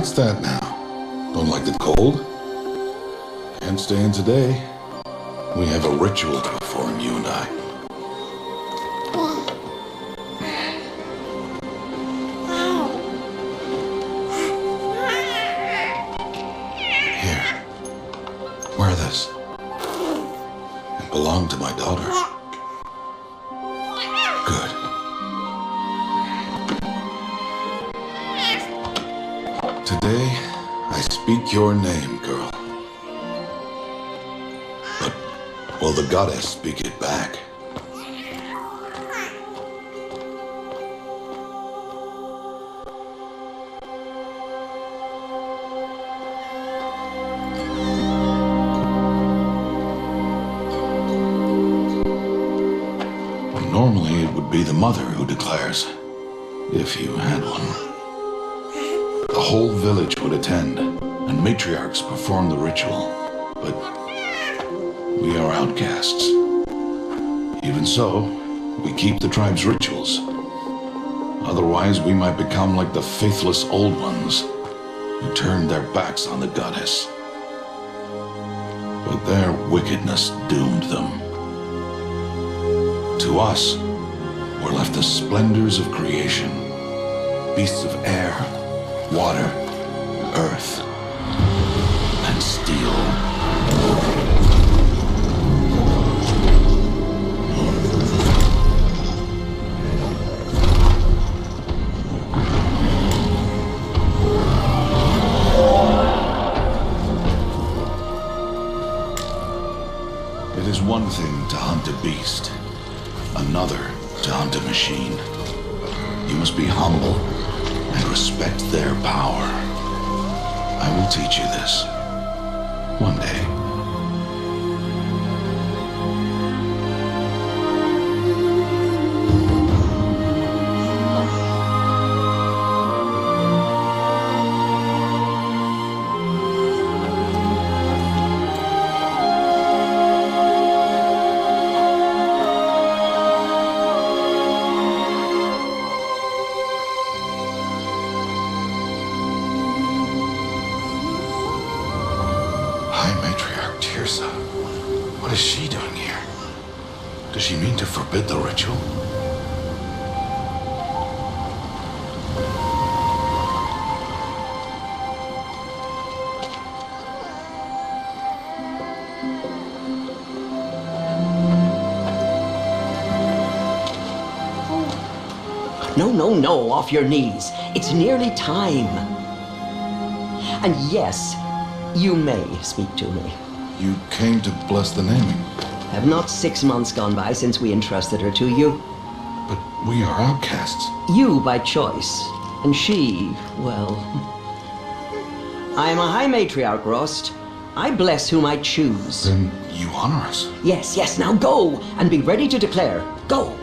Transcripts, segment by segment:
What's that now? Don't like the cold? Can't stay in today. We have a ritual to perform, you and I. Here. Wear this. It belonged to my daughter. Good. Today, I speak your name, girl. But will the goddess speak it back? Normally, it would be the mother who declares, if you had one. The whole village would attend, and matriarchs perform the ritual. But we are outcasts. Even so, we keep the tribe's rituals. Otherwise, we might become like the faithless old ones who turned their backs on the goddess. But their wickedness doomed them. To us, were left the splendors of creation, beasts of air, water, earth, and steel. It is one thing to hunt a beast, another to hunt a machine. You must be humble and respect their power. I will teach you this one day. What is she doing here? Does she mean to forbid the ritual? No, off your knees. It's nearly time. And yes, you may speak to me. You came to bless the naming. Have not 6 months gone by since we entrusted her to you? But we are outcasts. You by choice, and she, well... I am a high matriarch, Rost. I bless whom I choose. Then you honor us. Yes, now go, and be ready to declare. Go!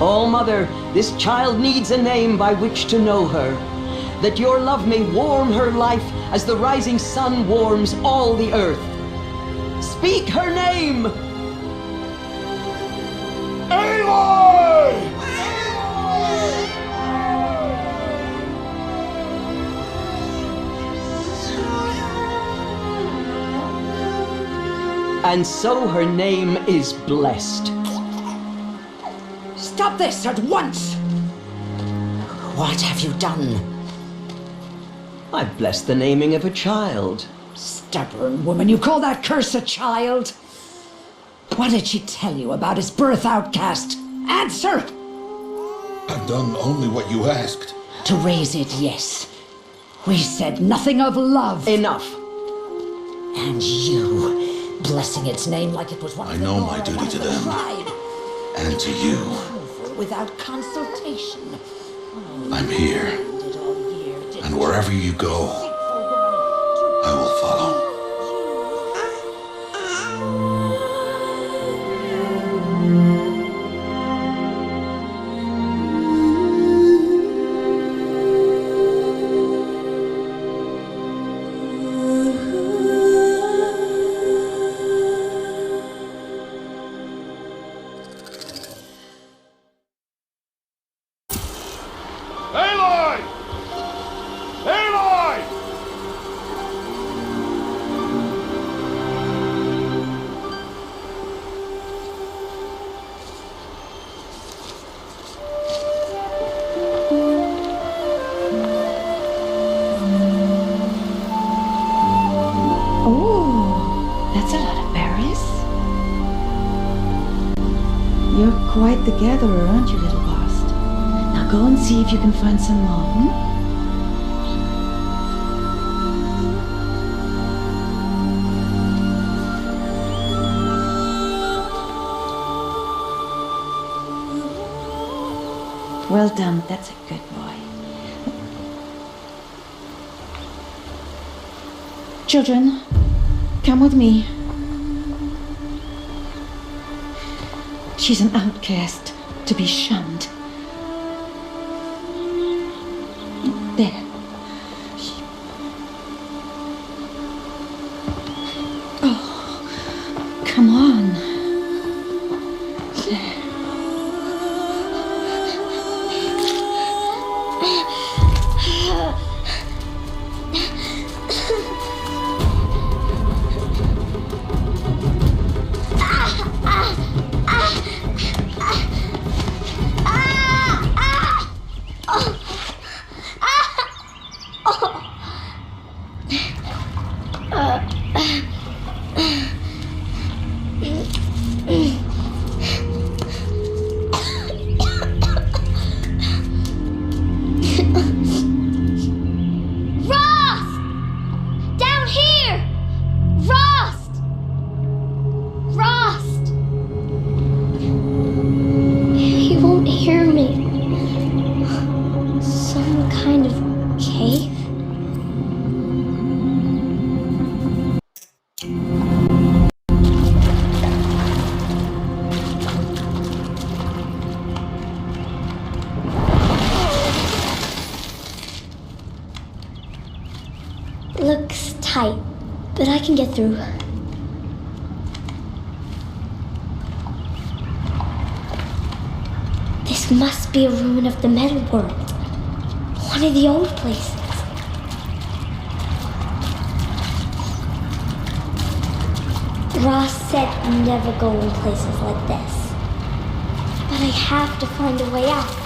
Oh, Mother, this child needs a name by which to know her, that your love may warm her life as the rising sun warms all the earth. Speak her name! Aloy! And so her name is blessed. Stop this at once! What have you done? I've blessed the naming of a child. Stubborn woman, you call that curse a child? What did she tell you about his birth, outcast? Answer! I've done only what you asked. To raise it, yes. We said nothing of love. Enough. And you, blessing its name like it was one I of the know law, my duty one of to the them. tribe. And to you. Without consultation. I'm here. And wherever you go, I will follow. quite the gatherer, aren't you, little Bast? Now go and see if you can find some more, hmm? Well done, that's a good boy. Children, come with me. She's an outcast, to be shunned. There. Oh, come on. There. Looks tight, but I can get through. This must be a ruin of the metal world. One of the old places. Ross said never go in places like this. But I have to find a way out.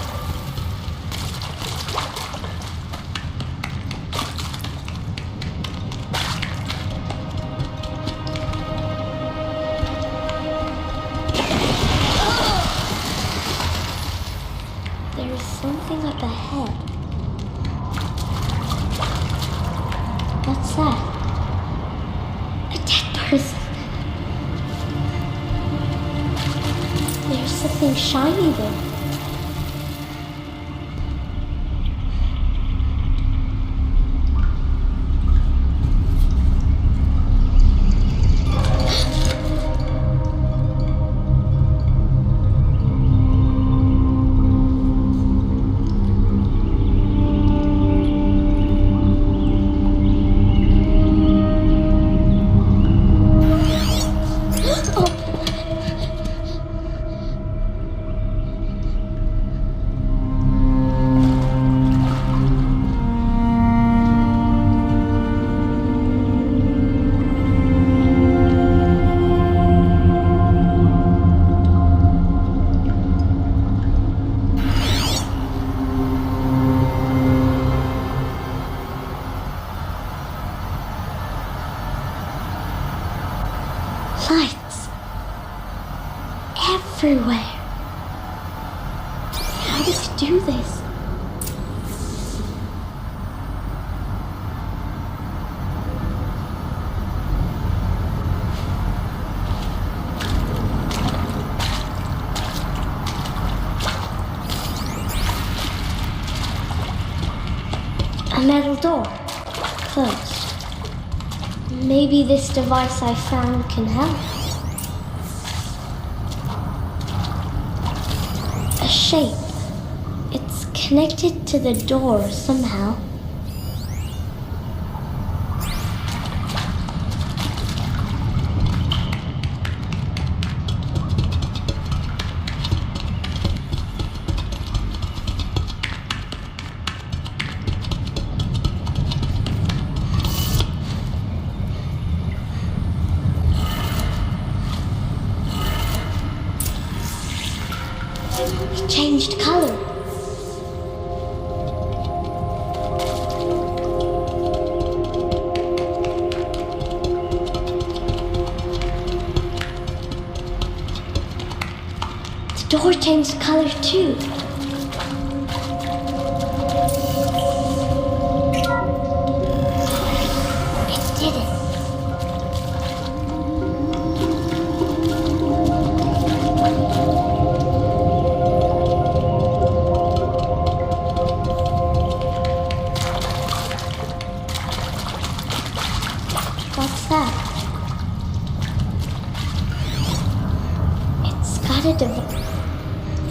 There's something up ahead. What's that? A dead person. There's something shiny there. Lights. Everywhere. How does he do this? A metal door. Closed. Maybe this device I found can help. A shape. It's connected to the door somehow. It changed color. The door horse changed color too. It did it. What's that? It's got a device.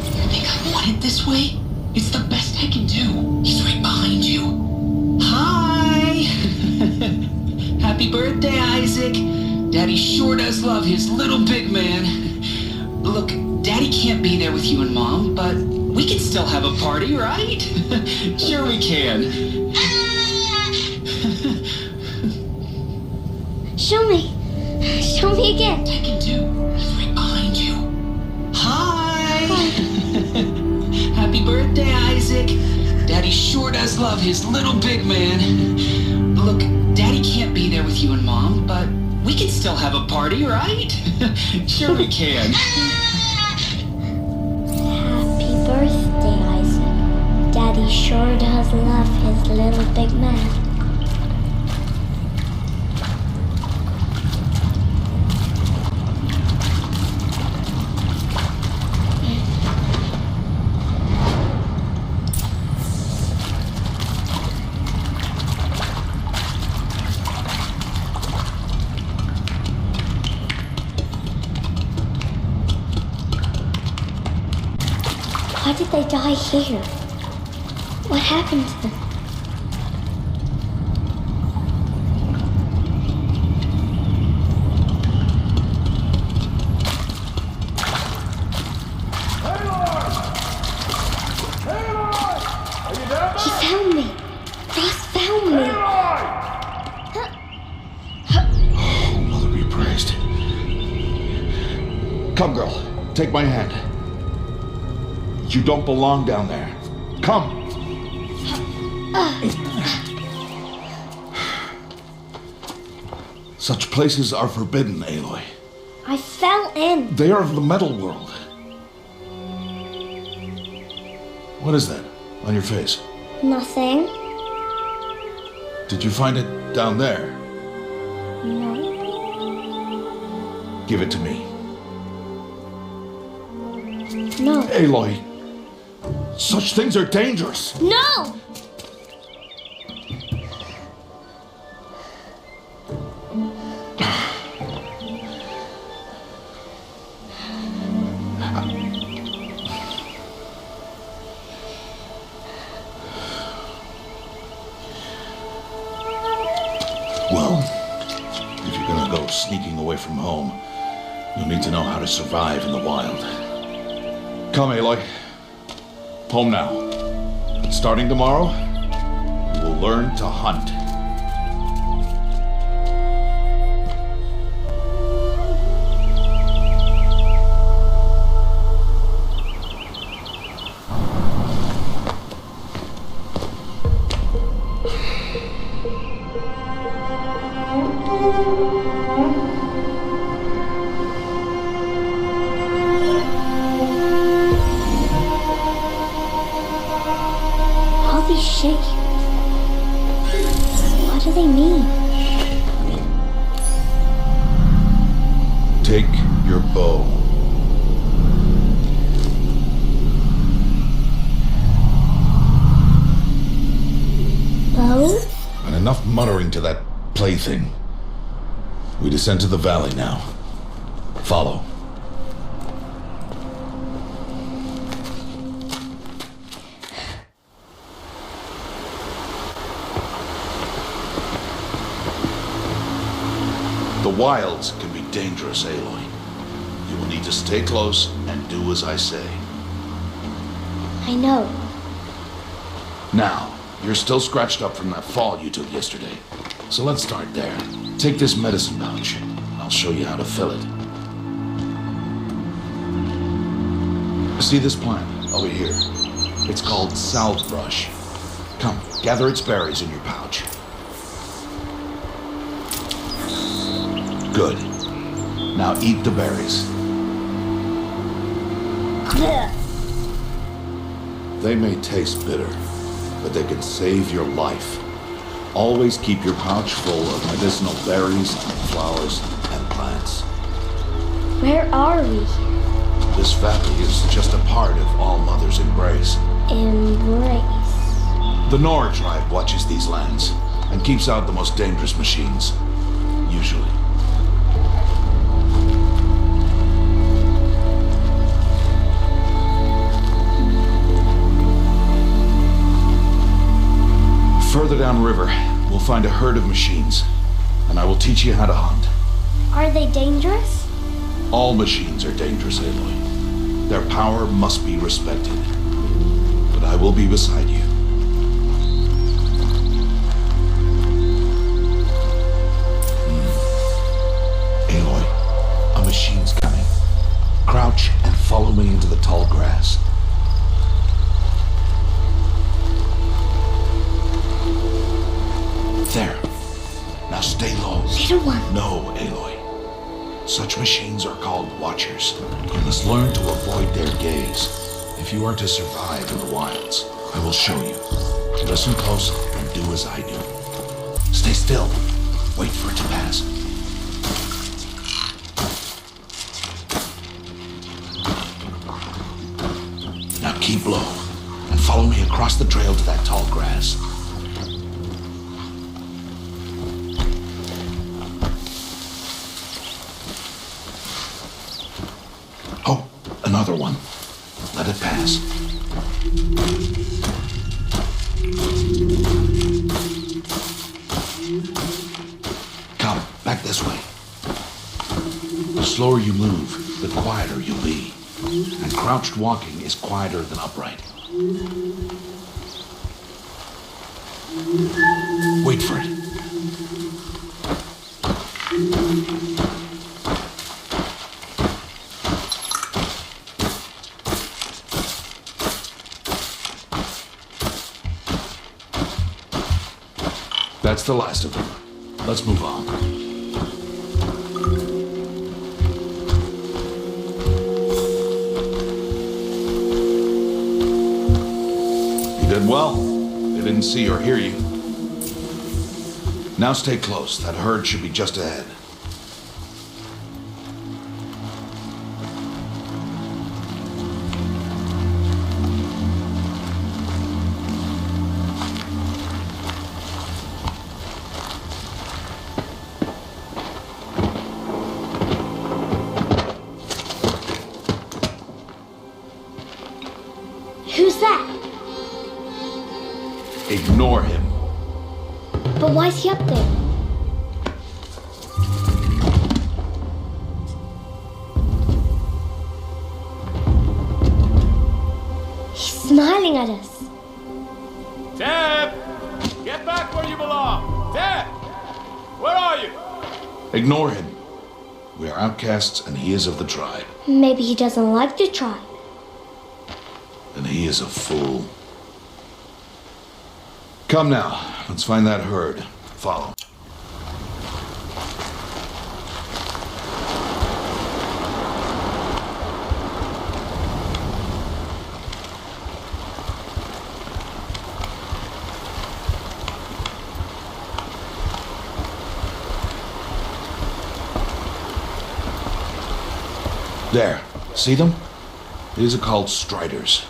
You think I want it this way? It's the best I can do. He's right behind you. Hi! Happy birthday, Isaac. Daddy sure does love his little big man. Look, Daddy can't be there with you and Mom, but we can still have a party, right? Sure we can. Show me. Show me again. I can do. He's right behind you. Hi! Happy birthday, Isaac. Daddy sure does love his little big man. Look, Daddy can't be there with you and Mom, but we can still have a party, right? Sure we can. Happy birthday, Isaac. Daddy sure does love his little big man. Why did they die here? What happened to them? Are you there? He found me. Ross found me. Oh, Mother be praised. Come, girl. Take my hand. You don't belong down there. Come. Such places are forbidden, Aloy. I fell in. They are of the metal world. What is that on your face? Nothing. Did you find it down there? No. Give it to me. No. Aloy, such things are dangerous. No! Well, if you're gonna go sneaking away from home, you'll need to know how to survive in the wild. Come, Aloy. Home now. Starting tomorrow, you will learn to hunt. All these shapes. What do they mean? Take your bow. Bow? And enough muttering to that plaything. We descend to the valley now. Follow. The wilds can be dangerous, Aloy. You will need to stay close and do as I say. I know. Now, you're still scratched up from that fall you took yesterday. So let's start there. Take this medicine pouch. I'll show you how to fill it. See this plant over here? It's called salvebrush. Come, gather its berries in your pouch. Good. Now eat the berries. Blech. They may taste bitter, but they can save your life. Always keep your pouch full of medicinal berries, flowers, and plants. Where are we? This valley is just a part of All Mother's embrace. Embrace. The Nora tribe watches these lands and keeps out the most dangerous machines. Usually. Further downriver, we'll find a herd of machines, and I will teach you how to hunt. Are they dangerous? All machines are dangerous, Aloy. Their power must be respected. But I will be beside you. Aloy, a machine's coming. Crouch and follow me into the tall grass. There. Now stay low. Little one. No, Aloy. Such machines are called Watchers. You must learn to avoid their gaze if you are to survive in the wilds. I will show you. Listen close and do as I do. Stay still. Wait for it to pass. Now keep low and follow me across the trail to that tall grass. Oh, another one. Let it pass. Come, back this way. The slower you move, the quieter you'll be. And crouched walking is quieter than upright. Wait for it. That's the last of them. Let's move on. You did well. They didn't see or hear you. Now stay close. That herd should be just ahead. Who's that? Ignore him. But why is he up there? He's smiling at us. Teb! Get back where you belong! Teb! Where are you? Ignore him. We are outcasts and he is of the tribe. Maybe he doesn't like the tribe. And he is a fool. Come now, let's find that herd. Follow. There, see them? These are called striders.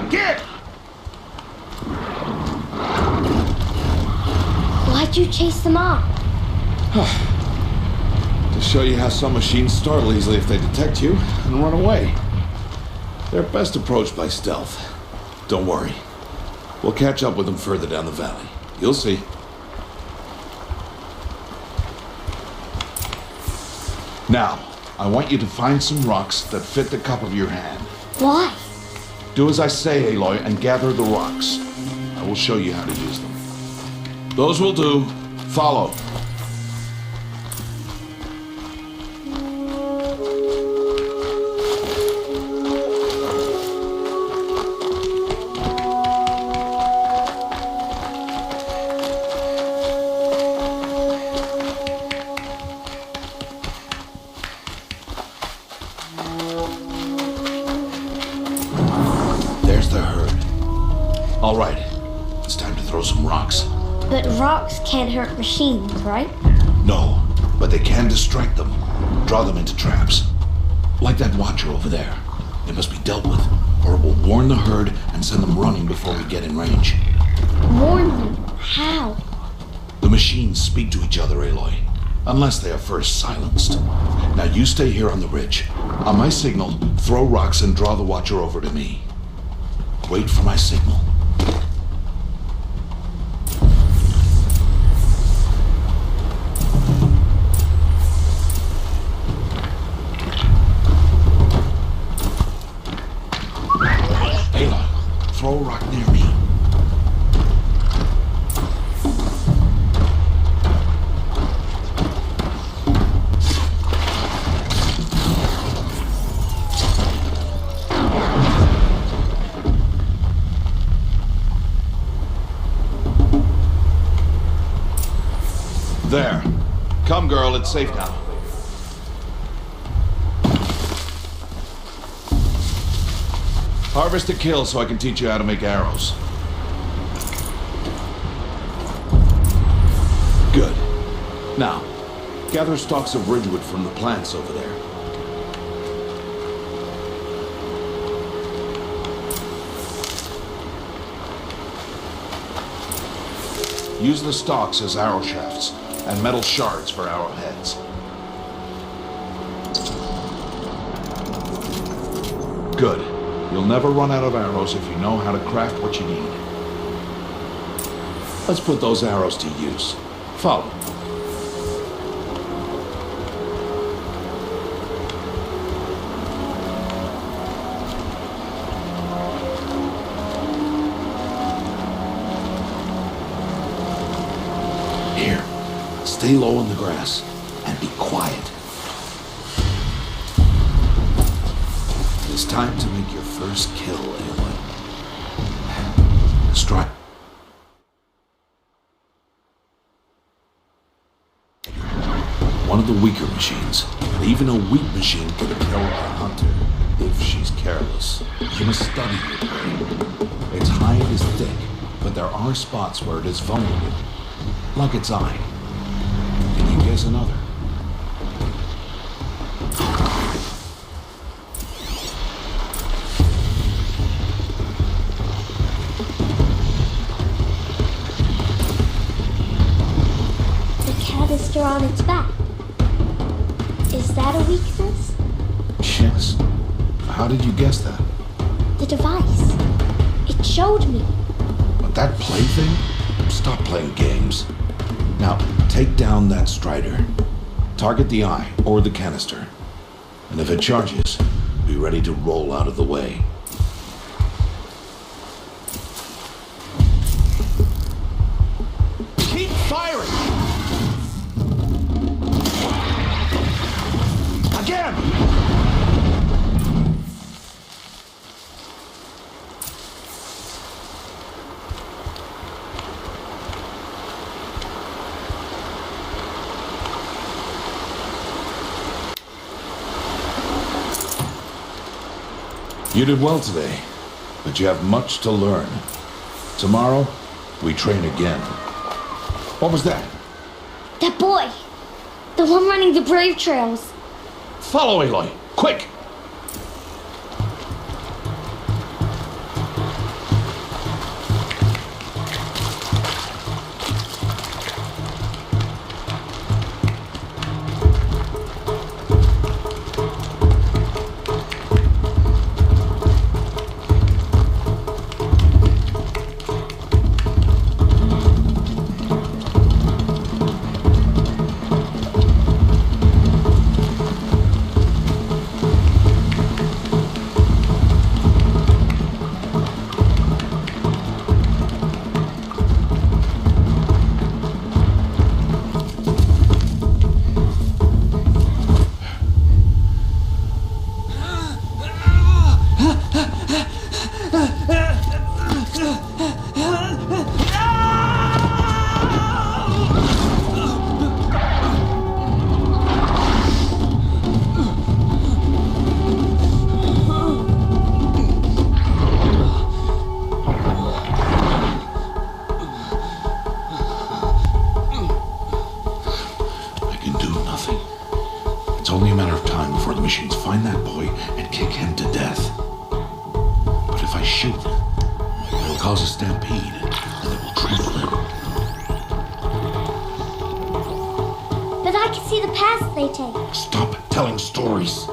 Get! Why'd you chase them off? To show you how some machines startle easily if they detect you and run away. They're best approached by stealth. Don't worry. We'll catch up with them further down the valley. You'll see. Now, I want you to find some rocks that fit the cup of your hand. Why? Do as I say, Aloy, and gather the rocks. I will show you how to use them. Those will do. Follow. All right. It's time to throw some rocks. But rocks can't hurt machines, right? No, but they can distract them. Draw them into traps. Like that watcher over there. It must be dealt with, or it will warn the herd and send them running before we get in range. Warn them? How? The machines speak to each other, Aloy. Unless they are first silenced. Now you stay here on the ridge. On my signal, throw rocks and draw the watcher over to me. Wait for my signal. Aloy, throw a rock near me. There. Come, girl, it's safe now. Harvest a kill so I can teach you how to make arrows. Good. Now, gather stalks of ridgewood from the plants over there. Use the stalks as arrow shafts, and metal shards for arrowheads. Good. You'll never run out of arrows if you know how to craft what you need. Let's put those arrows to use. Follow. Here. Stay low in the grass and be quiet. It's time to make your first kill, Aloy. Strike. One of the weaker machines, but even a weak machine can kill a hunter if she's careless. You must study your prey. Its hide is thick, but there are spots where it is vulnerable, like its eye. Can you guess another? Canister on its back. Is that a weakness? Yes. How did you guess that? The device. It showed me. But that plaything? Stop playing games. Now, take down that strider. Target the eye or the canister. And if it charges, be ready to roll out of the way. Keep firing! Again! You did well today, but you have much to learn. Tomorrow, we train again. What was that? That boy! The one running the brave trails. Follow Aloy, quick! and kick him to death. But if I shoot, it'll cause a stampede, and it will trample him. But I can see the paths they take. Stop telling stories.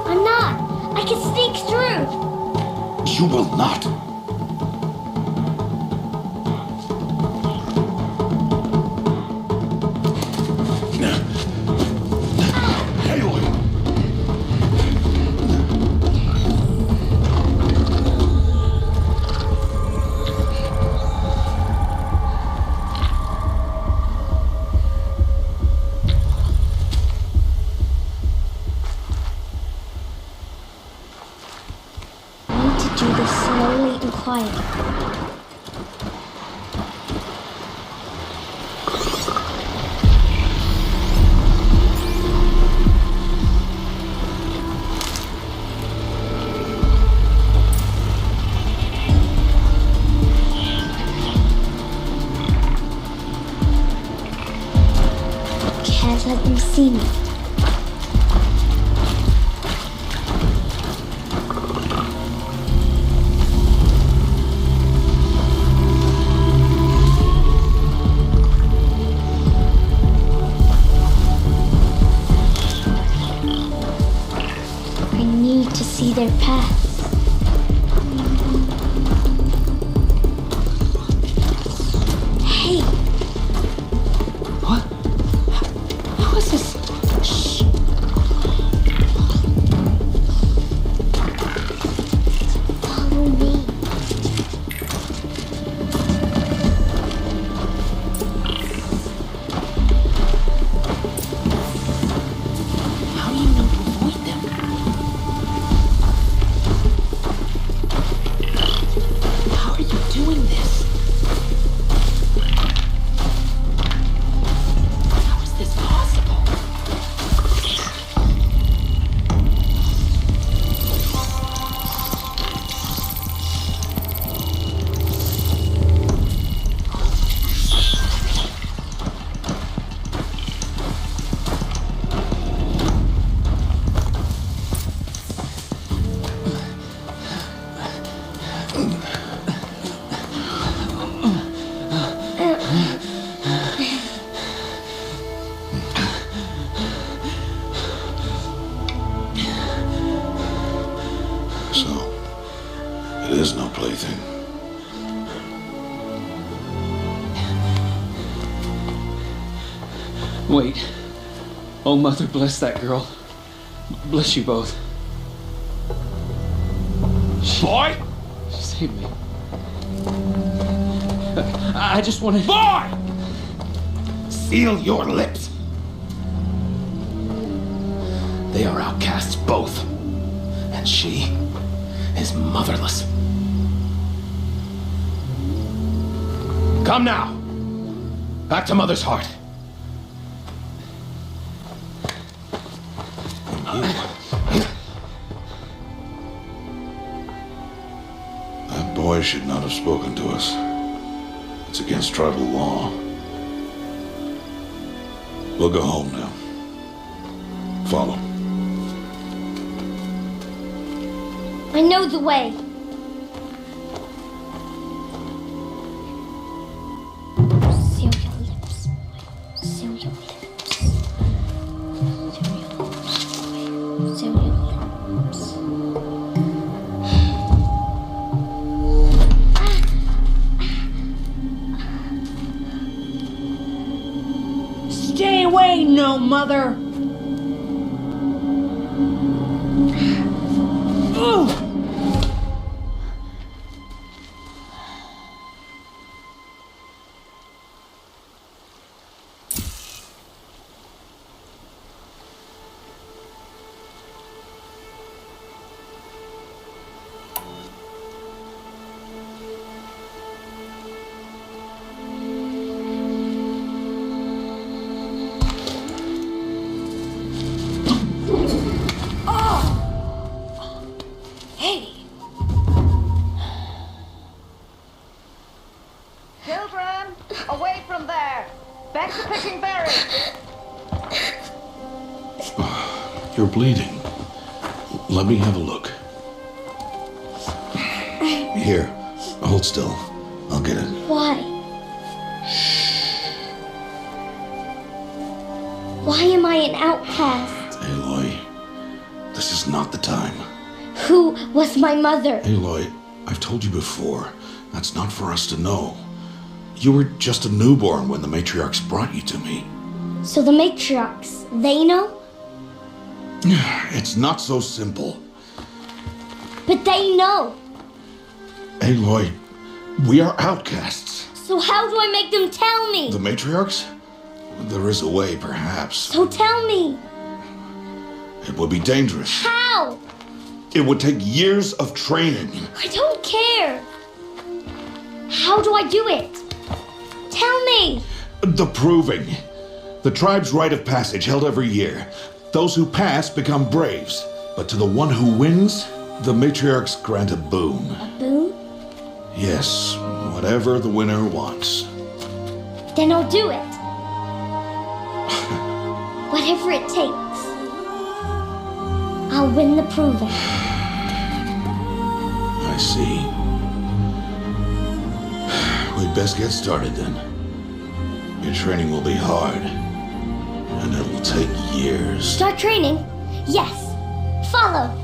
I'm not. I can sneak through. You will not. Aloy! I need to do this slowly and quietly. Can't let them see me. I need to see their paths. Hey, What? How is this? Shh. follow me. How do you know to avoid them? How are you doing this? How is this possible? So, it is no plaything. Wait. Oh, Mother, bless that girl. Bless you both. Boy! She saved me. I just wanted... Boy! Seal your lips. They are outcasts, both. And she is motherless. Come now. Back to Mother's heart. And you. That boy should not have spoken to us. It's against tribal law. We'll go home now. Follow. I know the way. Seal your lips, boy. Seal your lips. Seal your lips, boy. Seal your lips. Stay away, no mother! Ooh! You're bleeding. Let me have a look. Here, hold still. I'll get it. Why? Why am I an outcast? Aloy, this is not the time. Who was my mother? Aloy, I've told you before, that's not for us to know. You were just a newborn when the matriarchs brought you to me. So the matriarchs, they know? It's not so simple. But they know. Aloy, we are outcasts. So how do I make them tell me? The matriarchs? There is a way, perhaps. So tell me. It would be dangerous. How? It would take years of training. I don't care. How do I do it? Tell me. The proving. The tribe's rite of passage held every year. Those who pass become braves. But to the one who wins, the matriarchs grant a boon. A boon? Yes, whatever the winner wants. Then I'll do it. Whatever it takes. I'll win the proving. I see. We'd best get started then. Your training will be hard, and it will take years. Start training? Yes. Follow.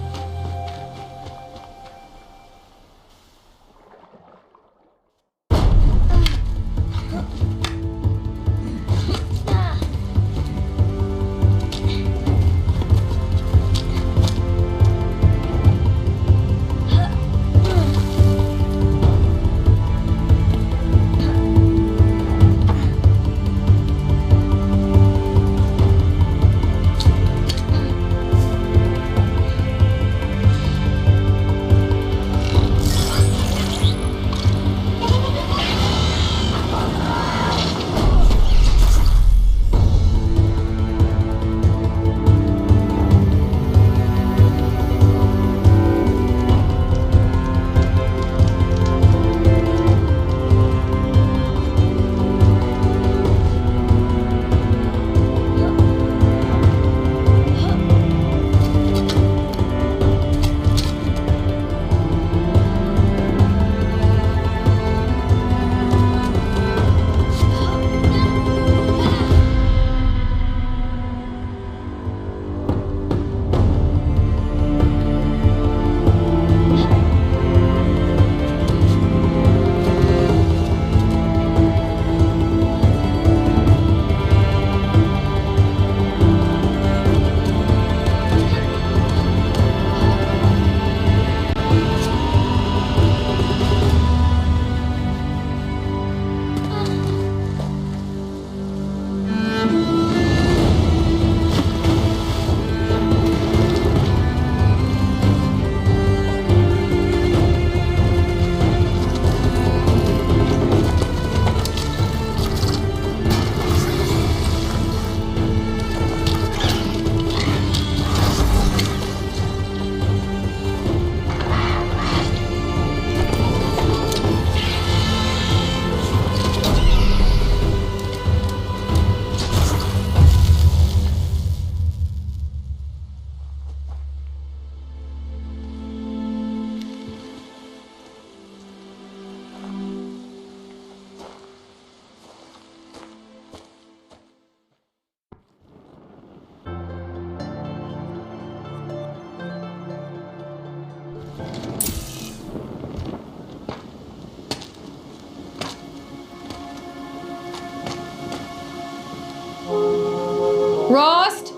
Rost?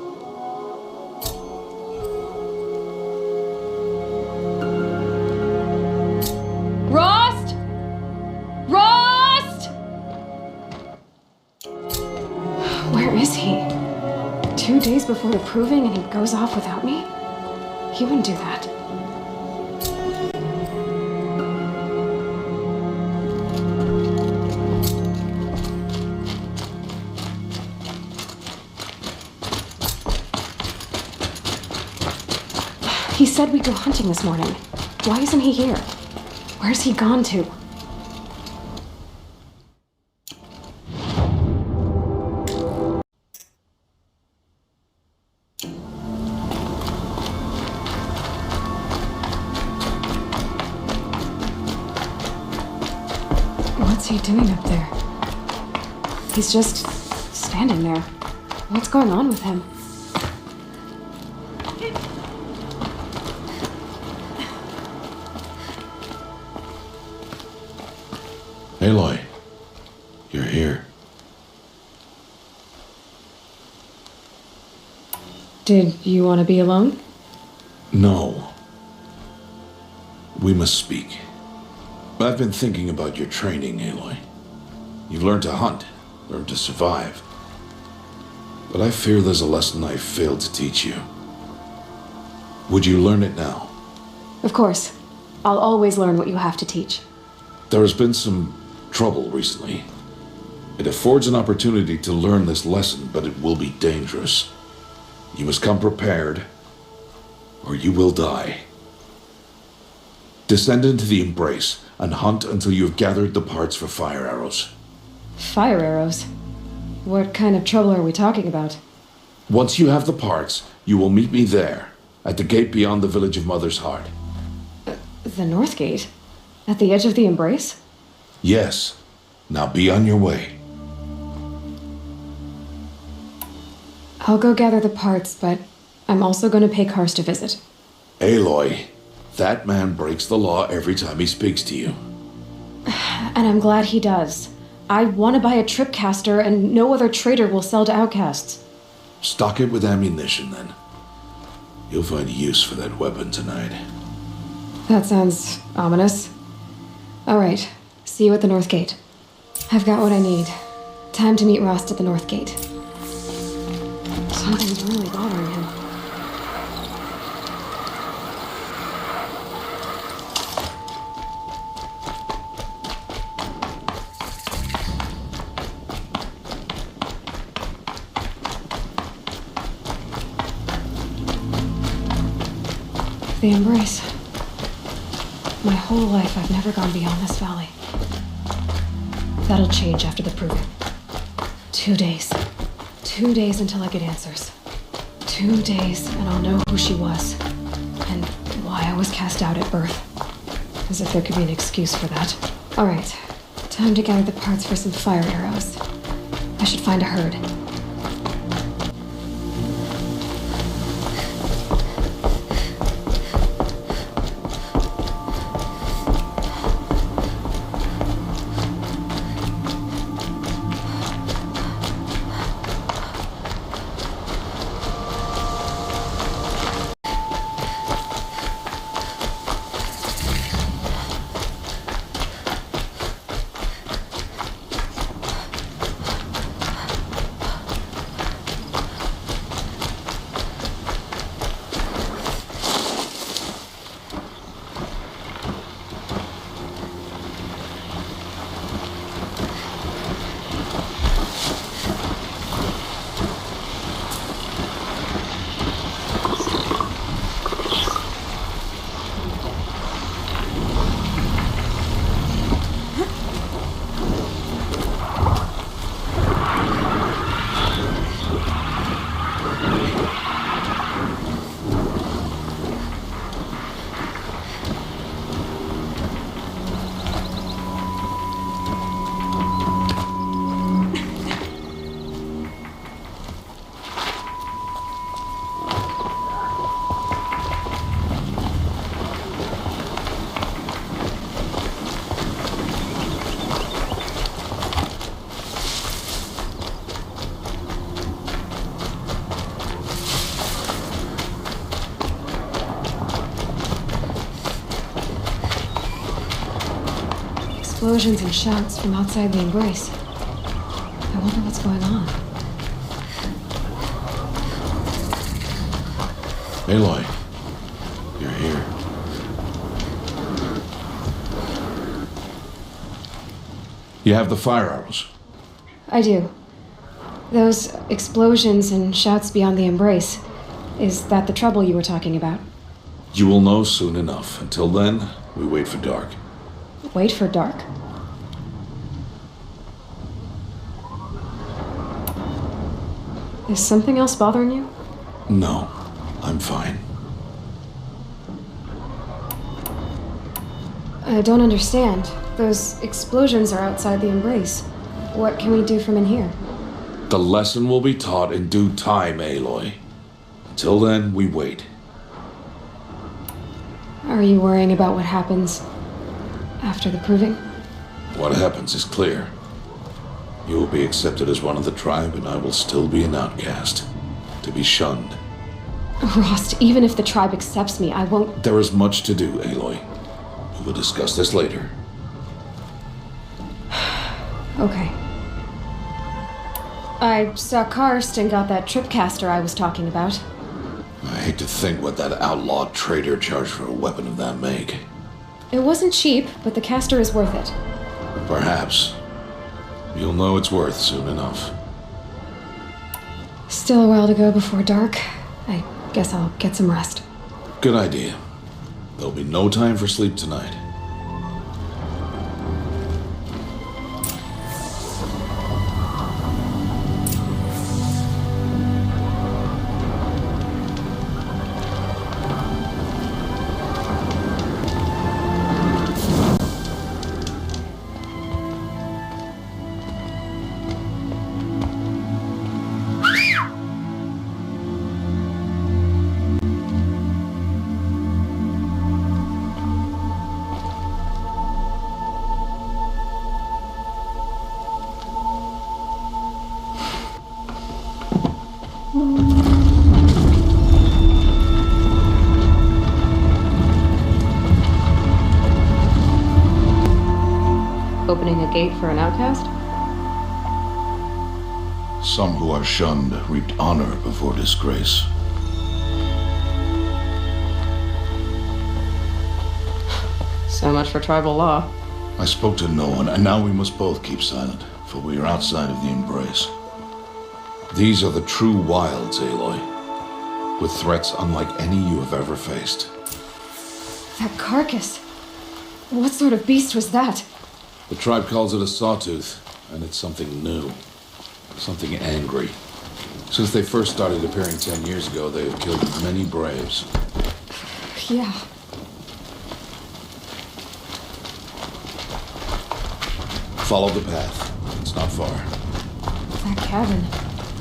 Rost? Rost? Where is he? 2 days before the proving and he goes off without me? He wouldn't do that. He said we'd go hunting this morning. Why isn't he here? Where's he gone to? he doing up there? He's just standing there. What's going on with him? Aloy, you're here. Did you want to be alone? No. We must speak. I've been thinking about your training, Aloy. You've learned to hunt, learned to survive. But I fear there's a lesson I failed to teach you. Would you learn it now? Of course. I'll always learn what you have to teach. There has been some trouble recently. It affords an opportunity to learn this lesson, but it will be dangerous. You must come prepared, or you will die. Descend into the Embrace and hunt until you have gathered the parts for fire arrows. Fire arrows? What kind of trouble are we talking about? Once you have the parts, you will meet me there, at the gate beyond the village of Mother's Heart. The North Gate? At the edge of the Embrace? Yes. Now be on your way. I'll go gather the parts, but I'm also going to pay Karst a visit. Aloy, that man breaks the law every time he speaks to you. And I'm glad he does. I want to buy a tripcaster, and no other trader will sell to outcasts. Stock it with ammunition, then. You'll find use for that weapon tonight. That sounds ominous. All right, see you at the North Gate. I've got what I need. Time to meet Rost at the North Gate. Something's really bothering him. The Embrace. My whole life, I've never gone beyond this valley. That'll change after the proving. 2 days. 2 days until I get answers. 2 days, and I'll know who she was. And why I was cast out at birth. As if there could be an excuse for that. Alright, time to gather the parts for some fire arrows. I should find a herd. Explosions and shouts from outside the Embrace. I wonder what's going on. Aloy, you're here. You have the fire arrows. I do. Those explosions and shouts beyond the Embrace. Is that the trouble you were talking about? You will know soon enough. Until then, we wait for dark. Wait for dark? Is something else bothering you? No, I'm fine. I don't understand. Those explosions are outside the embrace. What can we do from in here? The lesson will be taught in due time, Aloy. Until then, we wait. Are you worrying about what happens after the proving? What happens is clear. You will be accepted as one of the tribe, and I will still be an outcast. To be shunned. Rost, even if the tribe accepts me, I won't... There is much to do, Aloy. We will discuss this later. Okay. I saw Karst and got that tripcaster I was talking about. I hate to think what that outlaw trader charged for a weapon of that make. It wasn't cheap, but the caster is worth it. Perhaps. You'll know its worth soon enough. Still a while to go before dark. I guess I'll get some rest. Good idea. There'll be no time for sleep tonight. Opening a gate for an outcast? Some who are shunned reaped honor before disgrace. So much for tribal law. I spoke to no one, and now we must both keep silent, for we are outside of the embrace. These are the true wilds, Aloy, with threats unlike any you have ever faced. That carcass. What sort of beast was that? The tribe calls it a sawtooth, and it's something new. Something angry. Since they first started appearing 10 years ago, they have killed many braves. Yeah. Follow the path. It's not far. That cabin.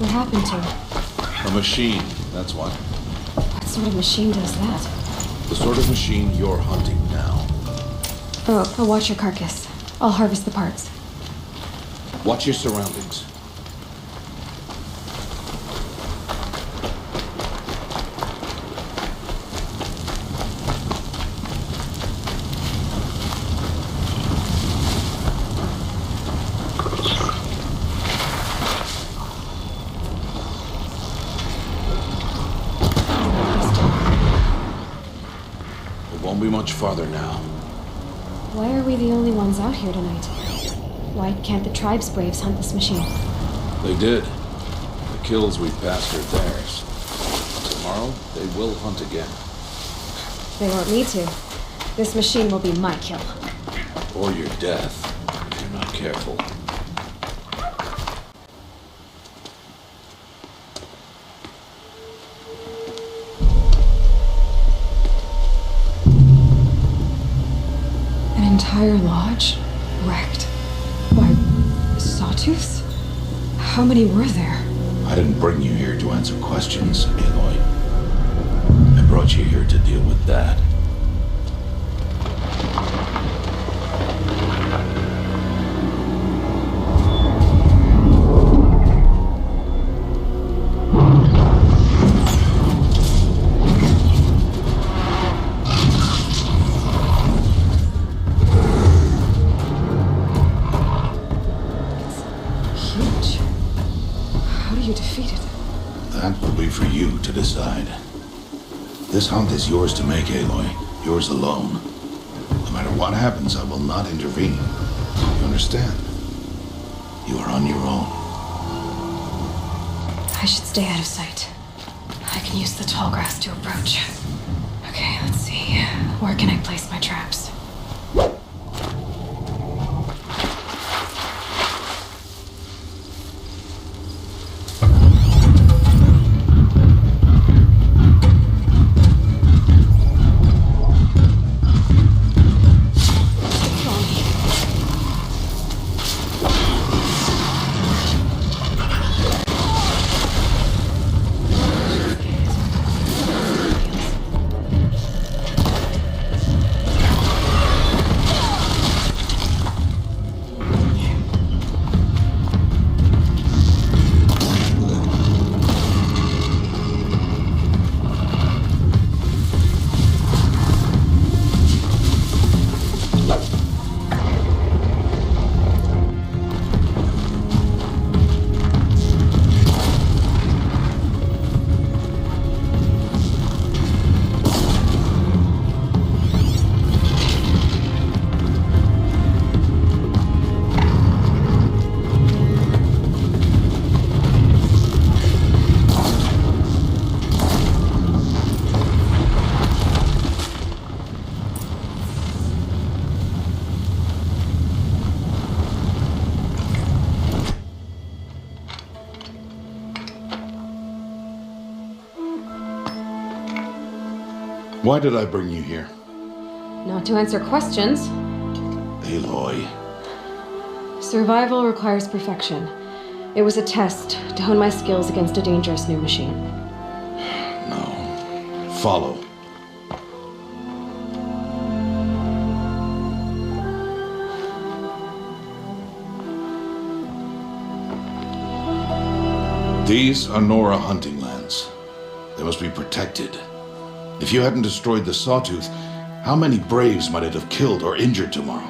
What happened to it? A machine, that's what. What sort of machine does that? The sort of machine you're hunting now. Oh, I'll watch your carcass. I'll harvest the parts. Watch your surroundings. It won't be much farther now. Why are we the only ones out here tonight? Why can't the tribe's braves hunt this machine? They did. The kills we passed are theirs. Tomorrow, they will hunt again. They want me to. This machine will be my kill. Or your death, if you're not careful. An entire lodge? Wrecked. Why, sawtooths? How many were there? I didn't bring you here to answer questions, Aloy. I brought you here to deal with that. Huge. How do you defeat it? That will be for you to decide. This hunt is yours to make, Aloy. Yours alone. No matter what happens, I will not intervene. You understand? You are on your own. I should stay out of sight. I can use the tall grass to approach. Okay, let's see. Where can I place my traps? Why did I bring you here? Not to answer questions. Aloy. Survival requires perfection. It was a test to hone my skills against a dangerous new machine. No. Follow. These are Nora hunting lands. They must be protected. If you hadn't destroyed the Sawtooth, how many Braves might it have killed or injured tomorrow?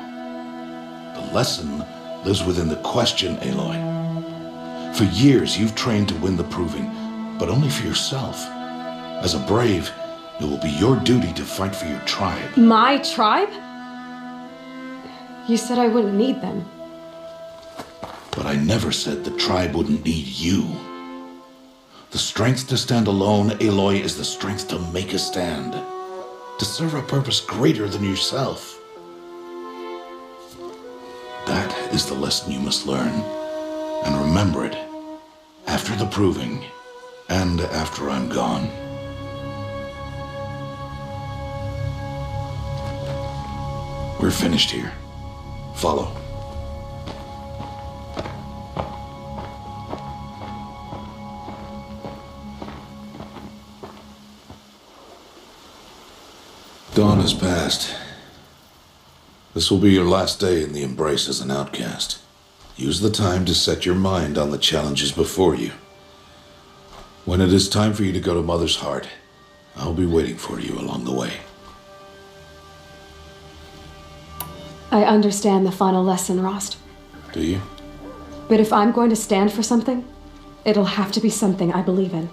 The lesson lives within the question, Aloy. For years, you've trained to win the Proving, but only for yourself. As a Brave, it will be your duty to fight for your tribe. My tribe? You said I wouldn't need them. But I never said the tribe wouldn't need you. The strength to stand alone, Aloy, is the strength to make a stand. To serve a purpose greater than yourself. That is the lesson you must learn. And remember it. After the Proving. And after I'm gone. We're finished here. Follow. Dawn has passed. This will be your last day in the Embrace as an outcast. Use the time to set your mind on the challenges before you. When it is time for you to go to Mother's Heart, I'll be waiting for you along the way. I understand the final lesson, Rost. Do you? But if I'm going to stand for something, it'll have to be something I believe in.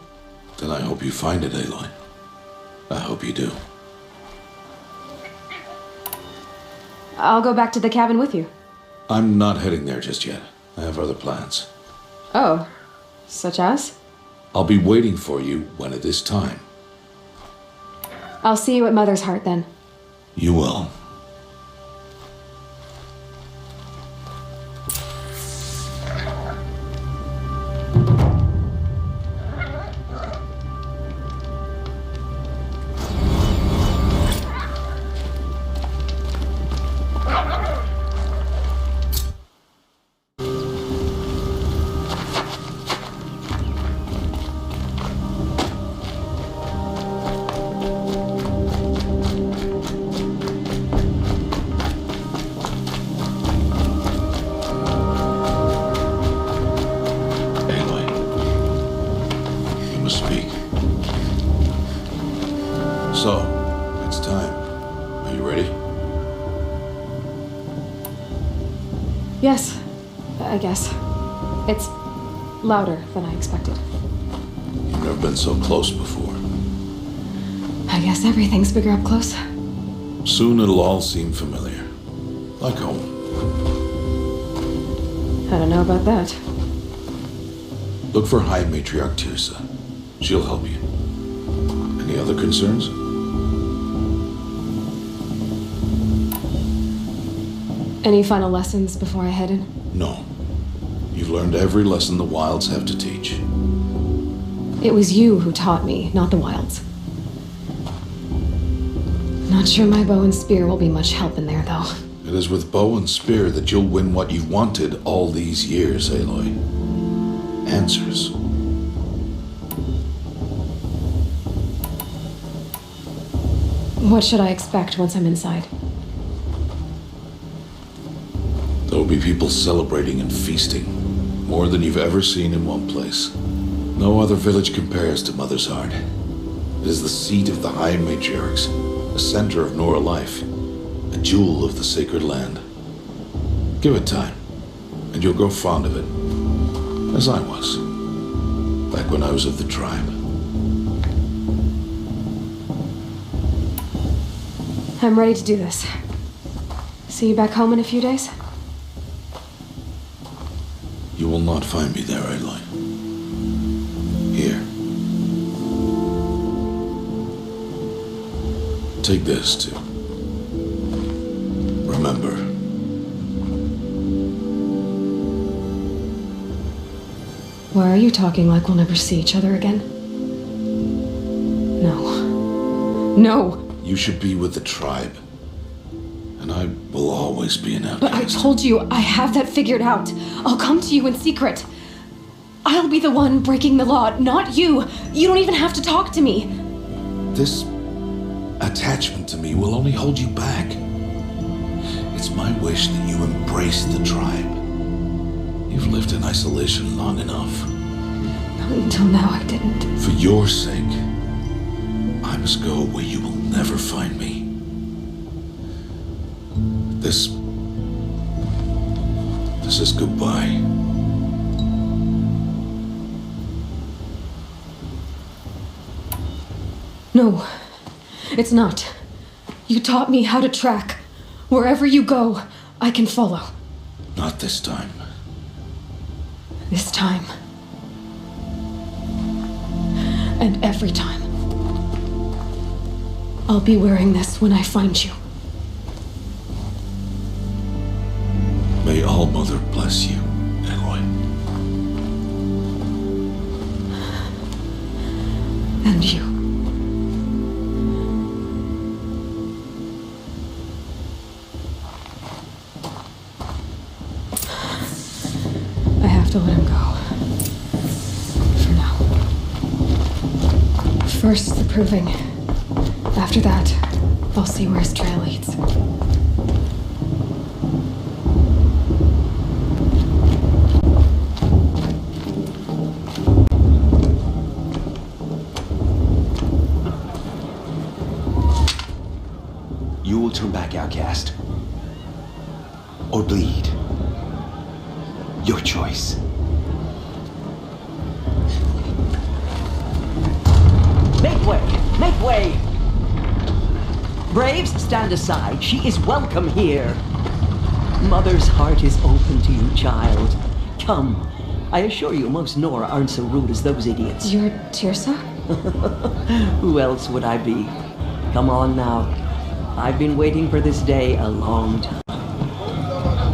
Then I hope you find it, Aloy. I hope you do. I'll go back to the cabin with you. I'm not heading there just yet. I have other plans. Oh, such as? I'll be waiting for you when it is time. I'll see you at Mother's Heart then. You will. So, it's time. Are you ready? Yes, I guess. It's louder than I expected. You've never been so close before. I guess everything's bigger up close. Soon it'll all seem familiar. Like home. I don't know about that. Look for High Matriarch Tirsa. She'll help you. Any other concerns? Any final lessons before I head in? No. You've learned every lesson the Wilds have to teach. It was you who taught me, not the Wilds. Not sure my bow and spear will be much help in there, though. It is with bow and spear that you'll win what you've wanted all these years, Aloy. Answers. What should I expect once I'm inside? There will be people celebrating and feasting. More than you've ever seen in one place. No other village compares to Mother's Heart. It is the seat of the High Matriarchs, a center of Nora life, a jewel of the sacred land. Give it time, and you'll grow fond of it, as I was, back when I was of the tribe. I'm ready to do this. See you back home in a few days? You will not find me there, Aloy. Here. Take this, too. Remember. Why are you talking like we'll never see each other again? No. No! You should be with the tribe. And I will always be an outcast. But I told you, I have that figured out. I'll come to you in secret. I'll be the one breaking the law, not you. You don't even have to talk to me. This attachment to me will only hold you back. It's my wish that you embrace the tribe. You've lived in isolation long enough. Until now, I didn't. For your sake, I must go where you will never find me. This is goodbye. No, it's not. You taught me how to track. Wherever you go, I can follow. Not this time. This time. And every time. I'll be wearing this when I find you. May All Mother bless you, Aloy. And you. I have to let him go. For now. First, the proving. After that, I'll see where his trail leads. You will turn back, outcast. Or bleed. Your choice. Make way! Make way! Braves, stand aside. She is welcome here. Mother's heart is open to you, child. Come. I assure you, most Nora aren't so rude as those idiots. You're Tirsa? Who else would I be? Come on now. I've been waiting for this day a long time.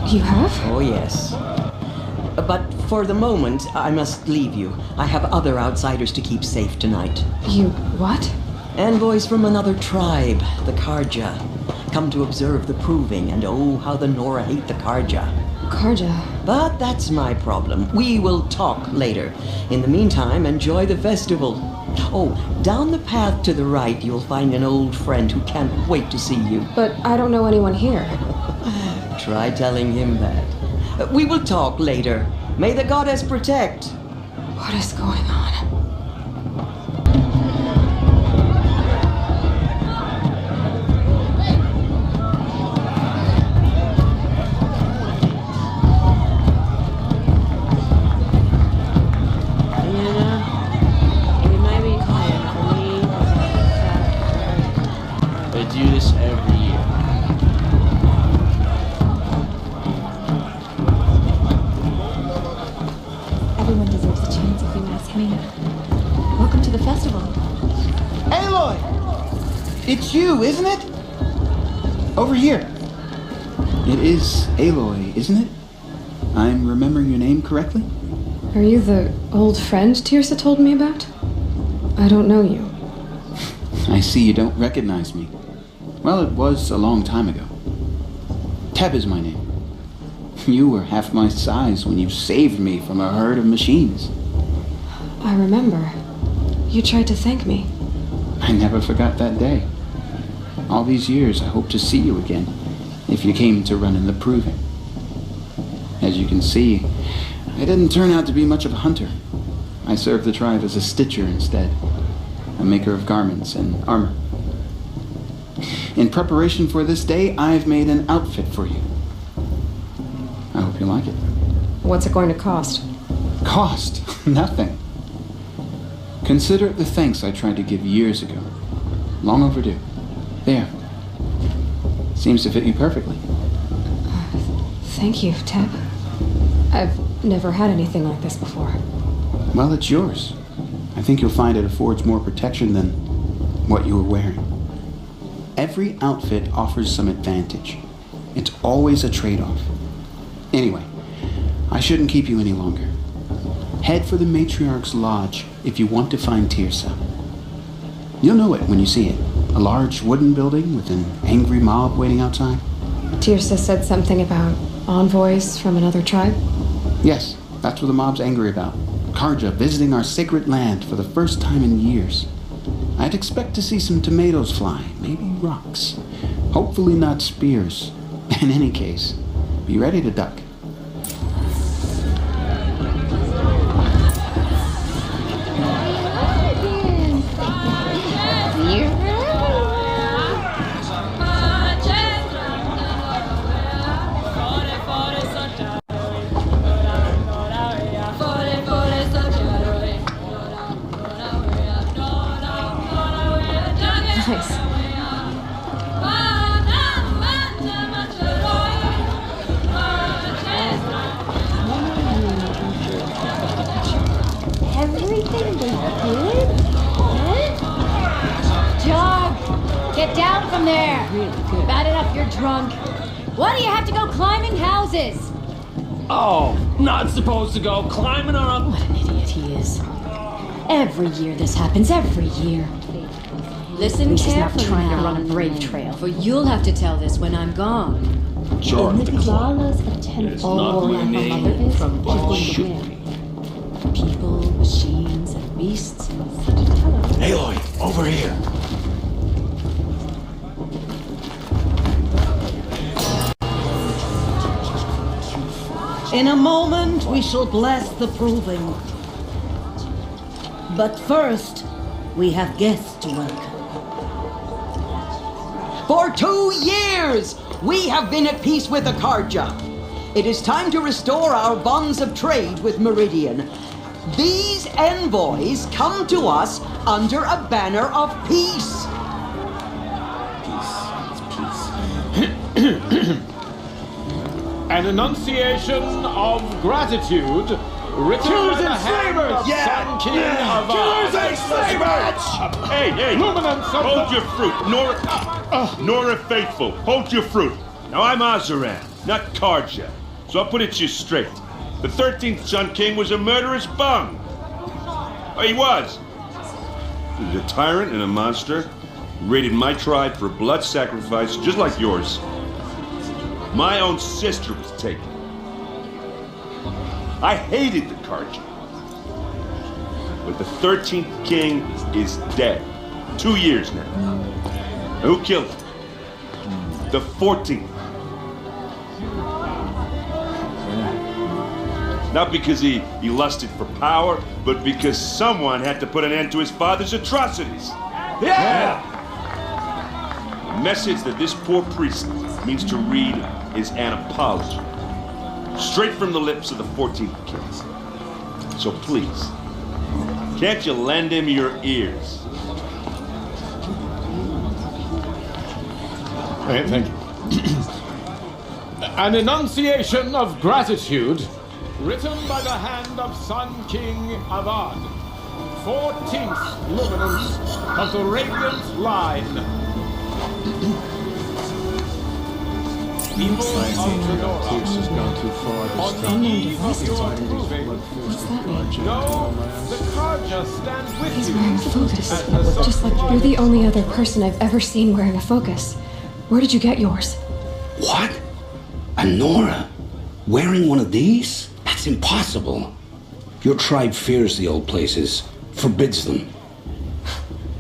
You have? Oh, yes. But for the moment, I must leave you. I have other outsiders to keep safe tonight. You what? Envoys from another tribe, the Karja. Come to observe the proving, and oh, how the Nora hate the Karja. Karja? But that's my problem. We will talk later. In the meantime, enjoy the festival. Oh, down the path to the right, you'll find an old friend who can't wait to see you. But I don't know anyone here. Try telling him that. We will talk later. May the goddess protect. What is going on? It might be quiet for me. They do this every year. Everyone deserves a chance if you ask me. Welcome to the festival. Aloy! It's you, isn't it? Over here. It is Aloy, isn't it? I'm remembering your name correctly? Are you the old friend Tirsa told me about? I don't know you. I see you don't recognize me. Well, it was a long time ago. Teb is my name. You were half my size when you saved me from a herd of machines. I remember. You tried to thank me. I never forgot that day. All these years, I hope to see you again, if you came to run in the proving. As you can see, I didn't turn out to be much of a hunter. I served the tribe as a stitcher instead, a maker of garments and armor. In preparation for this day, I've made an outfit for you. I hope you like it. What's it going to cost? Cost? Nothing. Consider it the thanks I tried to give years ago. Long overdue. There. Seems to fit you perfectly. Thank you, Teb. I've never had anything like this before. Well, it's yours. I think you'll find it affords more protection than what you were wearing. Every outfit offers some advantage. It's always a trade-off. Anyway, I shouldn't keep you any longer. Head for the Matriarch's Lodge if you want to find Tirsa. You'll know it when you see it. A large wooden building with an angry mob waiting outside? Tirsa said something about envoys from another tribe? Yes, that's what the mob's angry about. Karja visiting our sacred land for the first time in years. I'd expect to see some tomatoes fly, maybe rocks. Hopefully not spears. In any case, be ready to duck. Nice. Everything was good? Jog! Get down from there! Bad enough you're drunk. Why do you have to go climbing houses? Oh, not supposed to go climbing on a... What an idiot he is. Every year this happens, every year. Listen She's not carefully trying to now, run a brave trail. for you'll have to tell this when I'm gone. Sure, In the Galas of Ten It's not my name from shoot me. People, machines, and beasts. Aloy, over here. In a moment, we shall bless the proving. But first, we have guests to welcome. For 2 years, we have been at peace with the Karja. It is time to restore our bonds of trade with Meridian. These envoys come to us under a banner of peace. An enunciation of gratitude written by the hand of Sun King of Killers and slavers! Hey, Luminance of hold the... your fruit. Nora Faithful, hold your fruit. Now I'm Azaran, not Karja, so I'll put it to you straight. The 13th Sun King was a murderous bum. Oh, he was. He was a tyrant and a monster. He raided my tribe for blood sacrifice, just like yours. My own sister was taken. I hated the Karja. But the 13th king is dead. 2 years now. Who killed him? The 14th. Not because he lusted for power, but because someone had to put an end to his father's atrocities. Yeah! The message that this poor priest means to read is an apology. Straight from the lips of the 14th king. So please, can't you lend him your ears? Thank you. An enunciation of gratitude written by the hand of Sun King Avad, 14th luminance of the Radiant Line. People of Fedora, Has gone too far this on time. the eve of your proving, What's that mean? know the Karja stand with He's you. wearing a focus. as the Just like you're the only other person I've ever seen wearing a focus. Where did you get yours? What? A Nora? Wearing one of these? That's impossible. Your tribe fears the old places, forbids them.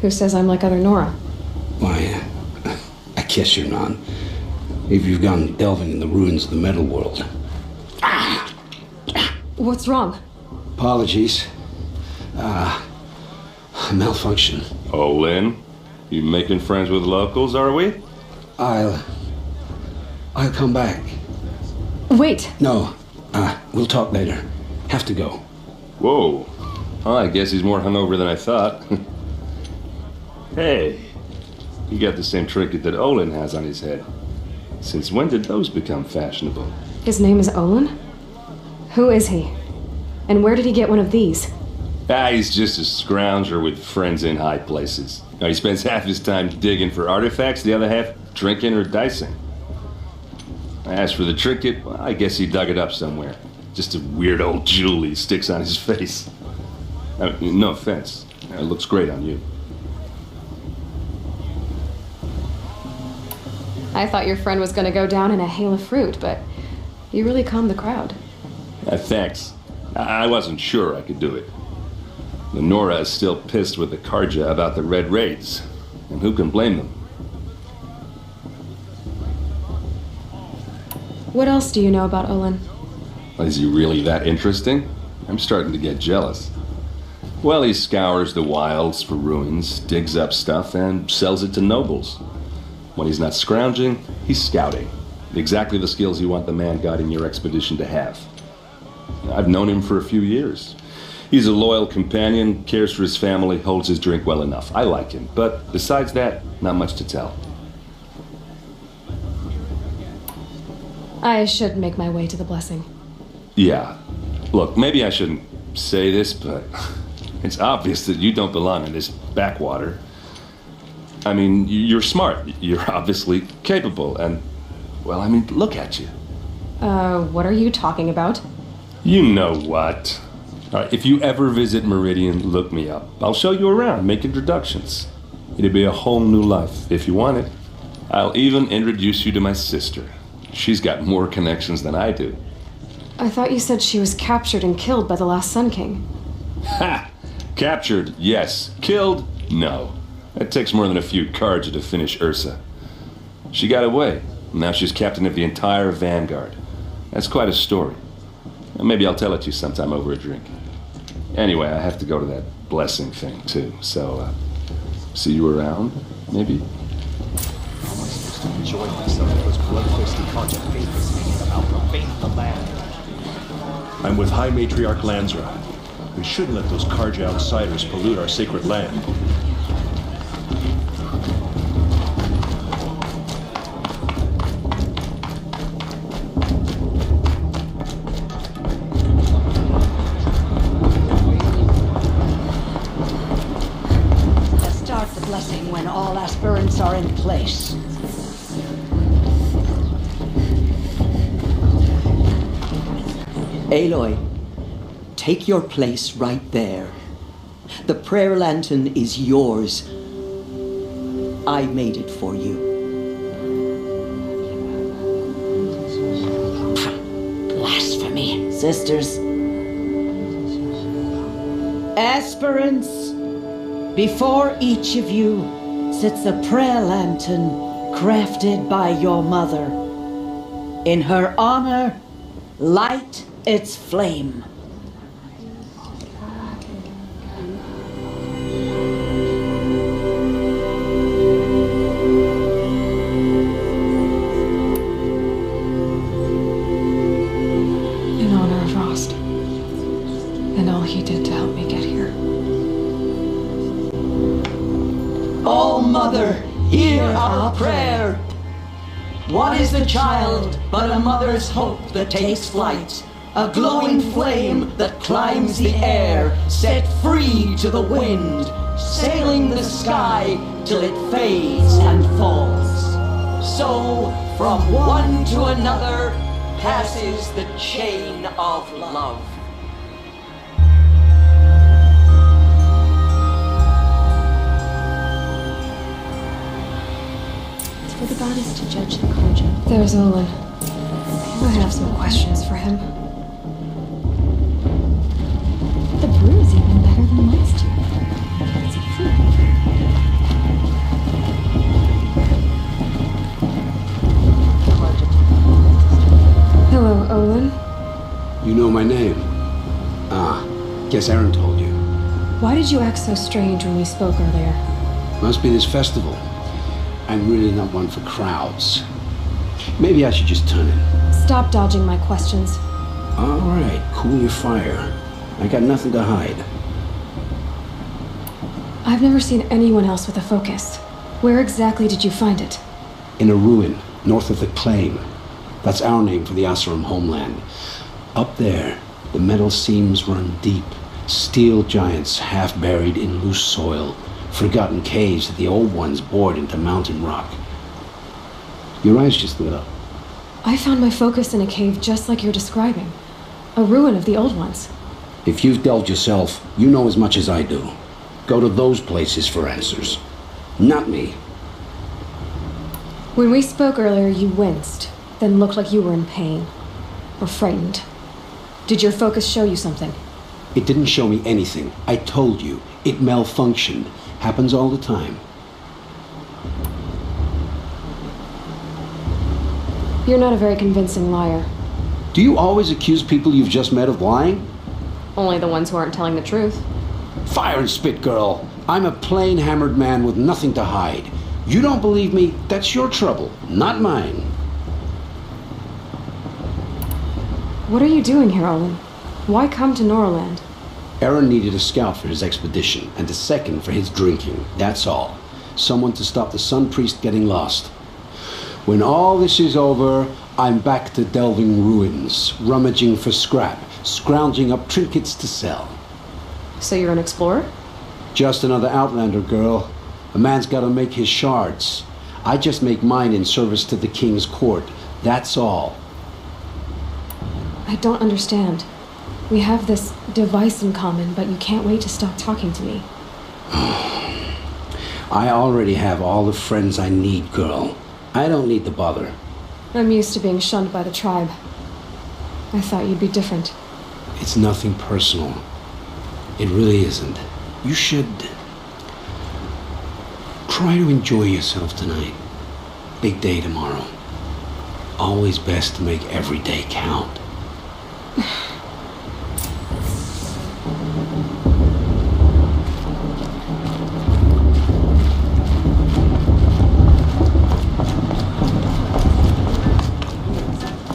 Who says I'm like other Nora? Why, I guess you're not. If you've gone delving in the ruins of the metal world. What's wrong? Apologies. Malfunction. Oh, Lynn, you making friends with locals, are we? I'll come back. Wait! No, we'll talk later. Have to go. Whoa. Oh, I guess he's more hungover than I thought. Hey, you got the same trinket that Olin has on his head. Since when did those become fashionable? His name is Olin? Who is he? And where did he get one of these? He's just a scrounger with friends in high places. He spends half his time digging for artifacts, the other half drinking or dicing. As for the trinket, well, I guess he dug it up somewhere. Just a weird old jewel he sticks on his face. No offense. It looks great on you. I thought your friend was gonna go down in a hail of fruit, but you really calmed the crowd. Thanks. I wasn't sure I could do it. The Nora is still pissed with the Karja about the Red Raids, and who can blame them? What else do you know about Olin? Is he really that interesting? I'm starting to get jealous. Well, he scours the wilds for ruins, digs up stuff, and sells it to nobles. When he's not scrounging, he's scouting. Exactly the skills you want the man guiding your expedition to have. I've known him for a few years. He's a loyal companion, cares for his family, holds his drink well enough. I like him, but besides that, not much to tell. I should make my way to the blessing. Yeah. Look, maybe I shouldn't say this, but it's obvious that you don't belong in this backwater. I mean, you're smart. You're obviously capable, and, well, I mean, look at you. What are you talking about? You know what. All right, if you ever visit Meridian, look me up. I'll show you around, make introductions. It'd be a whole new life, if you want it. I'll even introduce you to my sister. She's got more connections than I do. I thought you said she was captured and killed by the last Sun King. Ha! Captured, yes. Killed, no. It takes more than a few cards to finish Ursa. She got away. Now she's captain of the entire Vanguard. That's quite a story. Maybe I'll tell it to you sometime over a drink. Anyway, I have to go to that blessing thing, too. So, see you around, maybe? How am I supposed to enjoy myself if those bloodthirsty Karja favorites hanging about profaning the land? I'm with High Matriarch Lansra. We shouldn't let those Karja outsiders pollute our sacred land. Start the blessing when all aspirants are in place. Aloy, take your place right there. The prayer lantern is yours. I made it for you. Blasphemy, sisters. Aspirants, before each of you sits a prayer lantern crafted by your mother. In her honor, light its flame. In honor of Rost. And all he did to help me get here. Oh, Mother, hear our prayer. What is the child but a mother's hope that takes flight? A glowing flame that climbs the air, set free to the wind, sailing the sky till it fades and falls. So, from one to another, passes the chain of love. It's for the goddess to judge the Karja. There's Olin. I have some questions for him. The brew is even better than most two. It's a fruit. Hello, Olin. You know my name? Ah, guess Aaron told you. Why did you act so strange when we spoke earlier? Must be this festival. I'm really not one for crowds. Maybe I should just turn in. Stop dodging my questions. All right, cool your fire. I got nothing to hide. I've never seen anyone else with a focus. Where exactly did you find it? In a ruin, north of the Claim. That's our name for the Asuram homeland. Up there, the metal seams run deep. Steel giants half buried in loose soil. Forgotten caves that the old ones bored into mountain rock. Your eyes just lit up. I found my focus in a cave just like you're describing. A ruin of the old ones. If you've delved yourself, you know as much as I do. Go to those places for answers. Not me. When we spoke earlier, you winced, then looked like you were in pain. Or frightened. Did your focus show you something? It didn't show me anything. I told you. It malfunctioned. Happens all the time. You're not a very convincing liar. Do you always accuse people you've just met of lying? Only the ones who aren't telling the truth. Fire and spit, girl. I'm a plain hammered man with nothing to hide. You don't believe me, that's your trouble, not mine. What are you doing here, Olin? Why come to Norland? Aaron needed a scout for his expedition, and a second for his drinking, that's all. Someone to stop the Sun Priest getting lost. When all this is over, I'm back to delving ruins, rummaging for scrap, scrounging up trinkets to sell. So you're an explorer? Just another Outlander, girl. A man's gotta make his shards. I just make mine in service to the king's court. That's all. I don't understand. We have this device in common, but you can't wait to stop talking to me. I already have all the friends I need, girl. I don't need the bother. I'm used to being shunned by the tribe. I thought you'd be different. It's nothing personal. It really isn't. You should try to enjoy yourself tonight. Big day tomorrow. Always best to make every day count.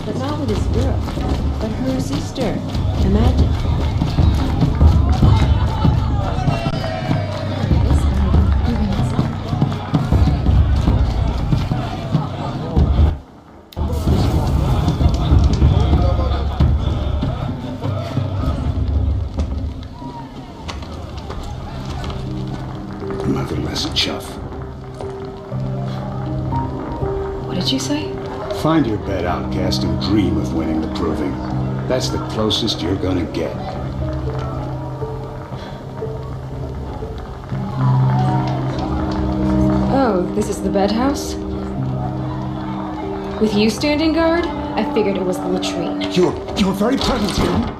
But not with this girl, but her sister. Imagine. Motherless chuff. What did you say? Find your bed, outcast, and dream of winning the proving. That's the closest you're gonna get. Oh, this is the bedhouse? With you standing guard? I figured it was the latrine. You were very present here.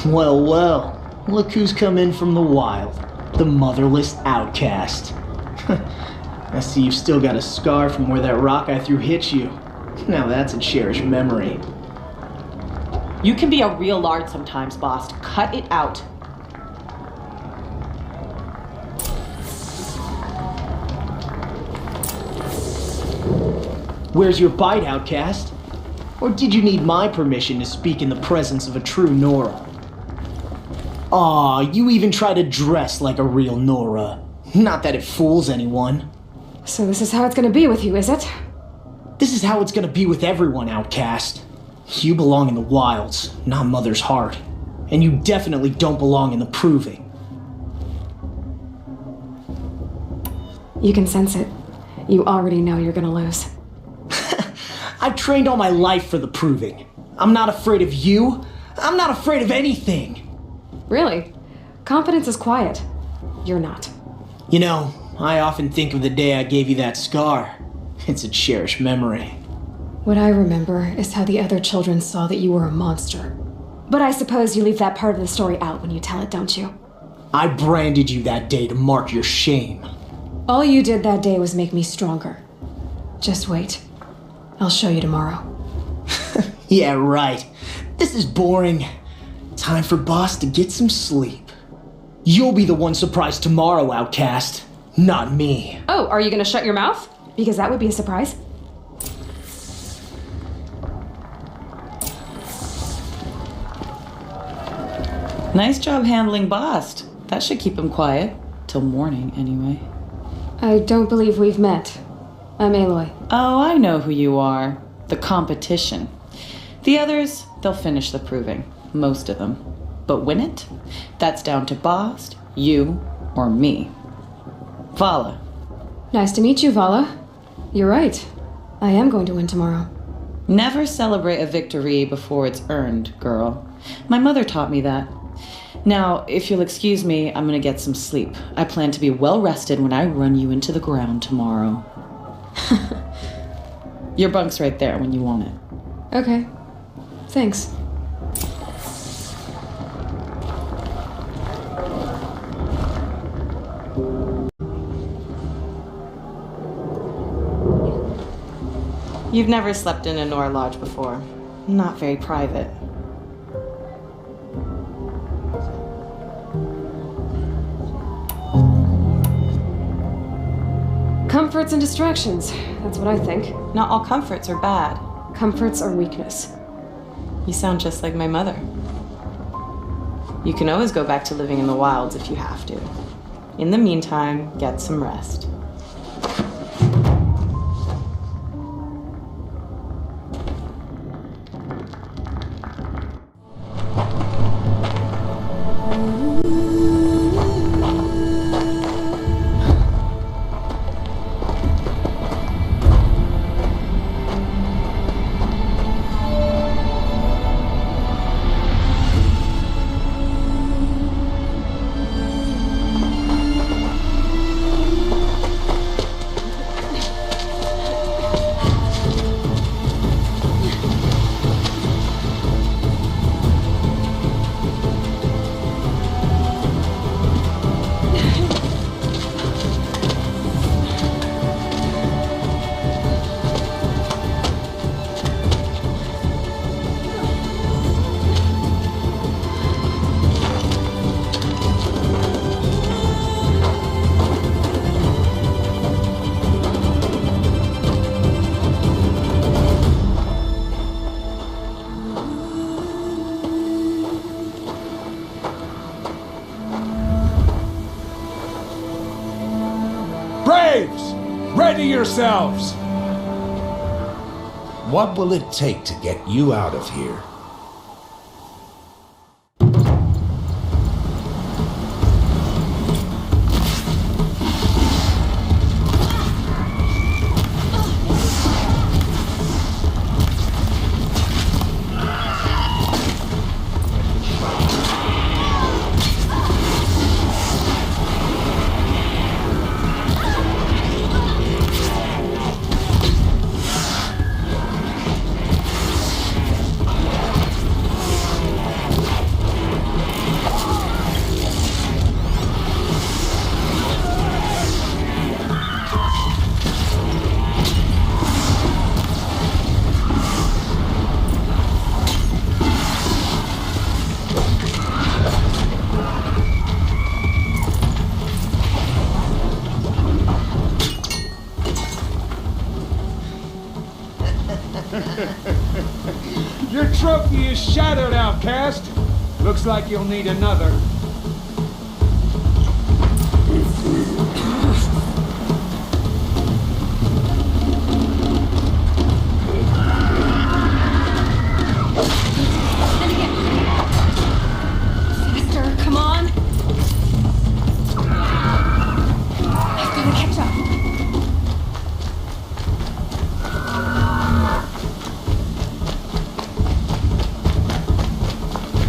Well, well. Look who's come in from the wild. The motherless outcast. I see you've still got a scar from where that rock I threw hit you. Now that's a cherished memory. You can be a real lard sometimes, boss. Cut it out. Where's your bite, outcast? Or did you need my permission to speak in the presence of a true Nora? Aw, you even try to dress like a real Nora. Not that it fools anyone. So this is how it's gonna be with you, is it? This is how it's gonna be with everyone, outcast. You belong in the wilds, not Mother's heart. And you definitely don't belong in the proving. You can sense it. You already know you're gonna lose. I've trained all my life for the proving. I'm not afraid of you. I'm not afraid of anything. Really? Confidence is quiet. You're not. You know, I often think of the day I gave you that scar. It's a cherished memory. What I remember is how the other children saw that you were a monster. But I suppose you leave that part of the story out when you tell it, don't you? I branded you that day to mark your shame. All you did that day was make me stronger. Just wait. I'll show you tomorrow. Yeah, right. This is boring. Time for Boss to get some sleep. You'll be the one surprised tomorrow, outcast. Not me. Oh, are you gonna shut your mouth? Because that would be a surprise. Nice job handling Bast. That should keep him quiet. Till morning, anyway. I don't believe we've met. I'm Aloy. Oh, I know who you are. The competition. The others, they'll finish the proving. Most of them. But win it? That's down to Bast, you, or me. Vala. Nice to meet you, Vala. You're right. I am going to win tomorrow. Never celebrate a victory before it's earned, girl. My mother taught me that. Now, if you'll excuse me, I'm gonna get some sleep. I plan to be well rested when I run you into the ground tomorrow. Your bunk's right there when you want it. Okay. Thanks. You've never slept in a Nora Lodge before. Not very private. Comforts and distractions. That's what I think. Not all comforts are bad. Comforts are weakness. You sound just like my mother. You can always go back to living in the wilds if you have to. In the meantime, get some rest. Braves! Ready yourselves! What will it take to get you out of here? Your trophy is shattered, outcast. Looks like you'll need another. Faster, come on!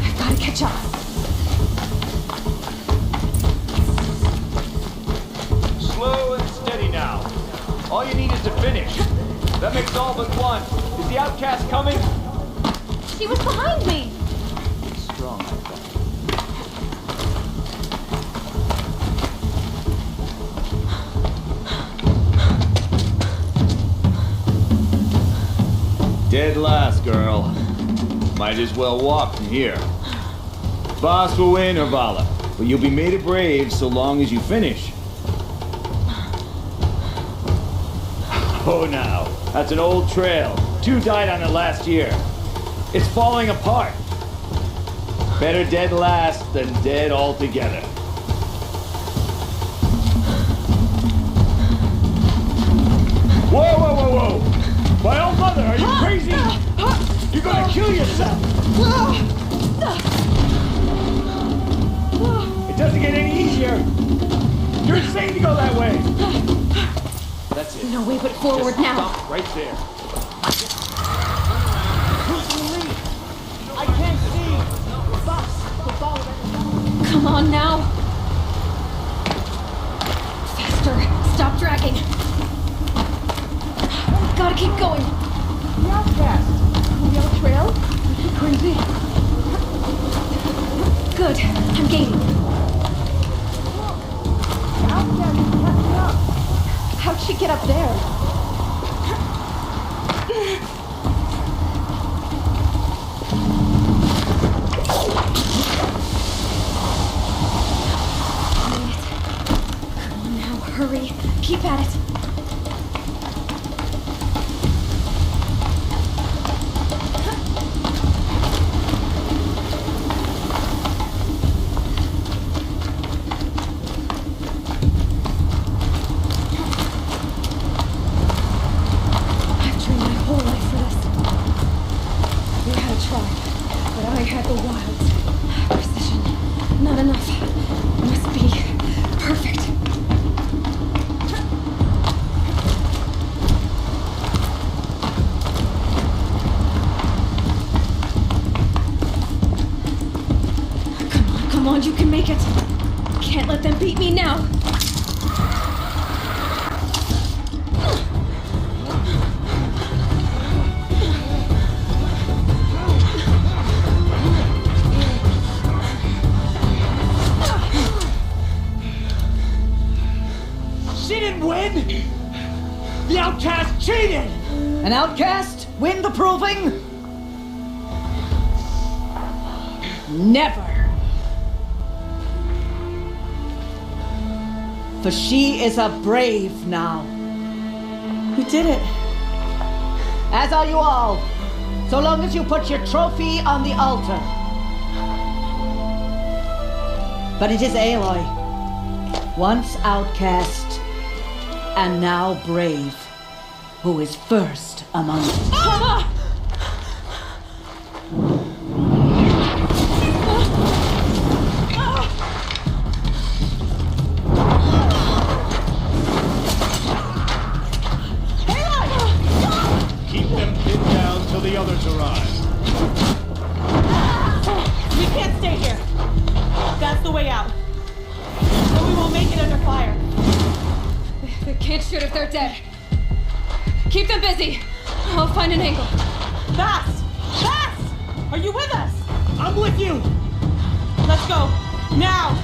I've gotta catch up. Slow and steady now. All you need is to finish. That makes all but one. Is the outcast coming? She was behind me. Strong. Dead last, girl. Might as well walk from here. Boss will win, Urvala, but you'll be made a brave so long as you finish. Oh, now, that's an old trail. 2 died on it last year. It's falling apart. Better dead last than dead altogether. Whoa, whoa, whoa, whoa! My old mother, are you crazy? You're gonna kill yourself! It doesn't get any easier! You're insane to go that way! That's it. No way but forward Just now. Stop right there. Who's in the lead? I can't see. Boss, follow that. Come on now. Faster. Stop dragging. Gotta keep going. The outcast. On the old trail? Are you crazy? Good. I'm gaining. The outcast is catching up. How'd she get up there? Come on now, hurry. Keep at it. You can make it. Can't let them beat me now. She didn't win! The outcast cheated! An outcast win the proving? Never. For she is a brave now. You did it. As are you all, so long as you put your trophy on the altar. But it is Aloy, once outcast and now brave, who is first among us. Ah! The others arrive. We can't stay here. That's the way out. And we won't make it under fire. They can't shoot if they're dead. Keep them busy. I'll find an angle. Fast! Fast! Are you with us? I'm with you! Let's go. Now!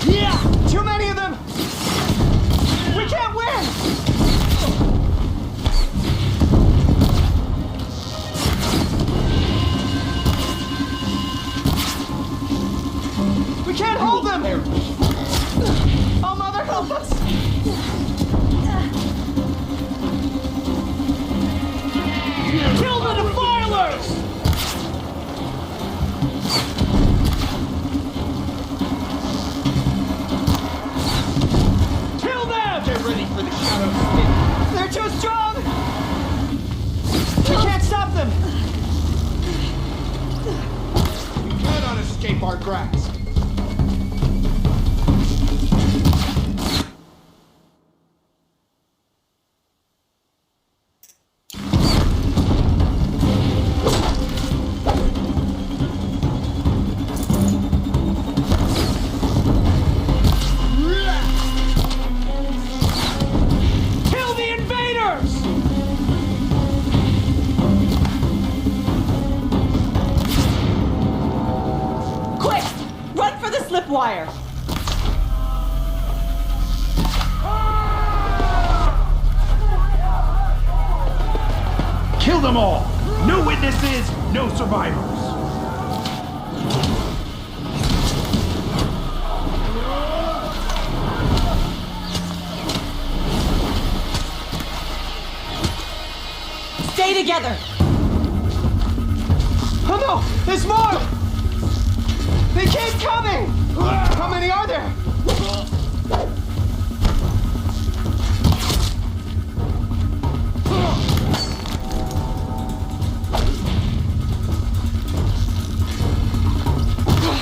Yeah! Too many of them! We can't win! We can't hold them! Oh, Mother, help us! Kill the defilers! Get ready for the shadow spin. They're too strong! We can't stop them! You cannot escape our grasp. Wire. Kill them all! No witnesses, no survivors! Stay together! Oh no! There's more! They keep coming! How many are there?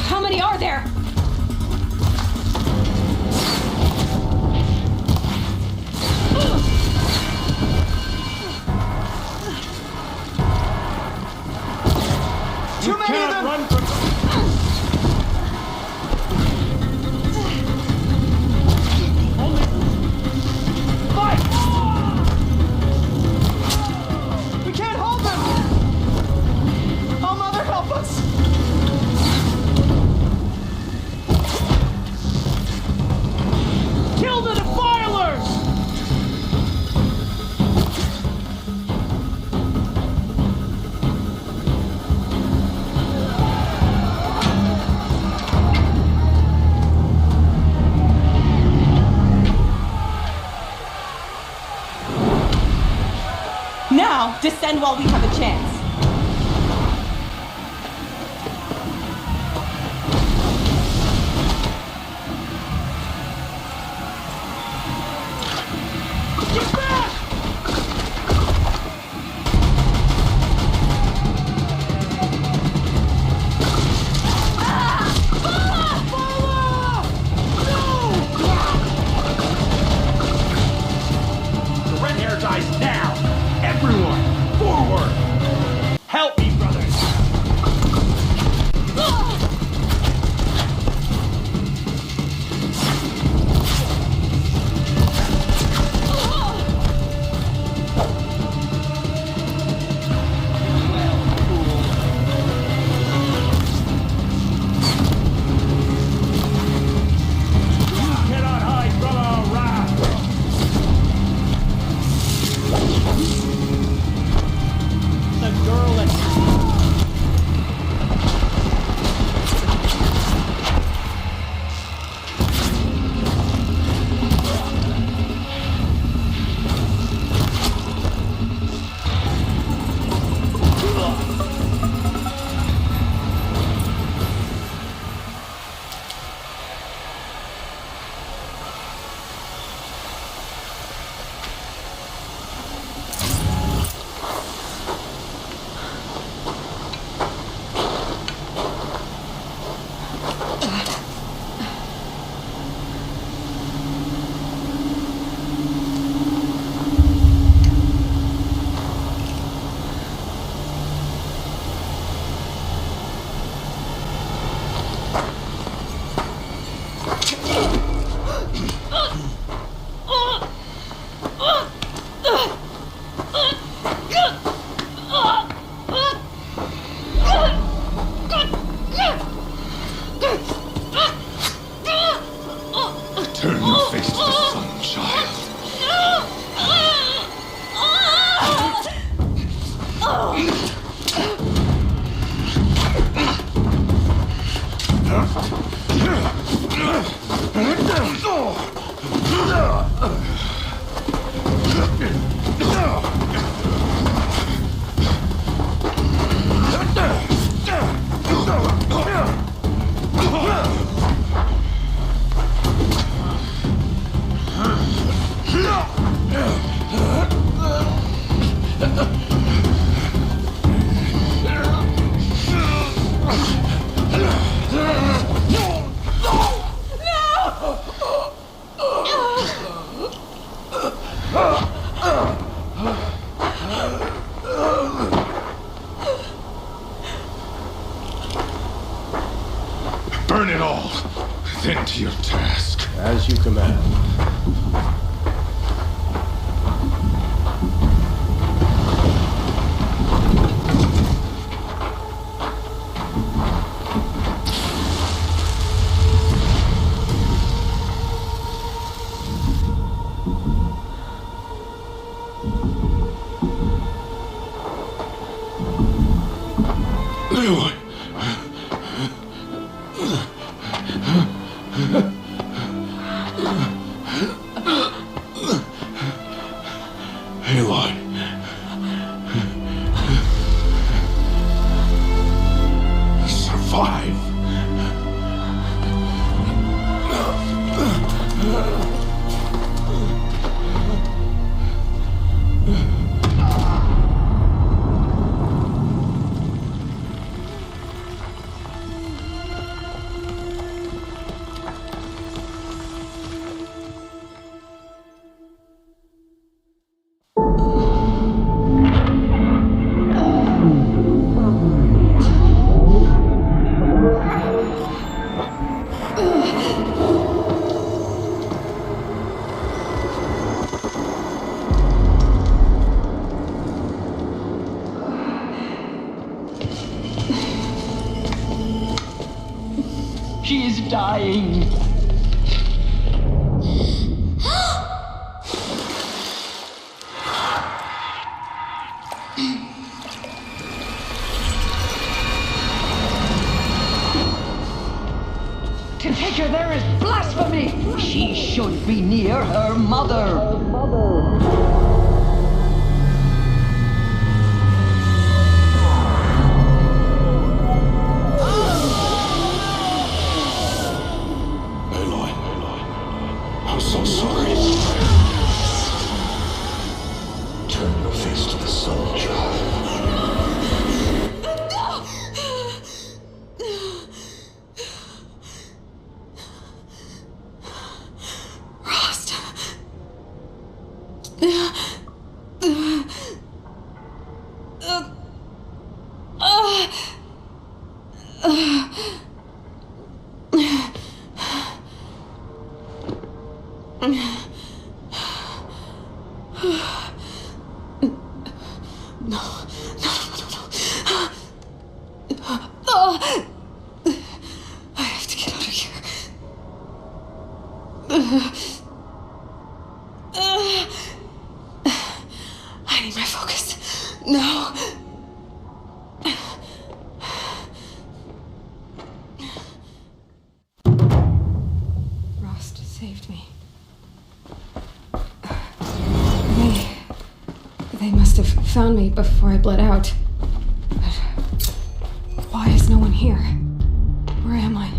How many are there? Now, descend while we have a chance. The red hair dies now! Everyone, forward! Help me, brothers! Cannot hide from our wrath! The girl and Turn your face to the sun, child. Burn it all, then to your task. As you command. Aloy! Aloy. Survive. She is dying. To take her there is blasphemy! She should be near her mother. I have to get out of here. I need my focus. No. Rost saved me. They must have found me before I bled out. But why is no one here? Where am I?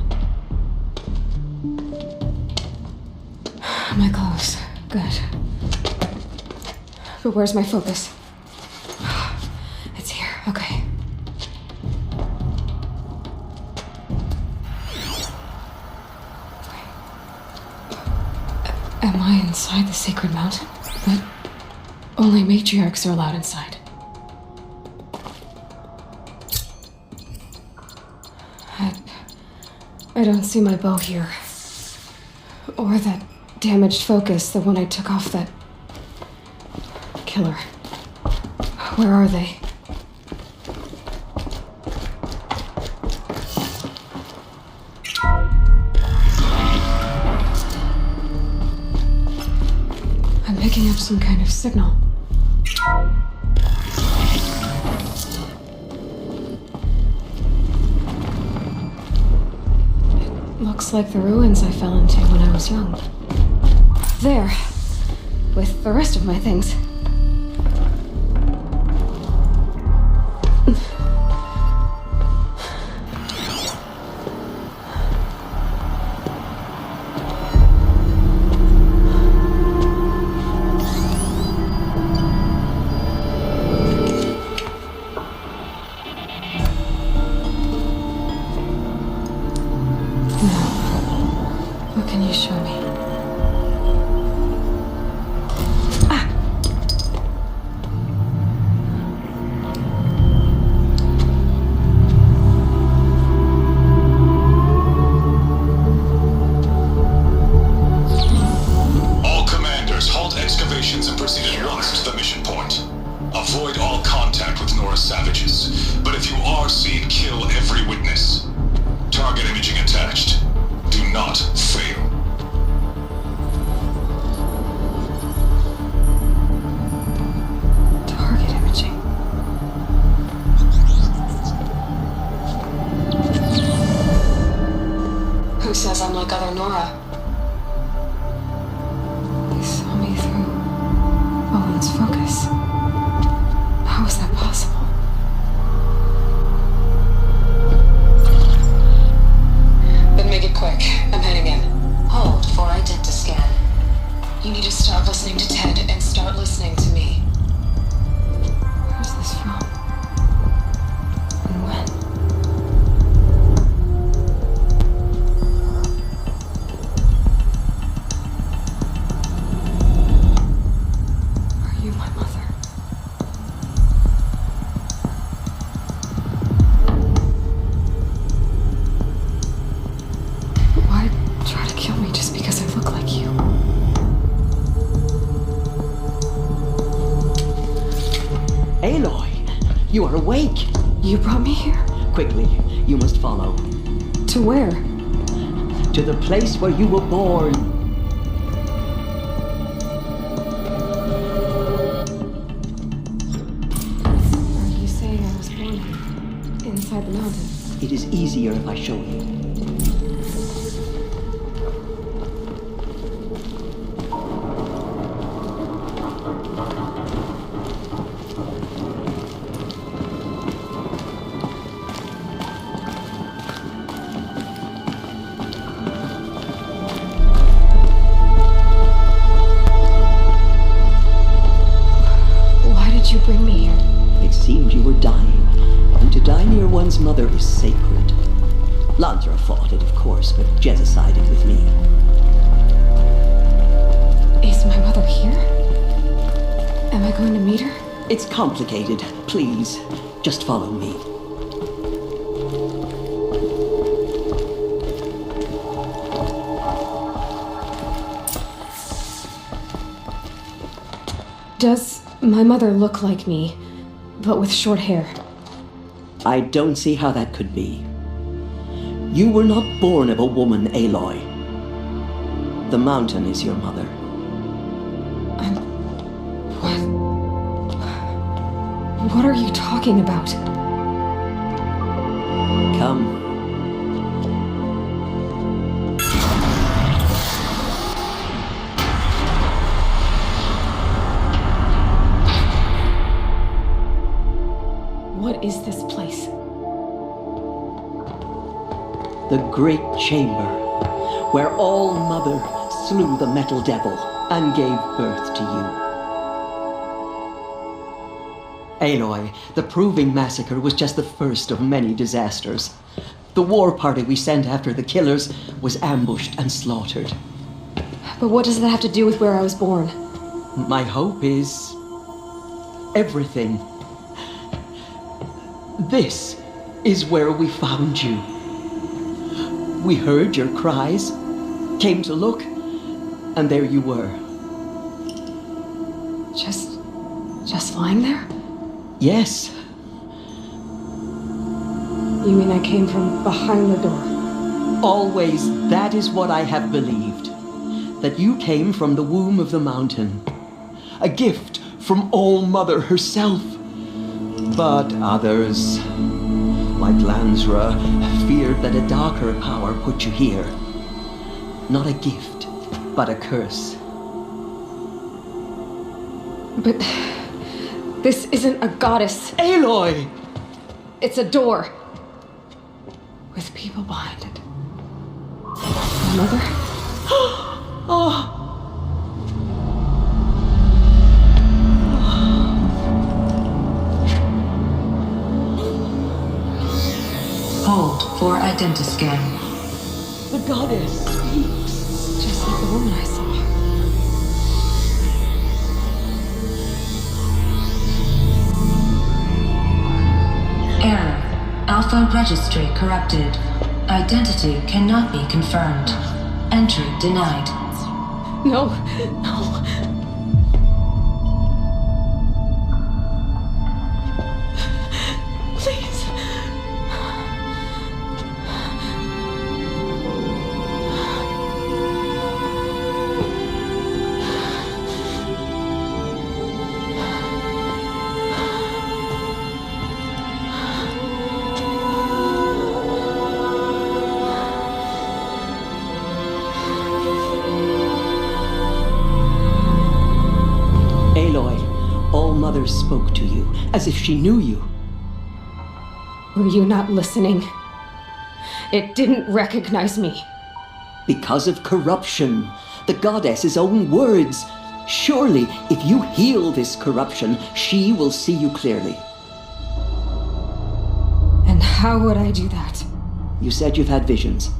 My clothes. Good. But where's my focus? It's here. Okay. Am I inside the sacred mountain? But only matriarchs are allowed inside. I don't see my bow here. Or that damaged focus, the one I took off that killer. Where are they? I'm picking up some kind of signal. It looks like the ruins I fell into when I was young. There, with the rest of my things. What can you show me? Avoid all contact with Nora savages, but if you are seen, kill every witness. Target imaging attached. Do not fail. Target imaging. Who says I'm like other Nora? They saw me through Owen's focus. How is that possible? Then make it quick. I'm heading in. Hold for identiscan. You need to stop listening to Ted and start listening to me. Where's this from? And when? Are you my mother? Why try to kill me just because I look like you? Aloy, you are awake. You brought me here? Quickly, you must follow. To where? To the place where you were born. Are you saying I was born inside the mountain? It is easier if I show you. Why did you bring me here? It seemed you were dying, and to die near one's mother is sacred. Lansra fought it, of course, but Jezza sided with me. Is my mother here? Am I going to meet her? It's complicated. Please, just follow me. Does my mother look like me, but with short hair? I don't see how that could be. You were not born of a woman, Aloy. The mountain is your mother. What are you talking about? Come. What is this place? The Great Chamber, where All Mother slew the Metal Devil and gave birth to you. Aloy, the Proving Massacre was just the first of many disasters. The war party we sent after the killers was ambushed and slaughtered. But what does that have to do with where I was born? My hope is everything. This is where we found you. We heard your cries, came to look, and there you were. Just lying there? Yes. You mean I came from behind the door? Always, that is what I have believed. That you came from the womb of the mountain. A gift from All Mother herself. But others, like Lansra, feared that a darker power put you here. Not a gift, but a curse. But this isn't a goddess. Aloy! It's a door. With people behind it. My mother? Oh! Hold for identiscan. The goddess speaks. Just like the woman I saw. Error. Alpha registry corrupted. Identity cannot be confirmed. Entry denied. No. Please. Aloy, All Mother spoke to you, as if she knew you. Were you not listening? It didn't recognize me. Because of corruption. The goddess's own words. Surely, if you heal this corruption, she will see you clearly. And how would I do that? You said you've had visions.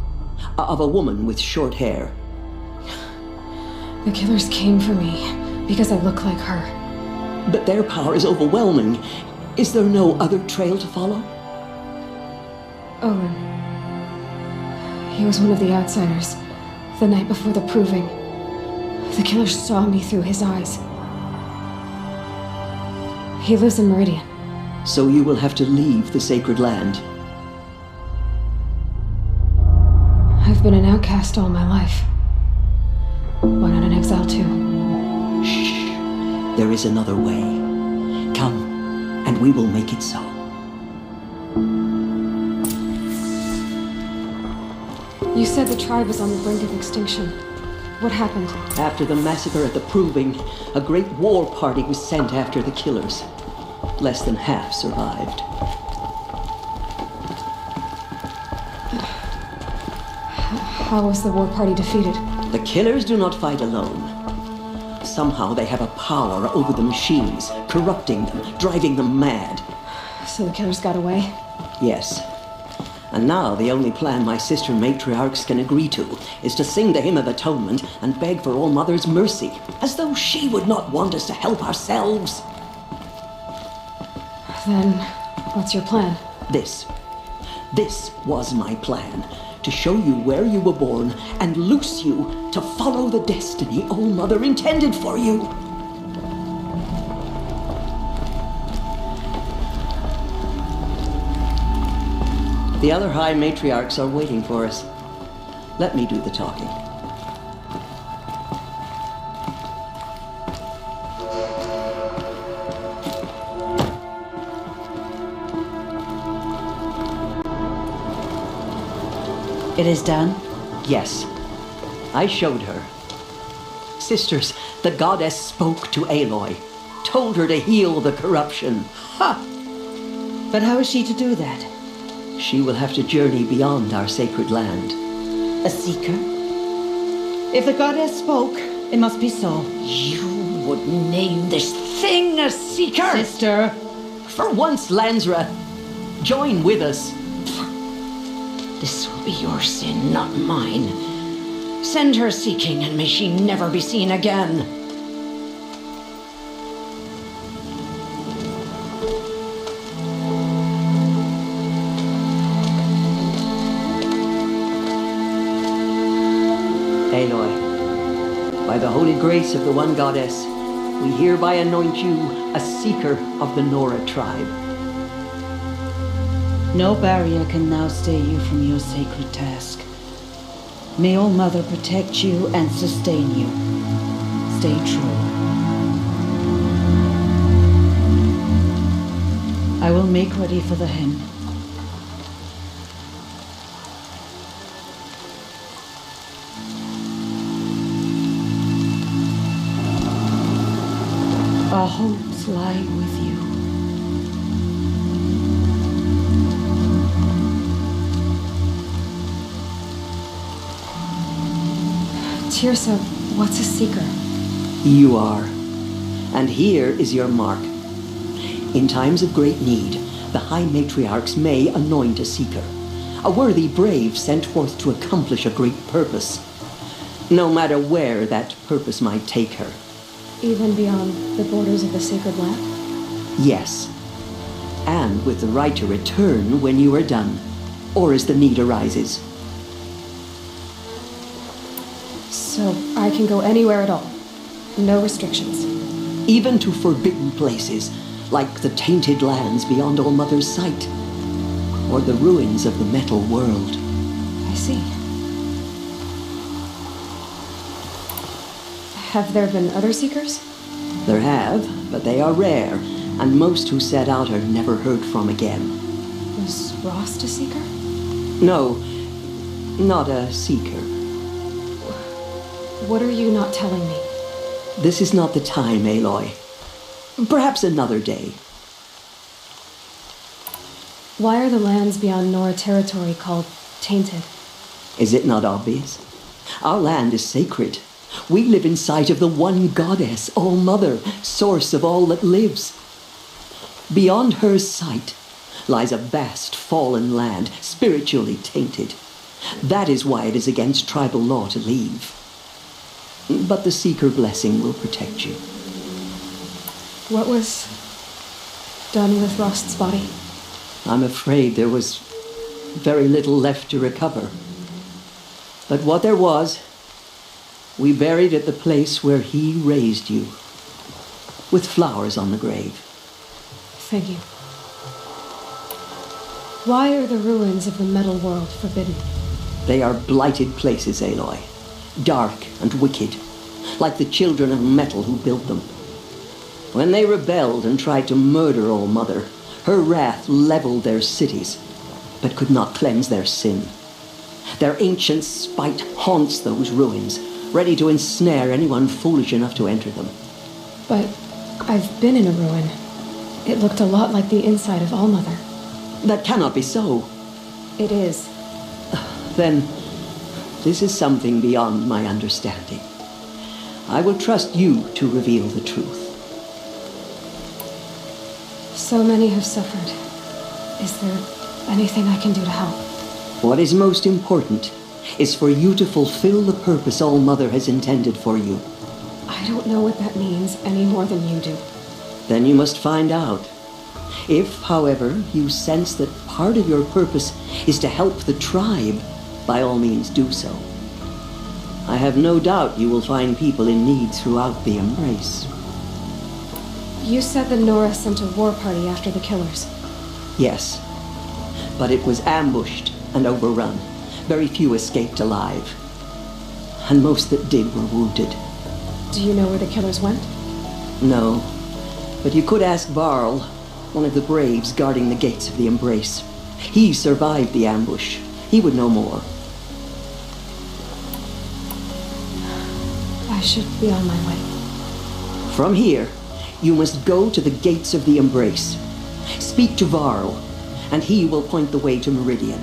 Of a woman with short hair. The killers came for me because I look like her. But their power is overwhelming. Is there no other trail to follow? Owen. He was one of the outsiders. The night before the proving. The killer saw me through his eyes. He lives in Meridian. So you will have to leave the sacred land. I've been an outcast all my life. Why not an exile too? Shh. There is another way. Come, and we will make it so. You said the tribe was on the brink of extinction. What happened? After the massacre at the Proving, a great war party was sent after the killers. Less than half survived. How was the war party defeated? The killers do not fight alone. Somehow they have a power over the machines, corrupting them, driving them mad. So the killers got away? Yes. And now the only plan my sister matriarchs can agree to is to sing the Hymn of Atonement and beg for All Mother's mercy, as though she would not want us to help ourselves. Then, what's your plan? This was my plan. To show you where you were born and loose you to follow the destiny All Mother intended for you. The other High Matriarchs are waiting for us. Let me do the talking. It is done? Yes. I showed her. Sisters, the goddess spoke to Aloy, told her to heal the corruption. Ha! But how is she to do that? She will have to journey beyond our sacred land. A seeker? If the goddess spoke, it must be so. You would name this thing a seeker? Sister! For once, Lansra, join with us. This will be your sin, not mine. Send her seeking, and may she never be seen again. Aloy, by the holy grace of the one goddess, we hereby anoint you a seeker of the Nora tribe. No barrier can now stay you from your sacred task. May All Mother protect you and sustain you. Stay true. I will make ready for the hymn. Our hopes lie with you. Tirsa, what's a seeker? You are. And here is your mark. In times of great need, the High Matriarchs may anoint a seeker, a worthy brave sent forth to accomplish a great purpose, no matter where that purpose might take her. Even beyond the borders of the sacred land? Yes. And with the right to return when you are done, or as the need arises. So I can go anywhere at all? No restrictions? Even to forbidden places, like the tainted lands beyond All Mother's sight, or the ruins of the metal world. I see. Have there been other seekers? There have, but they are rare, and most who set out are never heard from again. Was Rost a seeker? No, not a seeker. What are you not telling me? This is not the time, Aloy. Perhaps another day. Why are the lands beyond Nora territory called tainted? Is it not obvious? Our land is sacred. We live in sight of the one goddess, All Mother, source of all that lives. Beyond her sight lies a vast fallen land, spiritually tainted. That is why it is against tribal law to leave. But the Seeker blessing will protect you. What was done with Rost's body? I'm afraid there was very little left to recover. But what there was, we buried at the place where he raised you, with flowers on the grave. Thank you. Why are the ruins of the metal world forbidden? They are blighted places, Aloy. Dark and wicked, like the children of metal who built them. When they rebelled and tried to murder All Mother, her wrath leveled their cities, but could not cleanse their sin. Their ancient spite haunts those ruins, ready to ensnare anyone foolish enough to enter them. But I've been in a ruin. It looked a lot like the inside of All Mother. That cannot be so. It is. Then, this is something beyond my understanding. I will trust you to reveal the truth. So many have suffered. Is there anything I can do to help? What is most important is for you to fulfill the purpose All Mother has intended for you. I don't know what that means any more than you do. Then you must find out. If, however, you sense that part of your purpose is to help the tribe, by all means do so. I have no doubt you will find people in need throughout the Embrace. You said that Nora sent a war party after the killers. Yes, but it was ambushed and overrun. Very few escaped alive. And most that did were wounded. Do you know where the killers went? No, but you could ask Varl, one of the braves guarding the gates of the Embrace. He survived the ambush. He would know more. I should be on my way. From here, you must go to the gates of the Embrace. Speak to Varl, and he will point the way to Meridian.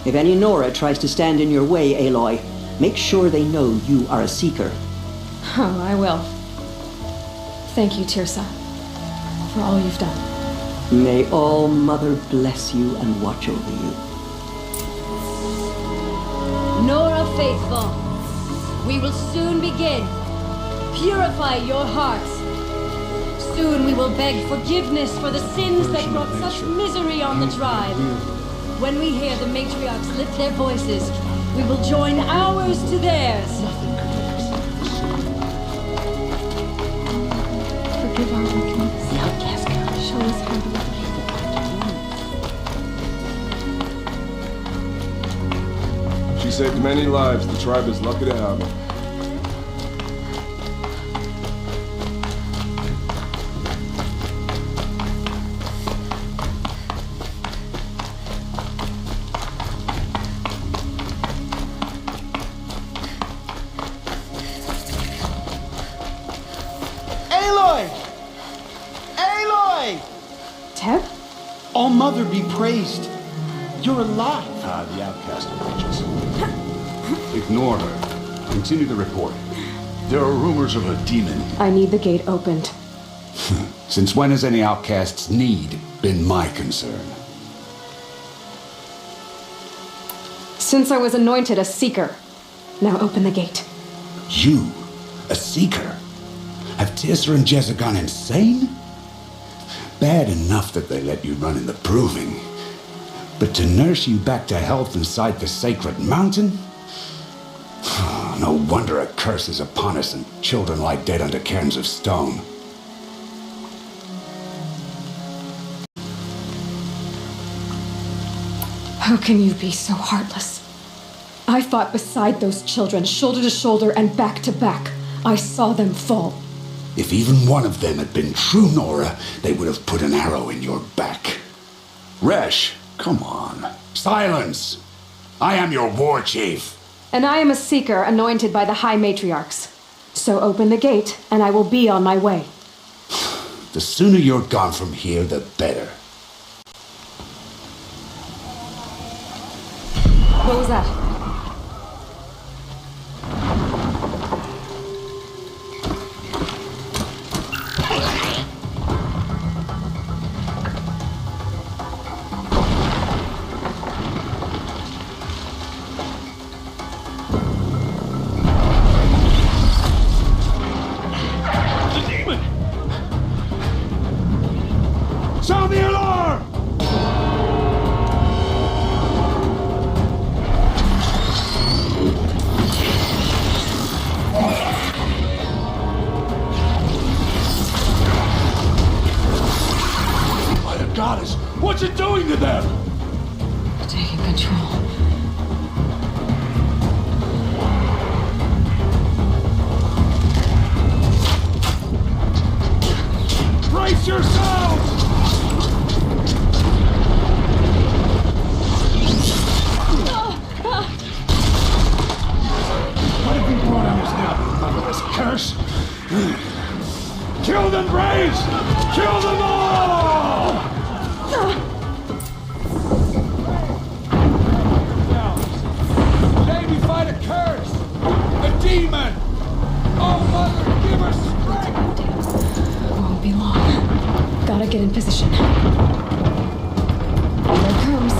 If any Nora tries to stand in your way, Aloy, make sure they know you are a Seeker. Oh, I will. Thank you, Tirsa, for all you've done. May All Mother bless you and watch over you. Nora Faithful, we will soon begin. Purify your hearts. Soon we will beg forgiveness for the sins that brought such misery on the tribe. When we hear the matriarchs lift their voices, we will join ours to theirs. Forgive our wickedness. The outcast God, show us how to live. She saved many lives. The tribe is lucky to have her. Aloy! Aloy! Teb? All Mother be praised. You're alive. The outcast approaches. Ignore her. Continue the report. There are rumors of a demon. I need the gate opened. Since when has any outcast's need been my concern? Since I was anointed a Seeker. Now open the gate. You? A Seeker? Have Tirsa and Jezza gone insane? Bad enough that they let you run in the Proving. But to nurse you back to health inside the sacred mountain? No wonder a curse is upon us and children lie dead under cairns of stone. How can you be so heartless? I fought beside those children, shoulder to shoulder and back to back. I saw them fall. If even one of them had been true Nora, they would have put an arrow in your back. Resh, come on. Silence! I am your war chief. And I am a Seeker anointed by the High Matriarchs. So open the gate, and I will be on my way. The sooner you're gone from here, the better. What was that? Sound the alarm! By the goddess, what's it doing to them? Taking control. Brace yourselves! What have we brought on us now? Under this curse? Kill them, Braves! Kill them all! Today we fight a curse! A demon! Oh, Mother, give us strength! Won't be long. Gotta get in position. Here it comes.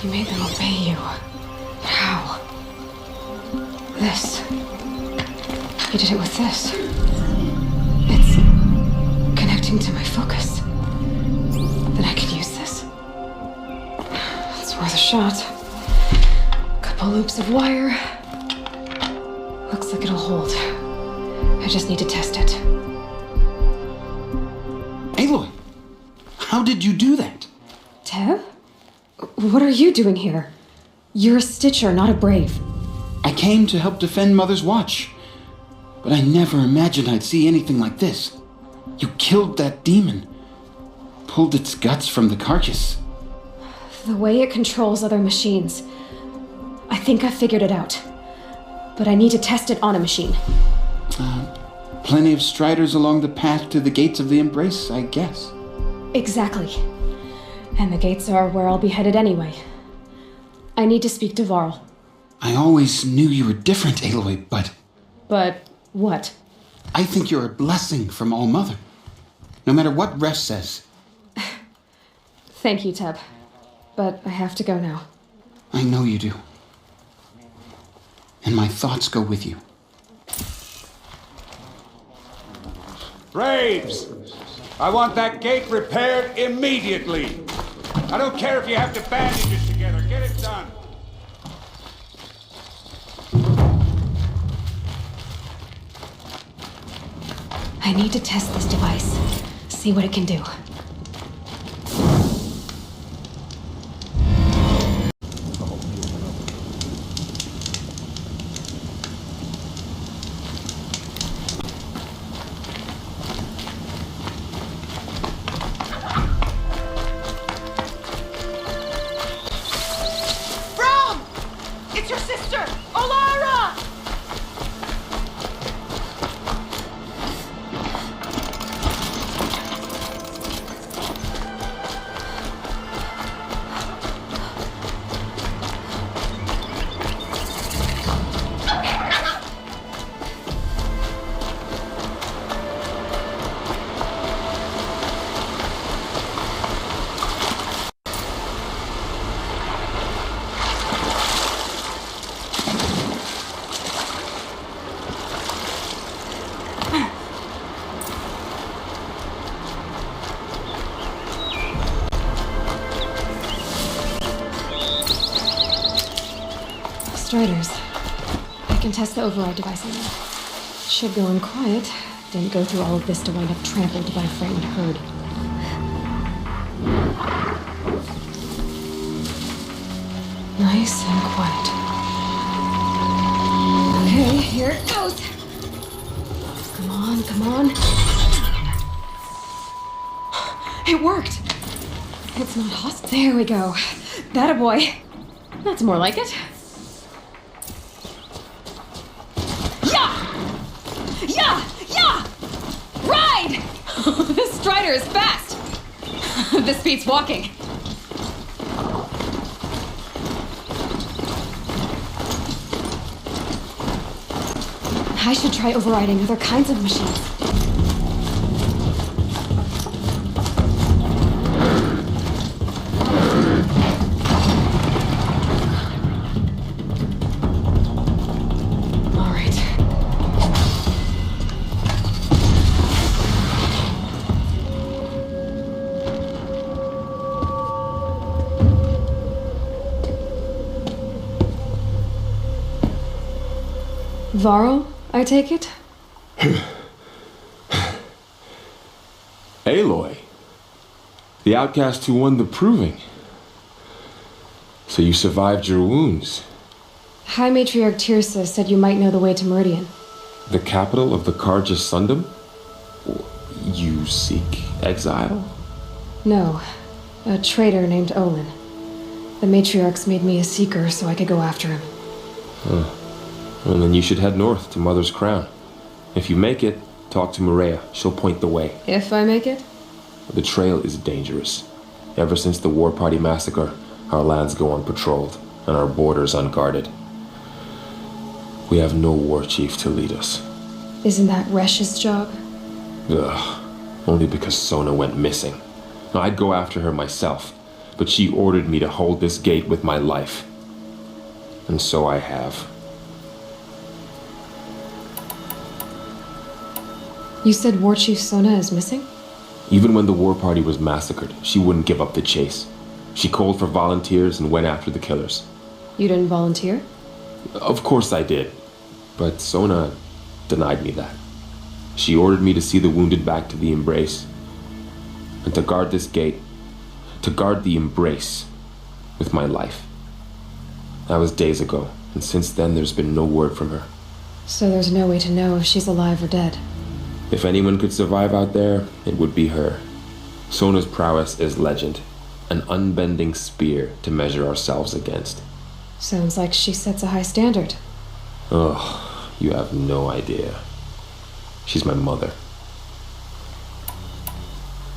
You made them obey you. How? This. You did it with this. It's connecting to my focus. Then I could use this. It's worth a shot. Couple loops of wire. Looks like it'll hold. I just need to test it. Aloy, how did you do that? Teb? What are you doing here? You're a Stitcher, not a Brave. I came to help defend Mother's Watch, but I never imagined I'd see anything like this. You killed that demon, pulled its guts from the carcass. The way it controls other machines. I think I figured it out. But I need to test it on a machine. Plenty of striders along the path to the gates of the Embrace, I guess. Exactly. And the gates are where I'll be headed anyway. I need to speak to Varl. I always knew you were different, Aloy, but... But what? I think you're a blessing from All Mother. No matter what Ref says. Thank you, Teb. But I have to go now. I know you do. And my thoughts go with you. Braves! I want that gate repaired immediately. I don't care if you have to bandage it together. Get it done. I need to test this device. See what it can do. It's your sister, Olara! Striders. I can test the override device on them. Should go in quiet. Didn't go through all of this to wind up trampled by a frightened herd. Nice and quiet. Okay, here it goes. Come on, come on. It worked. It's not hostile. There we go. That a boy. That's more like it. Yeah! Ride! This Strider is fast. This beats walking. I should try overriding other kinds of machines. Varl, I take it? Aloy. The outcast who won the proving. So you survived your wounds. High Matriarch Tirsa said you might know the way to Meridian. The capital of the Karja Sundom? You seek exile? No, a traitor named Olin. The Matriarchs made me a seeker so I could go after him. Huh. Well, then you should head north to Mother's Crown. If you make it, talk to Maria. She'll point the way. If I make it? The trail is dangerous. Ever since the War Party massacre, our lands go unpatrolled, and our borders unguarded. We have no war chief to lead us. Isn't that Resh's job? Ugh. Only because Sona went missing. I'd go after her myself. but she ordered me to hold this gate with my life. And so I have. You said War Chief Sona is missing? Even when the war party was massacred, she wouldn't give up the chase. She called for volunteers and went after the killers. You didn't volunteer? Of course I did, but Sona denied me that. She ordered me to see the wounded back to the embrace, and to guard this gate, to guard the embrace with my life. That was days ago, and since then there's been no word from her. So there's no way to know if she's alive or dead. If anyone could survive out there, it would be her. Sona's prowess is legend, an unbending spear to measure ourselves against. Sounds like she sets a high standard. Oh, you have no idea. She's my mother.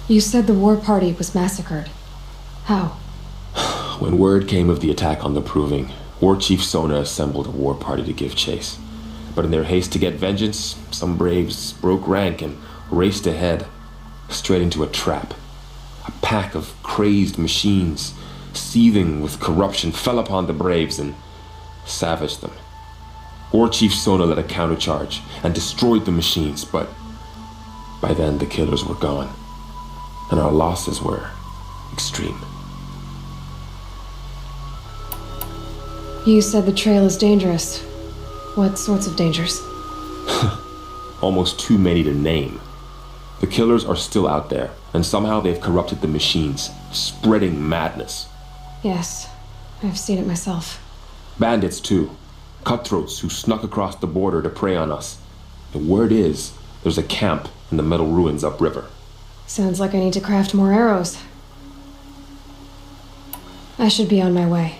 You said the war party was massacred. How? When word came of the attack on the Proving, War Chief Sona assembled a war party to give chase. But in their haste to get vengeance, some braves broke rank and raced ahead, straight into a trap. A pack of crazed machines, seething with corruption, fell upon the braves and savaged them. War Chief Sona led a countercharge and destroyed the machines, but by then the killers were gone, and our losses were extreme. You said the trail is dangerous. What sorts of dangers? Almost too many to name. The killers are still out there, and somehow they've corrupted the machines, spreading madness. Yes, I've seen it myself. Bandits, too. Cutthroats who snuck across the border to prey on us. The word is, there's a camp in the metal ruins upriver. Sounds like I need to craft more arrows. I should be on my way.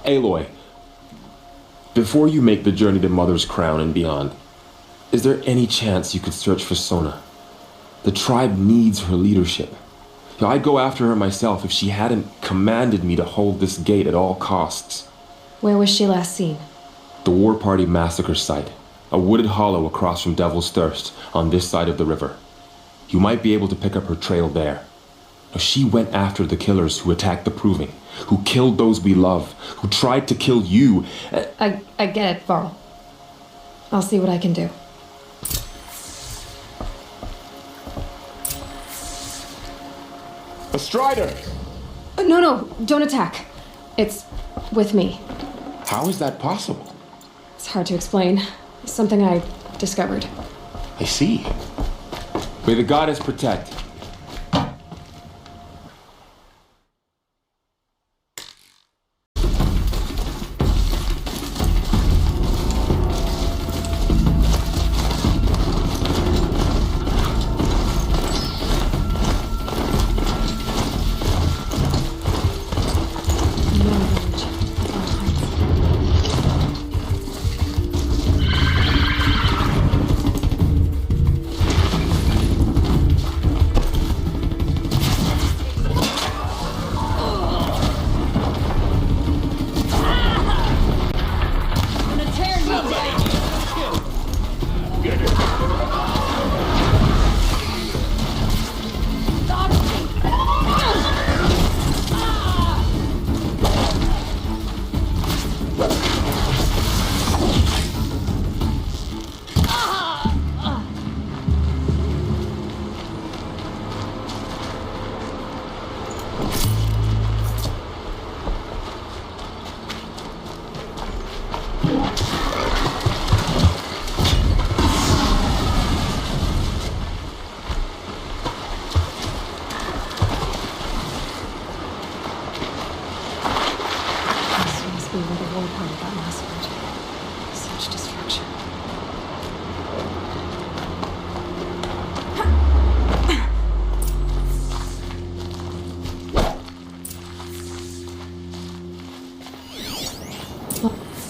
Aloy, before you make the journey to Mother's Crown and beyond, is there any chance you could search for Sona? The tribe needs her leadership. I'd go after her myself if she hadn't commanded me to hold this gate at all costs. Where was she last seen? The War Party massacre site, a wooded hollow across from Devil's Thirst on this side of the river. You might be able to pick up her trail there. She went after the killers who attacked the Proving, who killed those we love, who tried to kill you. I get it, Varl. I'll see what I can do. A Strider! No, don't attack. It's with me. How is that possible? It's hard to explain. Something I discovered. I see. May the goddess protect.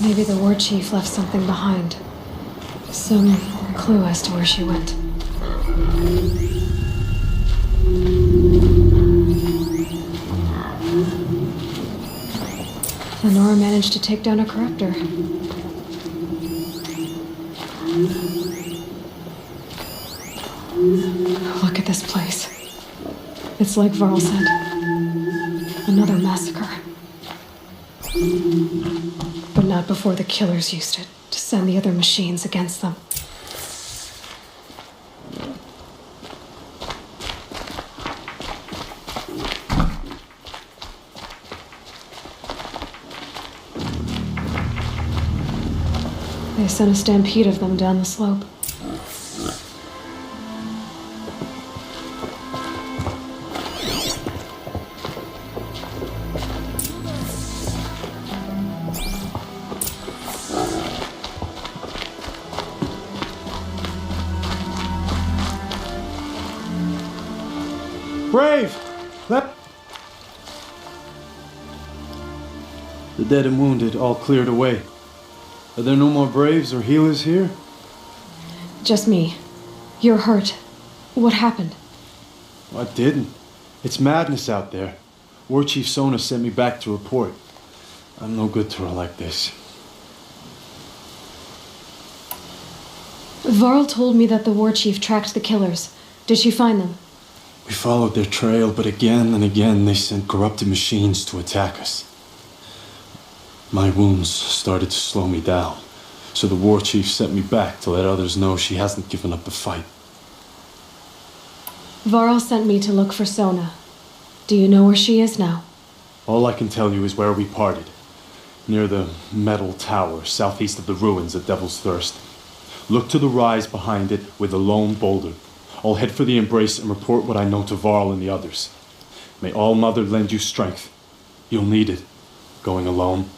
Maybe the war chief left something behind. Some clue as to where she went. Lenora managed to take down a corruptor. Look at this place. It's like Varl said. Another massacre. But not before the killers used it to send the other machines against them. They sent a stampede of them down the slope. Brave! The dead and wounded all cleared away. Are there no more Braves or healers here? Just me. You're hurt. What happened? I didn't. It's madness out there. War Chief Sona sent me back to report. I'm no good to her like this. Varl told me that the war chief tracked the killers. Did she find them? We followed their trail, but again and again they sent corrupted machines to attack us. My wounds started to slow me down, so the war chief sent me back to let others know she hasn't given up the fight. Varl sent me to look for Sona. Do you know where she is now? All I can tell you is where we parted. Near the metal tower, southeast of the ruins at Devil's Thirst. Look to the rise behind it with a lone boulder. I'll head for the embrace and report what I know to Varl and the others. May All Mother lend you strength. You'll need it, going alone.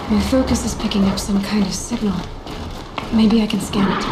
My focus is picking up some kind of signal. Maybe I can scan it.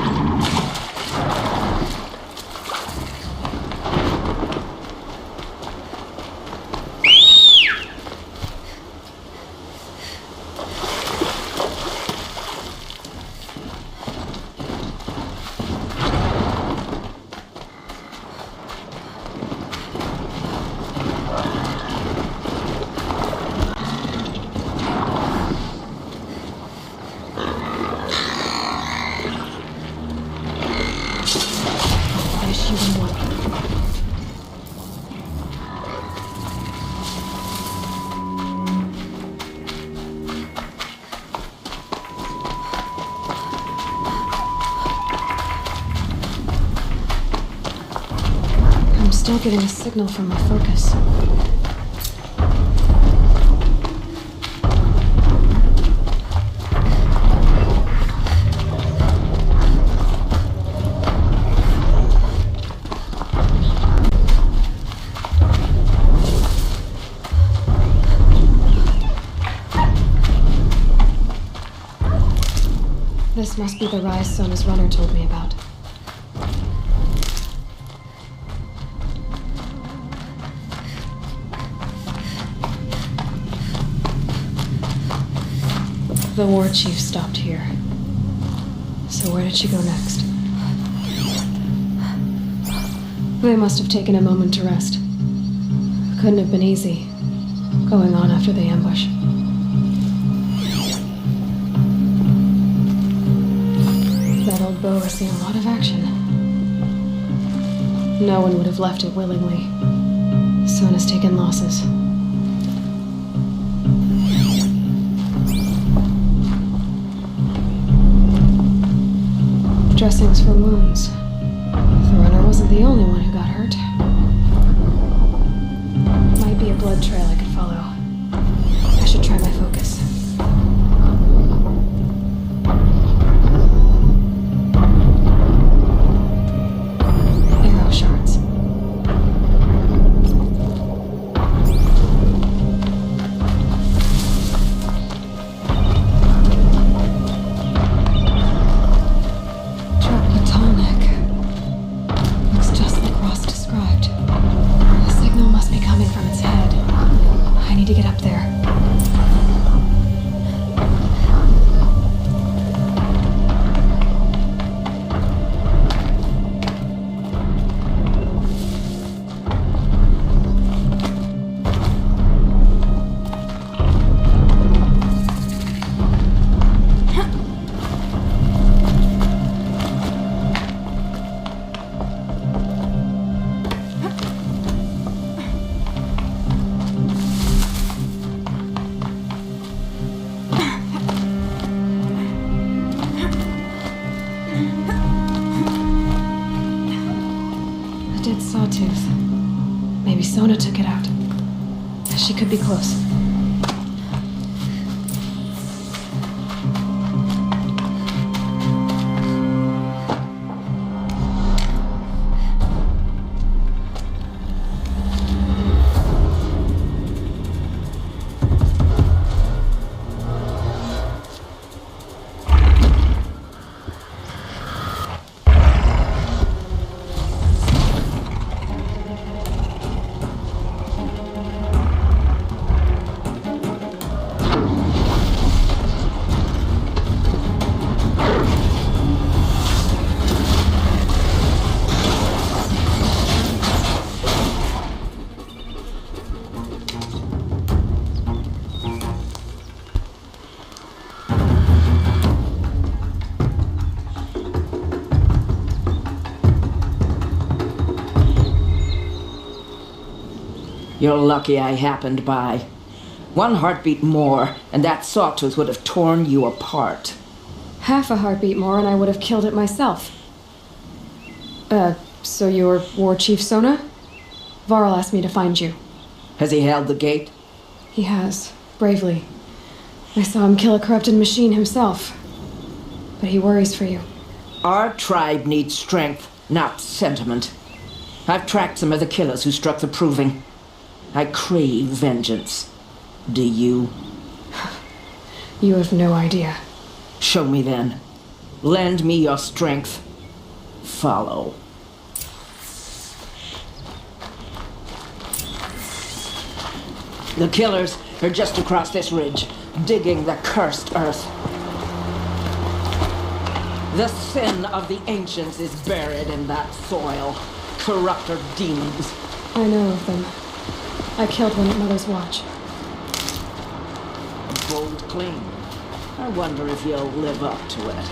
I'm still getting a signal from my focus. This must be the rise Sona's runner told me about. The war chief stopped here. So where did she go next? They must have taken a moment to rest. Couldn't have been easy, going on after the ambush. That old bow has seen a lot of action. No one would have left it willingly. Sona's taken losses. Dressings for wounds. The runner wasn't the only one who got hurt. Might be a blood trail I could follow. I should try my focus. Arrow shards. Looks just like Ross described. The signal must be coming from its head. That sawtooth. Maybe Sona took it out. She could be close. You're lucky I happened by. One heartbeat more, and that sawtooth would have torn you apart. Half a heartbeat more and I would have killed it myself. So you're War Chief Sona? Varl asked me to find you. Has he held the gate? He has, bravely. I saw him kill a corrupted machine himself. But he worries for you. Our tribe needs strength, not sentiment. I've tracked some of the killers who struck the Proving. I crave vengeance. Do you? You have no idea. Show me then. Lend me your strength. Follow. The killers are just across this ridge, digging the cursed earth. The sin of the ancients is buried in that soil. Corrupter demons. I know of them. I killed one at Mother's Watch. Bold claim. I wonder if you'll live up to it.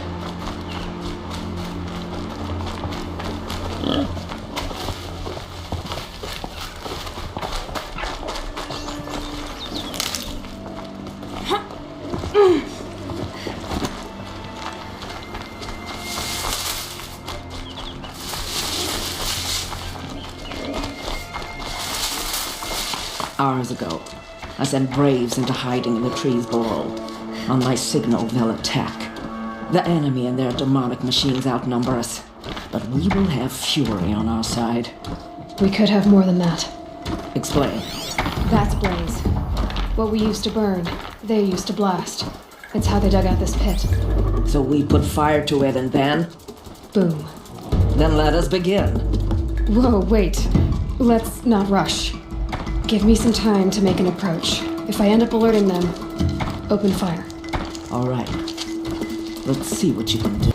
Hours ago, I sent Braves into hiding in the trees below. On my signal, they'll attack. The enemy and their demonic machines outnumber us, but we will have fury on our side. We could have more than that. Explain. That's Blaze. What we used to burn, they used to blast. It's how they dug out this pit. So we put fire to it and then? Boom. Then let us begin. Whoa, wait. Let's not rush. Give me some time to make an approach. If I end up alerting them, open fire. All right. Let's see what you can do.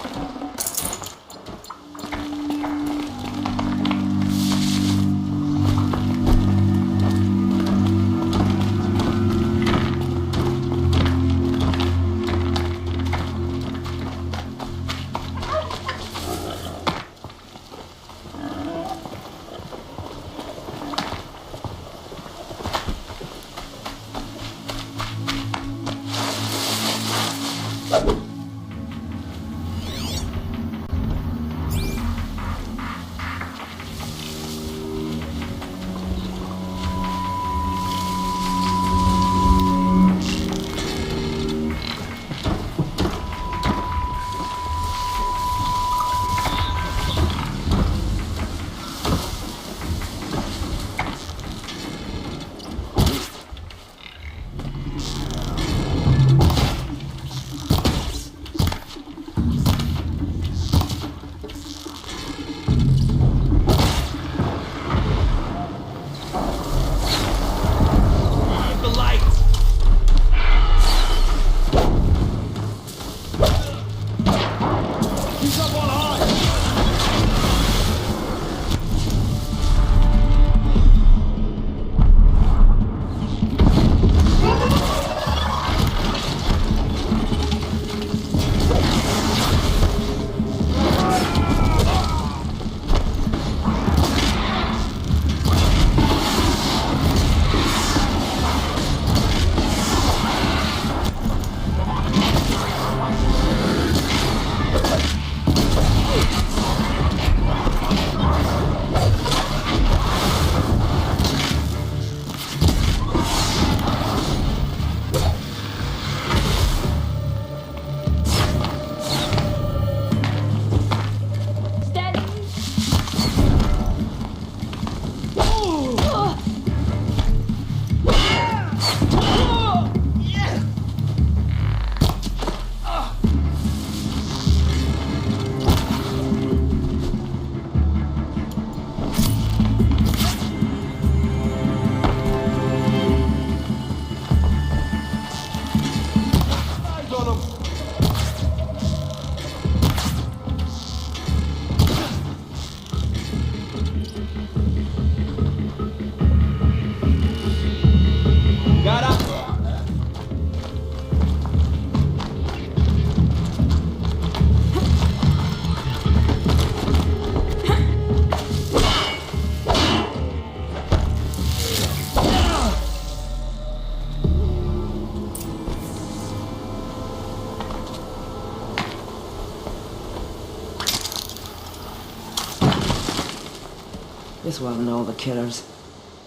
This wasn't all the killers.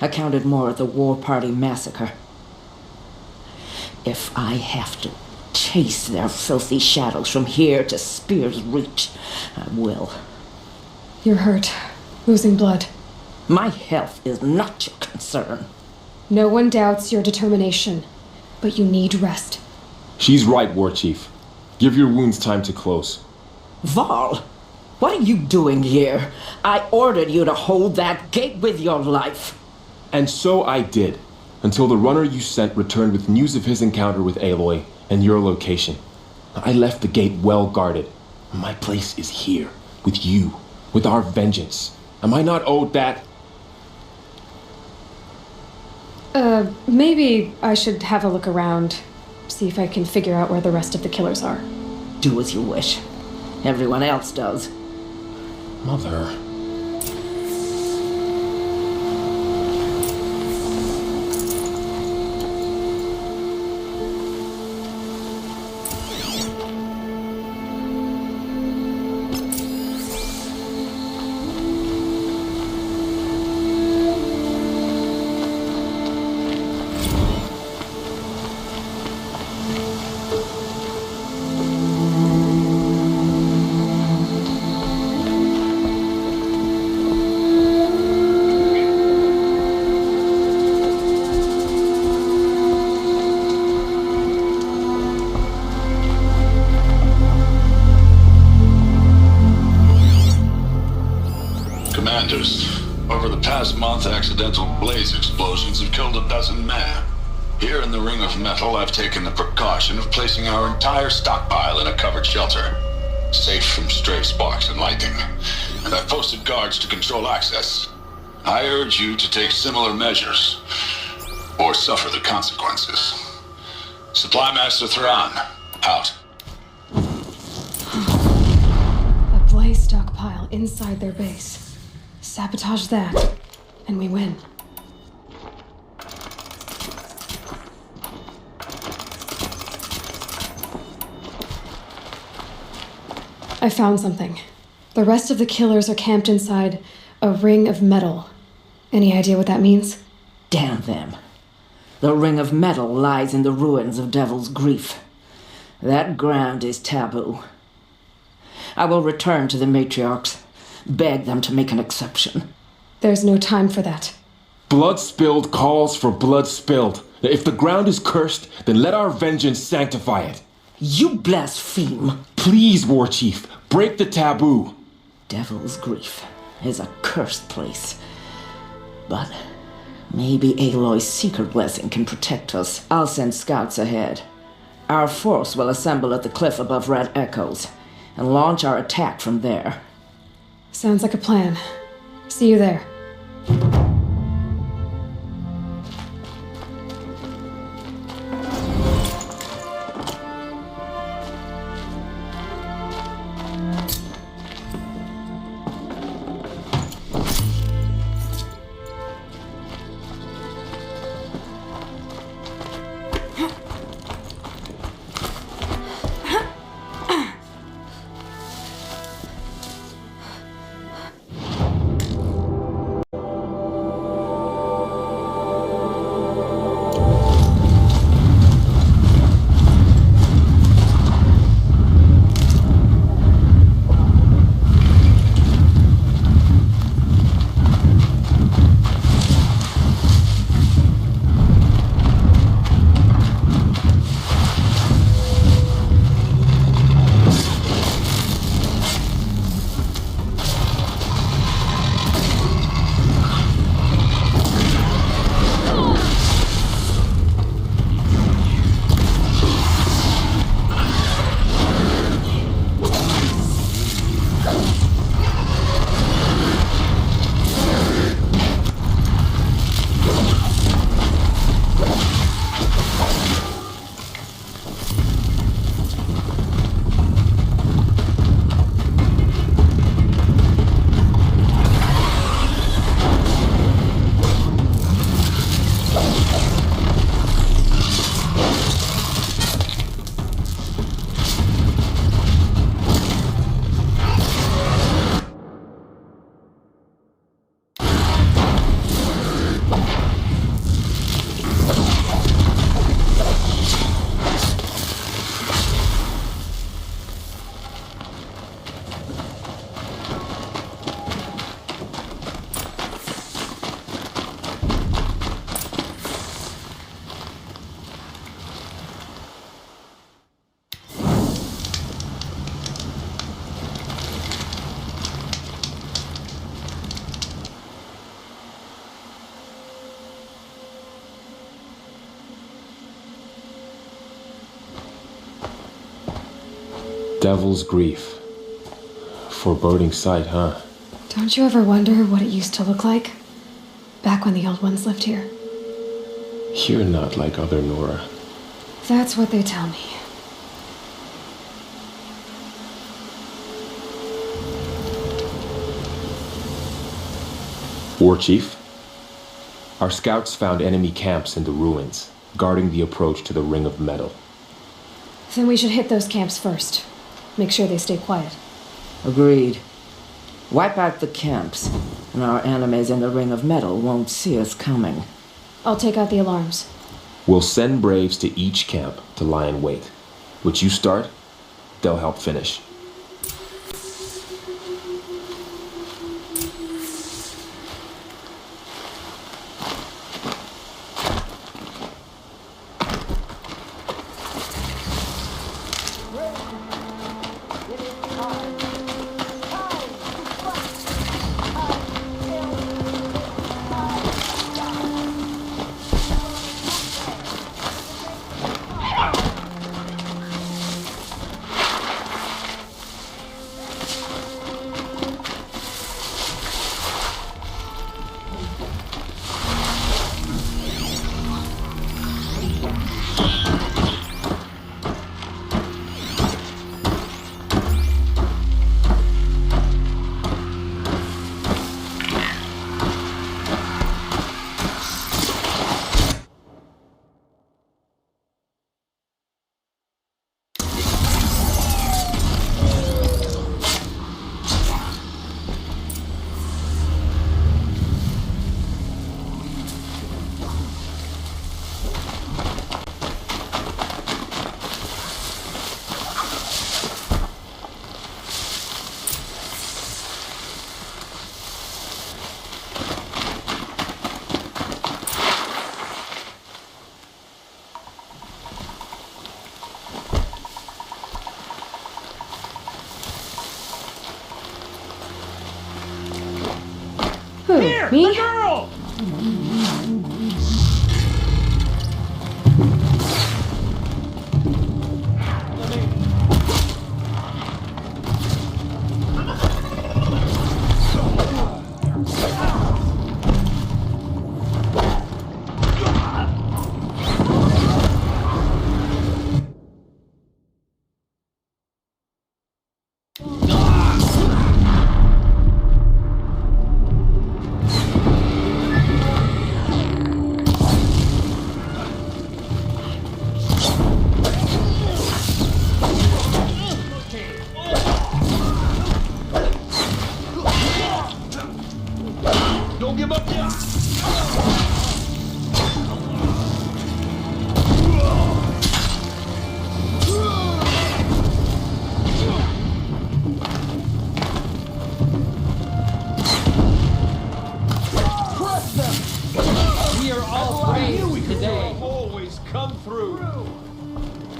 I counted more at the War Party massacre. If I have to chase their filthy shadows from here to Spear's Reach, I will. You're hurt. Losing blood. My health is not your concern. No one doubts your determination, but you need rest. She's right, War Chief. Give your wounds time to close. Val, what are you doing here? I ordered you to hold that gate with your life. And so I did, until the runner you sent returned with news of his encounter with Aloy and your location. I left the gate well guarded. My place is here, with you, with our vengeance. Am I not owed that? Maybe I should have a look around, see if I can figure out where the rest of the killers are. Do as you wish. Everyone else does. Mother... Commanders, over the past month, accidental blaze explosions have killed a dozen men. Here in the Ring of Metal, I've taken the precaution of placing our entire stockpile in a covered shelter, safe from stray sparks and lightning, and I've posted guards to control access. I urge you to take similar measures, or suffer the consequences. Supply Master Thran, out. A blaze stockpile inside their base. Sabotage that, and we win. I found something. The rest of the killers are camped inside a ring of metal. Any idea what that means? Damn them. The Ring of Metal lies in the ruins of Devil's Grief. That ground is taboo. I will return to the matriarchs. Beg them to make an exception. There's no time for that. Blood spilled calls for blood spilled. If the ground is cursed, then let our vengeance sanctify it. You blaspheme. Please, War Chief, break the taboo. Devil's Grief is a cursed place. But maybe Aloy's secret blessing can protect us. I'll send scouts ahead. Our force will assemble at the cliff above Red Echoes and launch our attack from there. Sounds like a plan. See you there. Devil's Grief. Foreboding sight, huh? Don't you ever wonder what it used to look like? Back when the old ones lived here. You're not like other Nora. That's what they tell me. War Chief, our scouts found enemy camps in the ruins, guarding the approach to the Ring of Metal. Then we should hit those camps first. Make sure they stay quiet. Agreed. Wipe out the camps, and our enemies in the Ring of Metal won't see us coming. I'll take out the alarms. We'll send Braves to each camp to lie in wait. Which you start, they'll help finish. Who? Here, Me? the girl!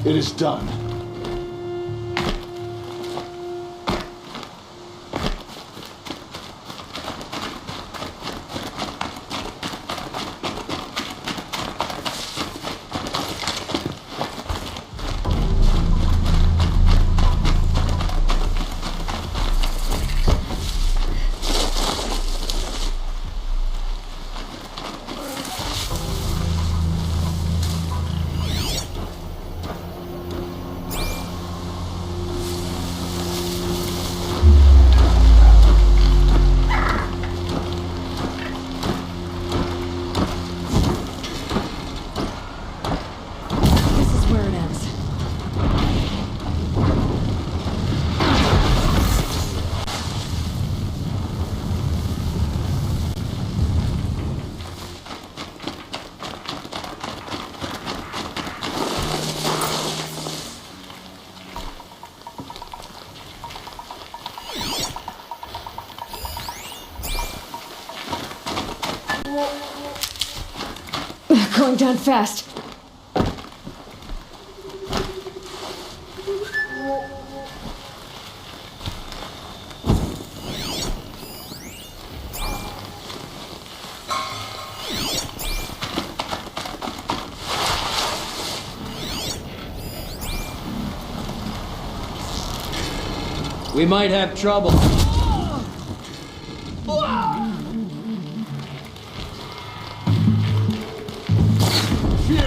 It is done. Going down fast. We might have trouble. Fear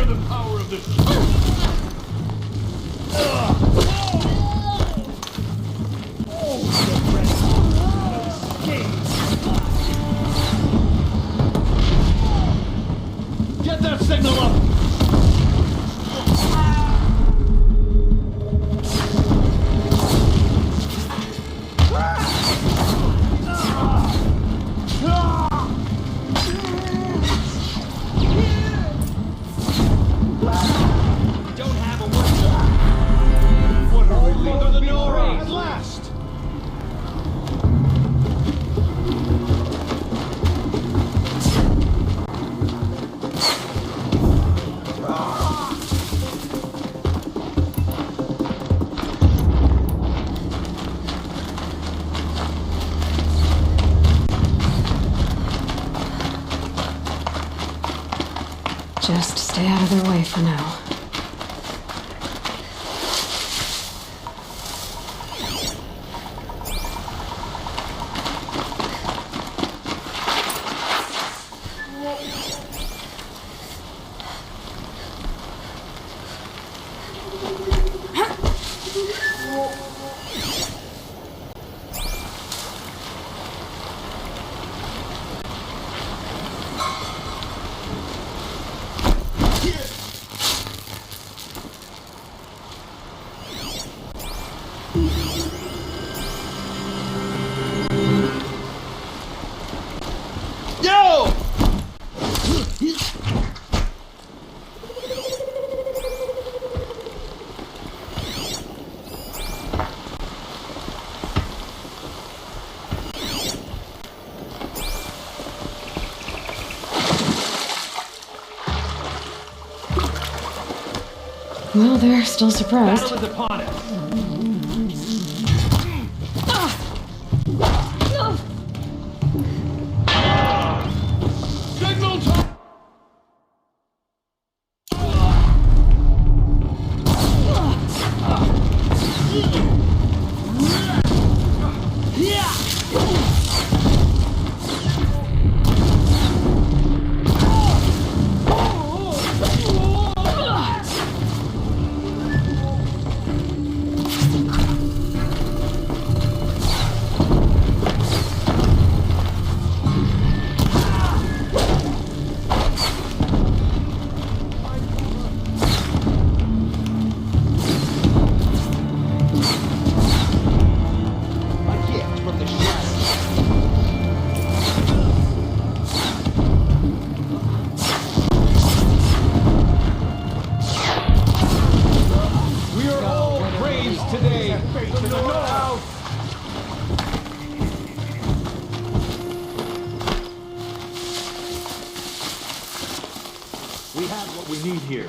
the power of the Get that signal up! Just stay out of their way for now. Well, they're still surprised. Battle is upon us. Signal time! We have what we need here.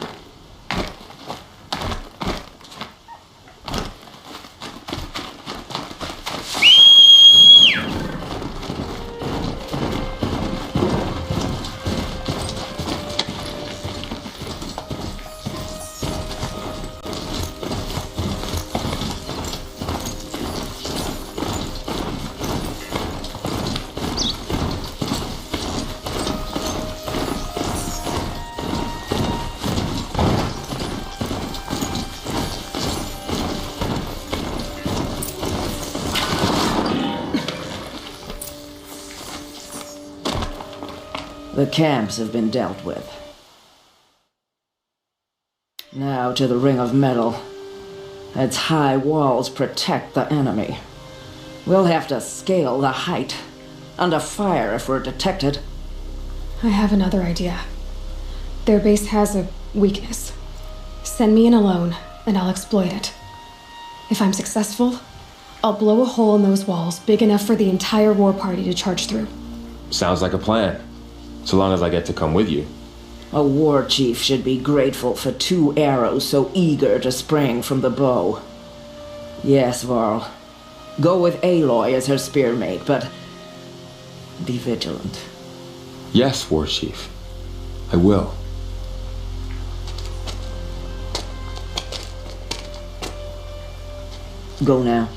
The camps have been dealt with. Now to the Ring of Metal. Its high walls protect the enemy. We'll have to scale the height. Under fire if we're detected. I have another idea. Their base has a weakness. Send me in alone, and I'll exploit it. If I'm successful, I'll blow a hole in those walls big enough for the entire war party to charge through. Sounds like a plan. So long as I get to come with you. A war chief should be grateful for 2 arrows so eager to spring from the bow. Yes, Varl. Go with Aloy as her spearmate, but be vigilant. Yes, War Chief. I will. Go now.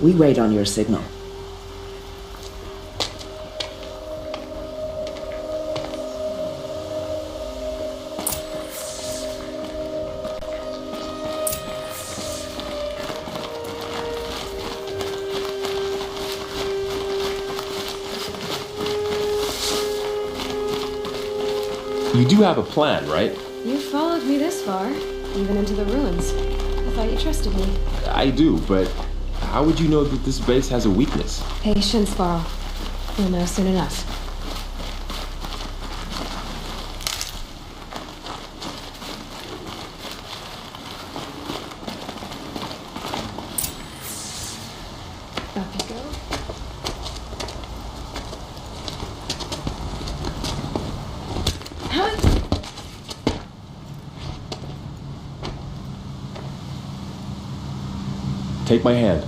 We wait on your signal. You do have a plan, right? You followed me this far, even into the ruins. I thought you trusted me. I do, but how would you know that this base has a weakness? Patience, Varl. You'll know soon enough. Up you go. Take my hand.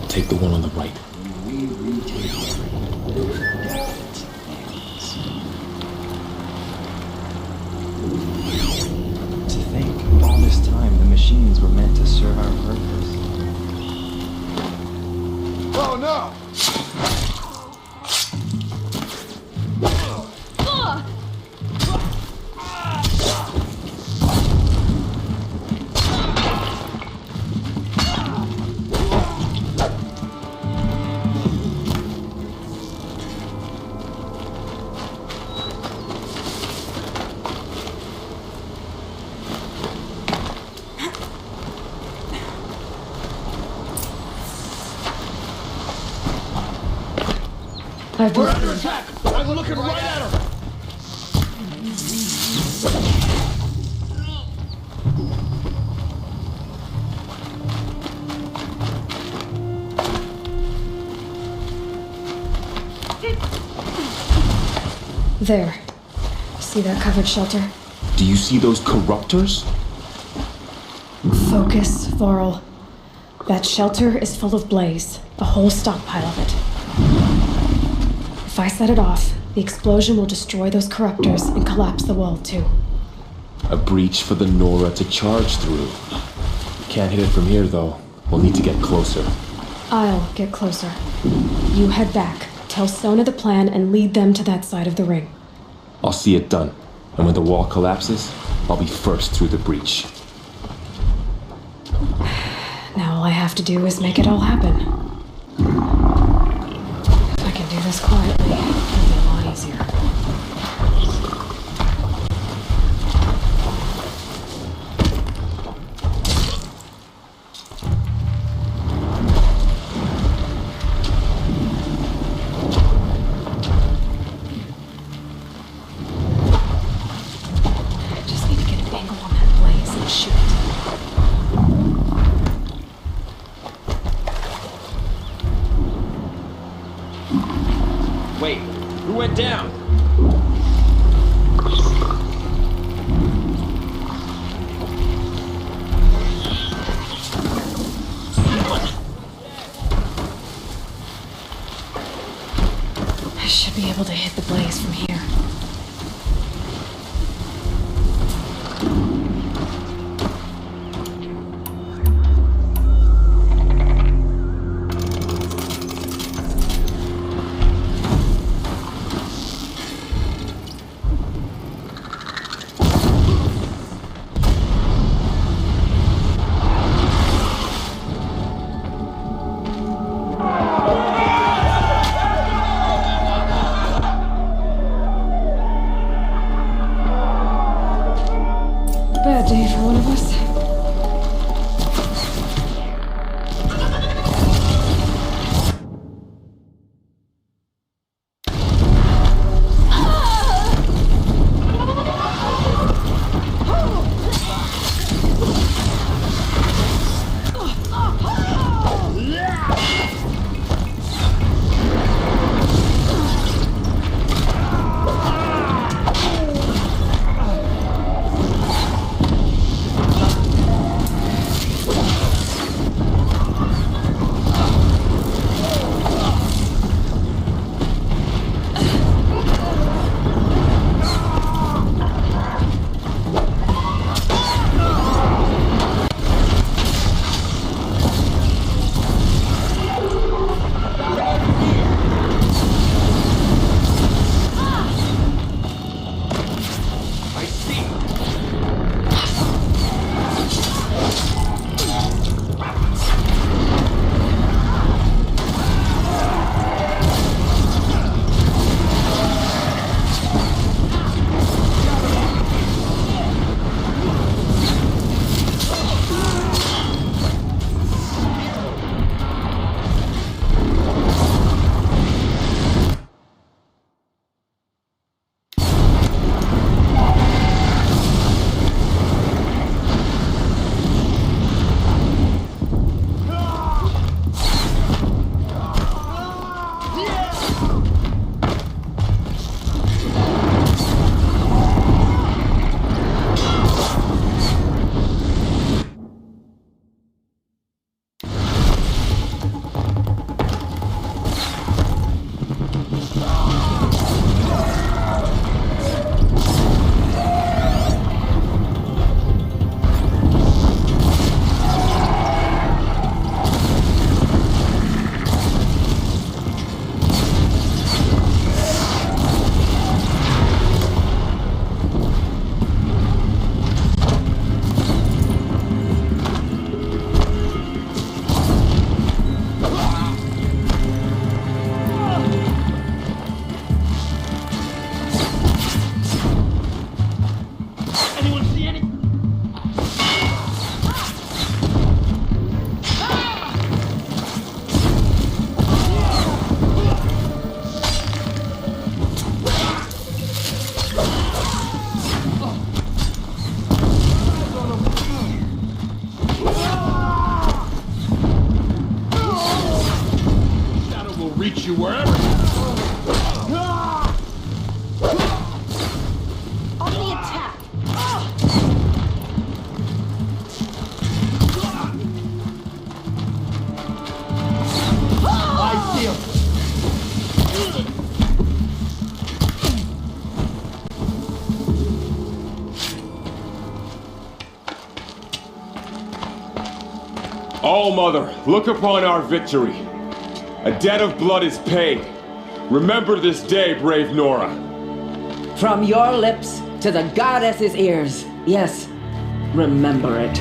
Take the one on the right. To think, all this time, the machines were meant to serve our purpose. Oh no! We're under attack! I'm looking right at her! There. See that covered shelter? Do you see those corruptors? Focus, Varl. That shelter is full of blaze. A whole stockpile of it. If I set it off, the explosion will destroy those corruptors and collapse the wall too. A breach for the Nora to charge through. Can't hit it from here though. We'll need to get closer. I'll get closer. You head back, tell Sona the plan, and lead them to that side of the ring. I'll see it done. And when the wall collapses, I'll be first through the breach. Now all I have to do is make it all happen. If I can do this quietly, it'll be a lot easier. Just need to get an angle on that blaze and shoot it. Wait, who went down? I should be able to hit the blaze from here. Bad day for one of us. reach you wherever. On the attack! I feel. All Mother, look upon our victory. A debt of blood is paid. Remember this day, brave Nora. From your lips to the goddess's ears. Yes, remember it.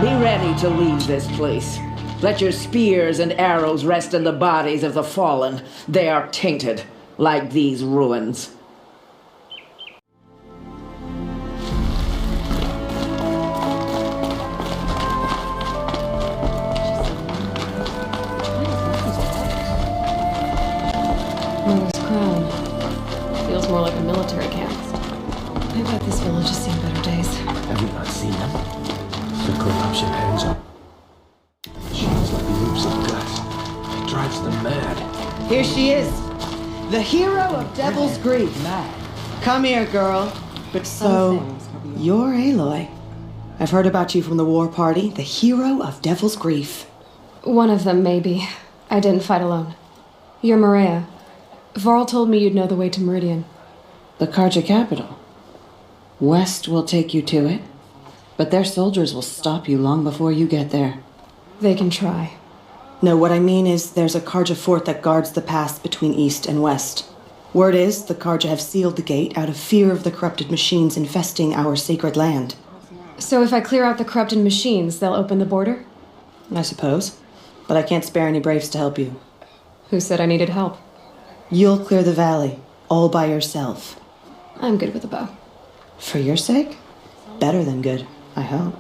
Be ready to leave this place. Let your spears and arrows rest in the bodies of the fallen. They are tainted, like these ruins. Mother's Crown. Feels more like a military camp. I bet this village has seen better days. Have you not seen them? The corruption hangs up. She's like loops of dust. It drives them mad. Here she is, the hero of Devil's Grief. Come here, girl. So, you're Aloy. I've heard about you from the war party, the hero of Devil's Grief. One of them, maybe. I didn't fight alone. You're Maria. Varl told me you'd know the way to Meridian. The Carja capital. West will take you to it, but their soldiers will stop you long before you get there. They can try. No, what I mean is there's a Carja fort that guards the pass between East and West. Word is the Carja have sealed the gate out of fear of the corrupted machines infesting our sacred land. So if I clear out the corrupted machines, they'll open the border? I suppose. But I can't spare any braves to help you. Who said I needed help? You'll clear the valley, all by yourself. I'm good with a bow. For your sake? Better than good, I hope.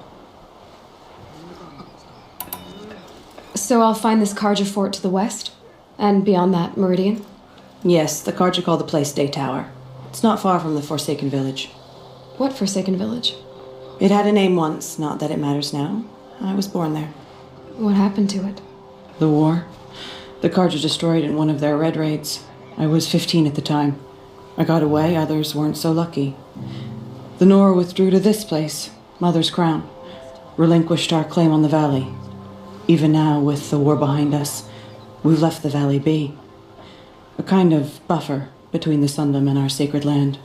So I'll find this Carja fort to the west? And beyond that, Meridian? Yes, the Carja call the place Day Tower. It's not far from the Forsaken Village. What Forsaken Village? It had a name once, not that it matters now. I was born there. What happened to it? The war. The Carja destroyed in one of their red raids. I was 15 at the time. I got away, others weren't so lucky. The Nora withdrew to this place, Mother's Crown, relinquished our claim on the valley. Even now, with the war behind us, we've left the valley be. A kind of buffer between the Sundom and our sacred land.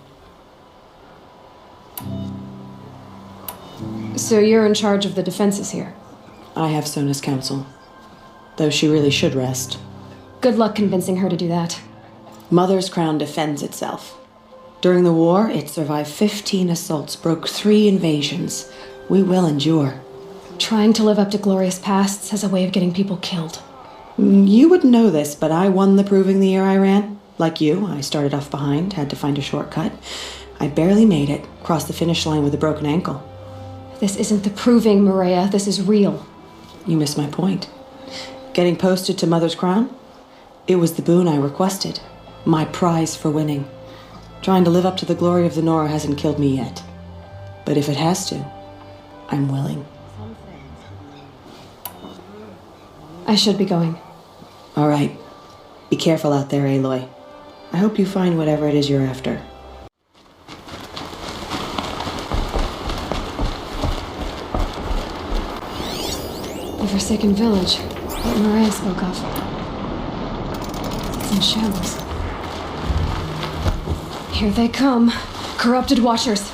So you're in charge of the defenses here? I have Sona's counsel, though she really should rest. Good luck convincing her to do that. Mother's Crown defends itself. During the war, it survived 15 assaults, broke 3 invasions. We will endure. Trying to live up to glorious pasts has a way of getting people killed. You wouldn't know this, but I won the proving the year I ran. Like you, I started off behind, had to find a shortcut. I barely made it, crossed the finish line with a broken ankle. This isn't the proving, Maria. This is real. You missed my point. Getting posted to Mother's Crown? It was the boon I requested. My prize for winning. Trying to live up to the glory of the Nora hasn't killed me yet. But if it has to, I'm willing. I should be going. All right. Be careful out there, Aloy. I hope you find whatever it is you're after. The Forsaken Village that Maria spoke of. It's in shambles. Here they come. Corrupted Watchers.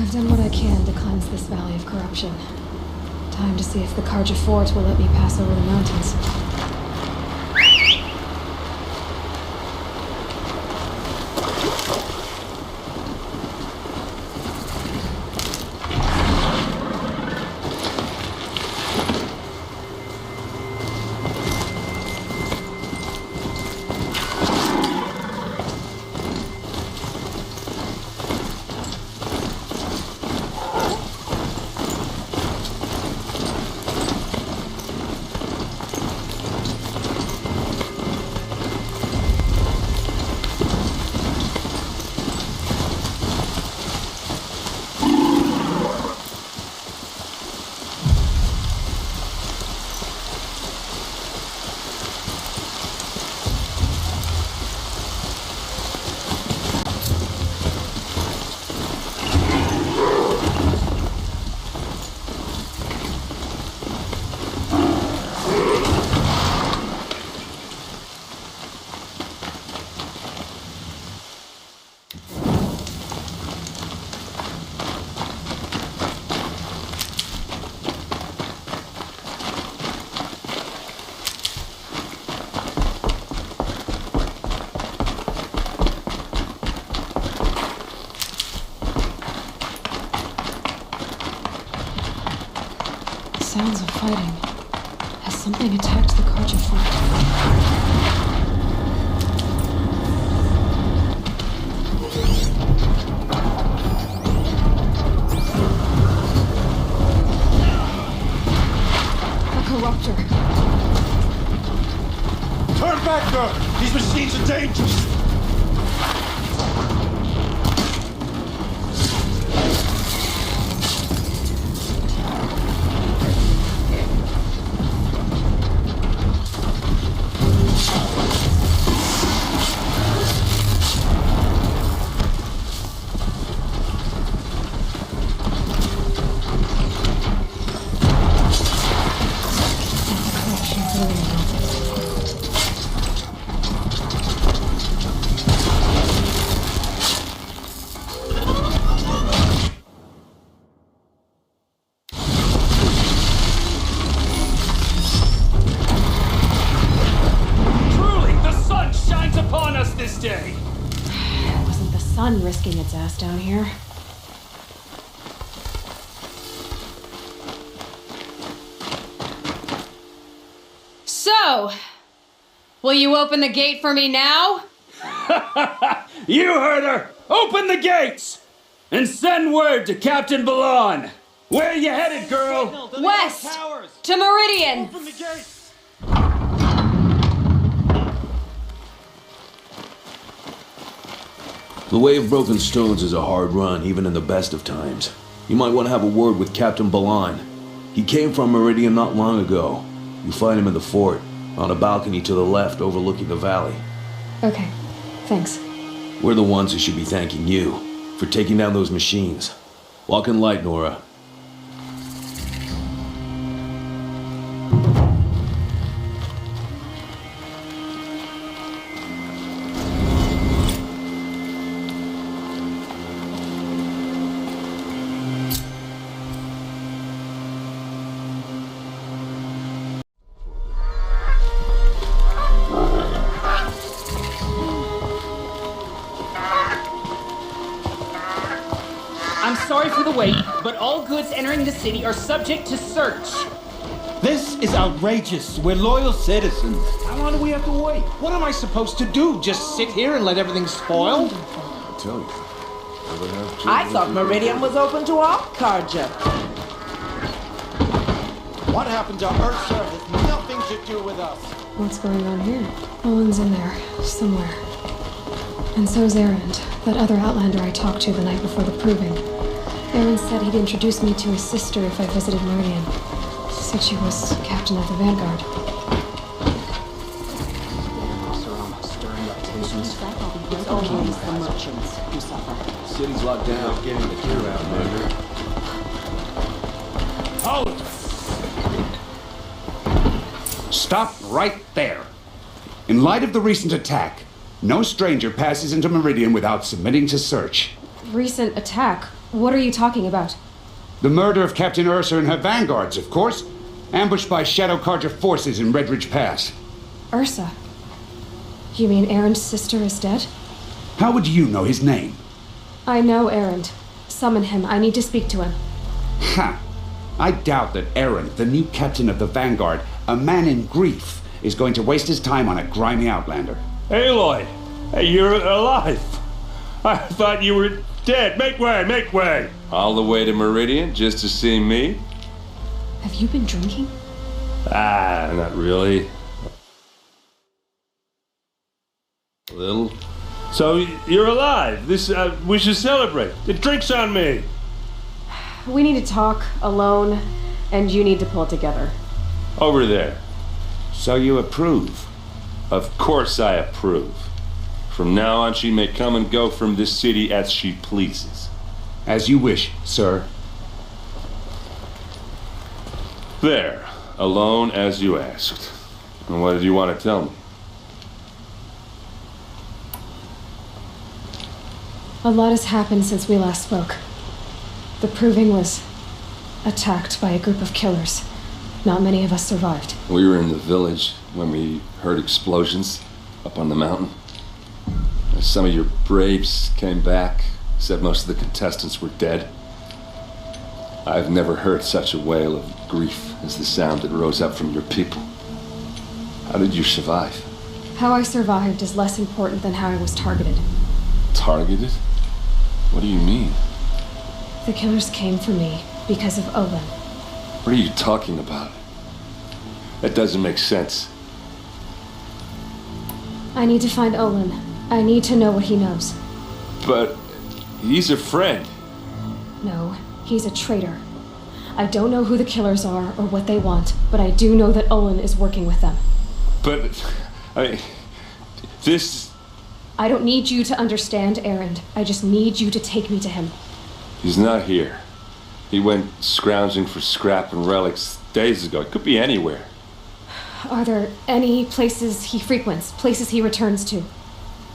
I've done what I can to cleanse this valley of corruption. Time to see if the Carja Fort will let me pass over the mountains. Sounds of fighting. Has something attacked the Carja Fort? A corruptor. Turn back, girl! These machines are dangerous! Risking its ass down here. So, will you open the gate for me now? You heard her! Open the gates! And send word to Captain Balon! Where you headed, girl? West! To Meridian! Open the gates! The Way of Broken Stones is a hard run, even in the best of times. You might want to have a word with Captain Balon. He came from Meridian not long ago. You find him in the fort, on a balcony to the left overlooking the valley. Okay, thanks. We're the ones who should be thanking you for taking down those machines. Walk in light, Nora. I'm sorry for the wait, but all goods entering the city are subject to search. This is outrageous. We're loyal citizens. How long do we have to wait? What am I supposed to do? Just sit here and let everything spoil? I tell you. I thought Meridian was open to all Carja. What happened to Ursa has nothing to do with us. What's going on here? Owen's in there, somewhere. And so's Erend, that other Outlander I talked to the night before the proving. Erend said he'd introduce me to his sister if I visited Meridian. She said she was captain of the Vanguard. It's always the merchants who suffer. City's locked down. Getting the gear out, Major. Halt! Stop right there. In light of the recent attack, no stranger passes into Meridian without submitting to search. Recent attack? What are you talking about? The murder of Captain Ursa and her vanguards, of course. Ambushed by Shadow Carja forces in Red Ridge Pass. Ursa? You mean Erend's sister is dead? How would you know his name? I know Erend. Summon him. I need to speak to him. Ha! I doubt that Erend, the new captain of the Vanguard, a man in grief, is going to waste his time on a grimy outlander. Aloy! Hey, you're alive! I thought you were dead. Make way, make way! All the way to Meridian just to see me? Have you been drinking? Ah, not really. A little. So, you're alive. We should celebrate. The drink's on me. We need to talk alone, and you need to pull it together. Over there. So you approve? Of course I approve. From now on, she may come and go from this city as she pleases. As you wish, sir. There. Alone as you asked. And what did you want to tell me? A lot has happened since we last spoke. The Proving was attacked by a group of killers. Not many of us survived. We were in the village when we heard explosions up on the mountain. Some of your braves came back, said most of the contestants were dead. I've never heard such a wail of grief as the sound that rose up from your people. How did you survive? How I survived is less important than how I was targeted. Targeted? What do you mean? The killers came for me because of Olin. What are you talking about? That doesn't make sense. I need to find Olin. I need to know what he knows. But he's a friend. No, he's a traitor. I don't know who the killers are or what they want, but I do know that Olin is working with them. But, this... I don't need you to understand, Erend. I just need you to take me to him. He's not here. He went scrounging for scrap and relics days ago. It could be anywhere. Are there any places he frequents, places he returns to?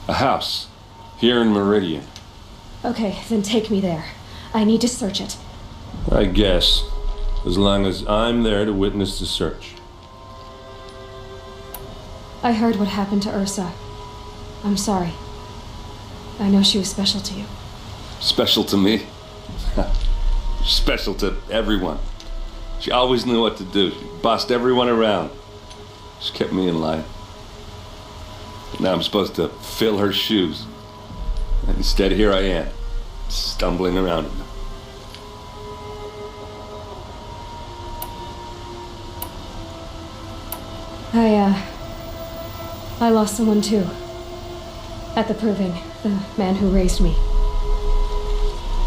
A house. Here in Meridian. Okay, then take me there. I need to search it. I guess. As long as I'm there to witness the search. I heard what happened to Ursa. I'm sorry. I know she was special to you. Special to me? Special to everyone. She always knew what to do. She bossed everyone around. She kept me in line. Now I'm supposed to fill her shoes. And instead, here I am, stumbling around in them. I lost someone too. At the Proving, the man who raised me.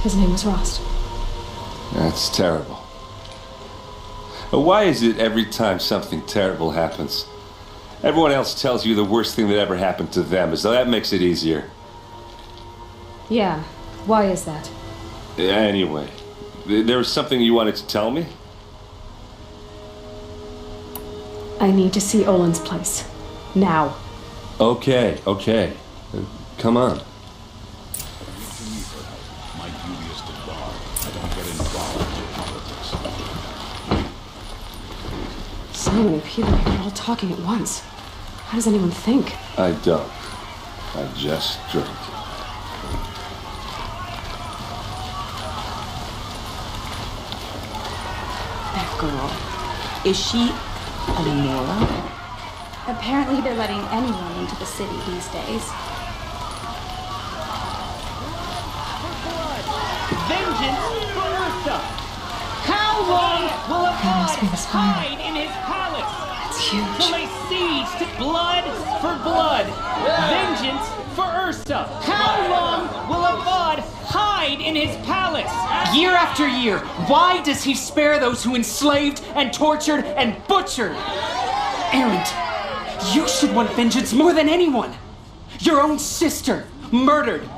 His name was Rost. That's terrible. Why is it every time something terrible happens, everyone else tells you the worst thing that ever happened to them, as though that makes it easier? Yeah, why is that? Anyway, there was something you wanted to tell me? I need to see Olin's place. Now. Okay. Come on. So many people here all talking at once. How does anyone think? I don't. I just drink. That girl. Is she Nora? Apparently they're letting anyone into the city these days. Vengeance for Ursa! How long will a god hide in his palace? That's huge. To lay siege to blood for blood. Vengeance for Ursa. How long will a god hide in his palace? Year after year, why does he spare those who enslaved and tortured and butchered? Erend, you should want vengeance more than anyone. Your own sister, murdered,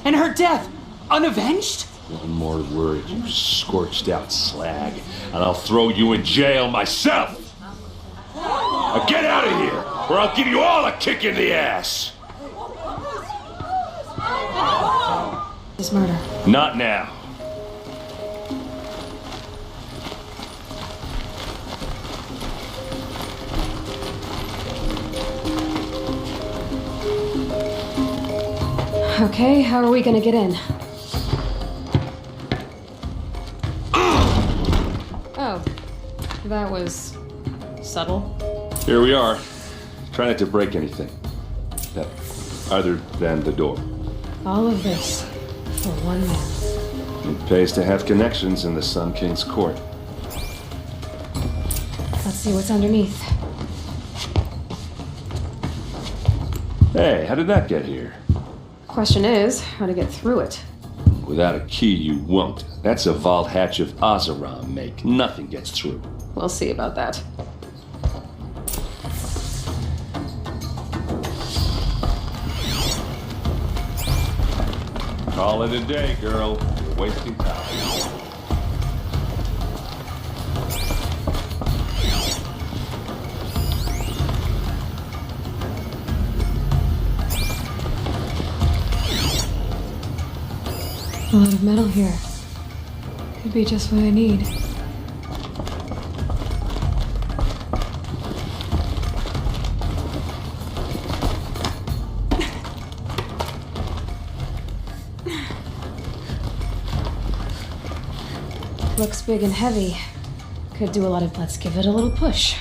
and her death, unavenged? One more word, you scorched out slag, and I'll throw you in jail myself! Now get out of here, or I'll give you all a kick in the ass! This murder. Not now. Okay, how are we gonna get in? Oh, that was subtle. Here we are. Try not to break anything. Yeah, other than the door. All of this for one man. It pays to have connections in the Sun King's court. Let's see what's underneath. Hey, how did that get here? Question is, how to get through it. Without a key, you won't. That's a vault hatch of Ozeron make. Nothing gets through. We'll see about that. Call it a day, girl. You're wasting time. A lot of metal here. Could be just what I need. Looks big and heavy. Could do a lot of let's give it a little push.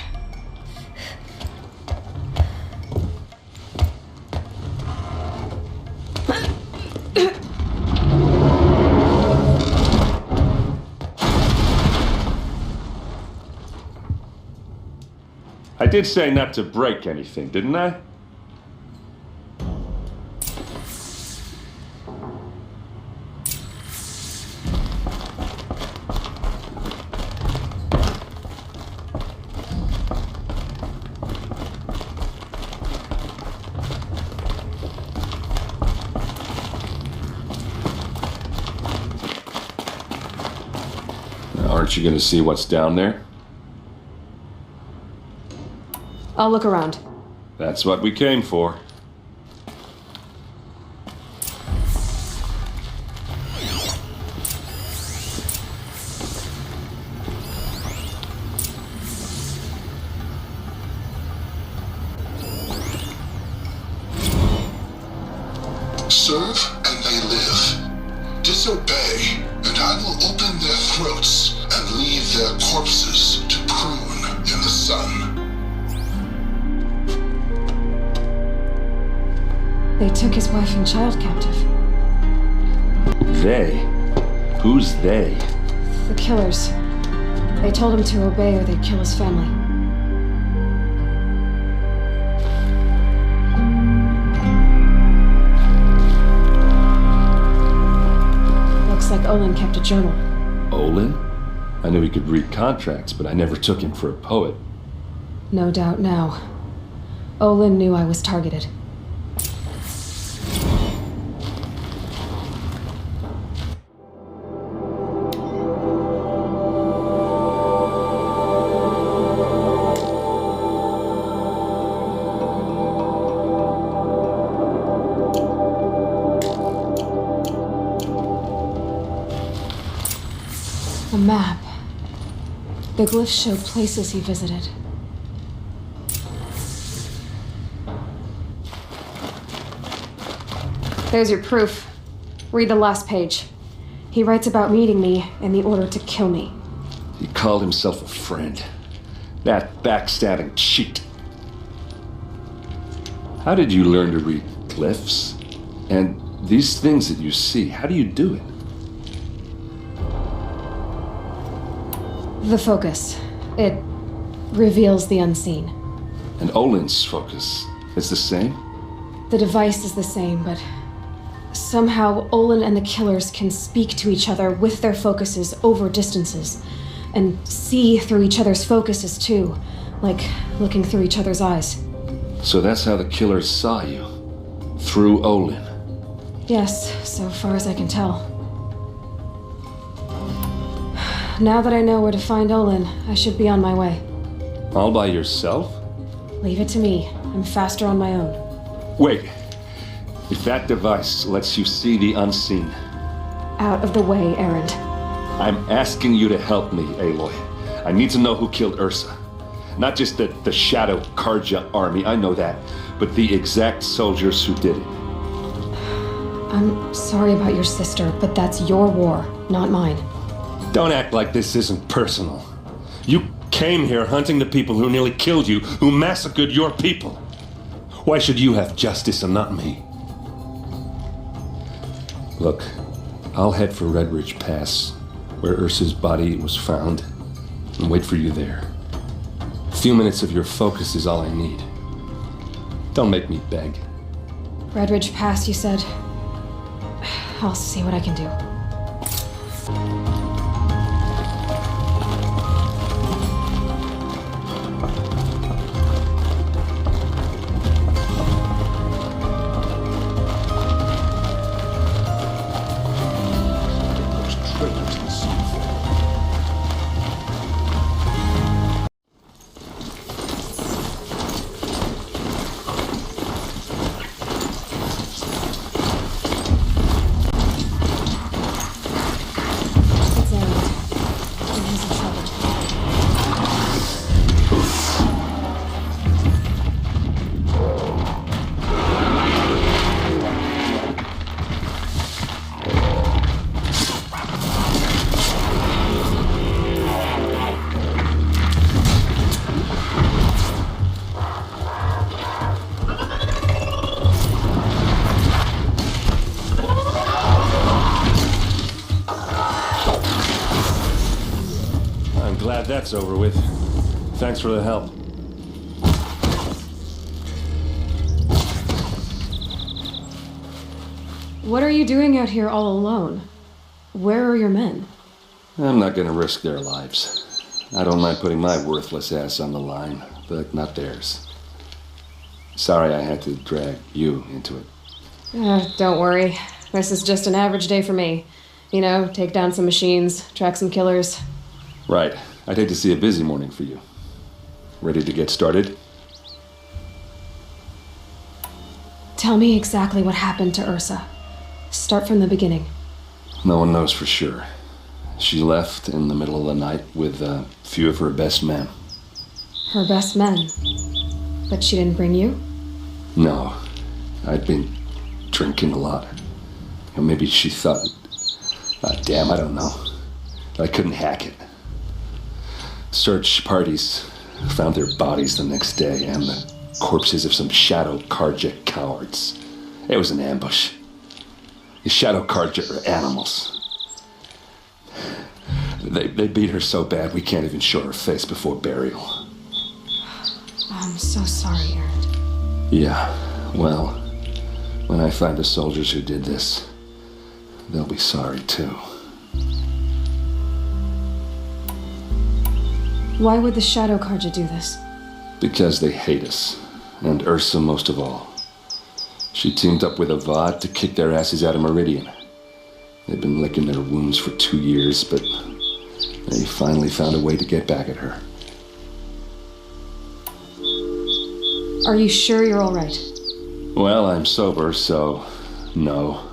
I did say not to break anything, didn't I? Aren't you going to see what's down there? I'll look around. That's what we came for. Serve and they live. Disobey, and I will open their throats and leave their corpses to prune in the sun. They took his wife and child captive. They? Who's they? The killers. They told him to obey or they'd kill his family. Looks like Olin kept a journal. Olin? I knew he could read contracts, but I never took him for a poet. No doubt now. Olin knew I was targeted. A map. The glyphs show places he visited. There's your proof. Read the last page. He writes about meeting me in the order to kill me. He called himself a friend. That backstabbing cheat. How did you learn to read glyphs? And these things that you see, how do you do it? The focus. It reveals the unseen. And Olin's focus is the same? The device is the same, but somehow Olin and the killers can speak to each other with their focuses over distances, and see through each other's focuses too, like looking through each other's eyes. So that's how the killers saw you? Through Olin? Yes, so far as I can tell. Now that I know where to find Olin, I should be on my way. All by yourself? Leave it to me. I'm faster on my own. Wait. If that device lets you see the unseen... Out of the way, Erend. I'm asking you to help me, Aloy. I need to know who killed Ursa. Not just the Shadow Karja army, I know that, but the exact soldiers who did it. I'm sorry about your sister, but that's your war, not mine. Don't act like this isn't personal. You came here hunting the people who nearly killed you, who massacred your people. Why should you have justice and not me? Look, I'll head for Red Ridge Pass, where Ursa's body was found, and wait for you there. A few minutes of your focus is all I need. Don't make me beg. Red Ridge Pass, you said? I'll see what I can do. Glad that's over with. Thanks for the help. What are you doing out here all alone? Where are your men? I'm not gonna risk their lives. I don't mind putting my worthless ass on the line, but not theirs. Sorry I had to drag you into it. Don't worry. This is just an average day for me. You know, take down some machines, track some killers. Right. I'd hate to see a busy morning for you. Ready to get started? Tell me exactly what happened to Ursa. Start from the beginning. No one knows for sure. She left in the middle of the night with a few of her best men. Her best men? But she didn't bring you? No. I'd been drinking a lot. Or maybe she thought... damn, I don't know. I couldn't hack it. Search parties found their bodies the next day and the corpses of some Shadow Karja cowards. It was an ambush. The Shadow Karja are animals. They beat her so bad we can't even show her face before burial. I'm so sorry, Aaron. Yeah, well, when I find the soldiers who did this, they'll be sorry too. Why would the Shadow Karja do this? Because they hate us, and Ursa most of all. She teamed up with Avad to kick their asses out of Meridian. They've been licking their wounds for 2 years, but they finally found a way to get back at her. Are you sure you're all right? Well, I'm sober, so no.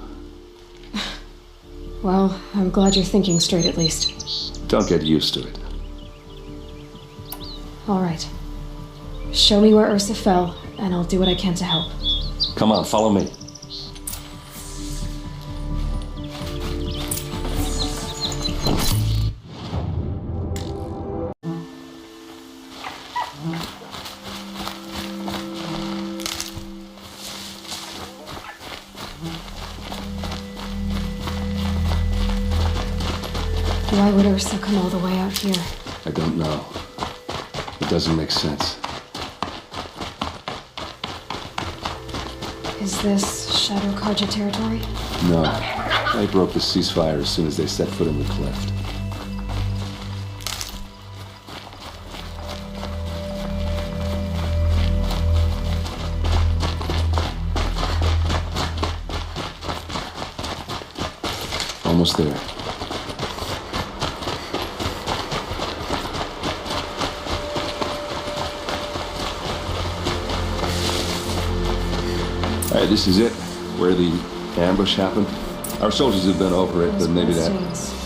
Well, I'm glad you're thinking straight at least. Don't get used to it. All right. Show me where Ursa fell, and I'll do what I can to help. Come on, follow me. Why would Ursa come all the way out here? I don't know. It doesn't make sense. Is this Shadow Karja territory? No. They broke the ceasefire as soon as they set foot in the cleft. Almost there. All right, this is it, where the ambush happened. Our soldiers have been over it, but maybe that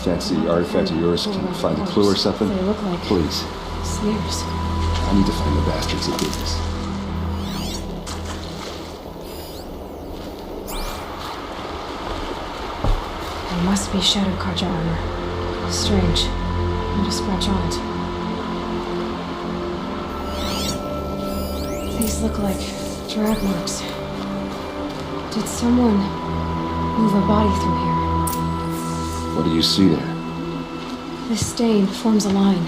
fancy artifact of yours can find a clue or something. They look like Please. smears. I need to find the bastards that did this. Must be Shadow Karja armor. Strange. Not a scratch on it. These look like drag marks. Did someone move a body through here? What do you see there? This stain forms a line,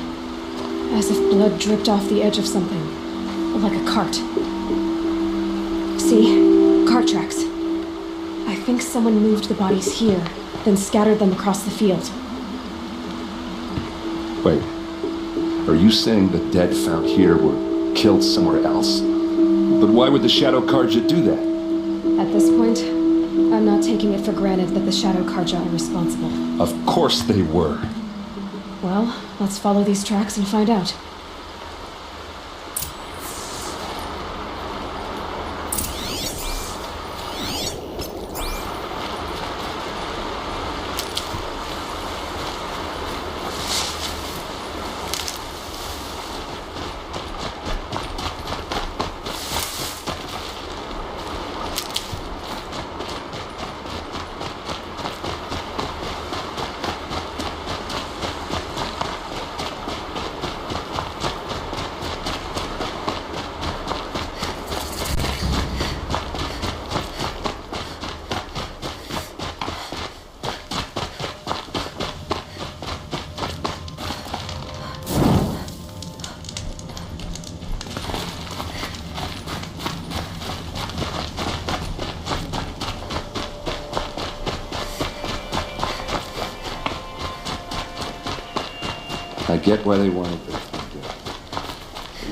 as if blood dripped off the edge of something, like a cart. See? Cart tracks. I think someone moved the bodies here, then scattered them across the field. Wait. Are you saying the dead found here were killed somewhere else? But why would the Shadow Karja do that? At this point, I'm not taking it for granted that the Shadow Karja are responsible. Of course they were. Well, let's follow these tracks and find out. I get why they wanted this.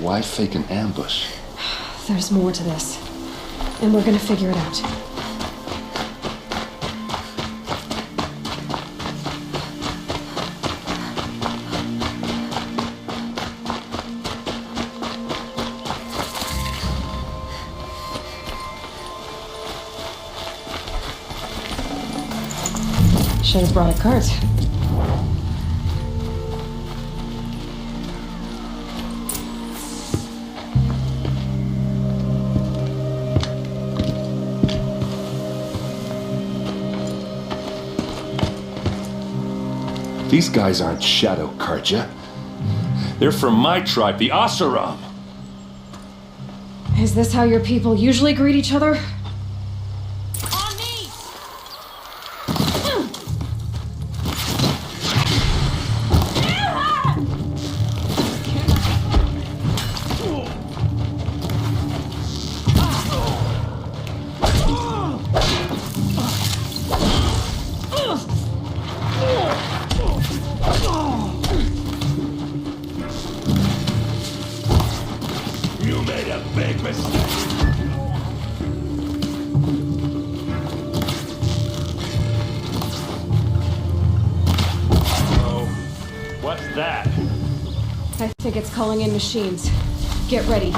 Why fake an ambush? There's more to this, and we're gonna figure it out. Should have brought a cart. These guys aren't Shadow Karja. They're from my tribe, the Asuram. Is this how your people usually greet each other? You made a big mistake. What's that? I think it's calling in machines. Get ready.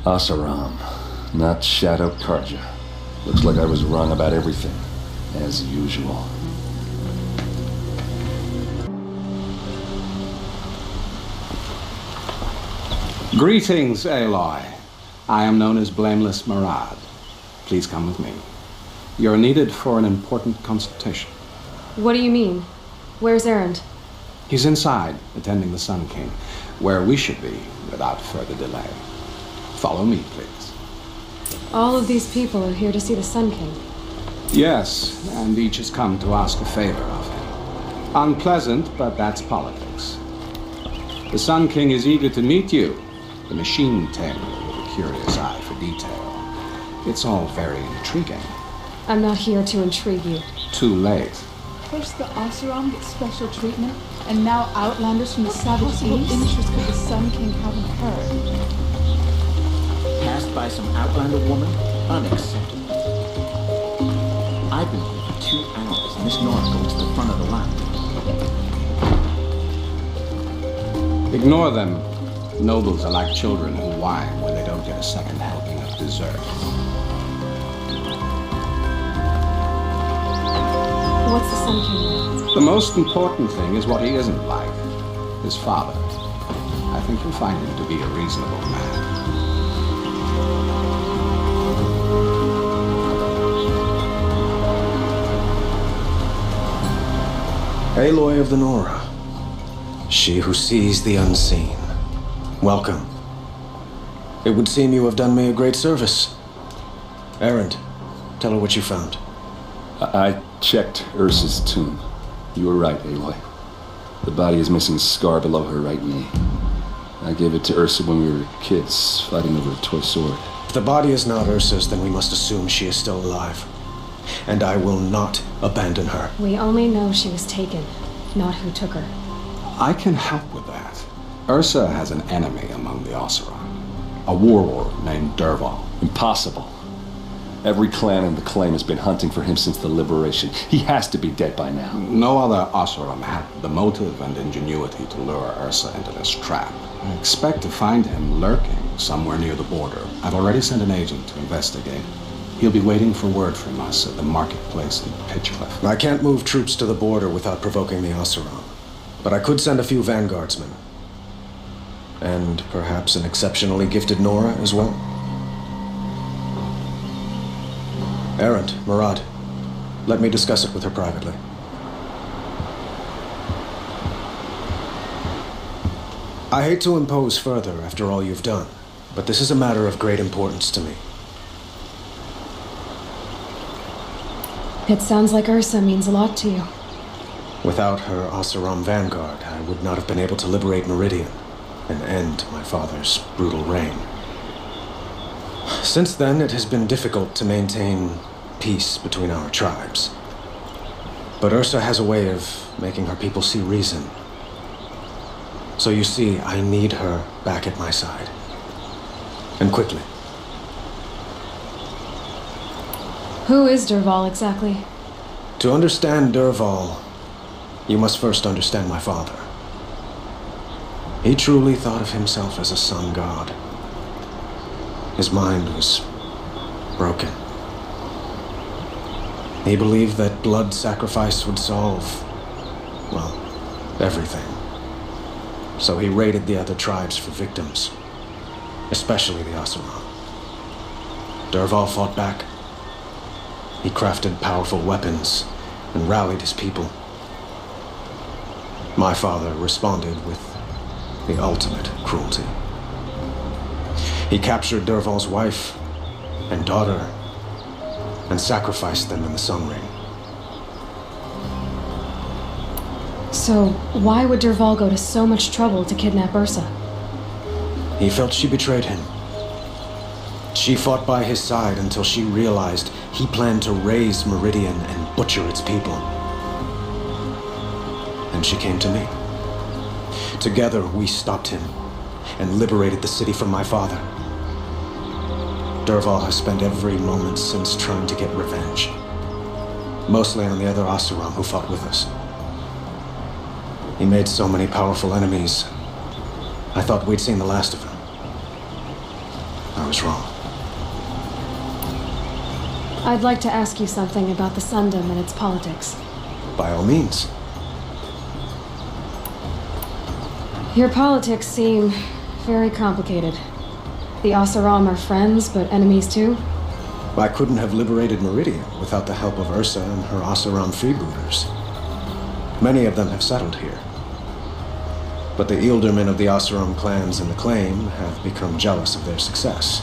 Oseram, not Shadow Karja. Looks like I was wrong about everything, as usual. Greetings, Aloy. I am known as Blameless Murad. Please come with me. You're needed for an important consultation. What do you mean? Where's Erend? He's inside, attending the Sun King, where we should be without further delay. Follow me, please. All of these people are here to see the Sun King. Yes, and each has come to ask a favor of him. Unpleasant, but that's politics. The Sun King is eager to meet you, the machine tamer with a curious eye for detail. It's all very intriguing. I'm not here to intrigue you. Too late. First the Oseram get special treatment, and now outlanders from the savage east. Interest could the Sun King haven't heard. Passed by some outlander woman? Unacceptable. I've been here for 2 hours, and this Nora goes to the front of the line. Ignore them. Nobles are like children who whine when they don't get a second helping of dessert. What's the Sun King? The most important thing is what he isn't like. His father. I think you'll find him to be a reasonable man. Aloy of the Nora. She who sees the unseen. Welcome. It would seem you have done me a great service. Erend, tell her what you found. I checked Ursa's tomb. You were right, Aloy. The body is missing a scar below her right knee. I gave it to Ursa when we were kids, fighting over a toy sword. If the body is not Ursa's, then we must assume she is still alive. And I will not abandon her. We only know she was taken, not who took her. I can help with that. Ursa has an enemy among the Oseram. A warlord named Dervahl. Impossible. Every clan in the claim has been hunting for him since the liberation. He has to be dead by now. No other Oseram had the motive and ingenuity to lure Ursa into this trap. I expect to find him lurking somewhere near the border. I've already sent an agent to investigate. He'll be waiting for word from us at the marketplace in Pitchcliff. I can't move troops to the border without provoking the Oseram. But I could send a few vanguardsmen. And perhaps an exceptionally gifted Nora as well. Erend, Murad, let me discuss it with her privately. I hate to impose further after all you've done, but this is a matter of great importance to me. It sounds like Ursa means a lot to you. Without her Oseram vanguard, I would not have been able to liberate Meridian and end my father's brutal reign. Since then, it has been difficult to maintain peace between our tribes. But Ursa has a way of making her people see reason. So you see, I need her back at my side. And quickly. Who is Dervahl exactly? To understand Dervahl, you must first understand my father. He truly thought of himself as a sun god. His mind was broken. He believed that blood sacrifice would solve, well, everything. So he raided the other tribes for victims, especially the Oseram. Dervahl fought back. He crafted powerful weapons and rallied his people. My father responded with the ultimate cruelty. He captured Dervahl's wife and daughter and sacrificed them in the Sun Ring. So, why would Dervahl go to so much trouble to kidnap Ursa? He felt she betrayed him. She fought by his side until she realized he planned to raise Meridian and butcher its people. And she came to me. Together, we stopped him and liberated the city from my father. Dervahl has spent every moment since trying to get revenge. Mostly on the other Oseram who fought with us. He made so many powerful enemies, I thought we'd seen the last of him. I was was wrong. I'd like to ask you something about the Sundom and its politics. By all means. Your politics seem very complicated. The Oseram are friends, but enemies too? I couldn't have liberated Meridian without the help of Ursa and her Oseram freebooters. Many of them have settled here. But the ealdormen of the Oseram clans in the Claim have become jealous of their success.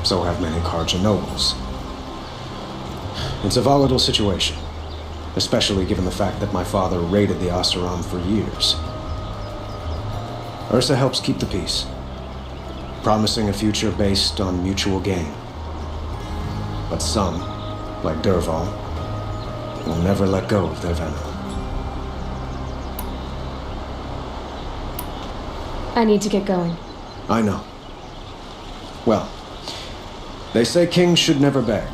So have many Karja nobles. It's a volatile situation, especially given the fact that my father raided the Oseram for years. Ursa helps keep the peace, promising a future based on mutual gain. But some, like Dervahl, will never let go of their venom. I need to get going. I know. Well, they say kings should never beg.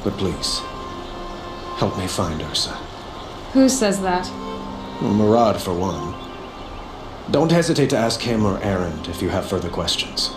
But please, help me find Ursa. Who says that? Murad, for one. Don't hesitate to ask him or Erend if you have further questions.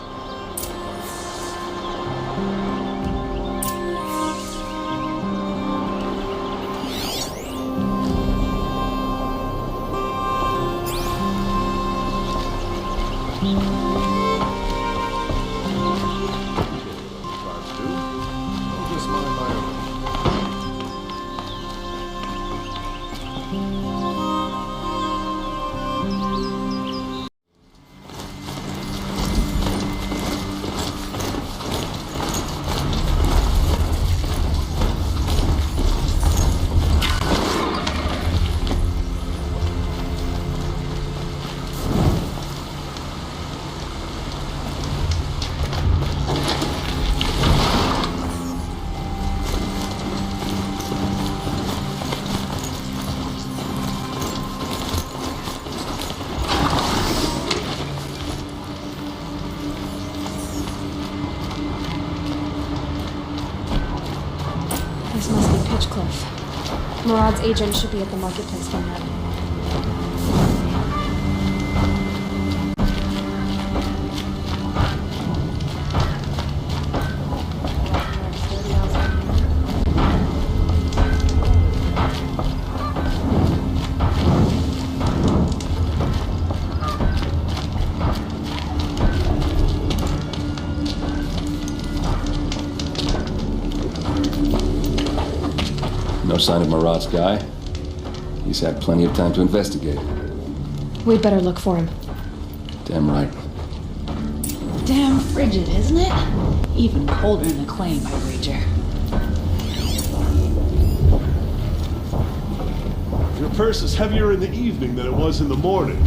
Murad's agent should be at the marketplace by now. No sign of Murad's guy. He's had plenty of time to investigate. We'd better look for him. Damn right. Damn frigid, isn't it? Even colder in the Claim, I wager. Your purse is heavier in the evening than it was in the morning.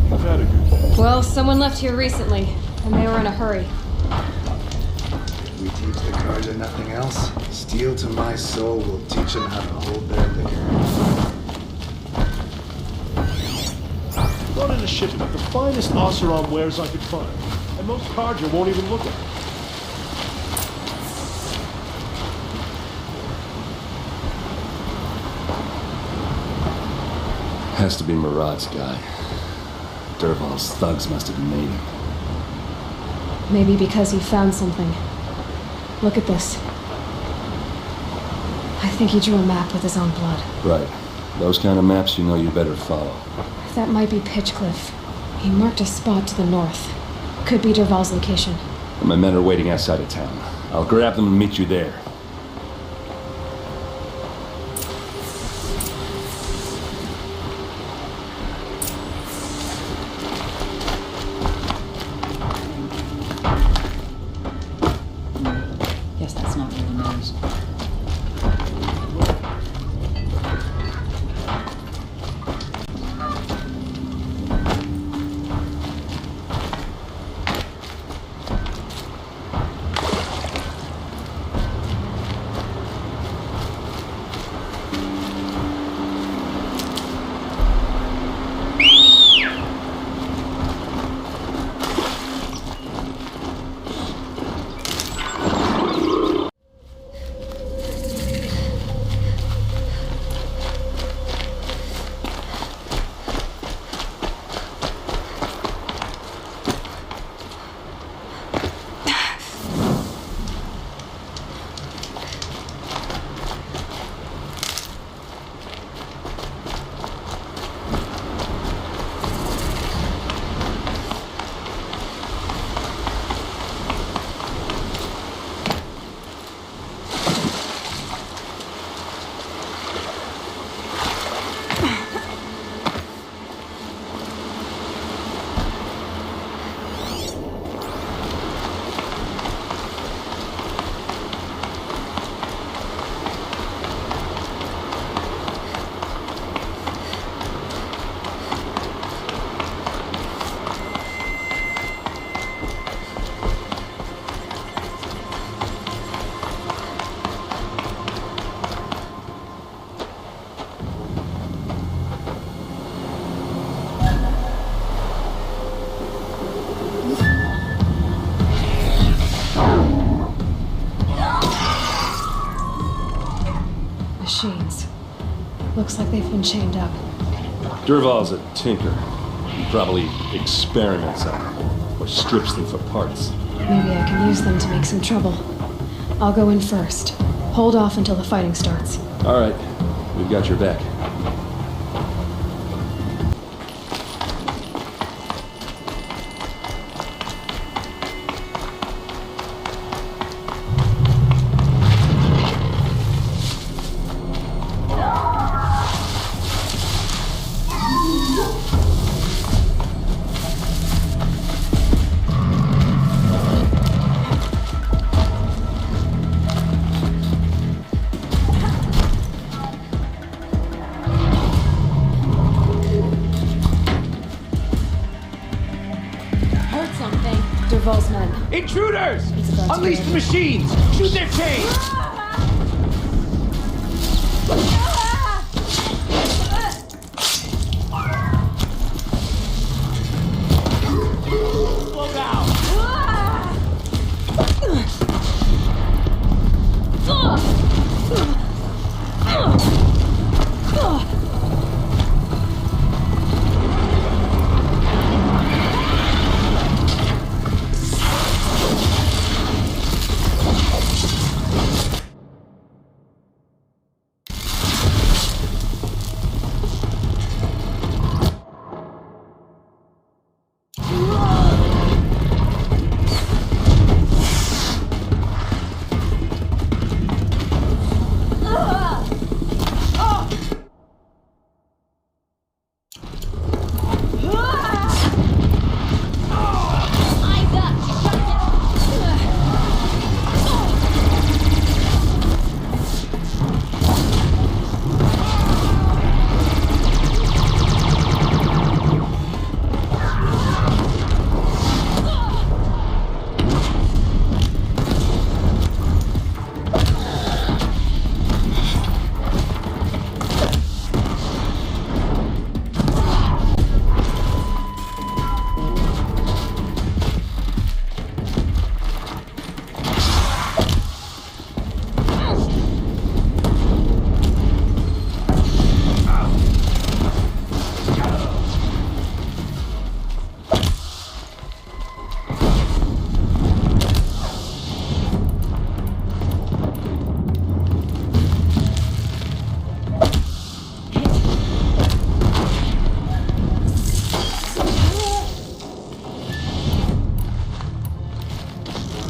You've had a good day. Well, someone left here recently, and they were in a hurry. We teach the Karja nothing else. Steel to my soul will teach them how to hold their liquor. Brought in a shipment of the finest Oseram wares I could find, and most Karja won't even look at it. Has to be Murad's guy. Dervahl's thugs must have made him. Maybe because he found something. Look at this. I think he drew a map with his own blood. Right. Those kind of maps you know you better follow. That might be Pitchcliff. He marked a spot to the north. Could be Dervahl's location. My men are waiting outside of town. I'll grab them and meet you there. Guess that's not really news. Looks like they've been chained up. Durval's a tinker. He probably experiments on them, or strips them for parts. Maybe I can use them to make some trouble. I'll go in first. Hold off until the fighting starts. All right, we've got your back. Durval's men. Intruders! about to Unleash get the in. machines! Shoot their chains! Slow down!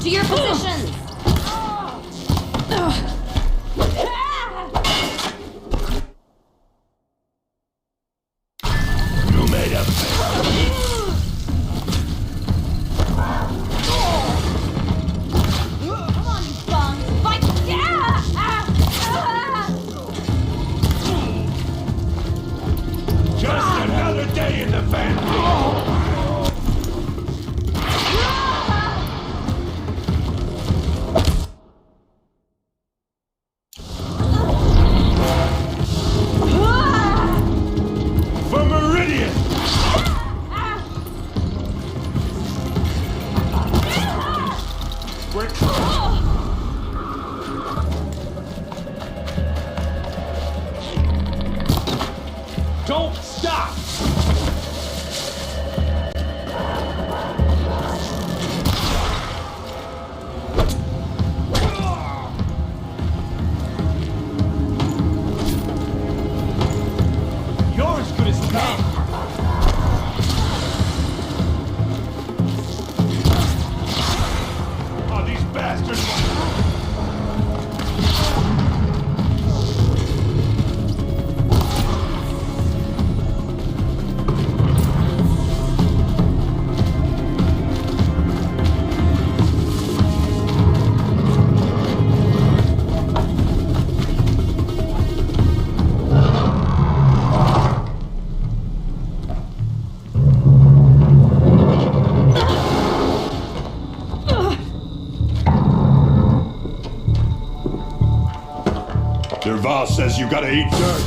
To your positions! You made a Come on, you bums! Fight! Just another day in the family. For Meridian! Quick! Don't stop! You're as good as dead! Oh, these bastards! Durval says you gotta eat dirt.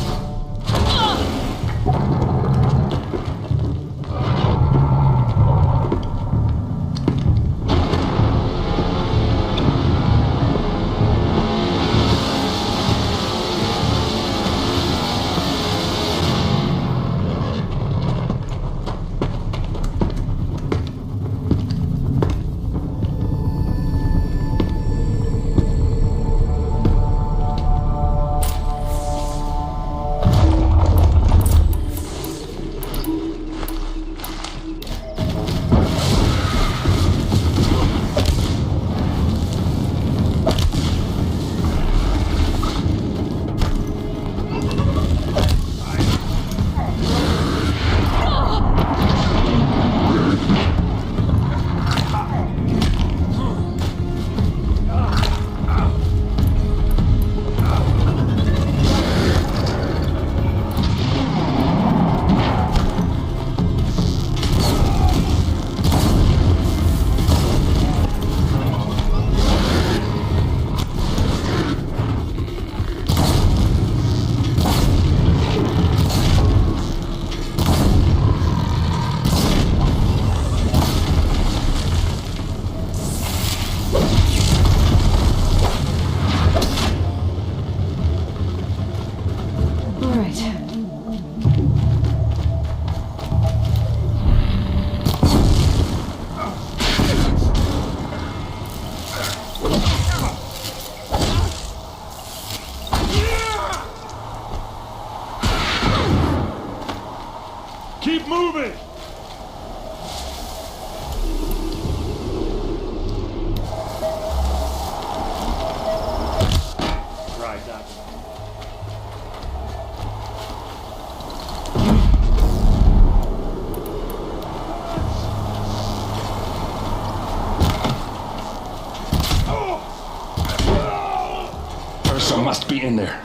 Ursa must be in there.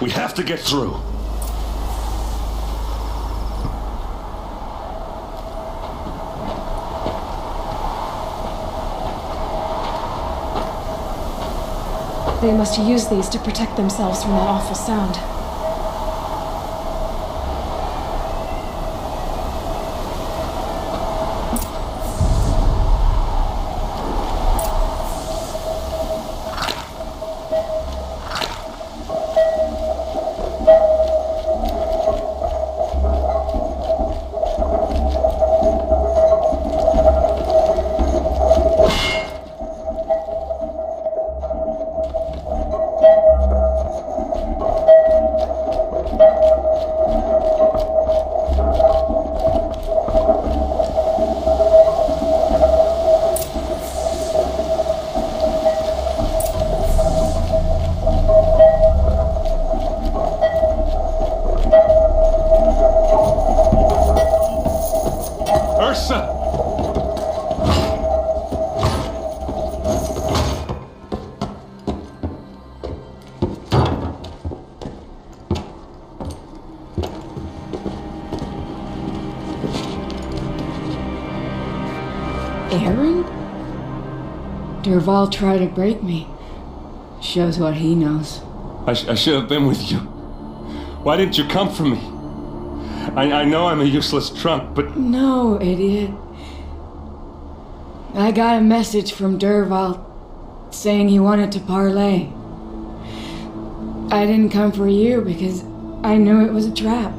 We have to get through. They must use these to protect themselves from that awful sound. Aaron? Derval tried to break me. Shows what he knows. I should have been with you. Why didn't you come for me? I know I'm a useless trunk, but... No, idiot. I got a message from Derval saying he wanted to parlay. I didn't come for you because I knew it was a trap.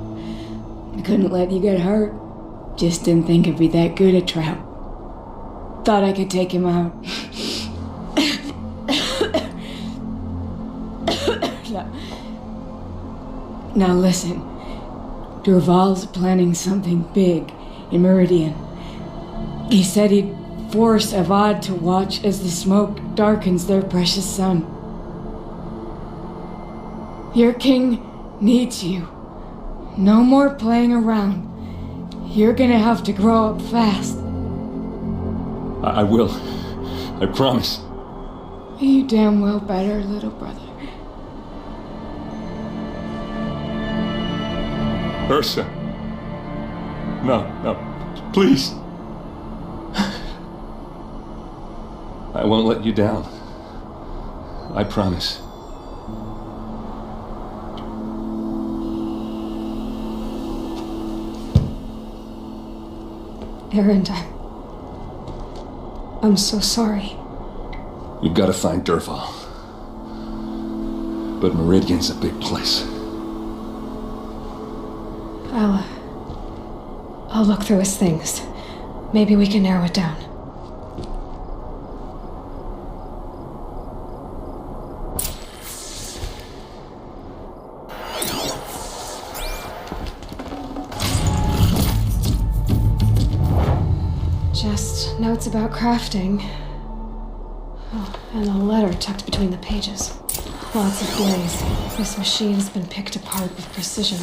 I couldn't let you get hurt. Just didn't think it'd be that good a trap. Thought I could take him out. Now listen. Derval's planning something big in Meridian. He said he'd force Avad to watch as the smoke darkens their precious sun. Your king needs you. No more playing around. You're gonna have to grow up fast. I will. I promise. You damn well better, little brother. Ursa. No, please. I won't let you down. I promise. Aaron, I'm so sorry. You've got to find Derval. But Meridian's a big place. I'll look through his things. Maybe we can narrow it down. Just notes about crafting. Oh, and a letter tucked between the pages. Lots of blaze. This machine's been picked apart with precision.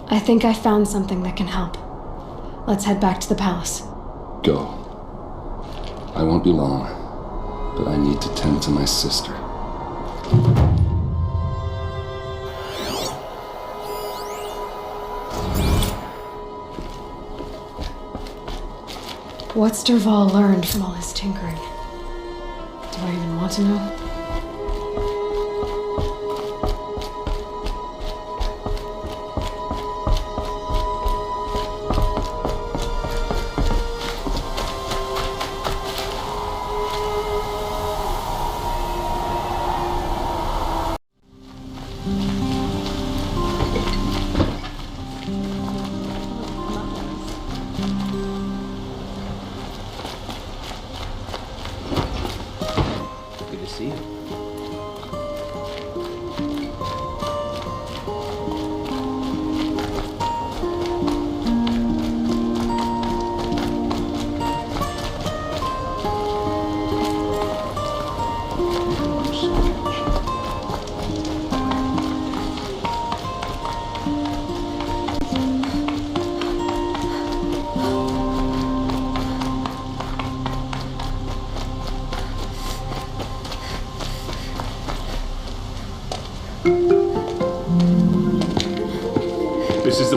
I think I found something that can help. Let's head back to the palace. Go. I won't be long, but I need to tend to my sister. What's Derval learned from all his tinkering? Do I even want to know? Good to see you.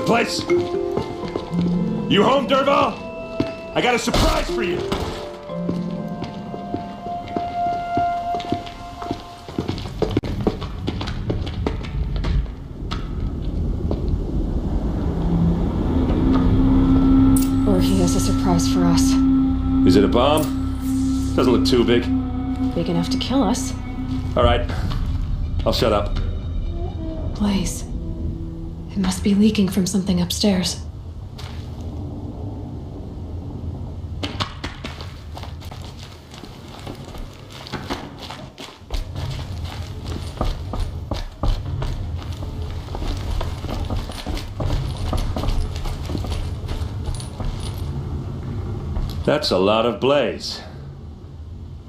place? You home, Derval? I got a surprise for you. Or he has a surprise for us. Is it a bomb? Doesn't look too big. Big enough to kill us. All right. I'll shut up. Blaze. It must be leaking from something upstairs. That's a lot of blaze.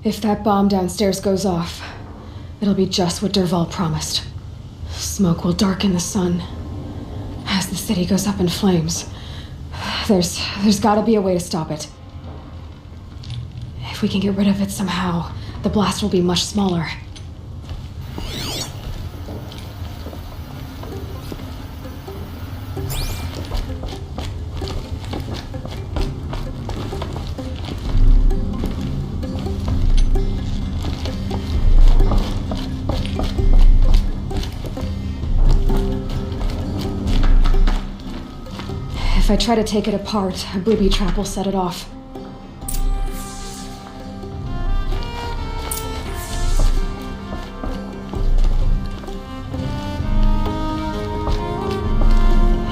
If that bomb downstairs goes off, it'll be just what Derval promised. Smoke will darken the sun. As the city goes up in flames, there's gotta be a way to stop it. If we can get rid of it somehow, the blast will be much smaller. If I try to take it apart, a booby trap will set it off.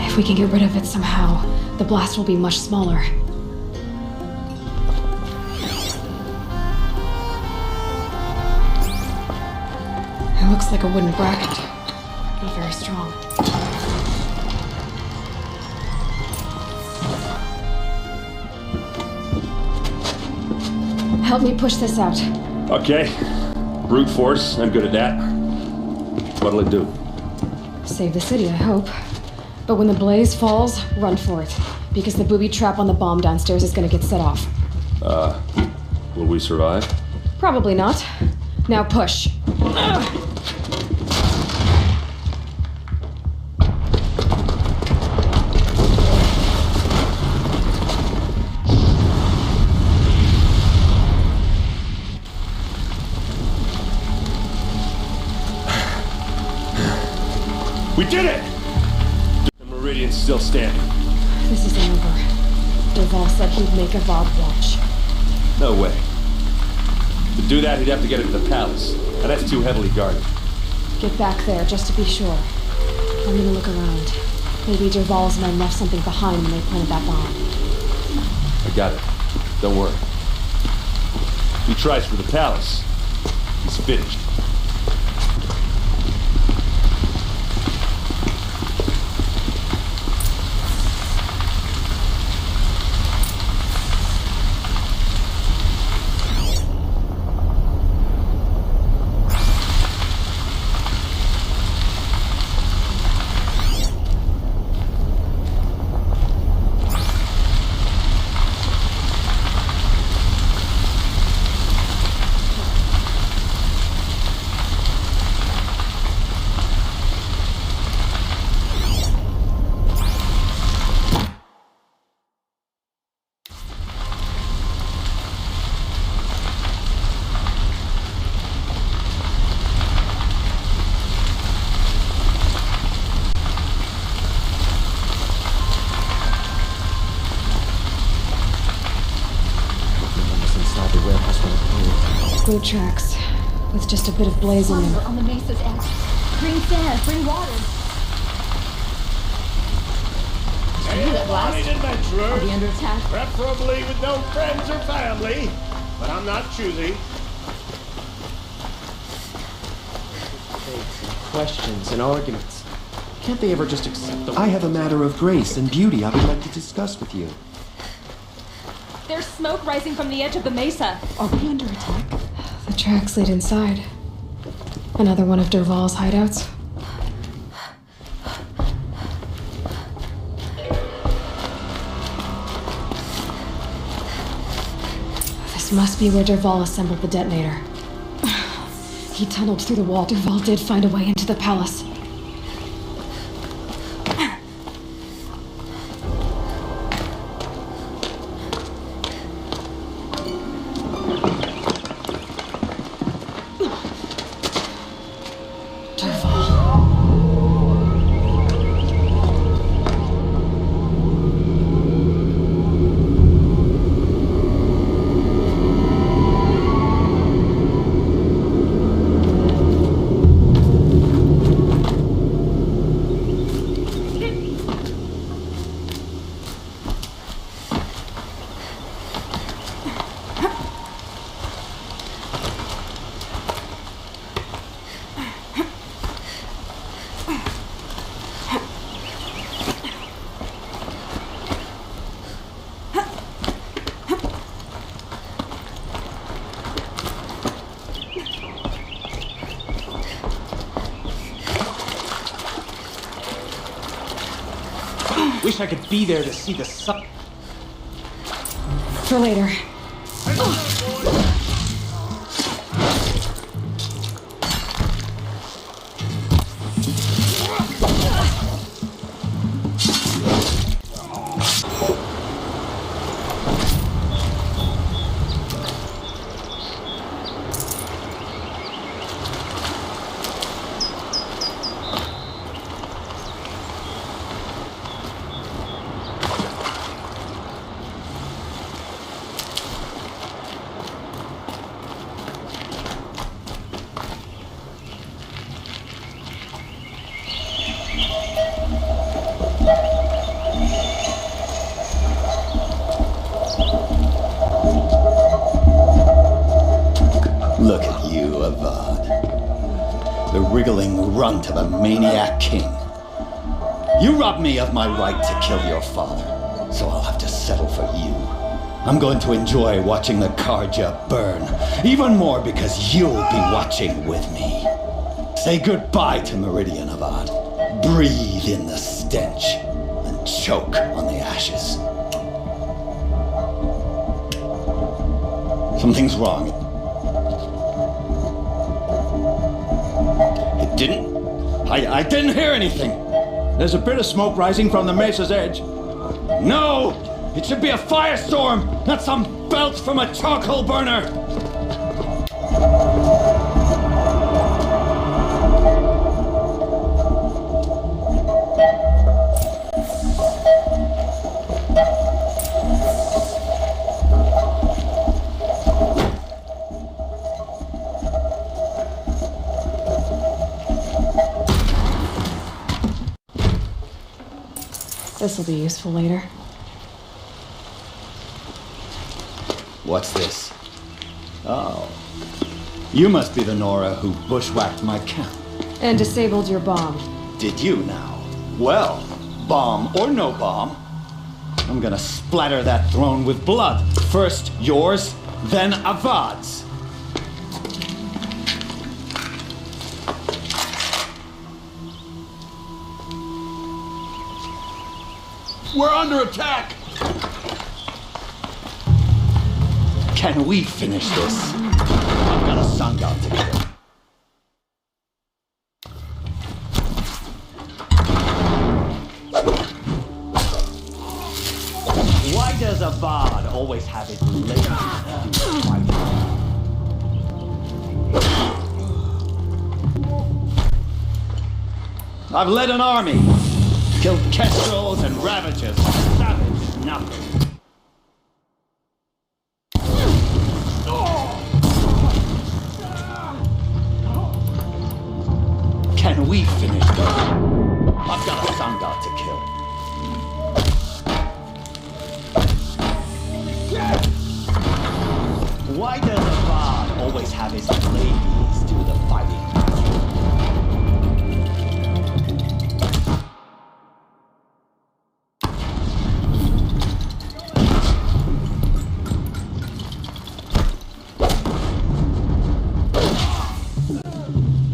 If we can get rid of it somehow, the blast will be much smaller. It looks like a wooden bracket. Not very strong. Help me push this out. Okay. Brute force, I'm good at that. What'll it do? Save the city, I hope. But when the blaze falls, run for it. Because the booby trap on the bomb downstairs is gonna get set off. Will we survive? Probably not. Now push. We did it! The Meridian's still standing. This isn't over. Derval said he'd make a Vod watch. No way. To do that, he'd have to get into the palace. And that's too heavily guarded. Get back there, just to be sure. I'm gonna look around. Maybe Derval's men left something behind when they planted that bomb. I got it. Don't worry. If he tries for the palace, he's finished. Glue tracks, with just a bit of blaze in them. On the mesa's edge. Bring sand, bring water. Hail at last? an adventurer. Are we under attack? Preferably with no friends or family. But I'm not choosy. Questions and arguments. Can't they ever just accept the... I have a matter of grace and beauty I would like to discuss with you. There's smoke rising from the edge of the mesa. Are we under attack? The tracks lead inside. Another one of Derval's hideouts. This must be where Derval assembled the detonator. He tunneled through the wall. Derval did find a way into the palace. wish I could be there to see the sun. For later. Look at you, Avad. The wriggling runt of a maniac king. You robbed me of my right to kill your father, so I'll have to settle for you. I'm going to enjoy watching the Karja burn, even more because you'll be watching with me. Say goodbye to Meridian, Avad. Breathe in the stench and choke on the ashes. Something's wrong. It didn't? I didn't hear anything. There's a bit of smoke rising from the mesa's edge. No! It should be a firestorm, not some belch from a charcoal burner! This will be useful later. What's this? Oh. You must be the Nora who bushwhacked my camp. And disabled your bomb. Did you now? Well, bomb or no bomb, I'm gonna splatter that throne with blood. First yours, then Avad's. We're under attack! Can we finish this? I've got a sun god to kill. Why does Avad always have his ladies do the fighting? I've led an army. Killed kestrels and ravagers. Savage nothing. Can we finish this? I've got a sun god to kill. Why does Avad always have his ladies do the fighting?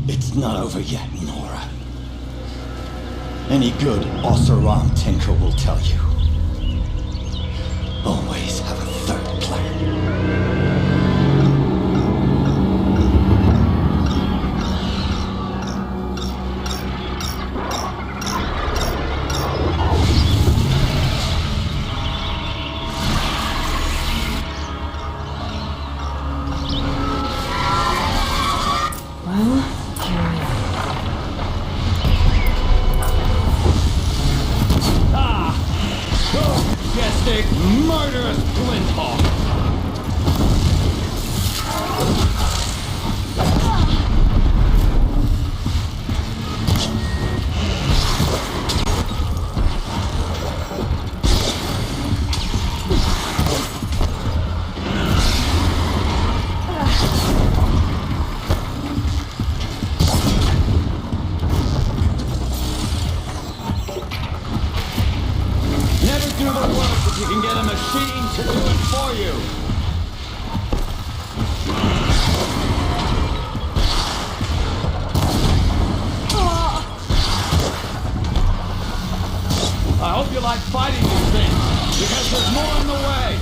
It's not over yet, Nora. Any good Oseram tinker will tell you. Always have a third plan. Well, here we are. Majestic, murderous Glinthawk! Never do the work if you can get a machine to do it for you. I hope you like like fighting these things, because there's more in the way.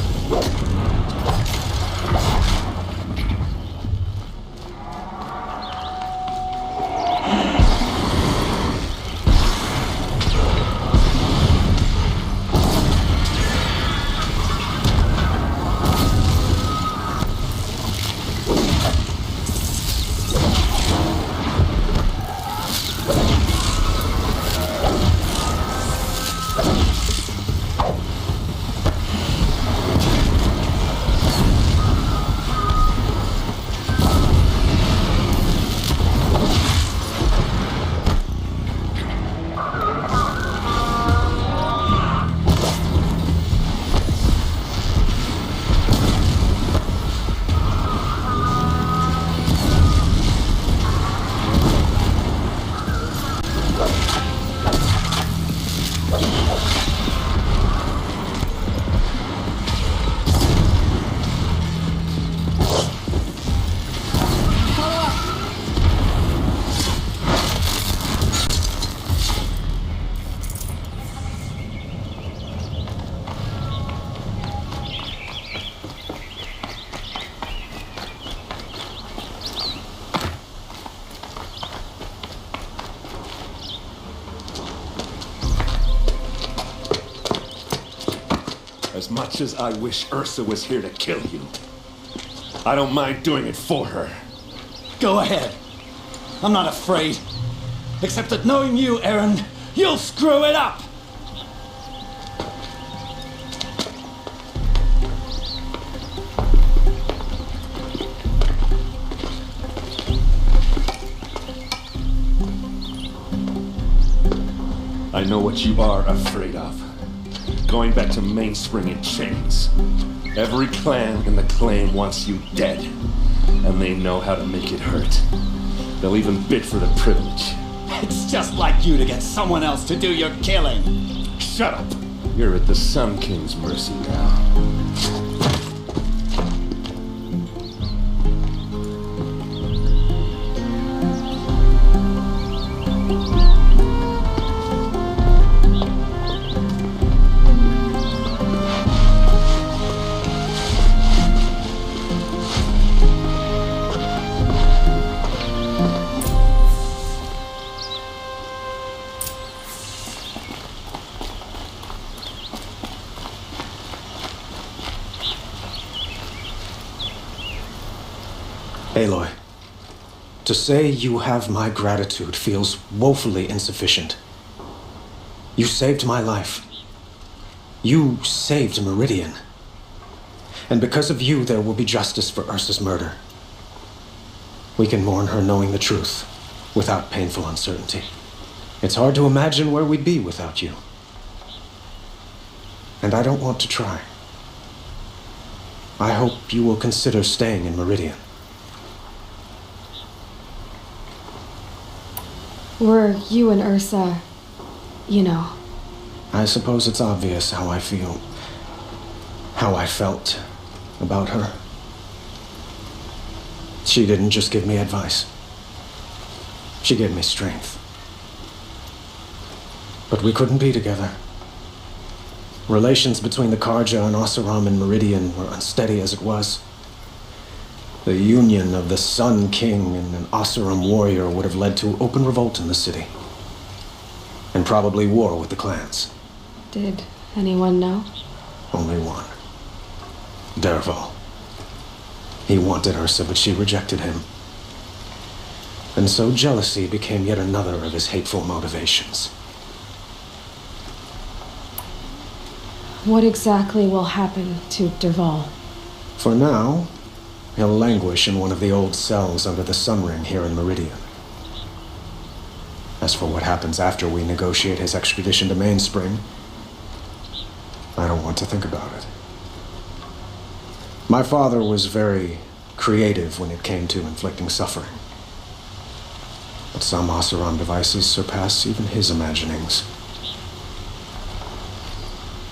As much as I wish Ursa was here to kill you, I don't mind doing it for her. Go ahead. I'm not afraid. Except that knowing you, Aaron, you'll screw it up! I know what you are afraid of. Going back to Mainspring in chains. Every clan in the claim wants you dead, and they know how to make it hurt. They'll even bid for the privilege. It's just like you to get someone else to do your killing. Shut up! You're at the Sun King's mercy now. Aloy, to say you have my gratitude feels woefully insufficient. You saved my life. You saved Meridian. And because of you, there will be justice for Ursa's murder. We can mourn her knowing the truth, without painful uncertainty. It's hard to imagine where we'd be without you. And I don't want to try. I hope you will consider staying in Meridian. Were you and Ursa, you know? I suppose it's obvious how I feel, how I felt about her. She didn't just give me advice. She gave me strength. But we couldn't be together. Relations between the Karja and Oseram and Meridian were unsteady as it was. The union of the Sun King and an Oseram warrior would have led to open revolt in the city. And probably war with the clans. Did anyone know? Only one. Dervahl. He wanted Ursa, but she rejected him. And so jealousy became yet another of his hateful motivations. What exactly will happen to Dervahl? For now, he'll languish in one of the old cells under the Sun Ring here in Meridian. As for what happens after we negotiate his extradition to Mainspring, I don't want to think about it. My father was very creative when it came to inflicting suffering. But some Oseram devices surpass even his imaginings.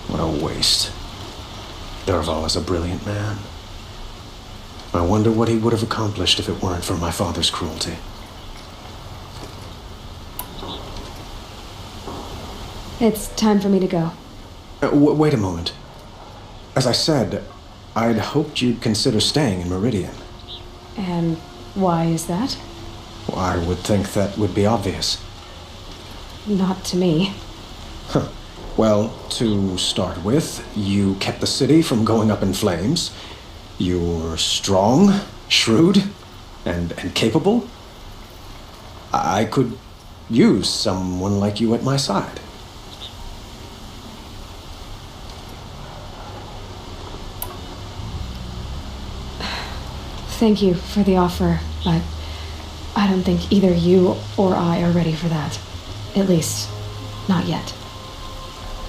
What a waste. Dervahl is a brilliant man. I wonder what he would have accomplished if it weren't for my father's cruelty. It's time for me to go. Wait a moment. As I said, I'd hoped you'd consider staying in Meridian. And why is that? Well, I would think that would be obvious. Not to me. Huh. Well, to start with, you kept the city from going up in flames. You're strong, shrewd, and capable. I could use someone like you at my side. Thank you for the offer, but I don't think either you or I are ready for that. At least, not yet.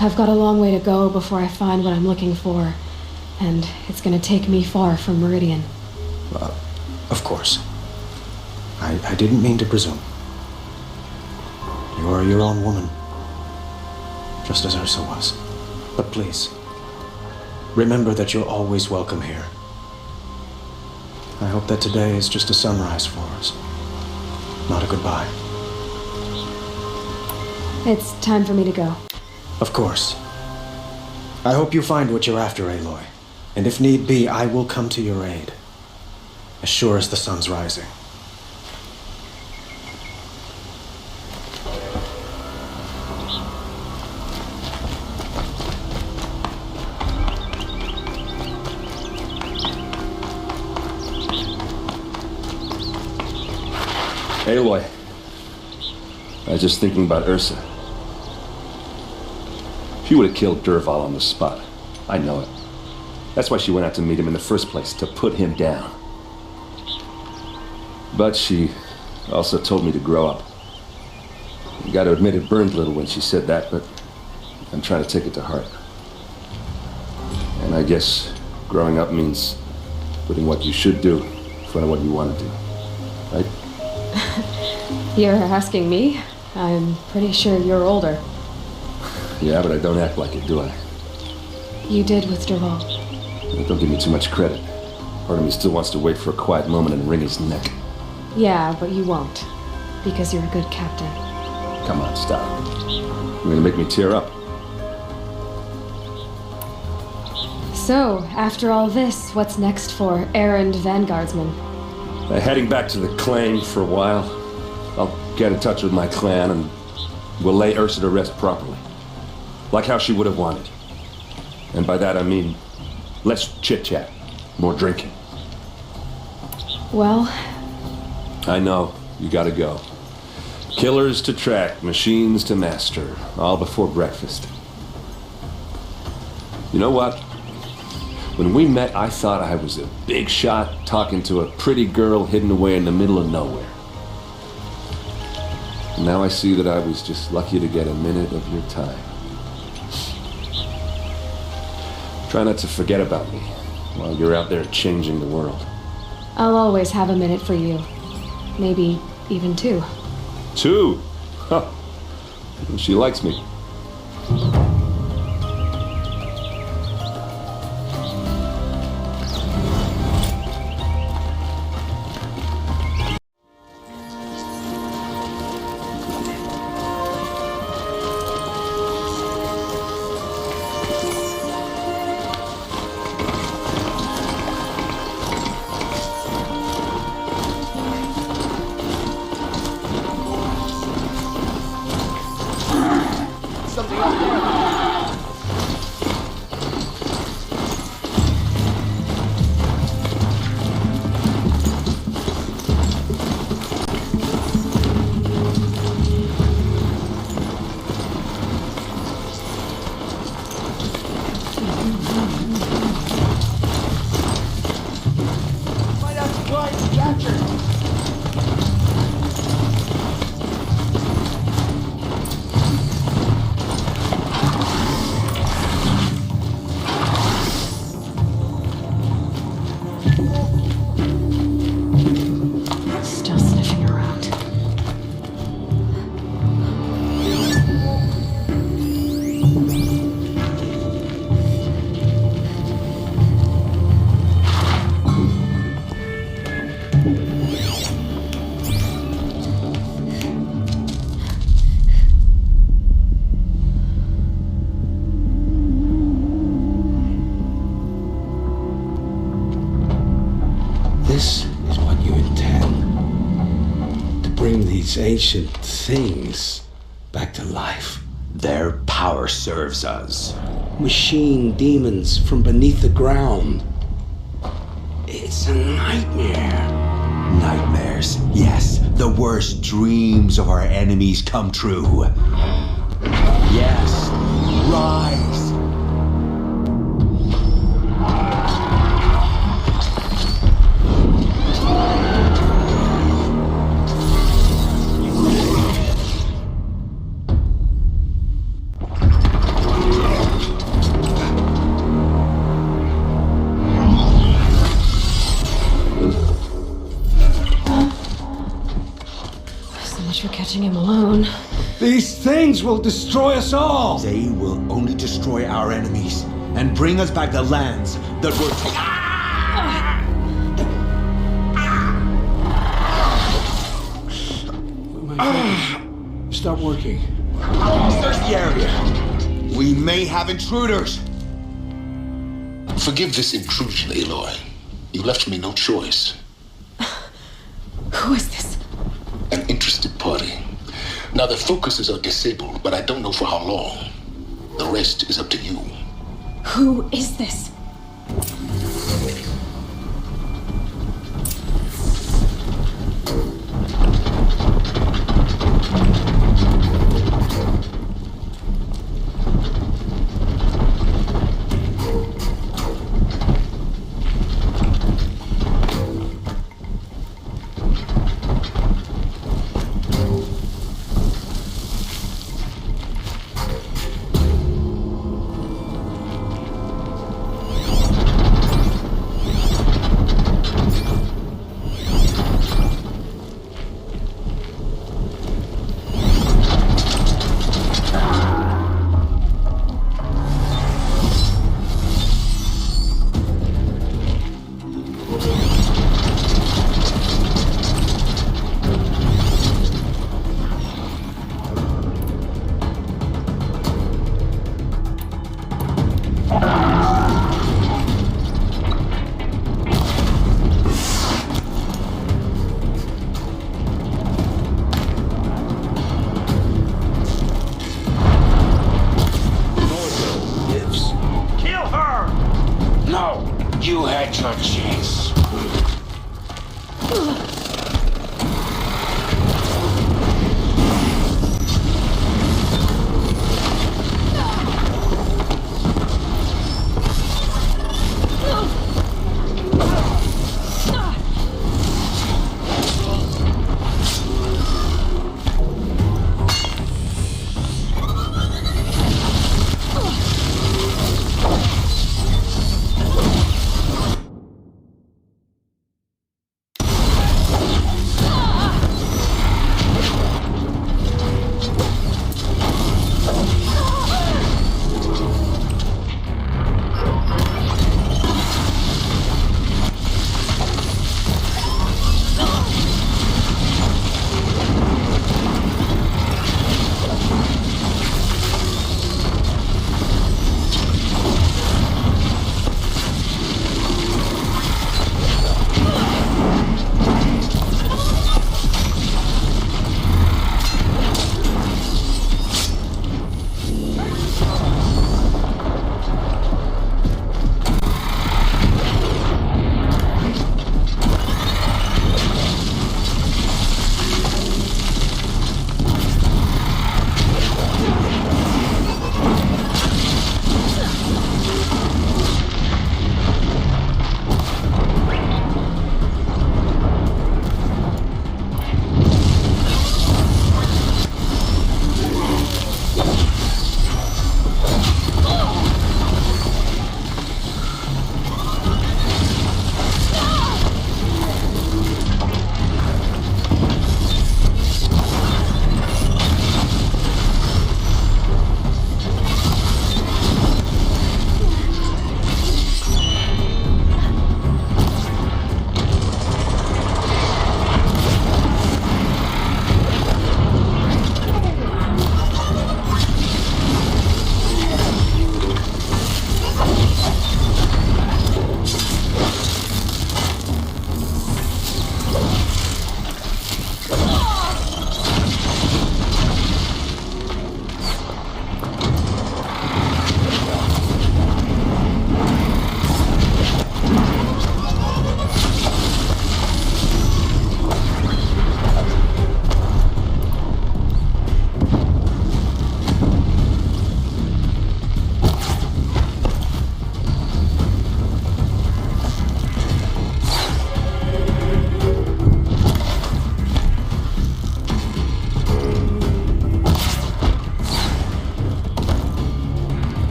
I've got a long way to go before I find what I'm looking for, and it's gonna take me far from Meridian. Of course. I didn't mean to presume. You are your own woman, just as Ursa was. But please, remember that you're always welcome here. I hope that today is just a sunrise for us, not a goodbye. It's time for me to go. Of course. I hope you find what you're after, Aloy. And if need be, I will come to your aid. As sure as the sun's rising. Aloy, I was just thinking about Ursa. She would have killed Derval on the spot. I know it. That's why she went out to meet him in the first place, to put him down. But she also told me to grow up. You gotta admit it burned a little when she said that, but I'm trying to take it to heart. And I guess growing up means putting what you should do in front of what you want to do. Right? You're asking me? I'm pretty sure you're older. Yeah, but I don't act like it, do I? You did with Derval. Don't give me too much credit. Part of me still wants to wait for a quiet moment and wring his neck. Yeah, but you won't. Because you're a good captain. Come on, stop. You're gonna make me tear up. So, after all this, what's next for errand vanguardsman? Heading back to the claim for a while. I'll get in touch with my clan and we'll lay Ursa to rest properly. Like how she would have wanted. And by that I mean less chit-chat, more drinking. Well... I know, you gotta go. Killers to track, machines to master, all before breakfast. You know what? When we met, I thought I was a big shot talking to a pretty girl hidden away in the middle of nowhere. And now I see that I was just lucky to get a minute of your time. Try not to forget about me while you're out there changing the world. I'll always have a minute for you. Maybe even two. Two? Huh. She likes me. This is what you intend. To bring these ancient things back to life. Their power serves us. Machine demons from beneath the ground. It's a nightmare. Nightmares, yes. The worst dreams of our enemies come true. Yes, rise. For catching him alone. These things will destroy us all! They will only destroy our enemies and bring us back the lands that were Stop working. Search the area. We may have intruders. Forgive this intrusion, Aloy. You left me no choice. Who is this? An interested party. Now, their focuses are disabled, but I don't know for how long. The rest is up to you. Who is this? You had your chance.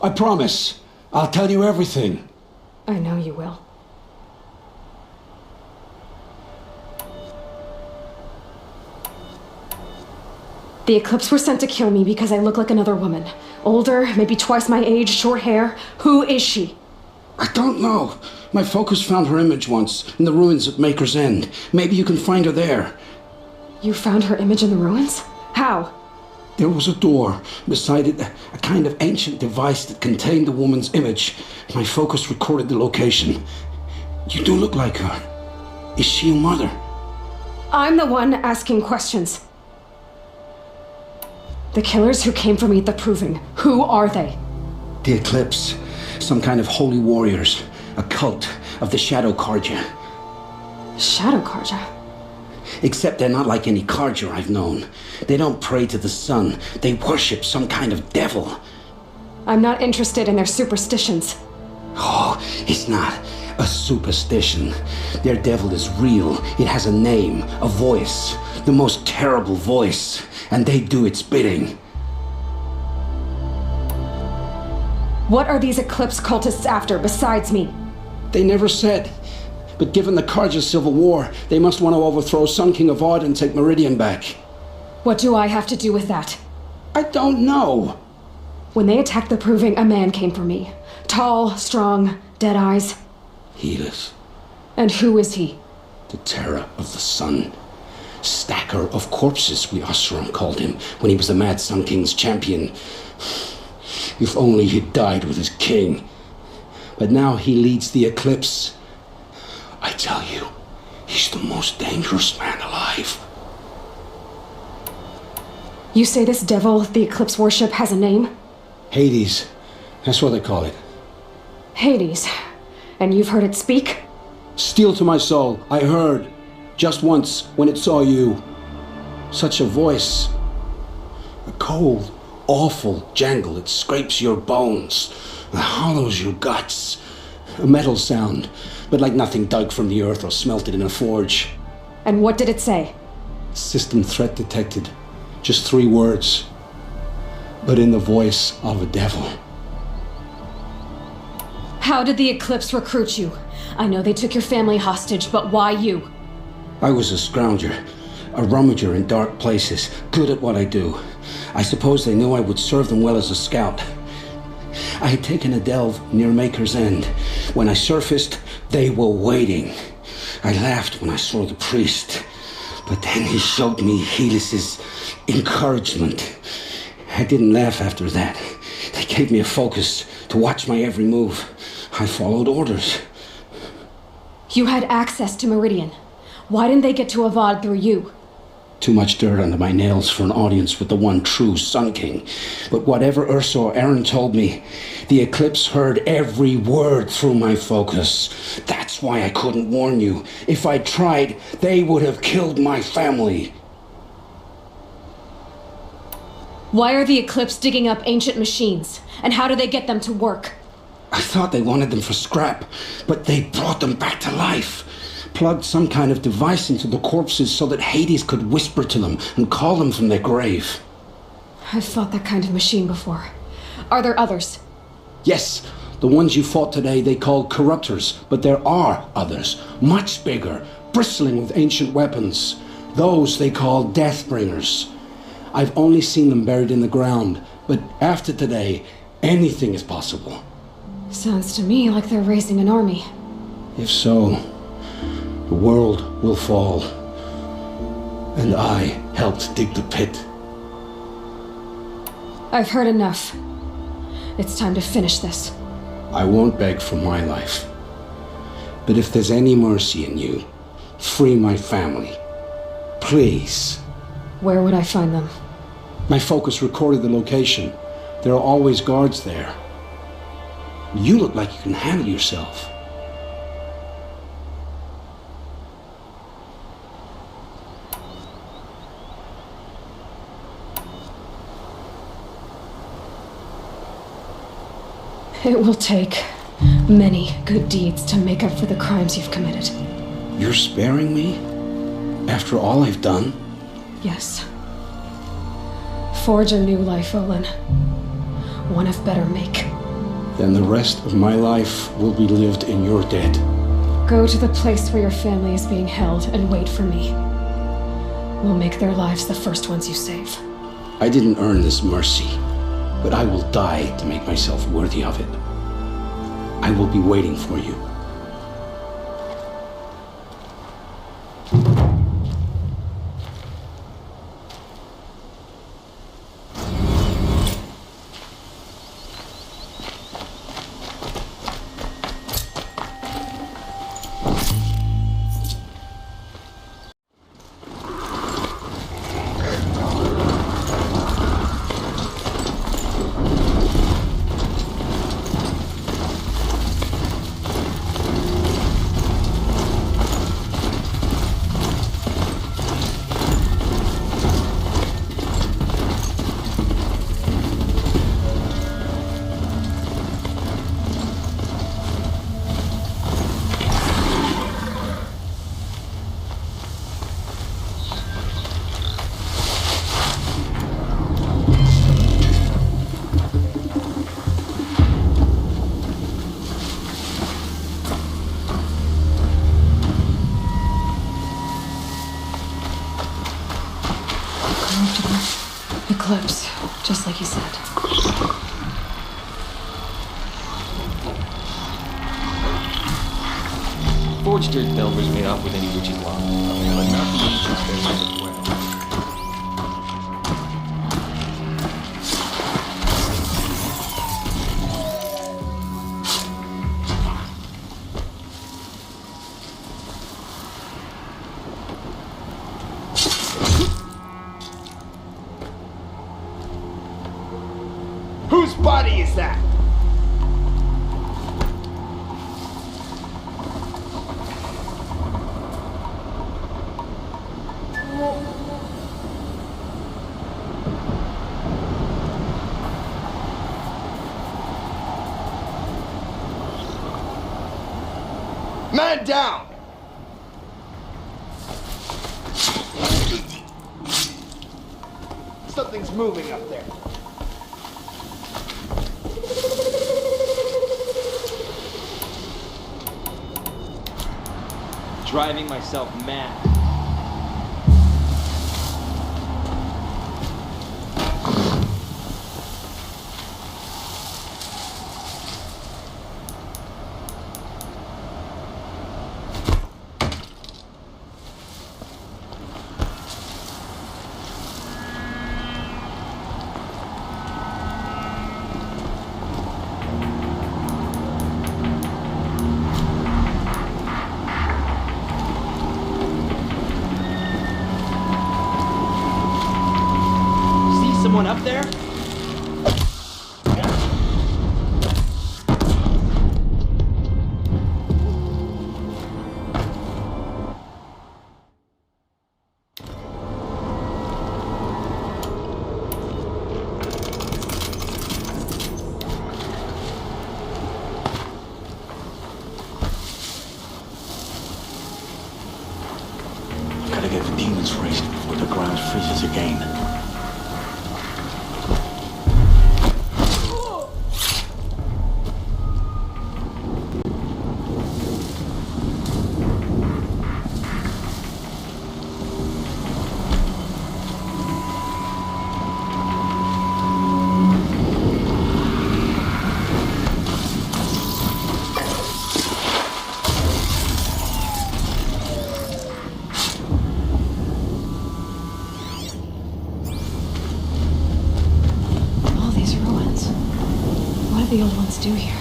I promise. I'll tell you everything. I know you will. The Eclipse were sent to kill me because I look like another woman. Older, maybe twice my age, short hair. Who is she? I don't know. My focus found her image once, in the ruins at Maker's End. Maybe you can find her there. You found her image in the ruins? How? There was a door. Beside it, a kind of ancient device that contained the woman's image. My focus recorded the location. You do look like her. Is she your mother? I'm the one asking questions. The killers who came for me at the Proving, who are they? The Eclipse. Some kind of holy warriors. A cult of the Shadow Carja. Shadow Carja? Except they're not like any Carja I've known. They don't pray to the sun. They worship some kind of devil. I'm not interested in their superstitions. Oh, it's not a superstition. Their devil is real. It has a name, a voice. The most terrible voice. And they do its bidding. What are these Eclipse cultists after, besides me? They never said. But given the Carja civil war, they must want to overthrow Sun King Avad and take Meridian back. What do I have to do with that? I don't know. When they attacked the Proving, a man came for me. Tall, strong, dead eyes. Helis. And who is he? The terror of the sun. Stacker of corpses, we Oseram called him, when he was the Mad Sun King's champion. If only he'd died with his king. But now he leads the Eclipse. I tell you, he's the most dangerous man alive. You say this devil the Eclipse worship has a name? Hades. That's what they call it. Hades. And you've heard it speak? Steel to my soul, I heard. Just once, when it saw you. Such a voice. A cold, awful jangle that scrapes your bones, that hollows your guts. A metal sound, but like nothing dug from the earth or smelted in a forge. And what did it say? System threat detected. Just 3 words. But in the voice of a devil. How did the Eclipse recruit you? I know they took your family hostage, but why you? I was a scrounger, a rummager in dark places, good at what I do. I suppose they knew I would serve them well as a scout. I had taken a delve near Maker's End. When I surfaced, they were waiting. I laughed when I saw the priest, but then he showed me Helis's encouragement. I didn't laugh after that. They gave me a focus to watch my every move. I followed orders. You had access to Meridian. Why didn't they get to Avad through you? Too much dirt under my nails for an audience with the one true Sun King. But whatever Ursa or Aaron told me, the Eclipse heard every word through my focus. That's why I couldn't warn you. If I tried, they would have killed my family. Why are the Eclipse digging up ancient machines? And how do they get them to work? I thought they wanted them for scrap, but they brought them back to life. Plugged some kind of device into the corpses so that Hades could whisper to them and call them from their grave. I've fought that kind of machine before. Are there others? Yes, the ones you fought today they called corruptors, but there are others, much bigger, bristling with ancient weapons. Those they call Deathbringers. I've only seen them buried in the ground, but after today, anything is possible. Sounds to me like they're raising an army. If so, the world will fall. And I helped dig the pit. I've heard enough. It's time to finish this. I won't beg for my life. But if there's any mercy in you, free my family. Please. Where would I find them? My focus recorded the location. There are always guards there. You look like you can handle yourself. It will take many good deeds to make up for the crimes you've committed. You're sparing me? After all I've done? Yes. Forge a new life, Olin. One of better make. then the rest of my life will be lived in your debt. Go to the place where your family is being held and wait for me. We'll make their lives the first ones you save. I didn't earn this mercy, but I will die to make myself worthy of it. I will be waiting for you. Eclipse, just like you said. Forged dirt delvers may not with any witch's lot, but not the ancients their right of way. Whose body is that? Man down! Something's moving up there. Driving myself mad. Someone up there? Gotta get the demons raised before the ground freezes again. What do the old ones do here?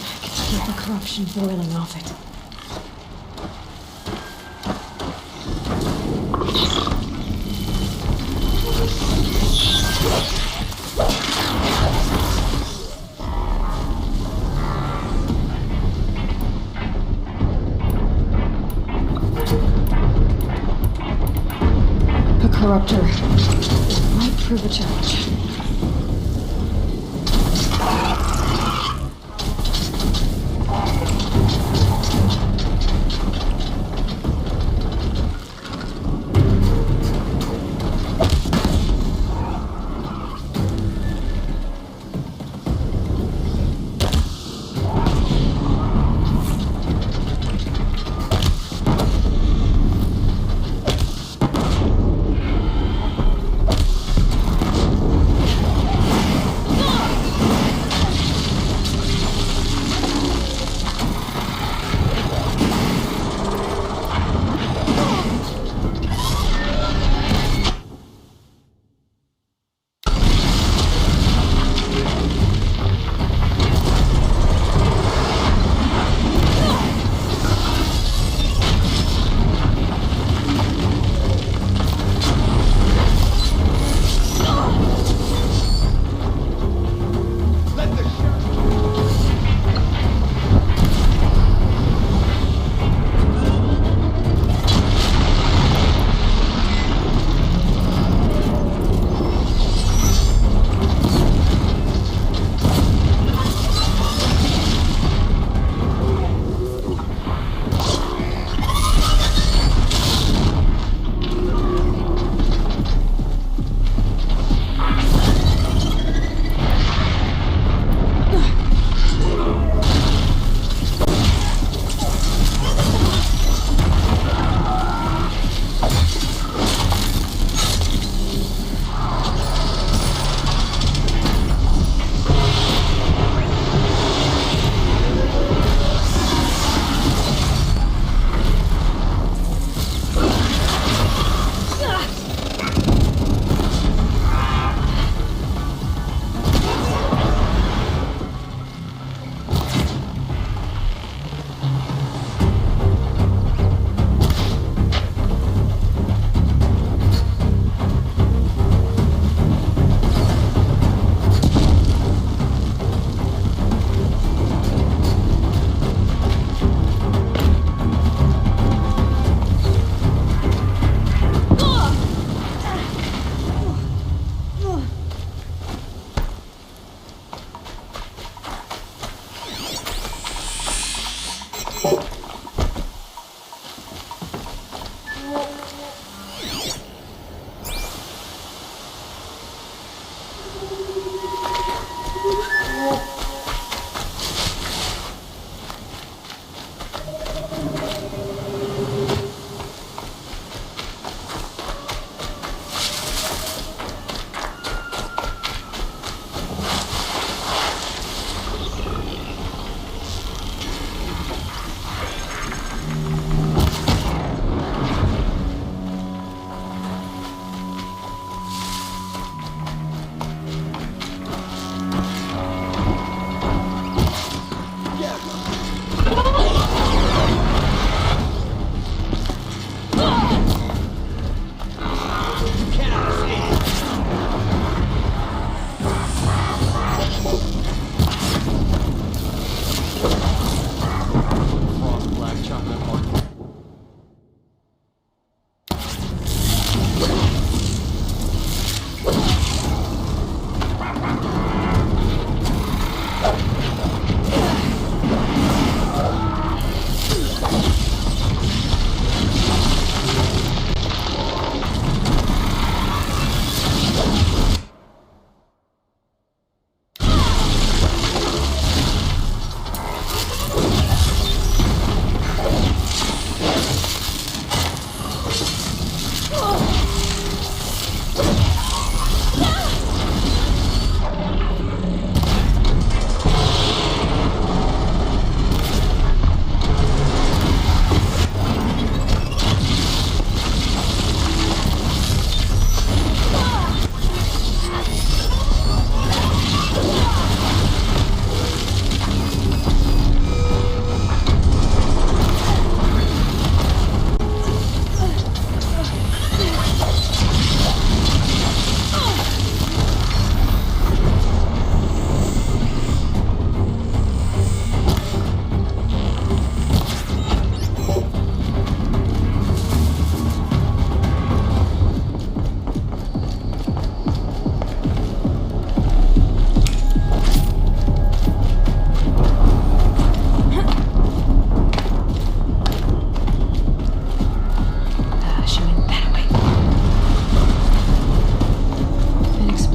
I can feel the corruption boiling off it. corruptor. Might prove a challenge.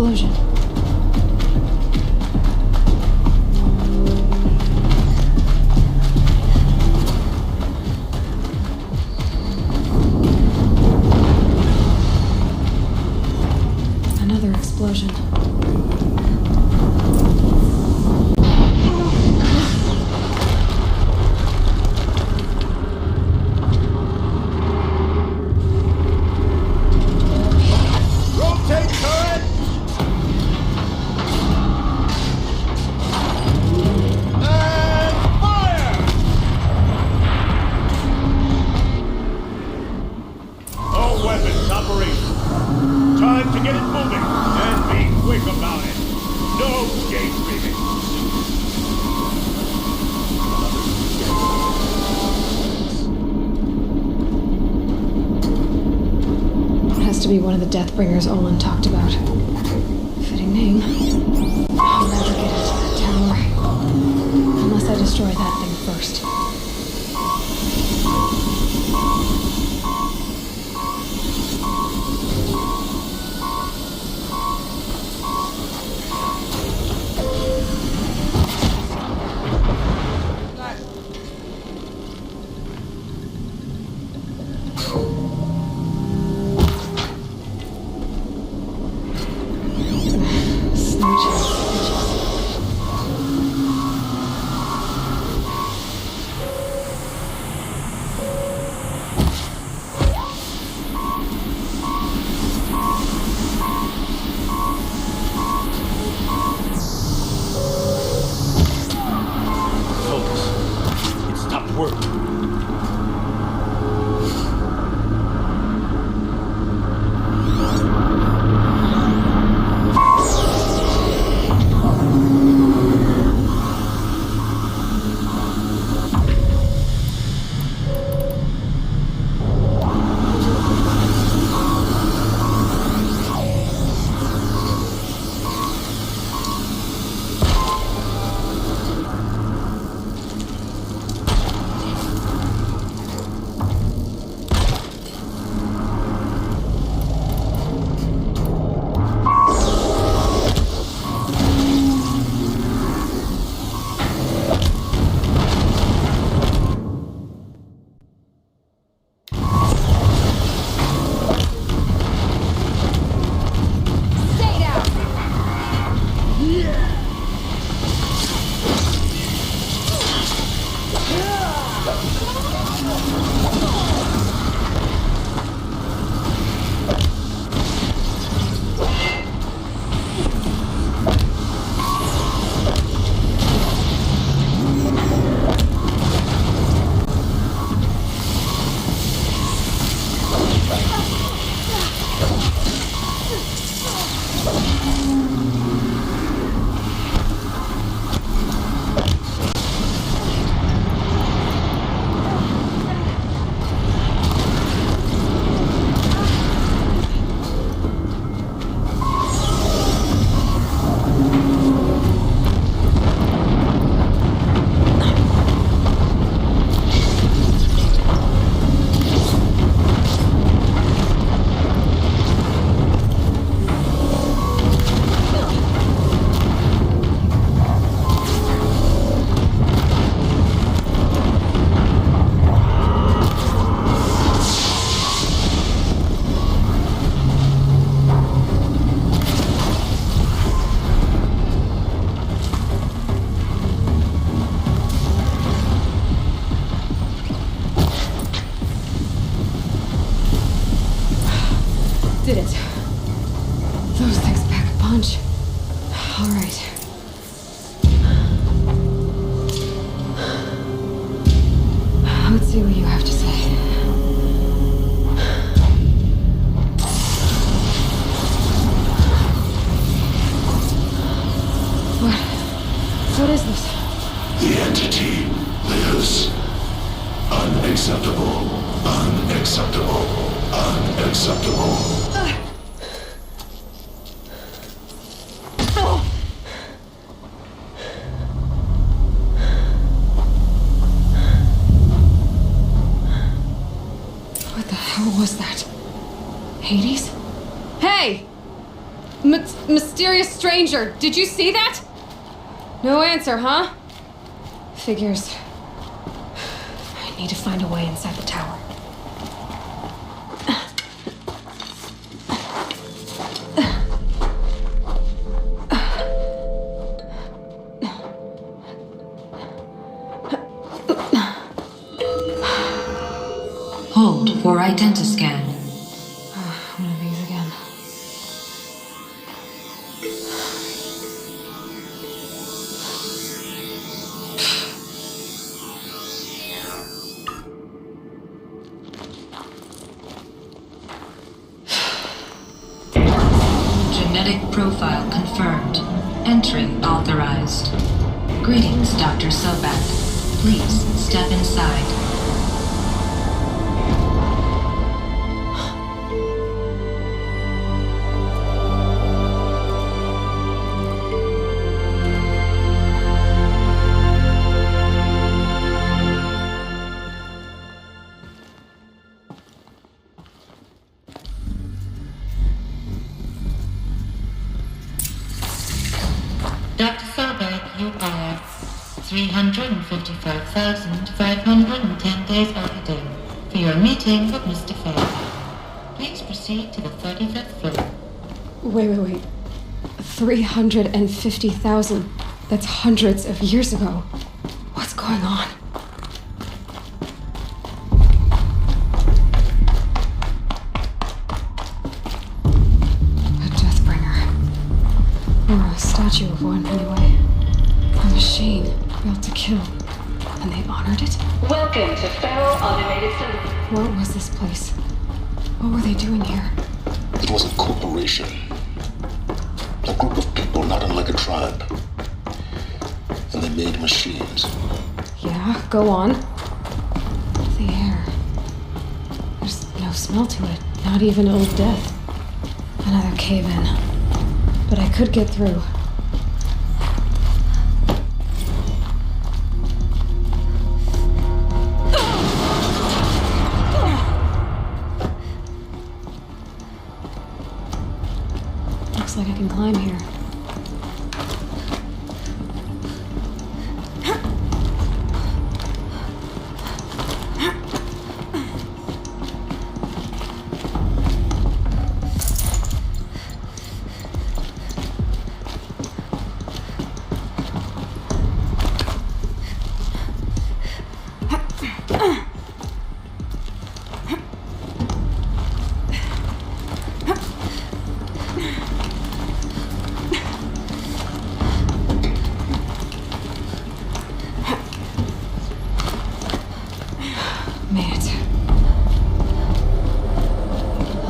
explosion. Another explosion. Rotate turret! And fire! All weapons operational. Time to get it moving and be quick about it. No daydreaming. It has to be one of the Deathbringers Olin talked about. Fitting name. I'll never get into that tower. Unless I destroy that thing first. Focus. It stopped working. Did it. Those things pack a punch. All right. Let's see what you have to say. What is this? The entity lives. Unacceptable. Unacceptable. Unacceptable. What the hell was that? Hades? Hey! Mysterious stranger, did you see that? No answer, huh? Figures. I need to find a way inside the tower. Hold for identiscan. One of these again. Genetic profile confirmed. Entry authorized. Greetings, Dr. Sobak. Please step inside. Dr. Sobek, you are 355,510 days overdue for your meeting with Mr. Fair. Please proceed to the 35th floor. Wait. 350,000. That's hundreds of years ago. What's going on? A Deathbringer. Or a statue of one, anyway. A machine built to kill. And they honored it? Welcome to Feral Automated Solutions. What was this place? What were they doing here? It was a corporation. A group of people not unlike a tribe. And they made machines. Yeah, go on. The air. There's no smell to it. Not even old death. Another cave-in. But I could get through. Looks like I can climb here.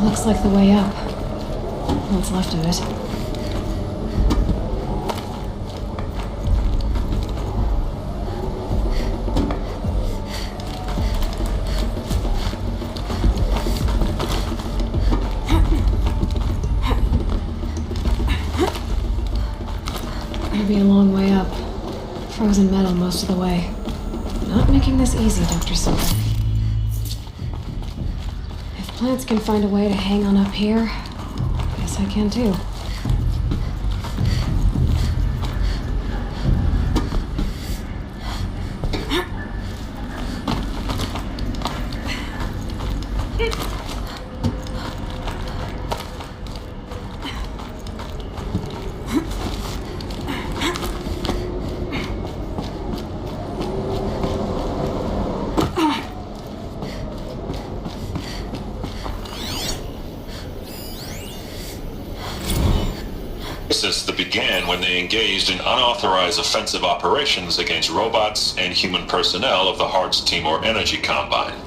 Looks like the way up. What's left of it. It'll be a long way up. Frozen metal most of the way. Not making this easy, Dr. Silver. Plants can find a way to hang on up here. Guess I can too. Began when they engaged in unauthorized offensive operations against robots and human personnel of the Hearts Timor Energy Combine.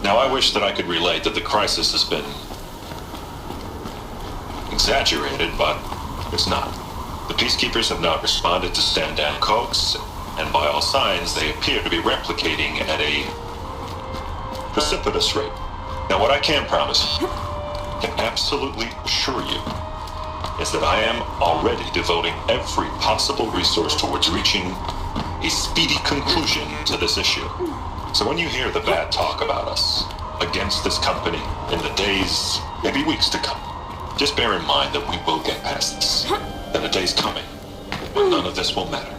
Now, I wish that I could relate that the crisis has been exaggerated, but it's not. The Peacekeepers have not responded to stand-down codes, and by all signs, they appear to be replicating at a precipitous rate. Now, what I can promise, can absolutely assure you, is that I am already devoting every possible resource towards reaching a speedy conclusion to this issue. So when you hear the bad talk about us against this company in the days, maybe weeks to come, Just bear in mind that we will get past this. That a day's coming when none of this will matter.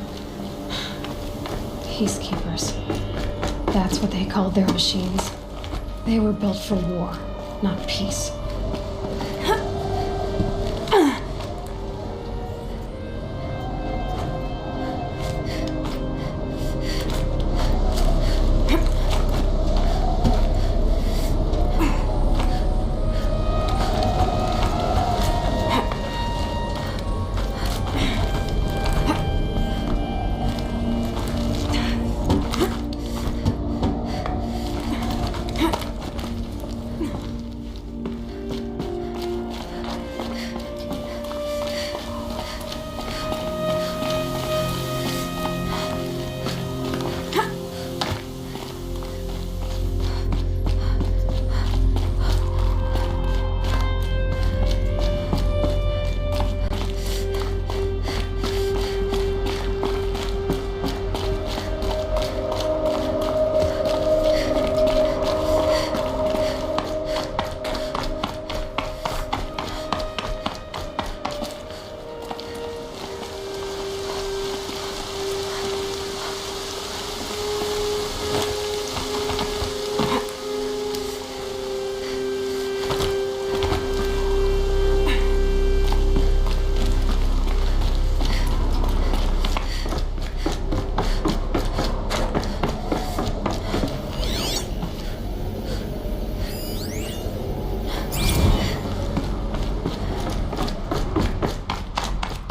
Peacekeepers. That's what they called their machines. They were built for war, not peace.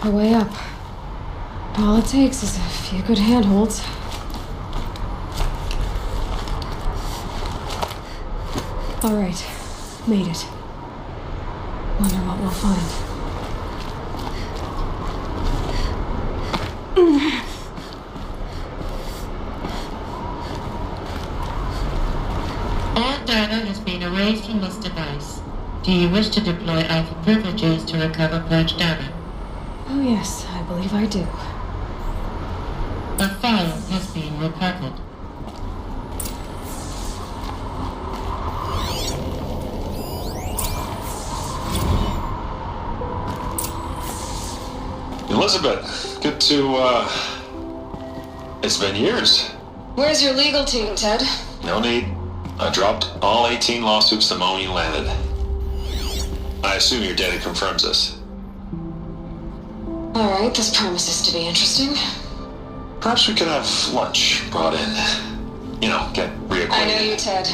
The way up. All it takes is a few good handholds. All right, made it. Wonder what we'll find. All data has been erased from this device. Do you wish to deploy Alpha privileges to recover purged data? Oh yes, I believe I do. A file has been recovered. Elizabeth, good to, it's been years. Where's your legal team, Ted? No need. I dropped all 18 lawsuits the moment you landed. I assume your daddy confirms this. Alright, this promises to be interesting. Perhaps we could have lunch brought in. You know, get reacquainted. I know you, Ted.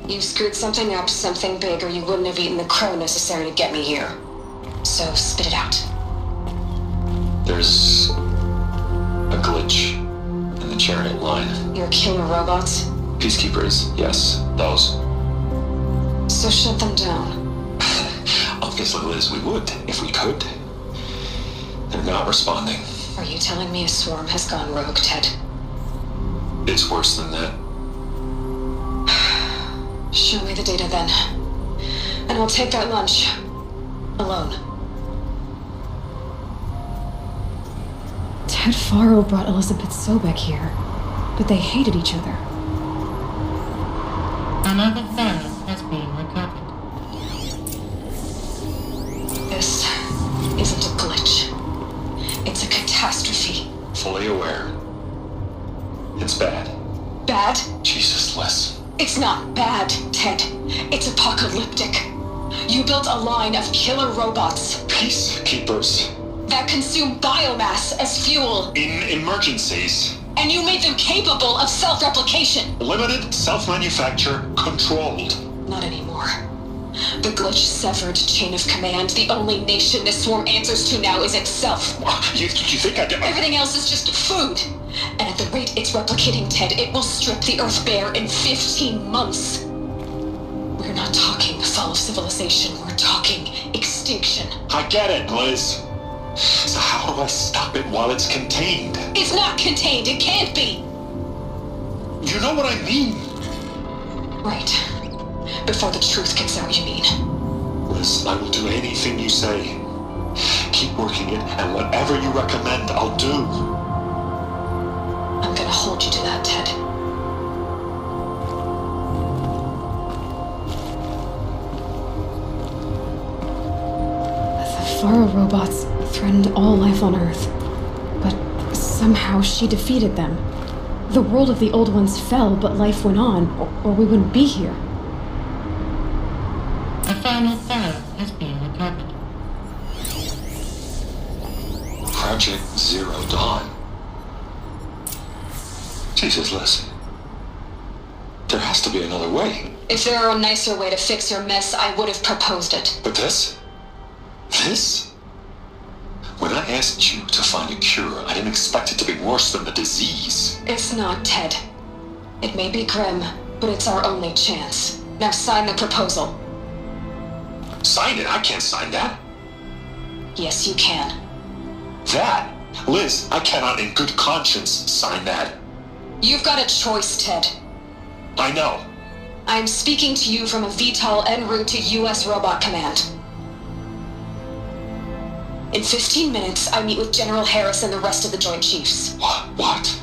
You screwed something up, something big, or you wouldn't have eaten the crow necessary to get me here. So, spit it out. There's a glitch in the chariot line. Your killer robots? Peacekeepers, yes, those. So shut them down. Obviously, Liz, we would, if we could. They're not responding. Are you telling me a swarm has gone rogue, Ted? It's worse than that. Show me the data then. And I'll take that lunch. Alone. Ted Faro brought Elizabeth Sobek here, but they hated each other. Another file has been recovered. This isn't a glitch. It's a catastrophe. Fully aware. It's bad. Bad? Jesus, Liz. It's not bad, Ted. It's apocalyptic. You built a line of killer robots. Peacekeepers. That consume biomass as fuel. In emergencies. And you made them capable of self-replication. Limited, self-manufacture, controlled. Not anymore. The glitch severed chain of command. The only nation this swarm answers to now is itself. You think I did? Everything else is just food. And at the rate it's replicating, Ted, it will strip the Earth bare in 15 months. We're not talking fall of civilization. We're talking extinction. I get it, Liz. So how do I stop it while it's contained? It's not contained. It can't be. You know what I mean? Right. Before the truth gets out, you mean? Liz, I will do anything you say. Keep working it, and whatever you recommend, I'll do. I'm gonna hold you to that, Ted. Faro robots threatened all life on Earth, but somehow she defeated them. The world of the old ones fell, but life went on, or we wouldn't be here. A final file has been recovered. Project Zero Dawn. Jesus, Liz. There has to be another way. If there were a nicer way to fix your mess, I would have proposed it. But this? This? When I asked you to find a cure, I didn't expect it to be worse than the disease. It's not, Ted. It may be grim, but it's our only chance. Now sign the proposal. Sign it? I can't sign that. Yes, you can. That? Liz, I cannot in good conscience sign that. You've got a choice, Ted. I know. I'm speaking to you from a VTOL en route to U.S. Robot Command. In 15 minutes, I meet with General Harris and the rest of the Joint Chiefs. What?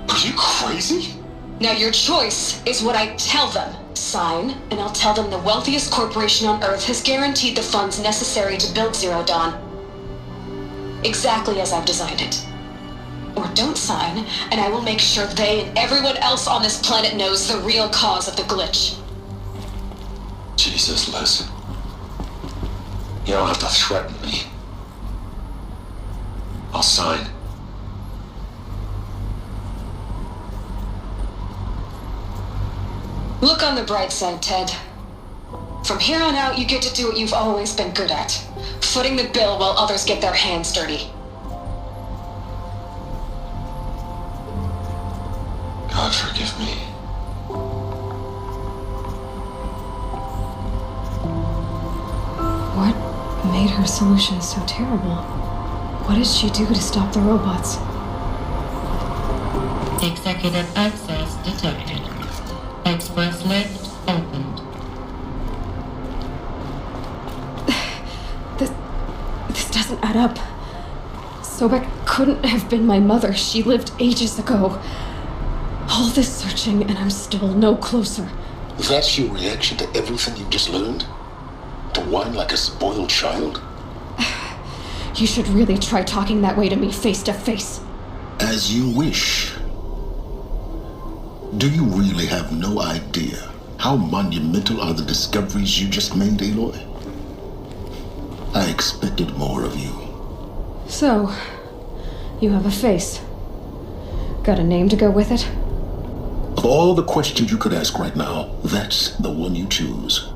Are you crazy? Now your choice is what I tell them. Sign, and I'll tell them the wealthiest corporation on Earth has guaranteed the funds necessary to build Zero Dawn. Exactly as I've designed it. Or don't sign, and I will make sure they and everyone else on this planet knows the real cause of the glitch. Jesus, Liz. You don't have to threaten me. I'll sign. Look on the bright side, Ted. From here on out, you get to do what you've always been good at. Footing the bill while others get their hands dirty. God forgive me. What made her solution so terrible? What did she do to stop the robots? Executive access detected. Express lift opened. This doesn't add up. Sobek couldn't have been my mother. She lived ages ago. All this searching, and I'm still no closer. That's your reaction to everything you've just learned? To whine like a spoiled child? You should really try talking that way to me face to face. As you wish. Do you really have no idea how monumental are the discoveries you just made, Aloy? I expected more of you. So, you have a face. Got a name to go with it? Of all the questions you could ask right now, that's the one you choose.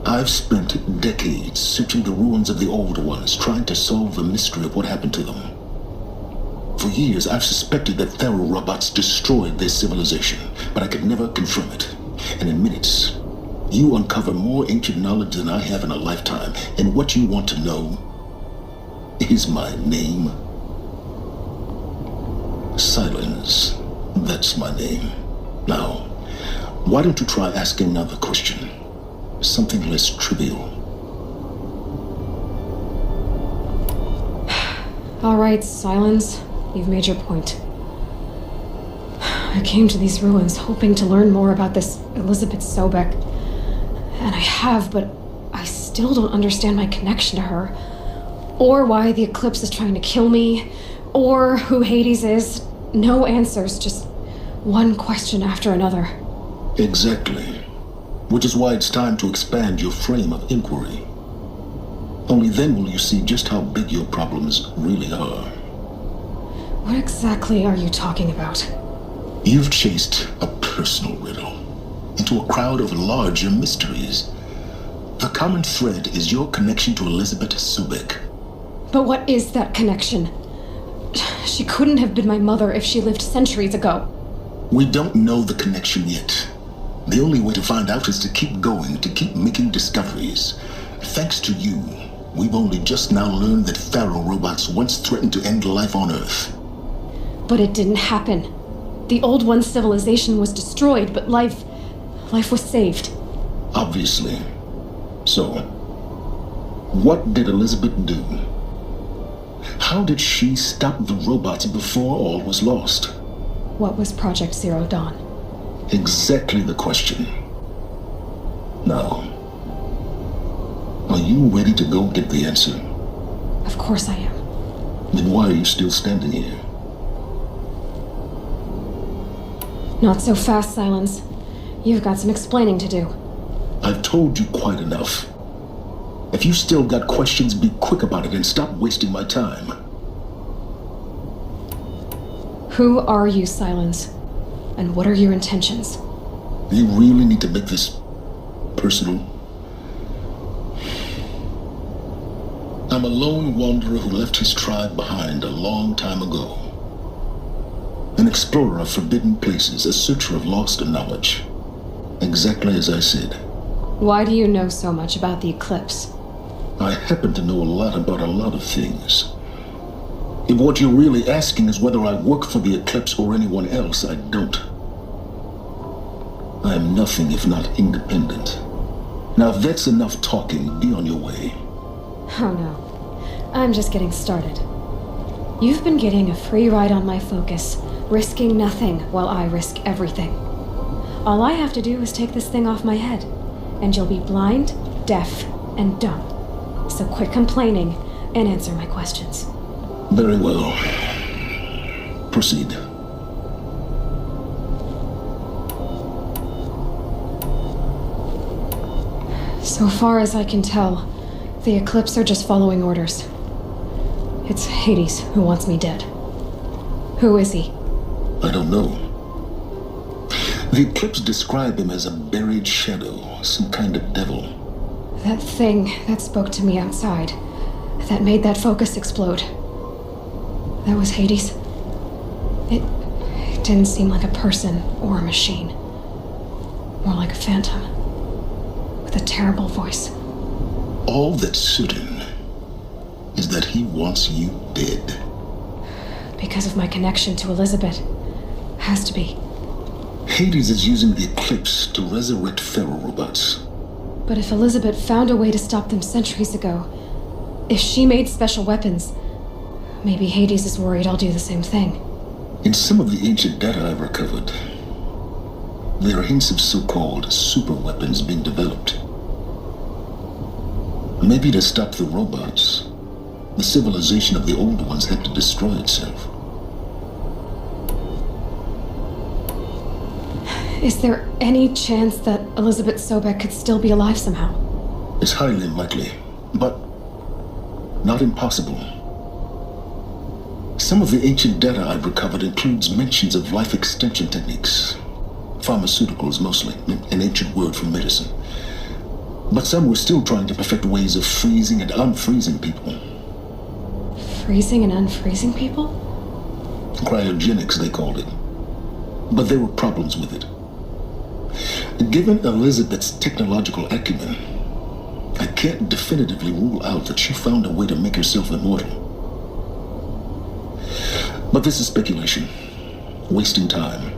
I've spent decades searching the ruins of the old ones, trying to solve the mystery of what happened to them. For years, I've suspected that Faro robots destroyed their civilization, but I could never confirm it. And in minutes, you uncover more ancient knowledge than I have in a lifetime. And what you want to know is my name. Silence. That's my name. Now, why don't you try asking another question? Something less trivial. All right, Silence. You've made your point. I came to these ruins hoping to learn more about this Elizabeth Sobek. And I have, but I still don't understand my connection to her. Or why the Eclipse is trying to kill me. Or who Hades is. No answers, just one question after another. Exactly. Which is why it's time to expand your frame of inquiry. Only then will you see just how big your problems really are. What exactly are you talking about? You've chased a personal riddle into a crowd of larger mysteries. The common thread is your connection to Elizabeth Sobek. But what is that connection? She couldn't have been my mother if she lived centuries ago. We don't know the connection yet. The only way to find out is to keep going, to keep making discoveries. Thanks to you, we've only just now learned that Faro robots once threatened to end life on Earth. But it didn't happen. The old one's civilization was destroyed, but life was saved. Obviously. So, what did Elizabeth do? How did she stop the robots before all was lost? What was Project Zero Dawn? Exactly the question. Now, Are you ready to go get the answer? Of course I am. Then why are you still standing here? Not so fast, Silence. You've got some explaining to do. I've told you quite enough. If you still got questions, be quick about it and stop wasting my time. Who are you, Silence? And what are your intentions? You really need to make this personal? I'm a lone wanderer who left his tribe behind a long time ago. An explorer of forbidden places, a searcher of lost knowledge. Exactly as I said. Why do you know so much about the eclipse? I happen to know a lot about a lot of things. If what you're really asking is whether I work for the eclipse or anyone else, I don't. I am nothing if not independent. Now, if that's enough talking, be on your way. Oh no. I'm just getting started. You've been getting a free ride on my focus, risking nothing while I risk everything. All I have to do is take this thing off my head, and you'll be blind, deaf, and dumb. So quit complaining and answer my questions. Very well. Proceed. So far as I can tell, the Eclipse are just following orders. It's Hades who wants me dead. Who is he? I don't know. The Eclipse describe him as a buried shadow, some kind of devil. That thing that spoke to me outside, that made that focus explode. That was Hades. It didn't seem like a person or a machine. More like a phantom. With a terrible voice. All that's certain is that he wants you dead. Because of my connection to Elizabeth. Has to be. Hades is using the Eclipse to resurrect feral robots. But if Elizabeth found a way to stop them centuries ago, if she made special weapons, maybe Hades is worried I'll do the same thing. In some of the ancient data I've recovered, there are hints of so-called super weapons being developed. Maybe to stop the robots, the civilization of the old ones had to destroy itself. Is there any chance that Elizabeth Sobek could still be alive somehow? It's highly unlikely, but not impossible. Some of the ancient data I've recovered includes mentions of life extension techniques. Pharmaceuticals mostly, an ancient word for medicine. But some were still trying to perfect ways of freezing and unfreezing people. Freezing and unfreezing people? Cryogenics, they called it. But there were problems with it. Given Elizabeth's technological acumen, I can't definitively rule out that she found a way to make herself immortal. But this is speculation. Wasting time.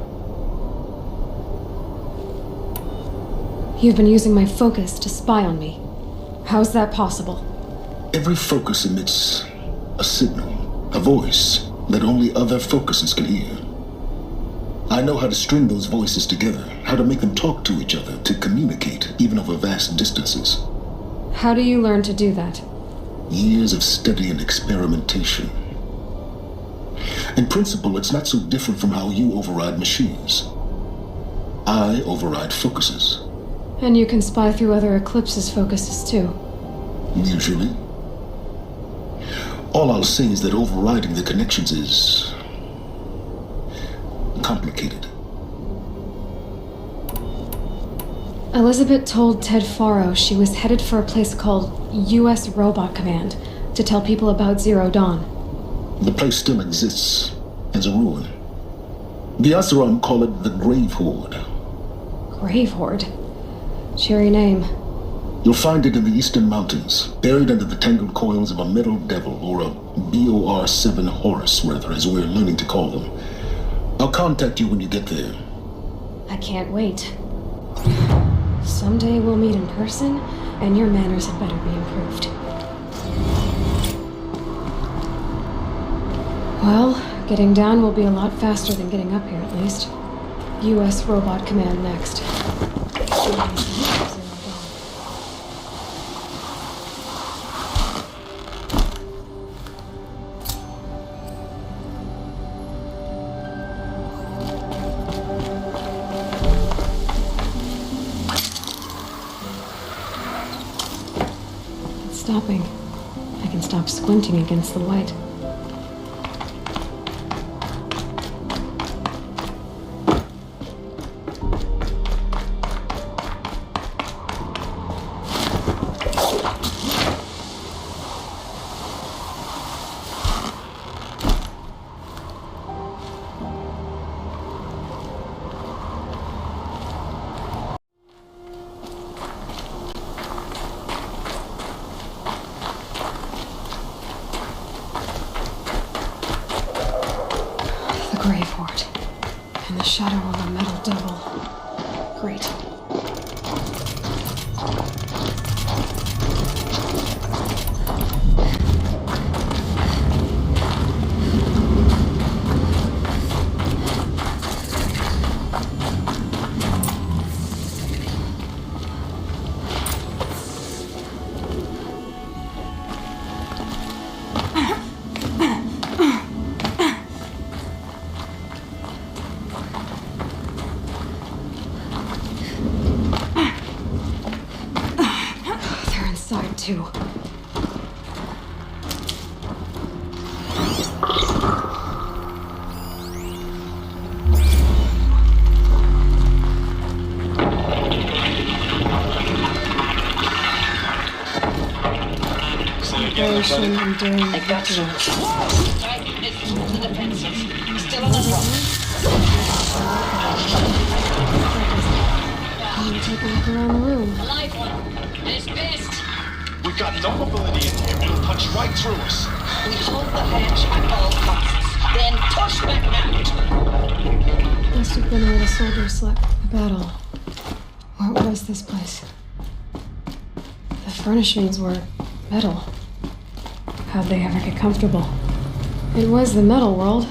You've been using my focus to spy on me. How's that possible? Every focus emits a signal, a voice that only other focuses can hear. I know how to string those voices together, how to make them talk to each other, to communicate, even over vast distances. How do you learn to do that? Years of study and experimentation. In principle, it's not so different from how you override machines. I override focuses. And you can spy through other Eclipse's focuses too. Usually. All I'll say is that overriding the connections is complicated. Elizabeth told Ted Faro she was headed for a place called U.S. Robot Command to tell people about Zero Dawn. The place still exists as a ruin. The Asuram call it the Grave Horde. Grave Horde? Cheery name. You'll find it in the Eastern Mountains, buried under the tangled coils of a metal devil, or a BOR-7 Horus, rather, as we're learning to call them. I'll contact you when you get there. I can't wait. Someday we'll meet in person, and your manners had better be improved. Well, getting down will be a lot faster than getting up here, at least. U.S. Robot Command next. stopping. I can stop squinting against the white. Grave hoard. In the shadow of a metal devil. Great. Too. Celebration enduring victory. The defenses. Still on the run. I'm taking a look around the room. A live one. And it's pissed. We've got no mobility in here. It'll punch right through us. We hold the hatch at all costs. Then push back out. Must have been where the soldiers slept. The battle. What was this place? The furnishings were metal. How'd they ever get comfortable? It was the metal world.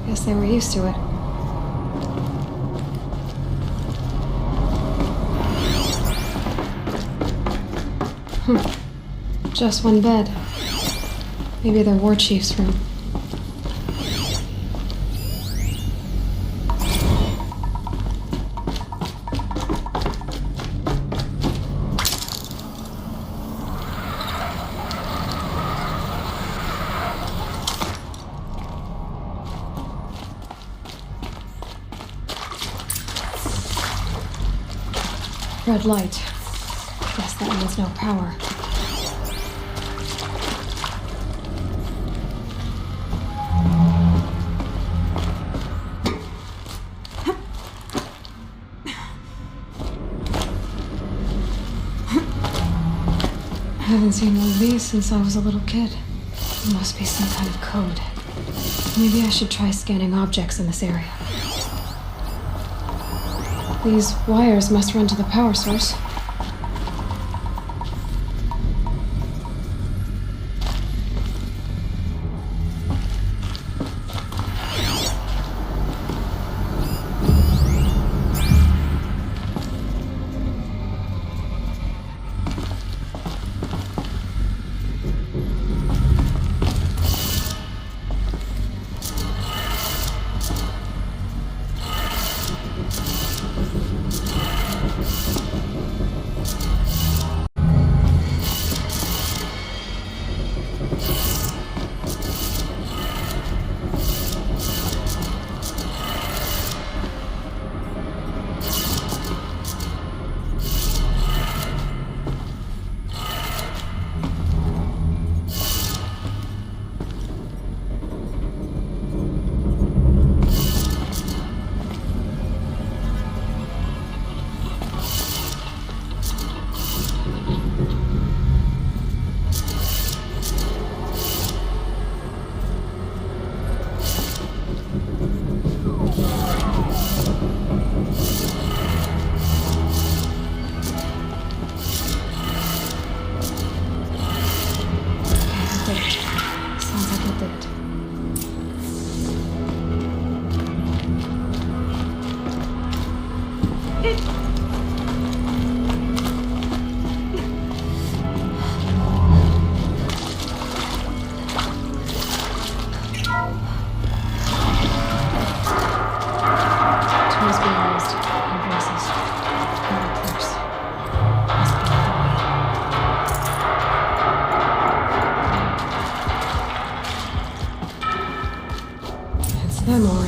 Guess they were used to it. Just one bed. Maybe their war chief's room. Red light. Guess that means no power. I haven't seen one of these since I was a little kid. It must be some kind of code. Maybe I should try scanning objects in this area. These wires must run to the power source.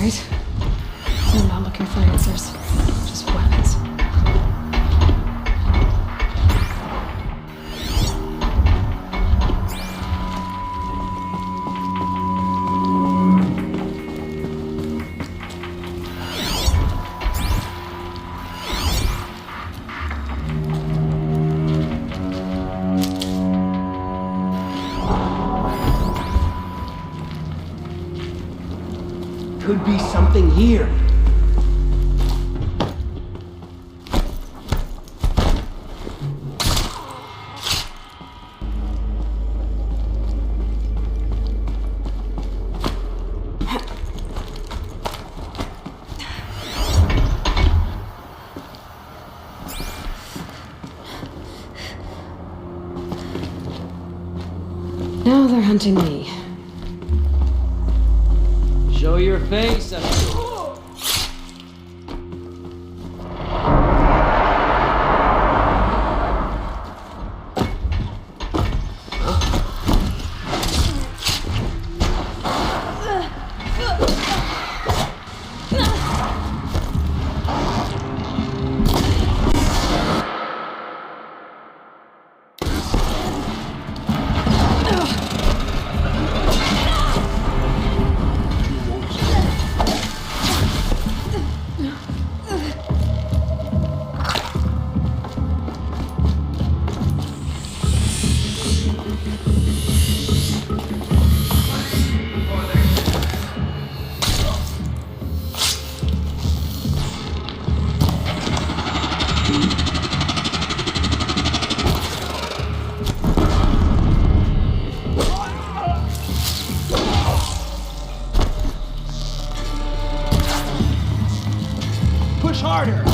right? I'm not looking for answers, just weapons. Could be something here. Now they're hunting me. Show your face. Push harder!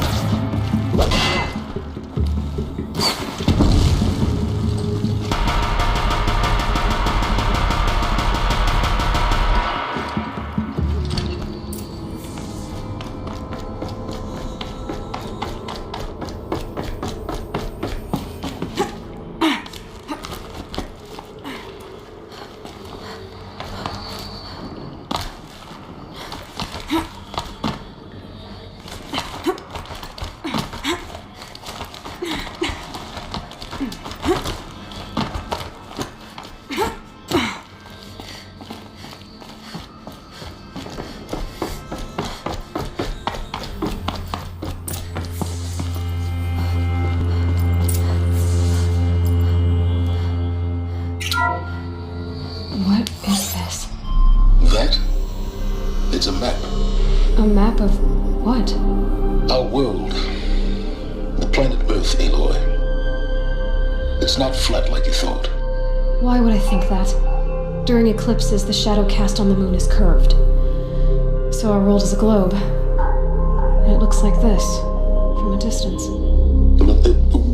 What is this? That? It's a map. A map of what? Our world. The planet Earth, Aloy. It's not flat like you thought. Why would I think that? During eclipses, the shadow cast on the moon is curved. So our world is a globe. And it looks like this, from a distance.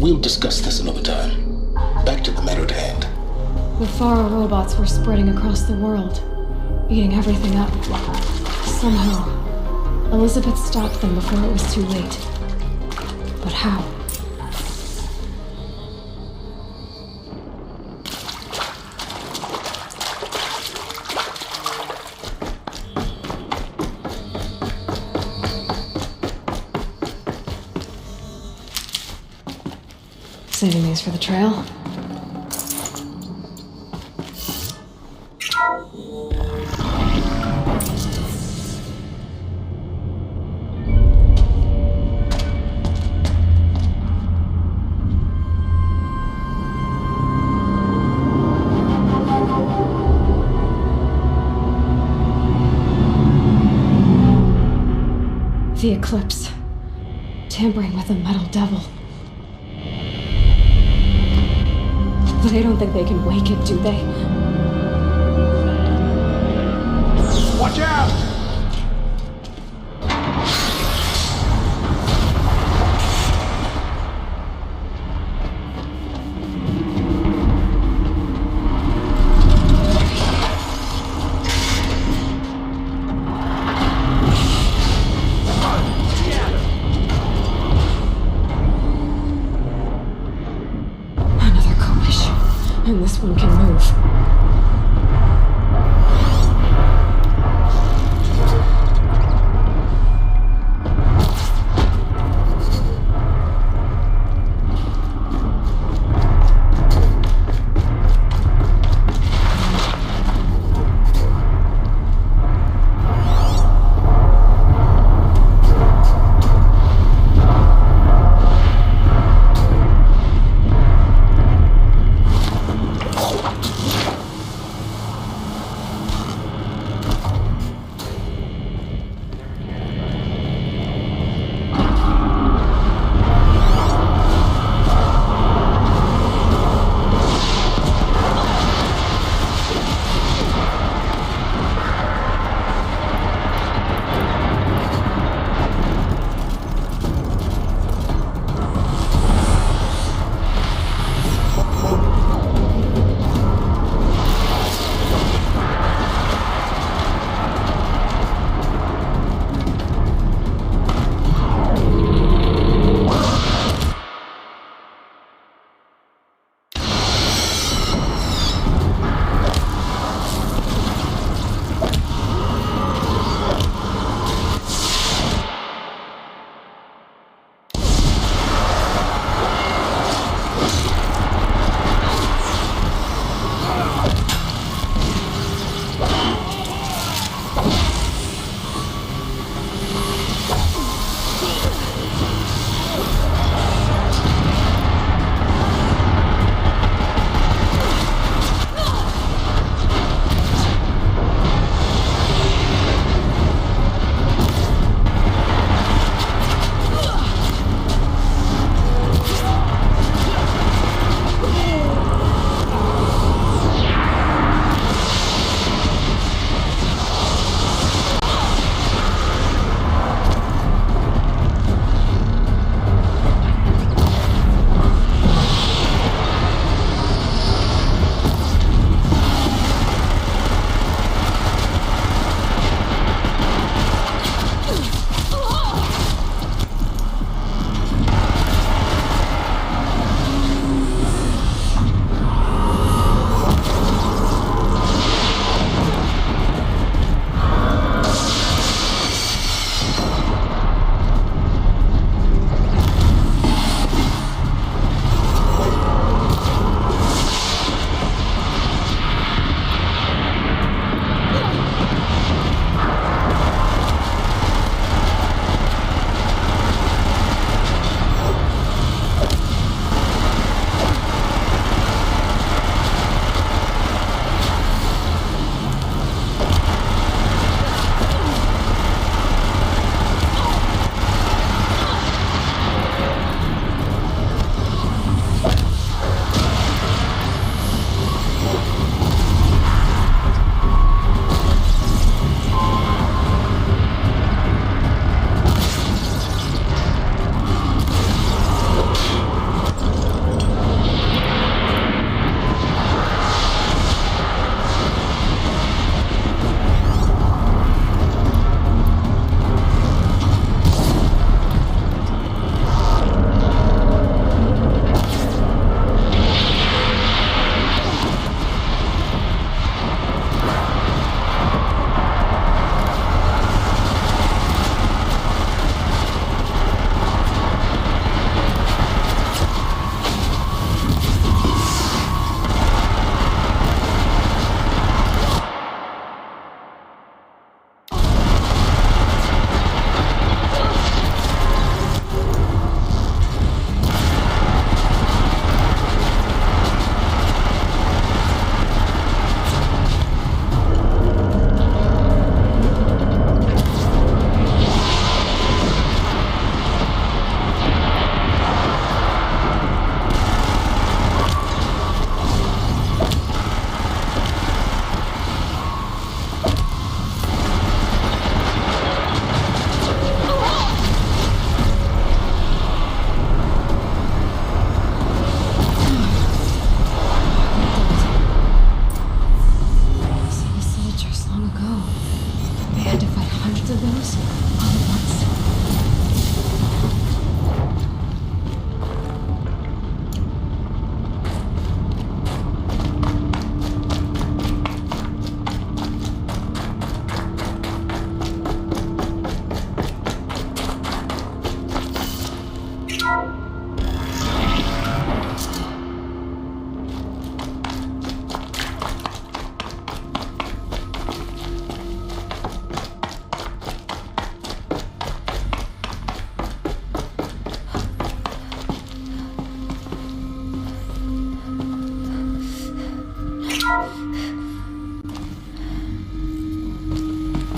We'll discuss this another time. Back to the matter at hand. The Faro robots were spreading across the world, eating everything up. Somehow, Elizabeth stopped them before it was too late. But how? Saving these for the trail. The eclipse. Tampering with the metal devil. They don't think they can wake it, do they? Watch out! And this one can move.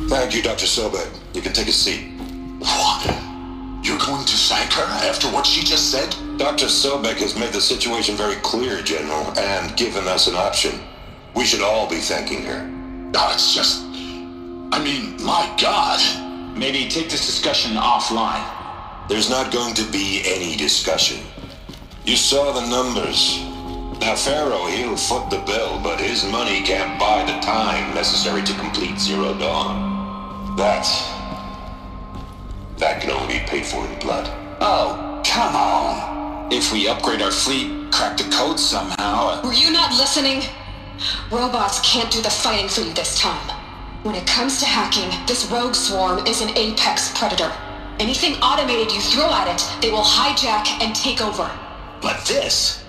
Thank you, Dr. Sobek. You can take a seat. What? You're going to thank her after what she just said? Dr. Sobek has made the situation very clear, General, and given us an option. We should all be thanking her. No, it's just... I mean, my God. Maybe take this discussion offline. There's not going to be any discussion. You saw the numbers. Now, Pharaoh, he'll foot the bill, but his money can't buy the time necessary to complete Zero Dawn. That can only be paid for in blood. Oh, come on. If we upgrade our fleet, crack the code somehow... Were you not listening? Robots can't do the fighting for you this time. When it comes to hacking, this rogue swarm is an apex predator. Anything automated you throw at it, they will hijack and take over. But this...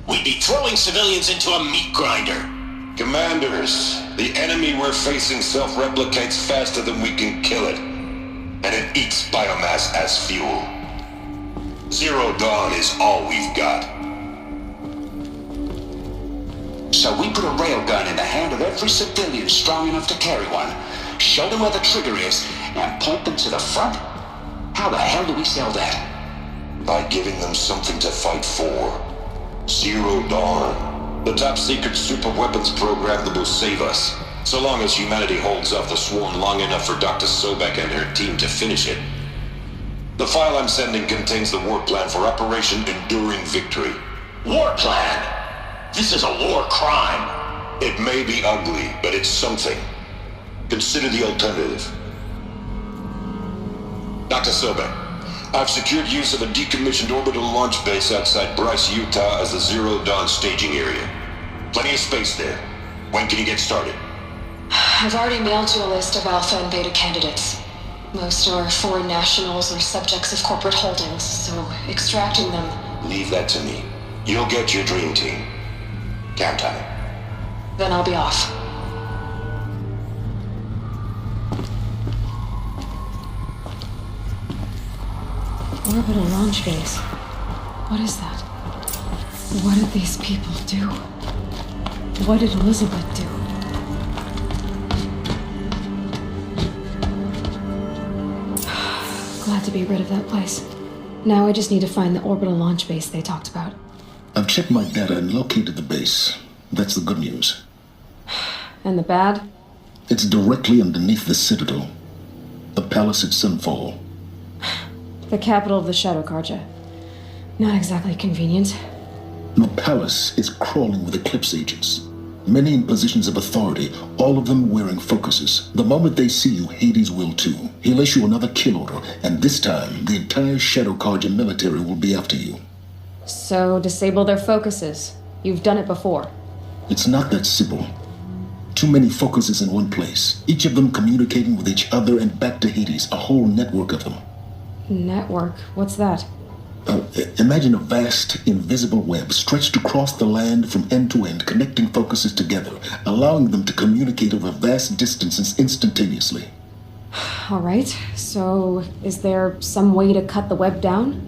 We'd be throwing civilians into a meat grinder. Commanders, the enemy we're facing self-replicates faster than we can kill it. And it eats biomass as fuel. Zero Dawn is all we've got. So we put a railgun in the hand of every civilian strong enough to carry one, show them where the trigger is, and point them to the front? How the hell do we sell that? By giving them something to fight for. Zero Dawn. The top-secret super-weapons program that will save us. So long as humanity holds off the swarm long enough for Dr. Sobek and her team to finish it. The file I'm sending contains the war plan for Operation Enduring Victory. War plan? This is a war crime. It may be ugly, but it's something. Consider the alternative. Dr. Sobek, I've secured use of a decommissioned orbital launch base outside Bryce, Utah as the Zero Dawn staging area. Plenty of space there. When can you get started? I've already mailed you a list of Alpha and Beta candidates. Most are foreign nationals or subjects of corporate holdings, so extracting them... Leave that to me. You'll get your dream team. Count on it. Then I'll be off. Orbital launch base. What is that? What did these people do? What did Elizabeth do? Glad to be rid of that place. Now I just need to find the orbital launch base they talked about. I've checked my data and located the base. That's the good news. And the bad? It's directly underneath the Citadel. The palace at Sunfall. The capital of the Shadow Carja. Not exactly convenient. The palace is crawling with Eclipse agents. Many in positions of authority, all of them wearing focuses. The moment they see you, Hades will too. He'll issue another kill order, and this time, the entire Shadow Carja military will be after you. So, disable their focuses. You've done it before. It's not that simple. Too many focuses in one place, each of them communicating with each other and back to Hades, a whole network of them. Network? What's that? Imagine a vast, invisible web stretched across the land from end to end, connecting focuses together, allowing them to communicate over vast distances instantaneously. All right, so is there some way to cut the web down?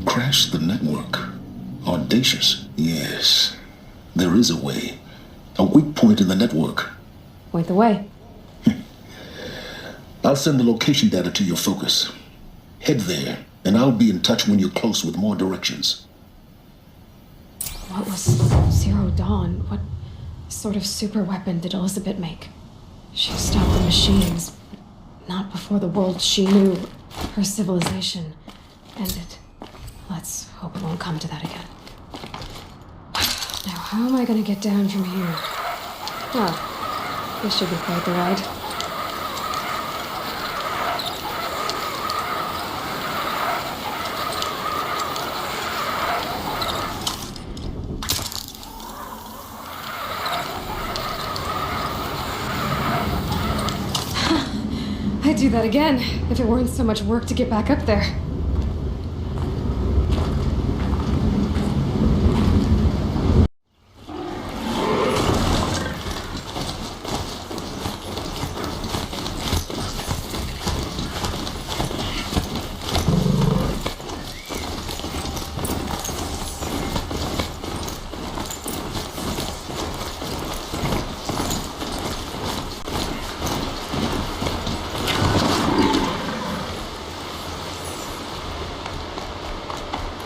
Crash the network. Audacious. Yes, there is a way. A weak point in the network. Point the way. I'll send the location data to your focus. Head there, and I'll be in touch when you're close with more directions. What was Zero Dawn? What sort of super weapon did Elizabeth make? She stopped the machines, but not before the world she knew, her civilization, ended. Let's hope it won't come to that again. Now, how am I gonna get down from here? Oh, this should be quite the ride. I'd do that again, if it weren't so much work to get back up there.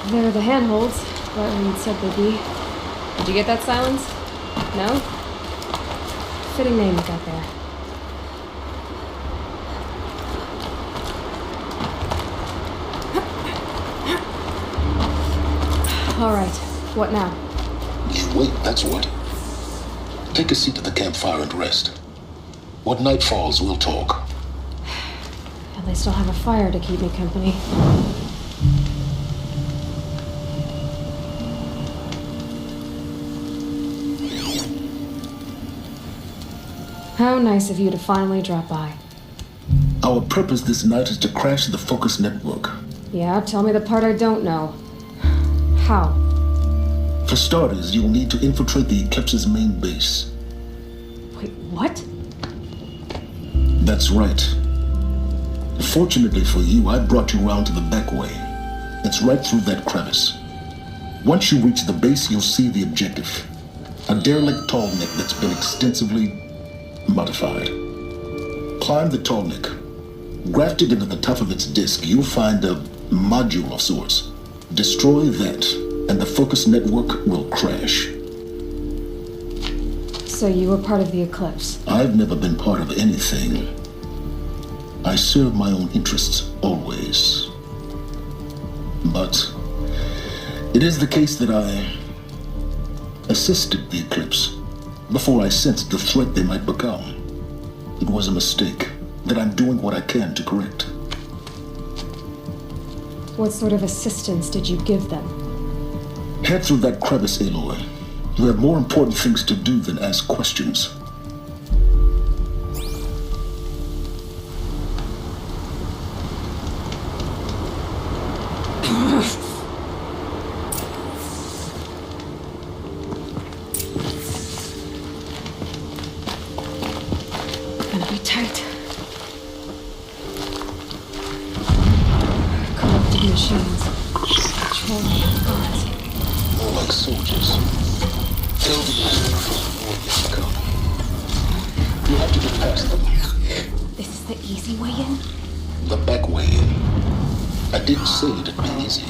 They're the handholds, Butland said they'd be. Did you get that, Silence? No? Fitting name you got there. All right, what now? You wait, that's what. Take a seat at the campfire and rest. When night falls, we'll talk. At least I'll have a fire to keep me company. How nice of you to finally drop by. Our purpose this night is to crash the Focus network. Yeah, tell me the part I don't know. How? For starters, you'll need to infiltrate the Eclipse's main base. Wait, what? That's right. Fortunately for you, I brought you around to the back way. It's right through that crevice. Once you reach the base, you'll see the objective. A derelict tall neck that's been extensively modified. Climb the tall neck. Grafted into the top of its disk, you'll find a module of sorts. Destroy that, and the Focus network will crash. So you were part of the Eclipse? I've never been part of anything. I serve my own interests, always. But it is the case that I assisted the Eclipse before I sensed the threat they might become. It was a mistake that I'm doing what I can to correct. What sort of assistance did you give them? Head through that crevice, Aloy. You have more important things to do than ask questions. Gonna be tight. Corrupted machines. Controlling guards. More like soldiers. They'll be used for warriors to come. You have to get past them. This is the easy way in? The back way in. I didn't say it'd be easy.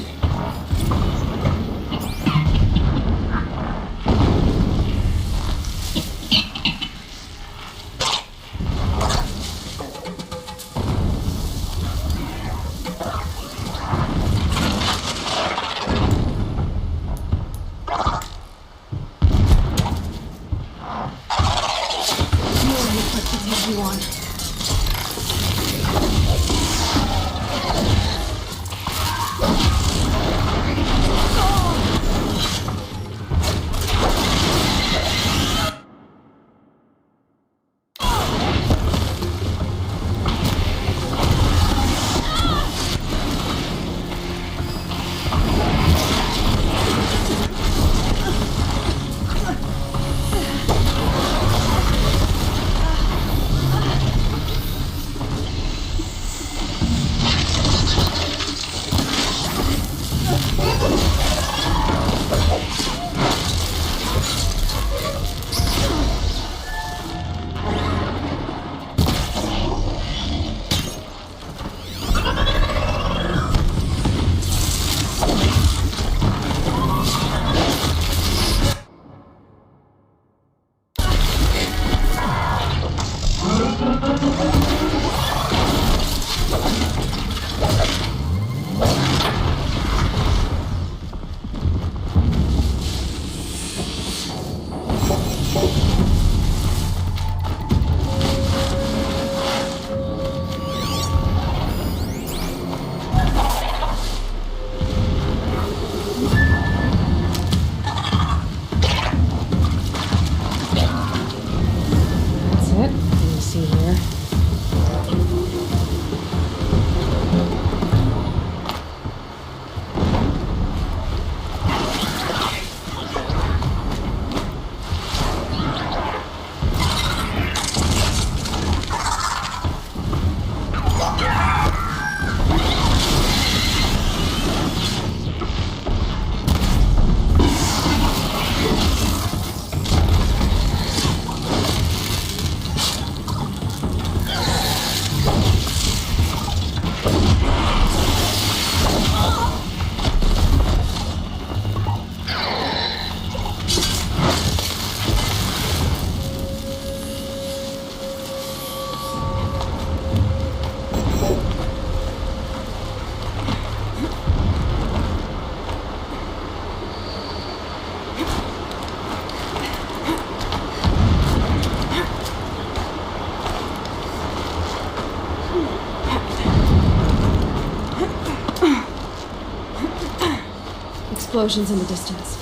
Explosions in the distance.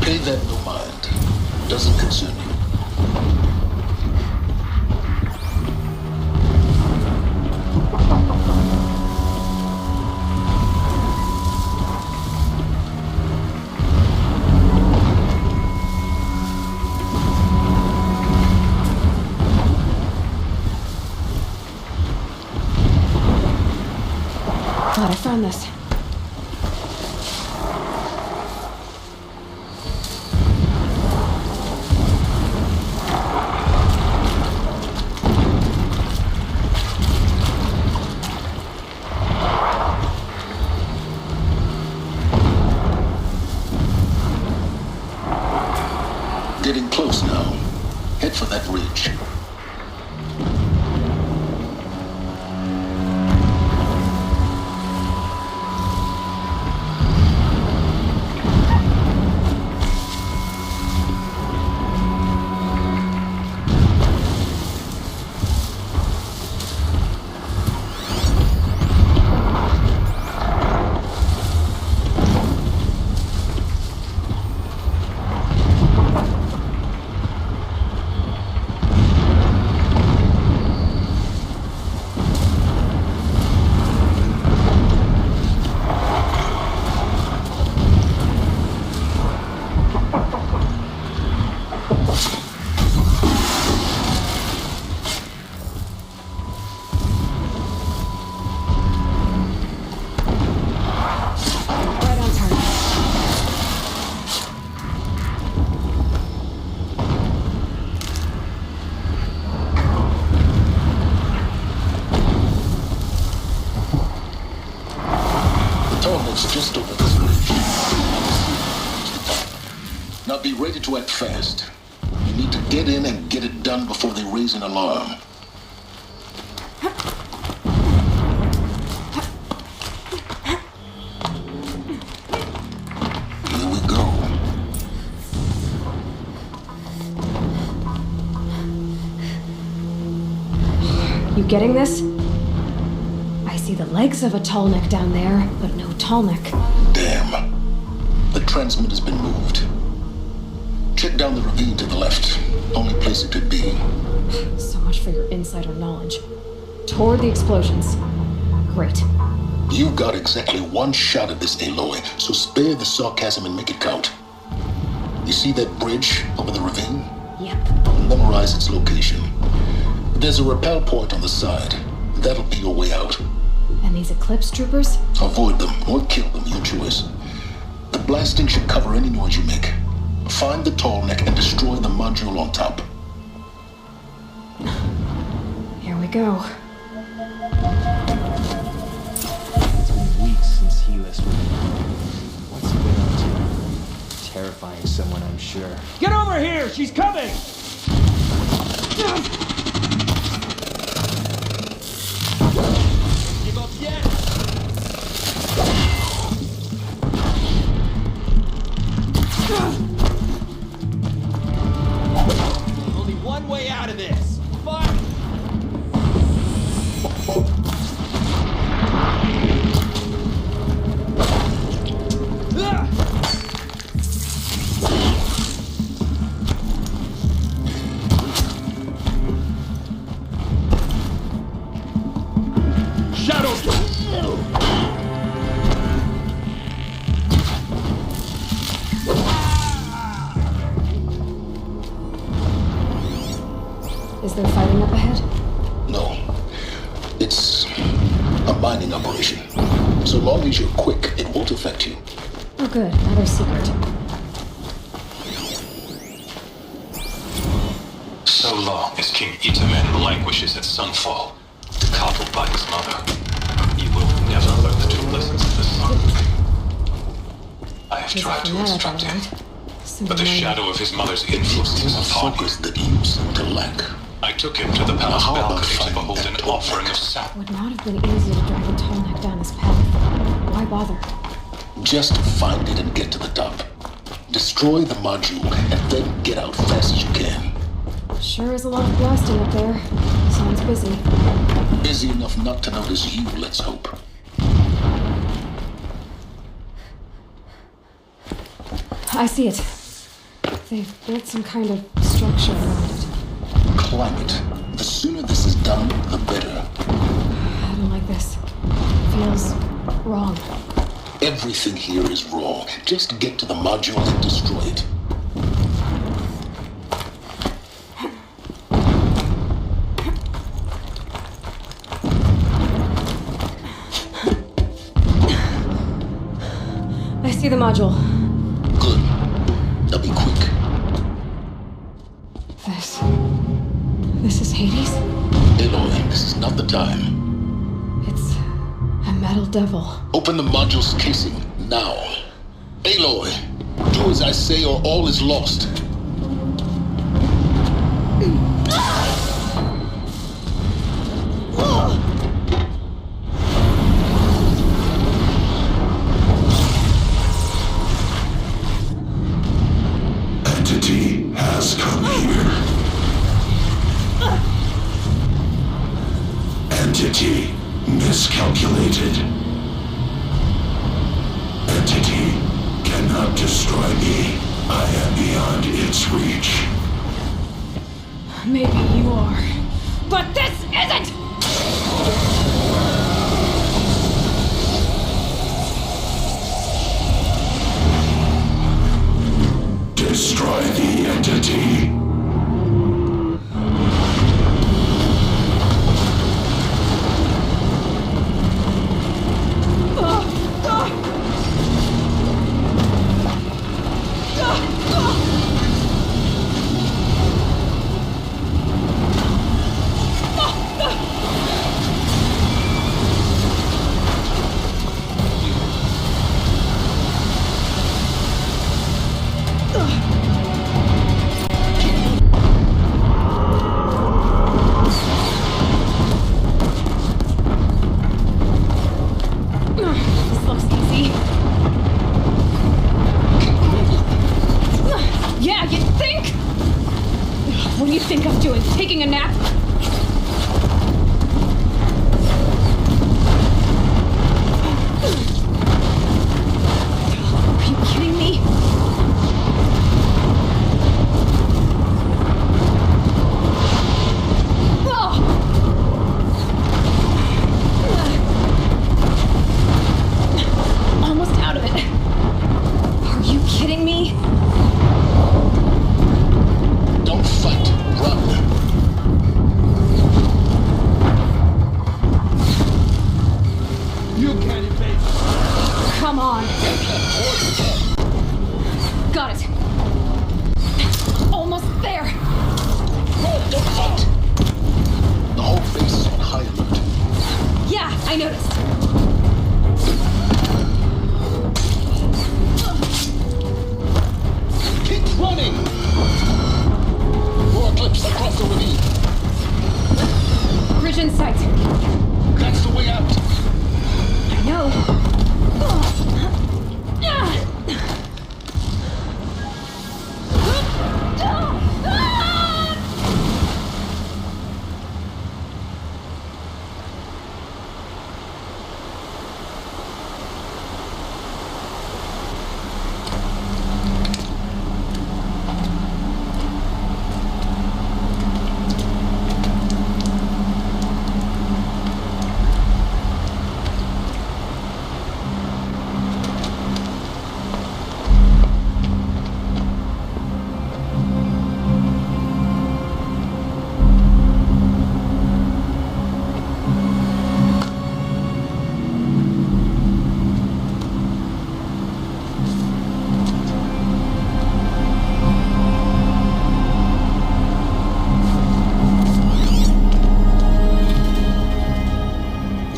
Pay that no mind. Doesn't concern you. Glad I found this. Getting close now. Head for that ridge. Just over this bridge. Now be ready to act fast. You need to get in and get it done before they raise an alarm. Here we go. You getting this? I see the legs of a tall neck down there, but no tall neck. Damn. The transmitter's been moved. Check down the ravine to the left. Only place it could be. So much for your insider knowledge. Toward the explosions. Great. You've got exactly one shot at this, Aloy, so spare the sarcasm and make it count. You see that bridge over the ravine? Yep. Memorize its location. There's a rappel point on the side. That'll be your way out. And these Eclipse troopers? Avoid them or kill them, your choice. The blasting should cover any noise you make. Find the tall neck and destroy the module on top. Here we go. It's been weeks since he was with me. What's he been up to? Terrifying someone, I'm sure. Get over here! She's coming! Give up yet! Only one way out of this. Fuck! Is there fighting up ahead? No. It's a mining operation. So long as you're quick, it won't affect you. Oh good, another secret. So long as King Itamen languishes at Sunfall, coddled by his mother, he will never learn the two lessons of the sun. I have tried to instruct him, but the shadow of his mother's influence is upon him. That you seem to lack. I took him to the palace balcony to behold an offering of sap. Would not have been easy to drag a tall neck down this path. Why bother? Just find it and get to the top. Destroy the module and then get out fast as you can. Sure is a lot of blasting up there. Sounds busy. Busy enough not to notice you, let's hope. I see it. They've built some kind of structure around it. Climb it. The sooner this is done, the better. I don't like this. Feels wrong. Everything here is wrong. Just get to the module and destroy it. I see the module. Good. Now be quick. This is Hades? Aloy, this is not the time. It's a metal devil. Open the module's casing, now. Aloy, do as I say or all is lost. Entity has come here. Entity miscalculated. Entity cannot destroy me. I am beyond its reach. Maybe you are. But this isn't! Destroy the entity. This looks easy. Yeah, you think? What do you think I'm doing? Taking a nap? Are you kidding me? Almost out of it. Are you kidding me? Don't fight, run. You can't evade. Come on. Got it. Almost there. Don't fight. The whole base is on high alert. Yeah, I noticed. Keep running! More eclipse across the ravine. Bridge in sight. That's the way out. I know.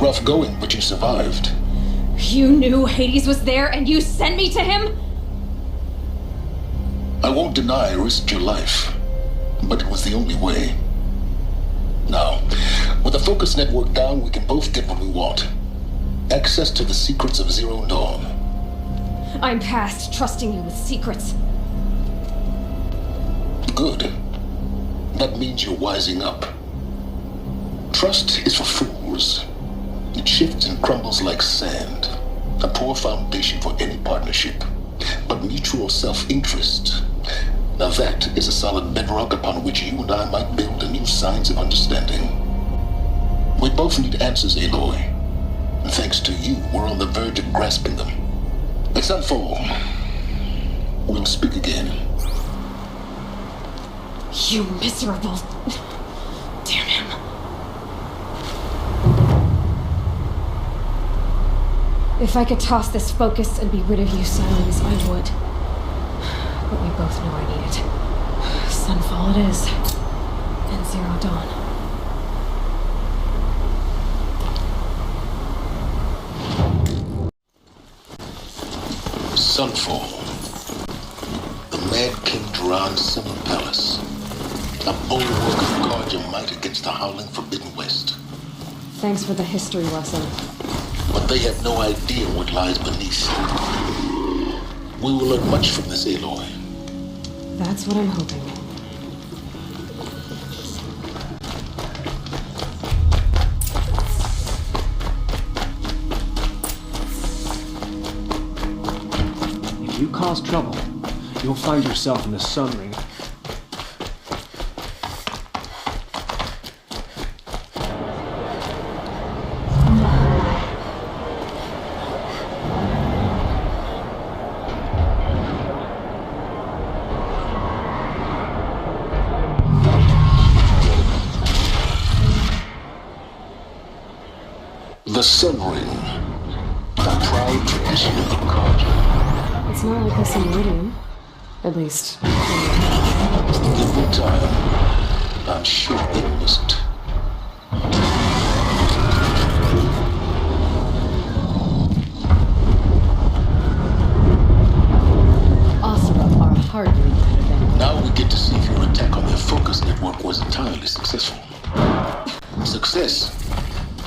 Rough going, but you survived. You knew Hades was there and you sent me to him? I won't deny I risked your life, but it was the only way. Now, with the focus network down, we can both get what we want. Access to the secrets of Zero Dawn. I'm past trusting you with secrets. Good. That means you're wising up. Trust is for fools. It shifts and crumbles like sand. A poor foundation for any partnership. But but mutual self-interest. Now that is a solid bedrock upon which you and I might build a new science of understanding. We both need answers, Aloy. And thanks to you, we're on the verge of grasping them. It's unfold. We'll speak again. You miserable... Damn him. If I could toss this focus and be rid of you, Silence, I would. But we both know I need it. Sunfall it is. And Zero Dawn. Sunfall. The Mad King Duran's summer palace. A bulwark of Carja might against the howling Forbidden West. Thanks for the history lesson. But they have no idea what lies beneath. We will learn much from this, Aloy. That's what I'm hoping. If you cause trouble, you'll find yourself in the Sun Ring. The Sun Ring. A proud tradition of Carja. It's not like this in Meridian. At least... Every time, I'm sure it wasn't. Asura are hardly better than... Now we get to see if your attack on their focus network was entirely successful. Success.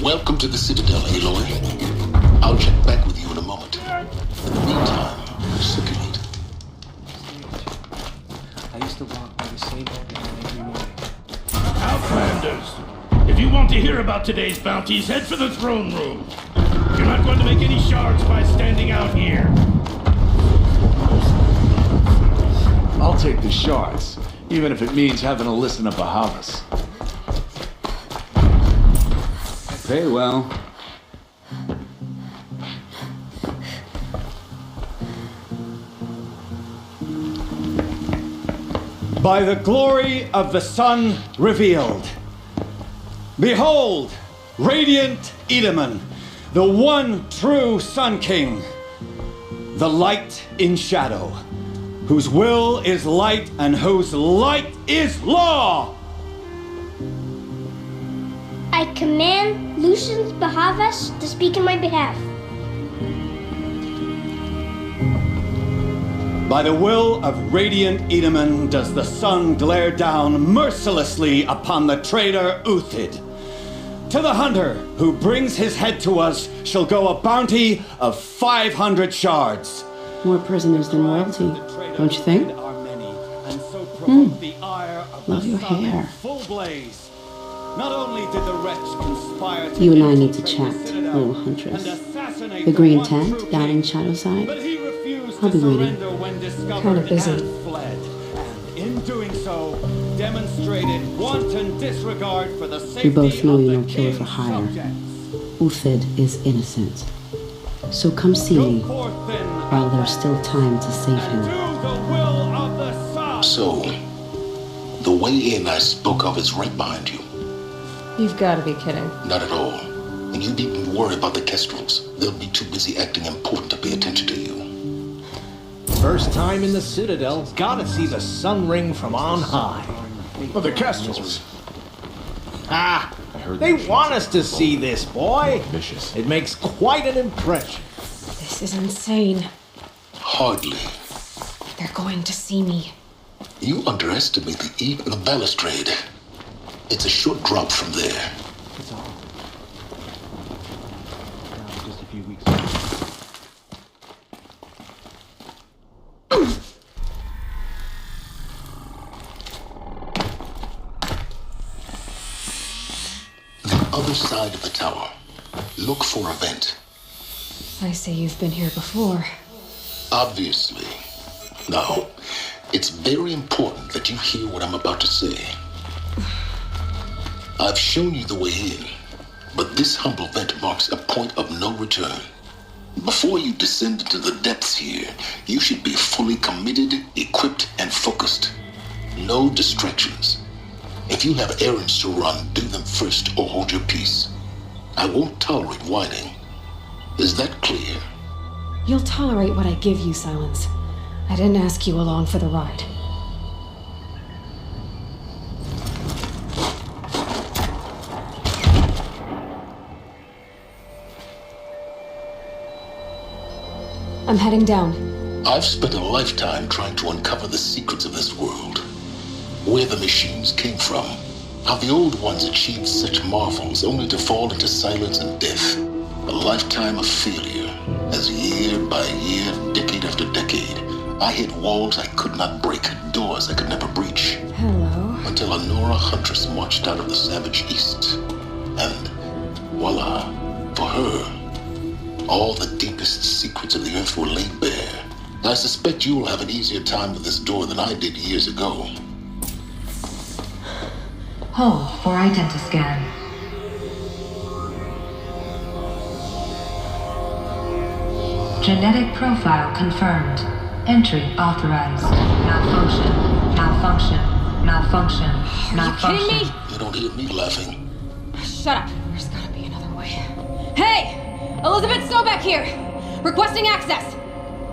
Welcome to the Citadel, Aloy. I'll check back with you in a moment. In the meantime, circulate. I used to walk by the same old line every morning. Outlanders, if you want to hear about today's bounties, head for the throne room. You're not going to make any shards by standing out here. I'll take the shards, even if it means having to listen to Bahavas. Pay well. By the glory of the sun revealed. Behold, radiant Edaman, the one true Sun King. The light in shadow, whose will is light and whose light is law. I command Lucius Bahavas to speak in my behalf. By the will of radiant Edaman does the sun glare down mercilessly upon the traitor Uthid. To the hunter who brings his head to us shall go a bounty of 500 shards. More prisoners than royalty, don't you think? Love your hair. Full blaze. Not only did the wretch conspire to You and I need to chat, little huntress. The green tent down in Shadowside. I'll be waiting. Kind of busy. Fled, and in doing so, demonstrated wanton disregard for the safety We both know of you're the no killer for king's hire. subjects. Uthid is innocent. So come see me while there's still time to save him. So, the way in I spoke of is right behind you. You've got to be kidding. Not at all. And you needn't worry about the Kestrels. They'll be too busy acting important to pay attention to you. First time in the Citadel, gotta see the Sun Ring from on high. Well, the Kestrels. Ah, they want us to see this, boy. Vicious. It makes quite an impression. This is insane. Hardly. They're going to see me. You underestimate the eve of the balustrade. It's a short drop from there. That's all. Just a few weeks. The other side of the tower. Look for a vent. I say you've been here before. Obviously. Now, it's very important that you hear what I'm about to say. I've shown you the way in, but this humble vent marks a point of no return. Before you descend into the depths here, you should be fully committed, equipped, and focused. No distractions. If you have errands to run, do them first or hold your peace. I won't tolerate whining. Is that clear? You'll tolerate what I give you, Silence. I didn't ask you along for the ride. I'm heading down. I've spent a lifetime trying to uncover the secrets of this world. Where the machines came from. How the old ones achieved such marvels only to fall into silence and death. A lifetime of failure, as year by year, decade after decade, I hit walls I could not break, doors I could never breach. Hello. Until a Nora huntress marched out of the savage east. And voila, for her, all the deepest secrets of the earth were laid bare. I suspect you will have an easier time with this door than I did years ago. Hold for identiscan. Genetic profile confirmed. Entry authorized. Malfunction. Malfunction. Malfunction. Malfunction. Are you kidding me? You don't hear me laughing. Shut up. There's gotta be another way. Hey! Elizabeth Sobeck here! Requesting access!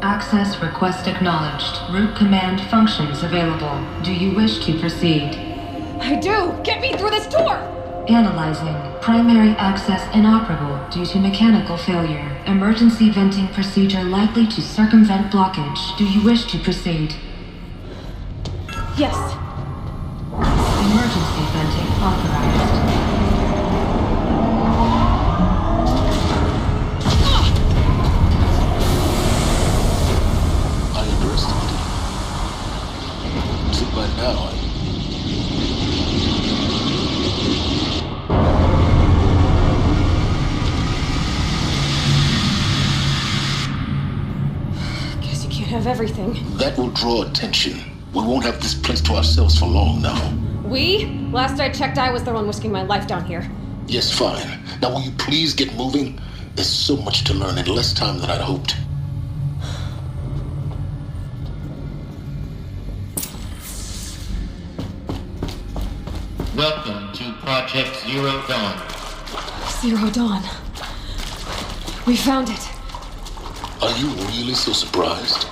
Access request acknowledged. Root command functions available. Do you wish to proceed? I do! Get me through this door! Analyzing. Primary access inoperable due to mechanical failure. Emergency venting procedure likely to circumvent blockage. Do you wish to proceed? Yes. Emergency venting authorized. I underestimated you. Too bad now. Have everything. That will draw attention. We won't have this place to ourselves for long now. We? Last I checked, I was the one risking my life down here. Yes, fine. Now will you please get moving? There's so much to learn in less time than I'd hoped. Welcome to Project Zero Dawn. Zero Dawn. We found it. Are you really so surprised?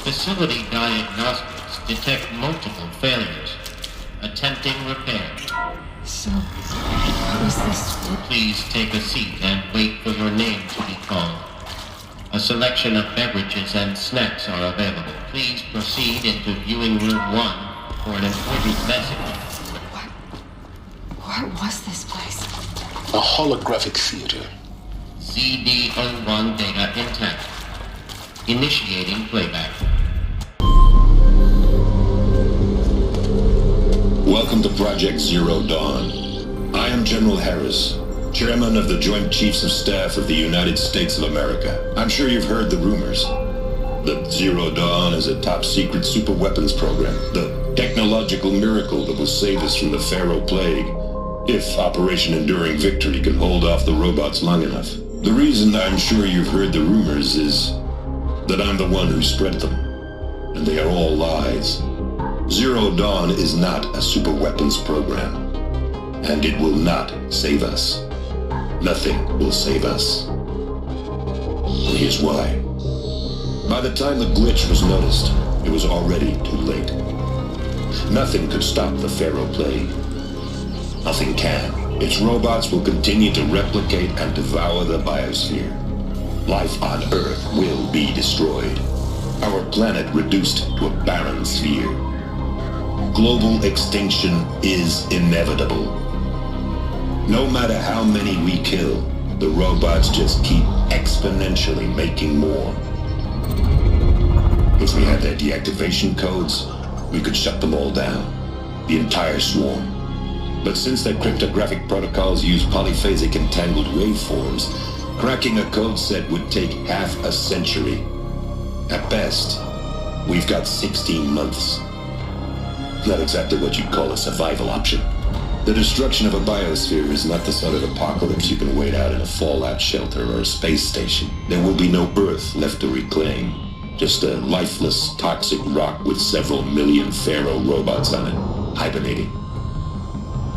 Facility diagnostics detect multiple failures. Attempting repair. So, what was this? Please take a seat and wait for your name to be called. A selection of beverages and snacks are available. Please proceed into viewing room 1 for an important message. What was this place? A holographic theater. CD01 data intact. Initiating playback. Welcome to Project Zero Dawn. I am General Harris, Chairman of the Joint Chiefs of Staff of the United States of America. I'm sure you've heard the rumors. The Zero Dawn is a top-secret super-weapons program, the technological miracle that will save us from the Pharaoh Plague, if Operation Enduring Victory can hold off the robots long enough. The reason I'm sure you've heard the rumors is that I'm the one who spread them, and they are all lies. Zero Dawn is not a super-weapons program, and it will not save us. Nothing will save us. And here's why. By the time the glitch was noticed, it was already too late. Nothing could stop the Pharaoh Plague. Nothing can. Its robots will continue to replicate and devour the biosphere. Life on Earth will be destroyed. Our planet reduced to a barren sphere. Global extinction is inevitable. No matter how many we kill, the robots just keep exponentially making more. If we had their deactivation codes, we could shut them all down. The entire swarm. But since their cryptographic protocols use polyphasic entangled waveforms, cracking a code set would take half a century. At best, We've got 16 months. Not exactly what you'd call a survival option. The destruction of a biosphere is not the sort of apocalypse you can wait out in a fallout shelter or a space station. There will be no Earth left to reclaim. Just a lifeless, toxic rock with several million Pharaoh robots on it, hibernating,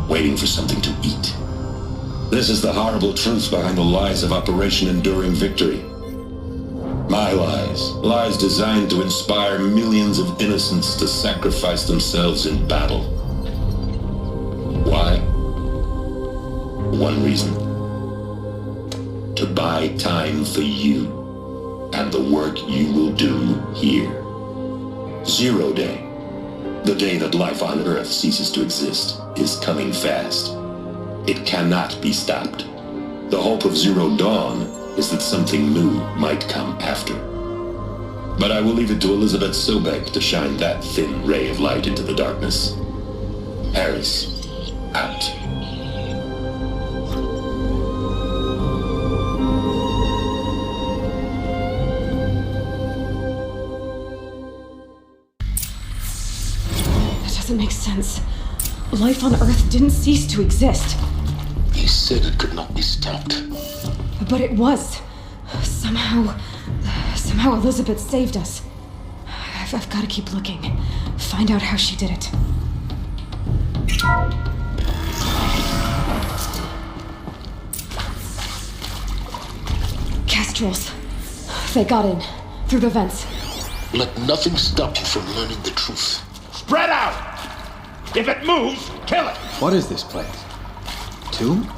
waiting for something to eat. This is the horrible truth behind the lies of Operation Enduring Victory. My lies. Lies designed to inspire millions of innocents to sacrifice themselves in battle. Why? One reason. To buy time for you and the work you will do here. 0 Day, the day that life on Earth ceases to exist, is coming fast. It cannot be stopped. The hope of Zero Dawn is that something new might come after. But I will leave it to Elizabeth Sobek to shine that thin ray of light into the darkness. Harris, out. That doesn't make sense. Life on Earth didn't cease to exist. He said it could not be stopped. But it was. Somehow Elizabeth saved us. I've got to keep looking. Find out how she did it. Kestrels. They got in. Through the vents. Let nothing stop you from learning the truth. Spread out! If it moves, kill it! What is this place? Tomb?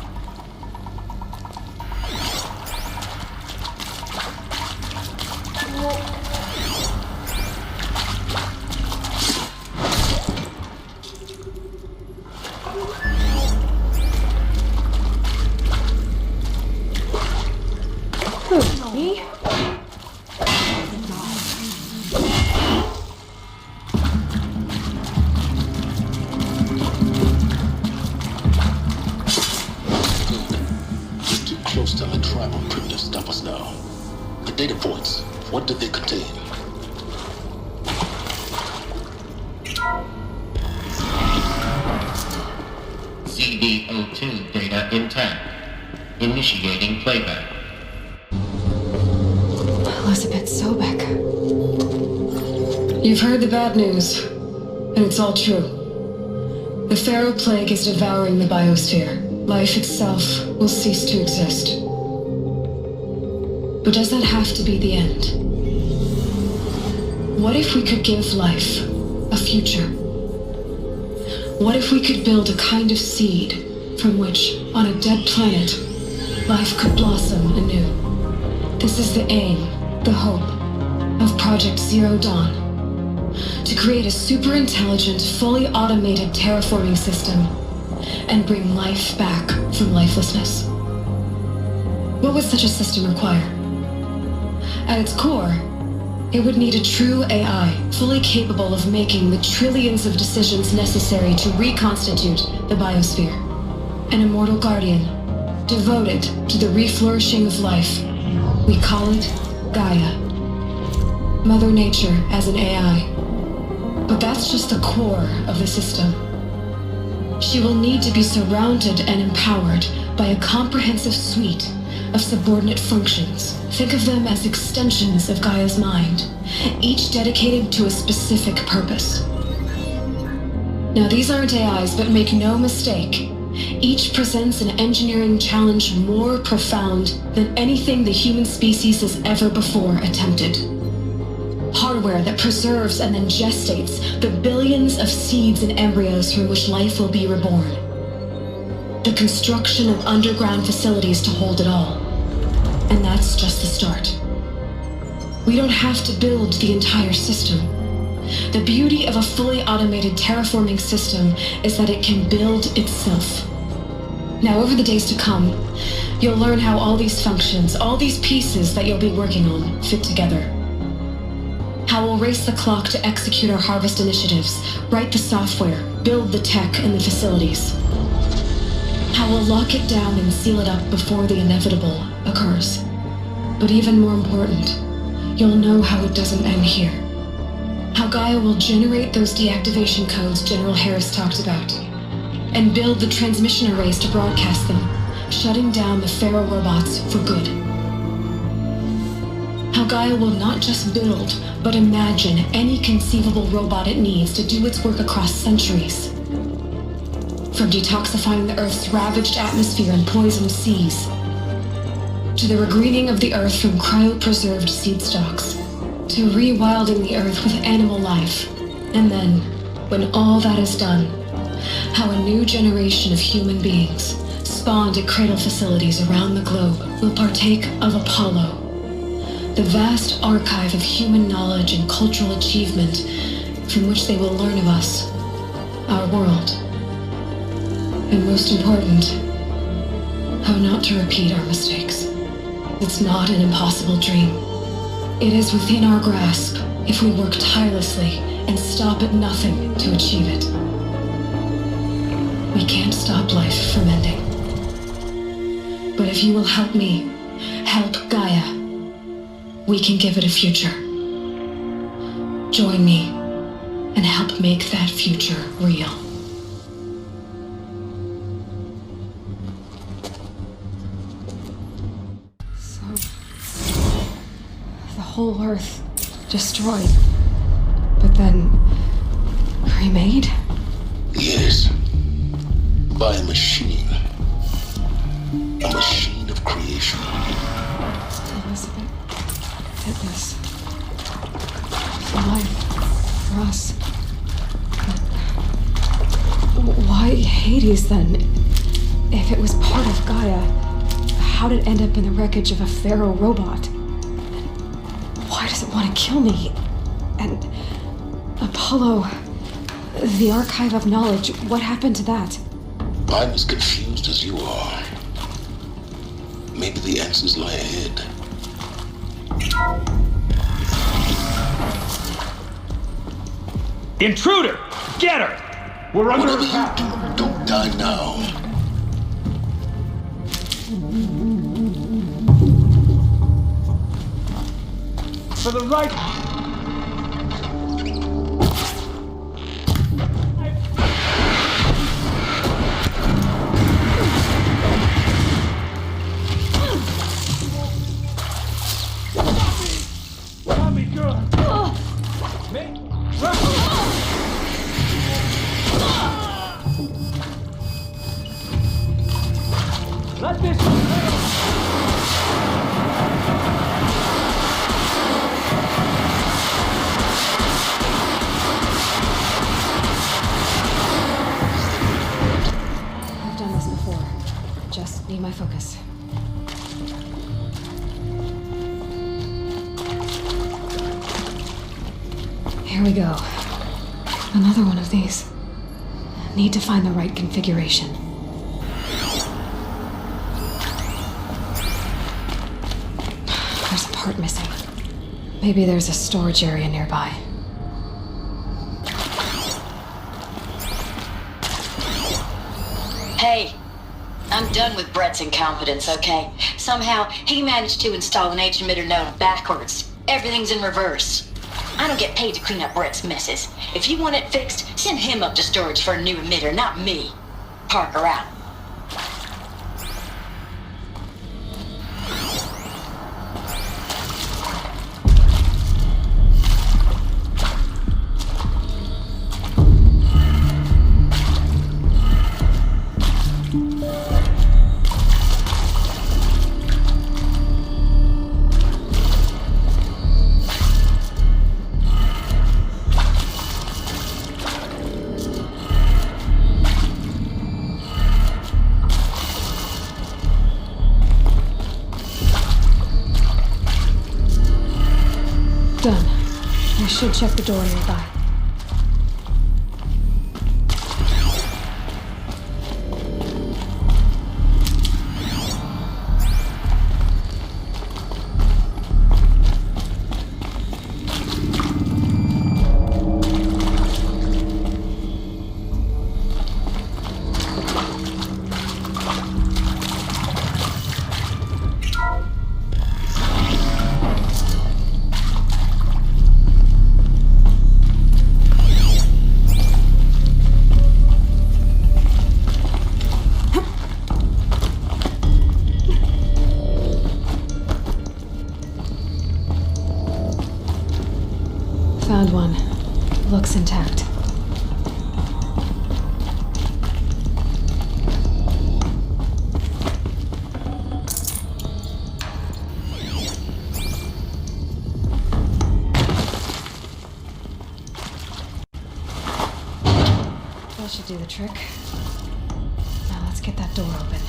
Me? We're too close to the tribal primitive to stop us now. The data points, what did they contain? CD02 data intact. Initiating playback. Elizabeth Sobek. You've heard the bad news, and it's all true. The Pharaoh Plague is devouring the biosphere. Life itself will cease to exist. But does that have to be the end? What if we could give life a future? What if we could build a kind of seed from which, on a dead planet, life could blossom anew? This is the aim, the hope, of Project Zero Dawn. To create a super-intelligent, fully automated terraforming system and bring life back from lifelessness. What would such a system require? At its core, it would need a true AI, fully capable of making the trillions of decisions necessary to reconstitute the biosphere. An immortal guardian, devoted to the reflourishing of life. We call it Gaia. Mother Nature as an AI. But that's just the core of the system. She will need to be surrounded and empowered by a comprehensive suite of subordinate functions. Think of them as extensions of Gaia's mind, each dedicated to a specific purpose. Now, these aren't AIs, but make no mistake, each presents an engineering challenge more profound than anything the human species has ever before attempted. Hardware that preserves and then gestates the billions of seeds and embryos from which life will be reborn. The construction of underground facilities to hold it all. And that's just the start. We don't have to build the entire system. The beauty of a fully automated terraforming system is that it can build itself. Now, over the days to come, you'll learn how all these functions, all these pieces that you'll be working on, fit together. How we'll race the clock to execute our harvest initiatives, write the software, build the tech and the facilities. How we'll lock it down and seal it up before the inevitable occurs. But even more important, you'll know how it doesn't end here. How Gaia will generate those deactivation codes General Harris talked about, and build the transmission arrays to broadcast them, shutting down the Pharaoh robots for good. How Gaia will not just build, but imagine any conceivable robot it needs to do its work across centuries. From detoxifying the Earth's ravaged atmosphere and poisoned seas, to the regreening of the Earth from cryopreserved seed stalks, to rewilding the Earth with animal life. And then, when all that is done, how a new generation of human beings, spawned at cradle facilities around the globe, will partake of Apollo, the vast archive of human knowledge and cultural achievement from which they will learn of us, our world, and most important, how not to repeat our mistakes. It's not an impossible dream. It is within our grasp if we work tirelessly and stop at nothing to achieve it. We can't stop life from ending. But if you will help me, help Gaia, we can give it a future. Join me and help make that future real. So, the whole Earth destroyed, but then remade? Yes. By a machine. A machine of creation. Elizabeth did this. For life. For us. But why Hades then? If it was part of Gaia, how did it end up in the wreckage of a Pharaoh robot? And why does it want to kill me? And Apollo, the archive of knowledge, what happened to that? I'm as confused as you are. Maybe the answers lie ahead. Intruder! Get her! We're under Whatever attack. you do, don't die now. For the right. Let this I've done this before. Just need my focus. Here we go. Another one of these. Need to find the right configuration. There's a part missing. Maybe there's a storage area nearby. Hey, I'm done with Brett's incompetence, okay? Somehow, he managed to install an H-emitter node backwards. Everything's in reverse. I don't get paid to clean up Brett's messes. If you want it fixed, send him up to storage for a new emitter, not me. Parker out. Done. I should check the door nearby. Found one. Looks intact. That should do the trick. Now let's get that door open.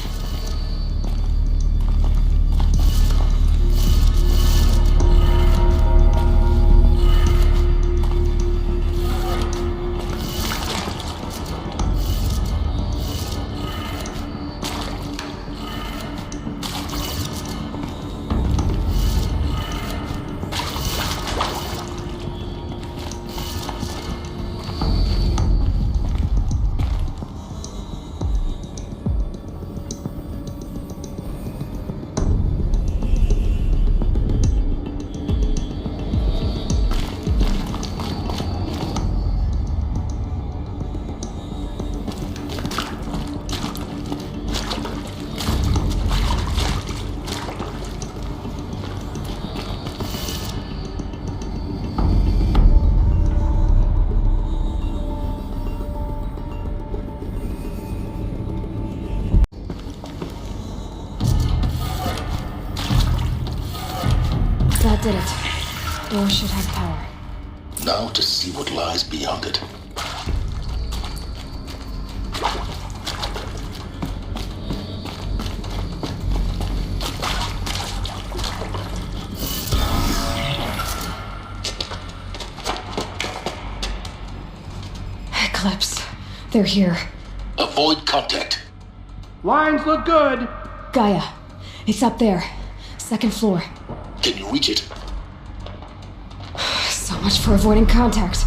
That did it. Door should have power. Now to see what lies beyond it. Eclipse. They're here. Avoid contact. Lines look good. Gaia. It's up there. Second floor. Can you reach it? So much for avoiding contact.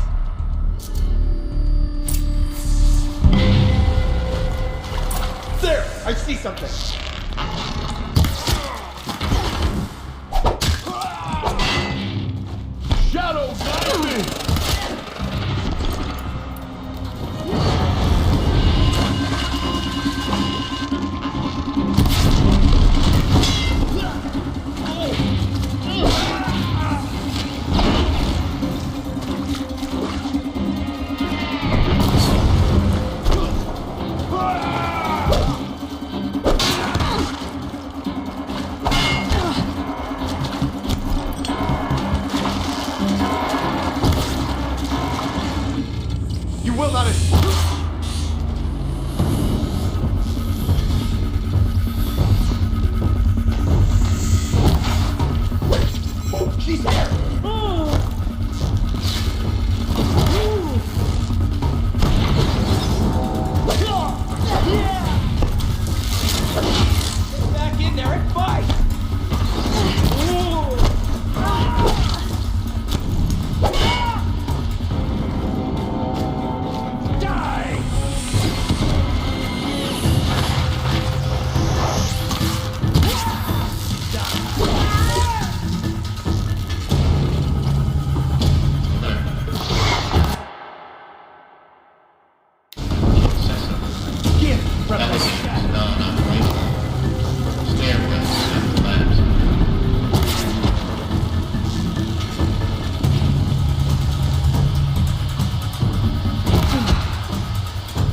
There! I see something. Shadow guide me! Will not she's there! Back in there and fight!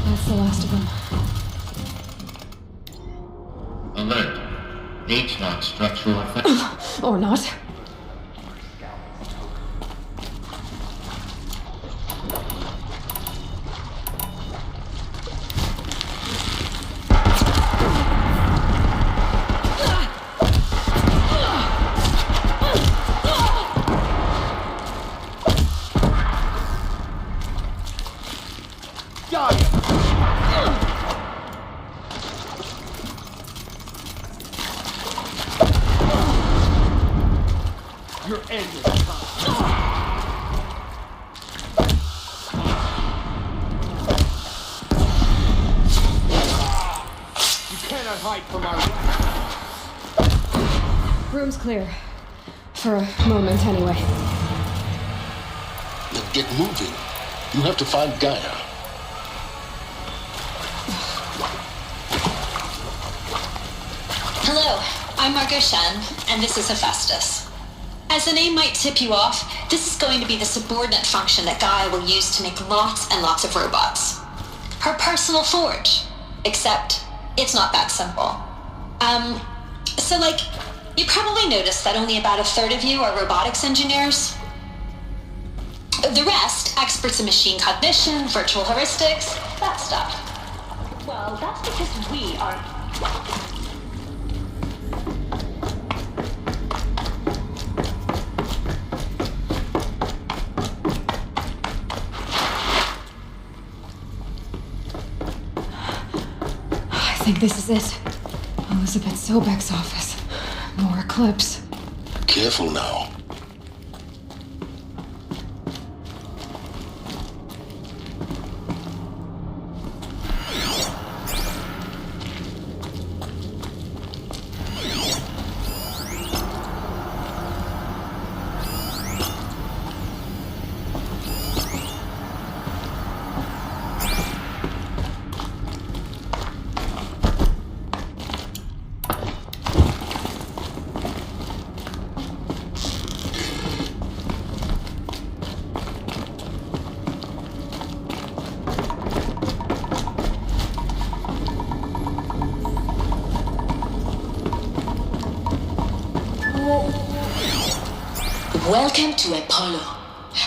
That's the last of them. Alert. H-lock structural effect. Or not. Your end is you cannot hide from our wrath. Room's clear. For a moment, anyway. Then get moving. You have to find Gaia. Hello, I'm Margot Shen, and this is Hephaestus. As the name might tip you off, this is going to be the subordinate function that Gaia will use to make lots and lots of robots. Her personal forge. Except, it's not that simple. So like, you probably noticed that only about a third of you are robotics engineers. The rest, experts in machine cognition, virtual heuristics, that stuff. Well, that's because we are... I think this is it. Elizabeth Sobek's office. More clips. Careful now. Welcome to Apollo,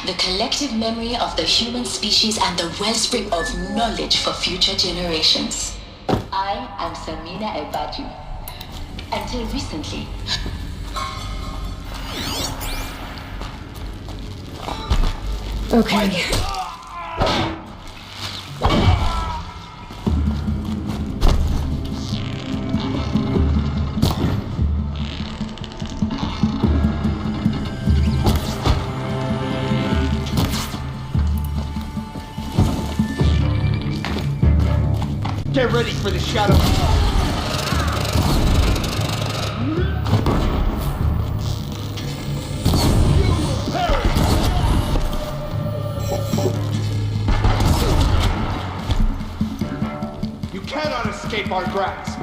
the collective memory of the human species and the wellspring of knowledge for future generations. I am Samina Ebadu. Until recently, okay. Get ready for the shadow. You cannot escape our grasp.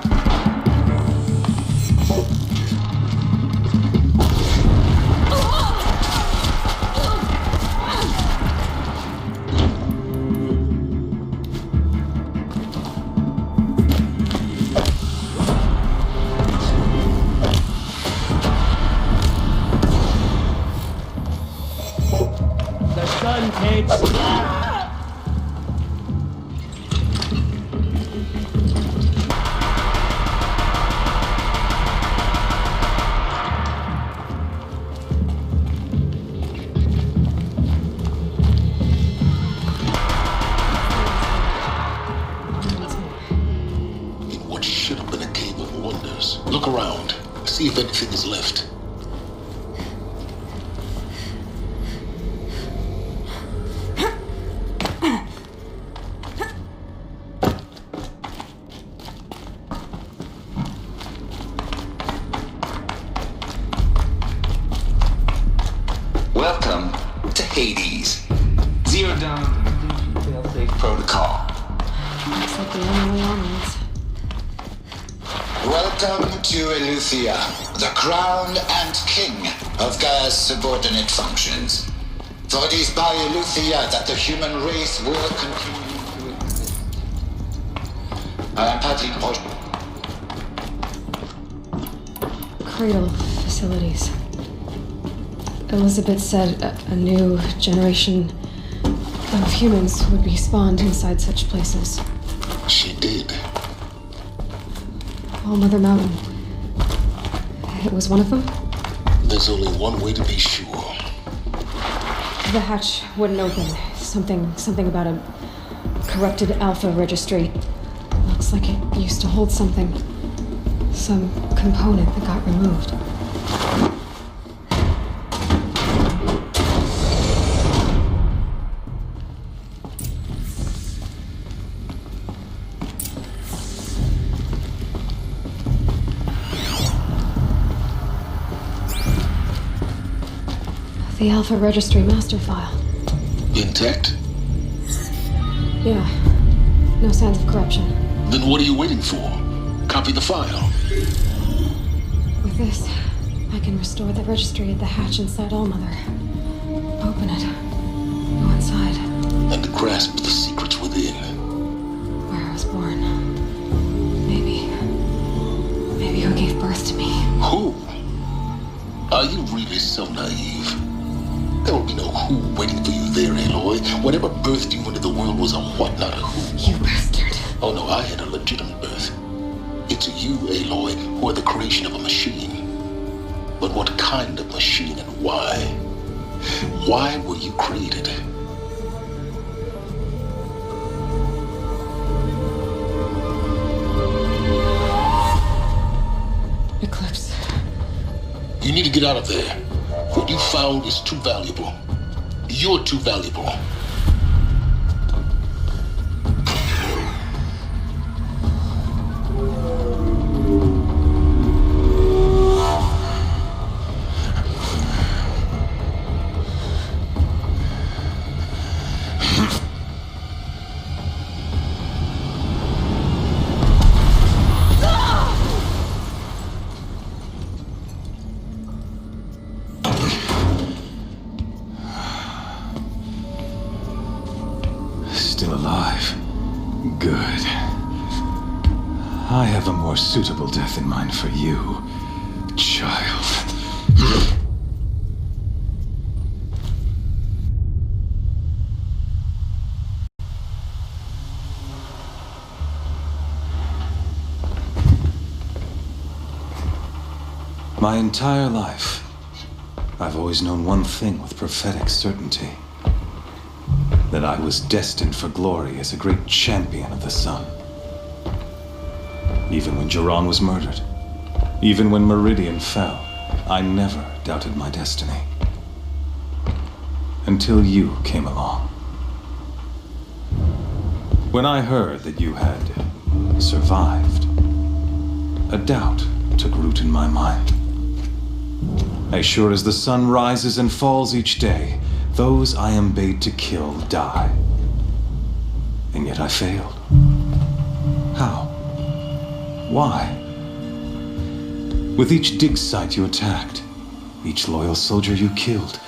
Look around. See if anything is left. Welcome to Hades. Zero down fail-safe protocol. Looks like the only way onwards. Welcome to Eleuthia, the crown and king of Gaia's subordinate functions. For it is by Eleuthia that the human race will continue to exist. I am Patrick Roche. Cradle facilities. Elizabeth said a new generation of humans would be spawned inside such places. She did. All Mother Mountain. It was one of them? There's only one way to be sure. The hatch wouldn't open. Something about a corrupted alpha registry. Looks like it used to hold something. Some component that got removed. The Alpha Registry master file. Intact? Yeah. No signs of corruption. Then what are you waiting for? Copy the file. With this, I can restore the registry at the hatch inside Allmother. Open it. Go inside. And grasp the secrets within. Where I was born. Maybe who gave birth to me. Who? Are you really so naive? There will be no who waiting for you there, Aloy. Whatever birthed you into the world was a what, not a who. You bastard. Oh no, I had a legitimate birth. It's you, Aloy, who are the creation of a machine. But what kind of machine and why? Why were you created? Eclipse. You need to get out of there. What you found is too valuable. You're too valuable. Still alive. Good. I have a more suitable death in mind for you, child. My entire life, I've always known one thing with prophetic certainty. That I was destined for glory as a great champion of the sun. Even when Jiran was murdered, even when Meridian fell, I never doubted my destiny. Until you came along. When I heard that you had survived, a doubt took root in my mind. As sure as the sun rises and falls each day, those I am bade to kill die. And yet I failed. How? Why? With each dig site you attacked, each loyal soldier you killed,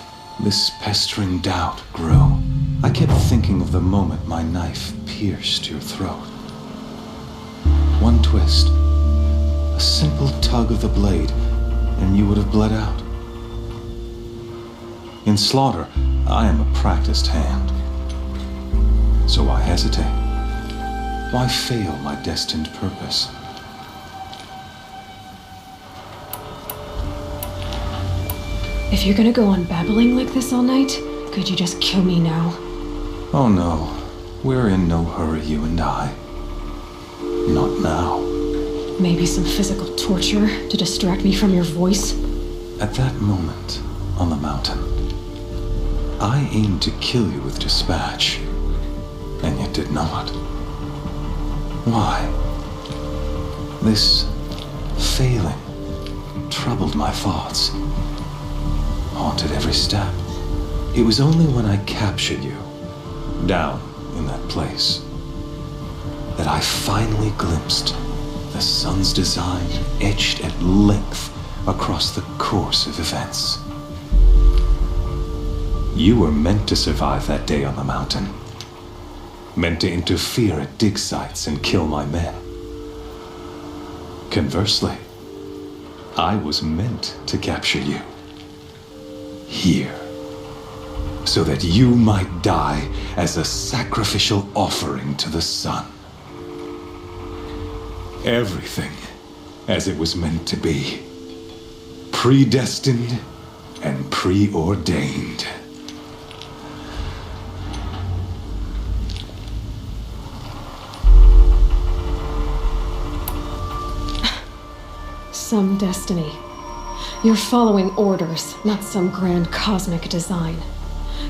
this pestering doubt grew. I kept thinking of the moment my knife pierced your throat. One twist, a simple tug of the blade, and you would have bled out. In slaughter, I am a practiced hand. So why hesitate? Why fail my destined purpose? If you're gonna go on babbling like this all night, could you just kill me now? Oh no, we're in no hurry, you and I. Not now. Maybe some physical torture to distract me from your voice? At that moment, on the mountain, I aimed to kill you with dispatch, and yet did not. Why? This failing troubled my thoughts, haunted every step. It was only when I captured you, down in that place, that I finally glimpsed the sun's design etched at length across the course of events. You were meant to survive that day on the mountain. Meant to interfere at dig sites and kill my men. Conversely, I was meant to capture you. Here. So that you might die as a sacrificial offering to the sun. Everything as it was meant to be. Predestined and preordained. Some destiny. You're following orders, not some grand cosmic design.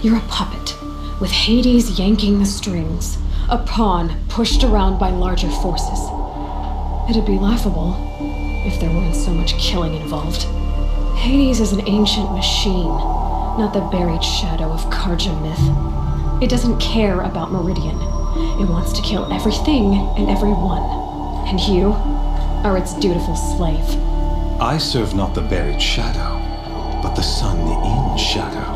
You're a puppet, with Hades yanking the strings, a pawn pushed around by larger forces. It'd be laughable if there weren't so much killing involved. Hades is an ancient machine, not the buried shadow of Karja myth. It doesn't care about Meridian. It wants to kill everything and everyone. And you are its dutiful slave. I serve not the buried shadow, but the sun in shadow.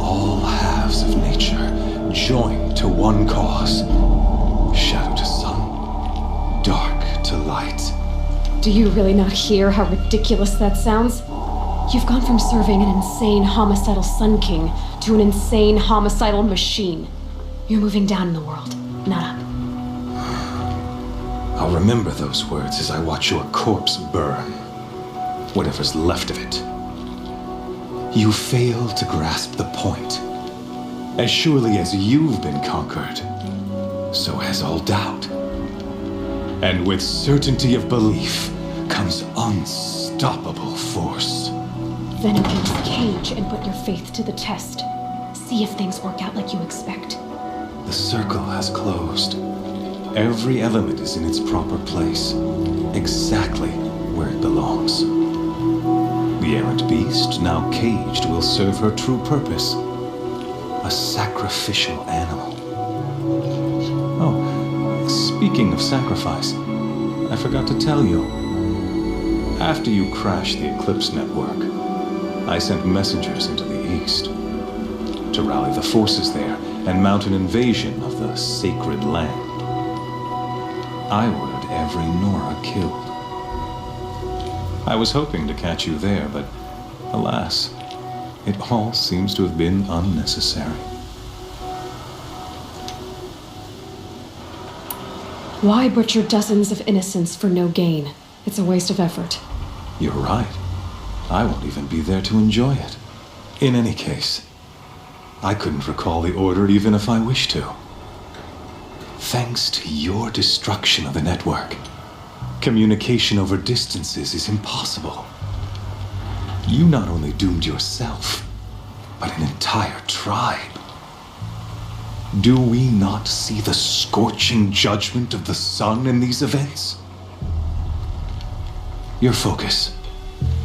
All halves of nature join to one cause. Shadow to sun, dark to light. Do you really not hear how ridiculous that sounds? You've gone from serving an insane homicidal Sun King to an insane homicidal machine. You're moving down in the world, not up. I'll remember those words as I watch your corpse burn. Whatever's left of it. You fail to grasp the point. As surely as you've been conquered, so has all doubt. And with certainty of belief comes unstoppable force. Then open the cage and put your faith to the test. See if things work out like you expect. The circle has closed. Every element is in its proper place, exactly where it belongs. The errant beast, now caged, will serve her true purpose. A sacrificial animal. Oh, speaking of sacrifice, I forgot to tell you. After you crashed the Eclipse network, I sent messengers into the east to rally the forces there and mount an invasion of the sacred land. I ordered every Nora killed. I was hoping to catch you there, but alas, it all seems to have been unnecessary. Why butcher dozens of innocents for no gain? It's a waste of effort. You're right. I won't even be there to enjoy it. In any case, I couldn't recall the order even if I wished to. Thanks to your destruction of the network, communication over distances is impossible. You not only doomed yourself, but an entire tribe. Do we not see the scorching judgment of the sun in these events? Your focus,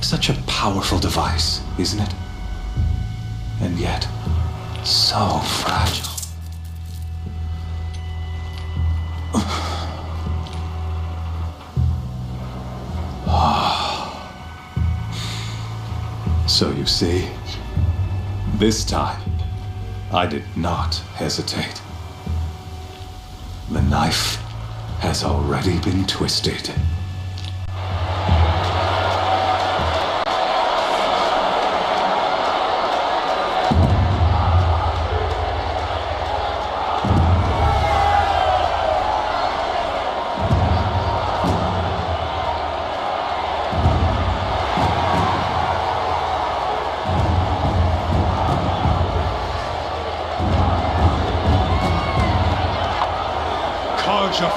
such a powerful device, isn't it? And yet, so fragile. So you see, this time, I did not hesitate. The knife has already been twisted.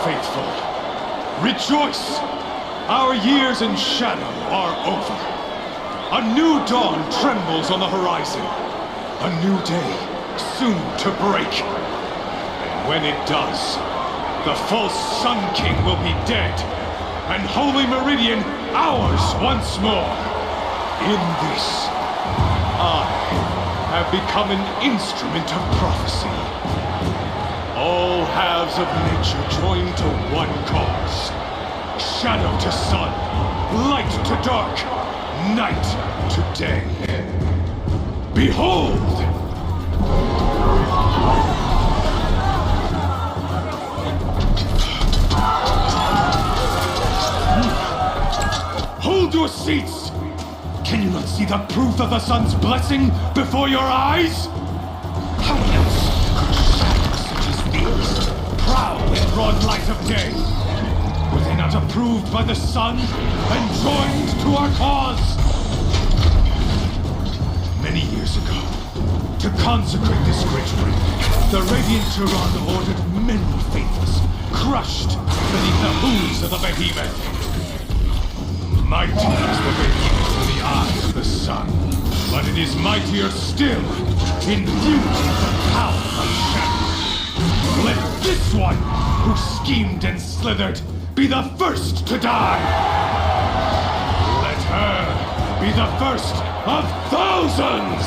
Faithful, rejoice! Our years in shadow are over. A new dawn trembles on the horizon. A new day soon to break. And when it does, the false Sun King will be dead, and Holy Meridian ours once more. In this, I have become an instrument of prophecy. All halves of nature join to one cause. Shadow to sun, light to dark, night to day. Behold! Hold your seats! Can you not see the proof of the sun's blessing before your eyes? How else could shadows such as these prowl in broad light of day? Were they not approved by the sun and joined to our cause? Many years ago, to consecrate this great ring, the Radiant Tyrann ordered many faithless, crushed beneath the hooves of the behemoth. Mighty is the behemoth in the eye of the sun, but it is mightier still in beauty and power of shadow. Let this one, who schemed and slithered, be the first to die. Let her be the first of thousands!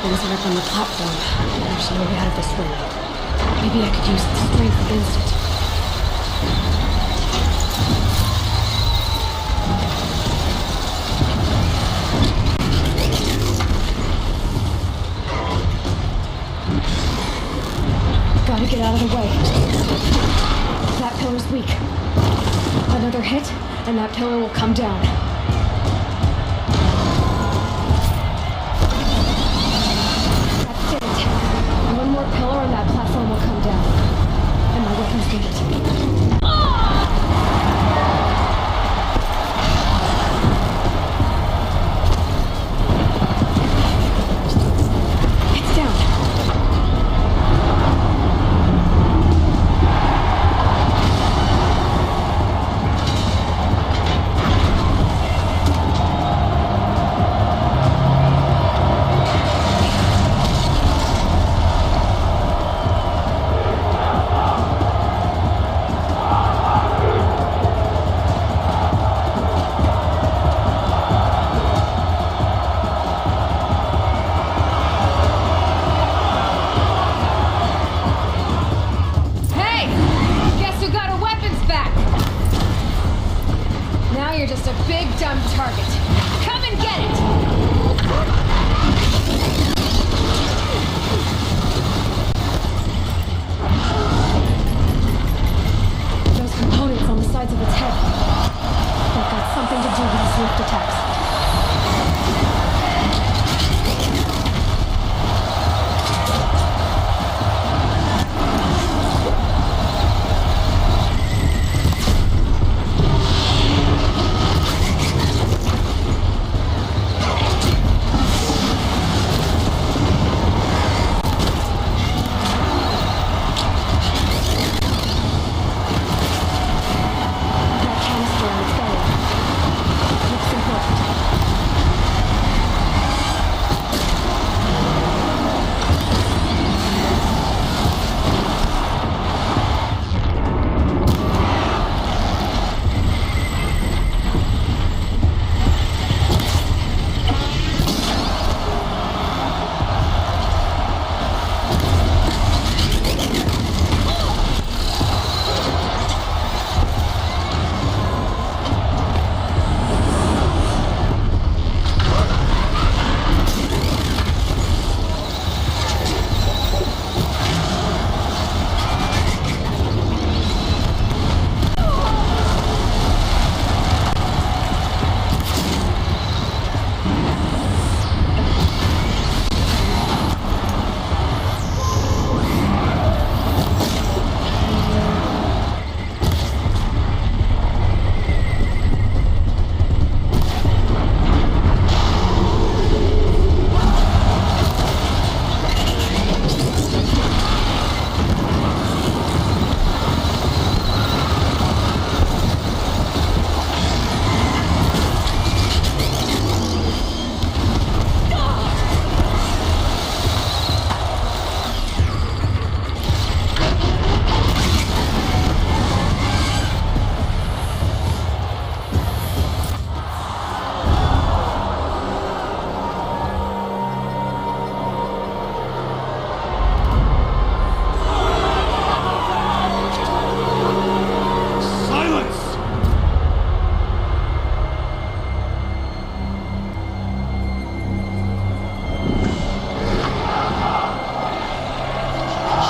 Things are up on the platform. There's no way out of this room. Maybe I could use the strength against it. Gotta get out of the way. That pillar's weak. Another hit, and that pillar will come down. That's it. One more pillar and that platform will come down. And my weapon's needed. It's down. Hey! Guess who got her weapons back? Now you're just a big dumb target. Come and get it! Those components on the sides of its head. They've got something to do with its lift attacks. That canister on its belly. Looks important.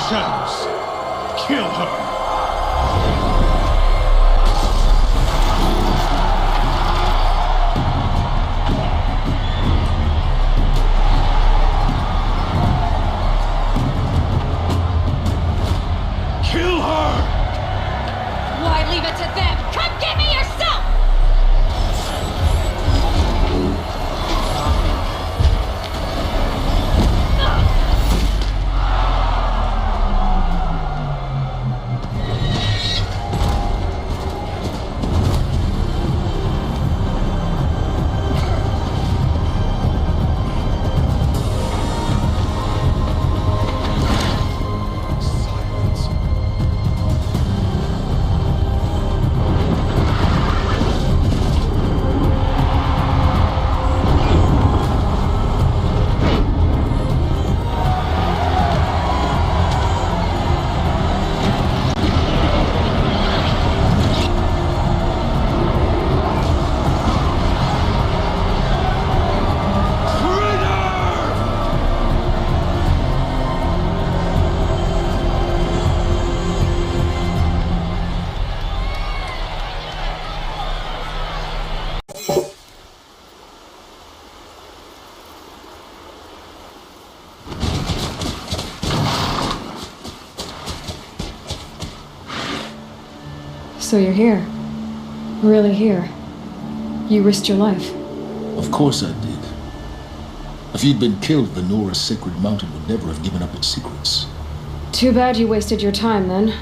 Shadows, kill her! Kill her! Why leave it to them? Come get me yourself! So you're here. Really here. You risked your life. Of course I did. If you'd been killed, the Nora's sacred mountain would never have given up its secrets. Too bad you wasted your time, then.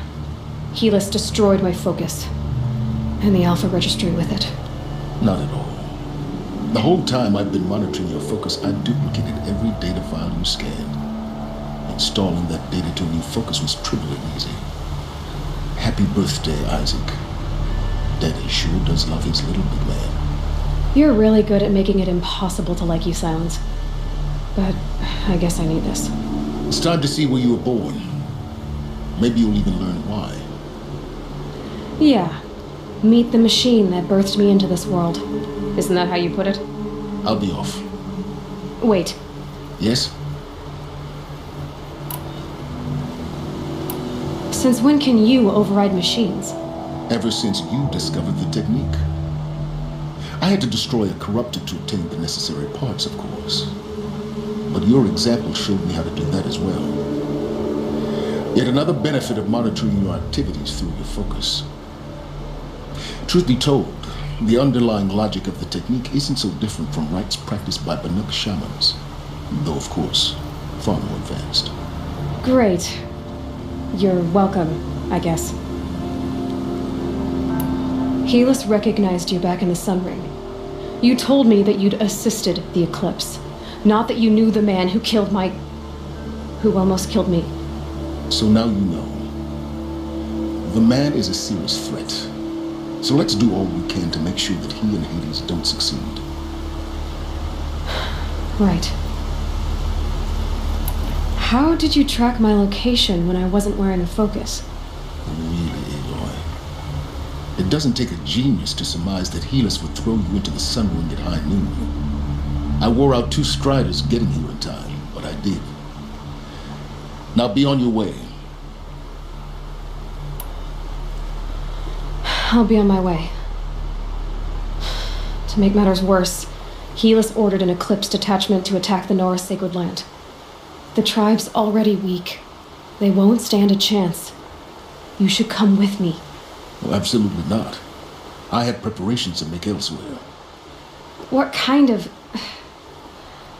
Helis destroyed my focus. And the Alpha Registry with it. Not at all. The whole time I've been monitoring your focus, I duplicated every data file you scanned. Installing that data to a new focus was trivial and easy. Happy birthday, Isaac. Daddy sure does love his little big man. You're really good at making it impossible to like you, Silence. But I guess I need this. It's time to see where you were born. Maybe you'll even learn why. Yeah. Meet the machine that birthed me into this world. Isn't that how you put it? I'll be off. Wait. Yes? Since when can you override machines? Ever since you discovered the technique. I had to destroy a corrupted to obtain the necessary parts, of course. But your example showed me how to do that as well. Yet another benefit of monitoring your activities through your focus. Truth be told, the underlying logic of the technique isn't so different from rites practiced by Banuk shamans, though of course, far more advanced. Great. You're welcome, I guess. Helis recognized you back in the Sun Ring. You told me that you'd assisted the eclipse, not that you knew the man who almost killed me. So now you know. The man is a serious threat. So let's do all we can to make sure that he and Hades don't succeed. Right. How did you track my location when I wasn't wearing a focus? Really, Aloy. It doesn't take a genius to surmise that Helis would throw you into the Sun Ring at high noon. I wore out 2 striders getting here in time, but I did. Now be on your way. I'll be on my way. To make matters worse, Helis ordered an Eclipse detachment to attack the Nora Sacred Land. The tribe's already weak. They won't stand a chance. You should come with me. Well, absolutely not. I have preparations to make elsewhere. What kind of...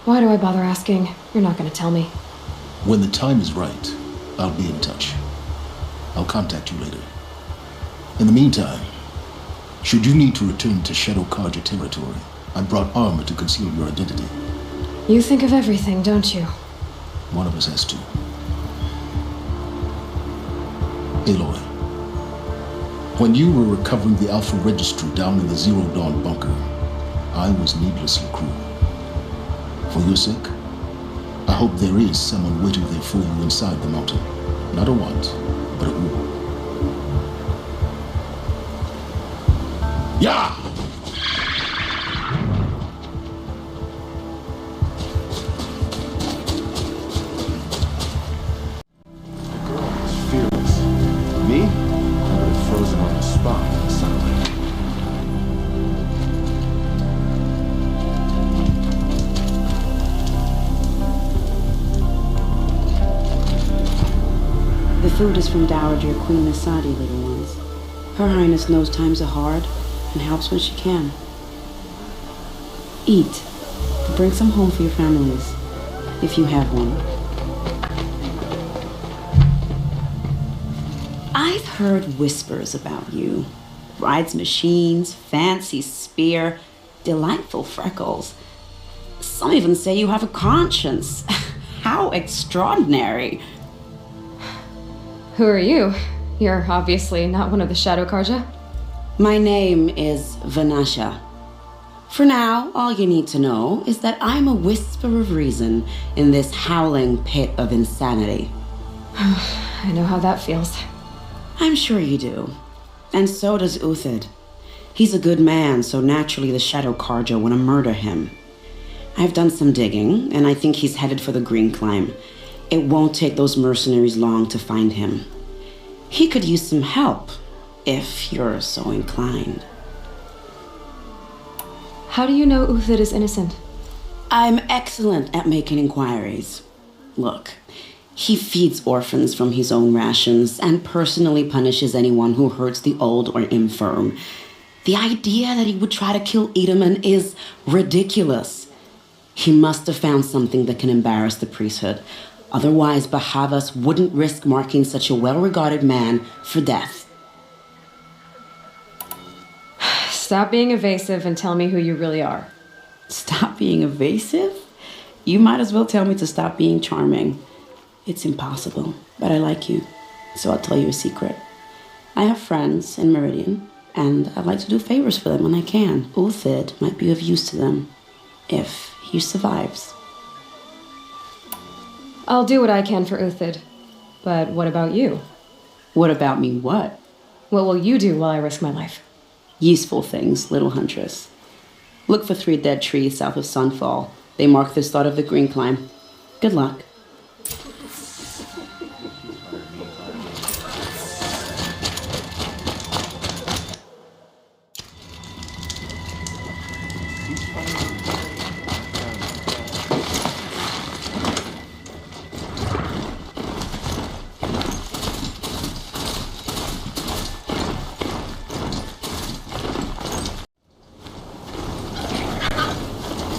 Why do I bother asking? You're not going to tell me. When the time is right, I'll be in touch. I'll contact you later. In the meantime, should you need to return to Shadow Karja territory, I brought armor to conceal your identity. You think of everything, don't you? One of us has to. Aloy, when you were recovering the Alpha Registry down in the Zero Dawn bunker, I was needlessly cruel. For your sake, I hope there is someone waiting there for you inside the mountain. Not a want, but a who. Yeah! Fearless. Me? I would have frozen on the spot in the sunlight. The food is from Dowager Queen Nasadi, little ones. Her Highness knows times are hard and helps when she can. Eat. Bring some home for your families, if you have one. I've heard whispers about you. Rides machines, fancy spear, delightful freckles. Some even say you have a conscience. How extraordinary. Who are you? You're obviously not one of the Shadow Karja. My name is Vanasha. For now, all you need to know is that I'm a whisper of reason in this howling pit of insanity. I know how that feels. I'm sure you do. And so does Uthid. He's a good man, so naturally the Shadow Karja want to murder him. I've done some digging, and I think he's headed for the Green Climb. It won't take those mercenaries long to find him. He could use some help, if you're so inclined. How do you know Uthid is innocent? I'm excellent at making inquiries. Look, He feeds orphans from his own rations and personally punishes anyone who hurts the old or infirm. The idea that he would try to kill Edelman is ridiculous. He must have found something that can embarrass the priesthood. Otherwise, Bahavas wouldn't risk marking such a well-regarded man for death. Stop being evasive and tell me who you really are. Stop being evasive? You might as well tell me to stop being charming. It's impossible, but I like you, so I'll tell you a secret. I have friends in Meridian, and I'd like to do favors for them when I can. Uthid might be of use to them, if he survives. I'll do what I can for Uthid, but what about you? What about me what? What will you do while I risk my life? Useful things, little huntress. Look for 3 dead trees south of Sunfall. They mark the start of the green climb. Good luck.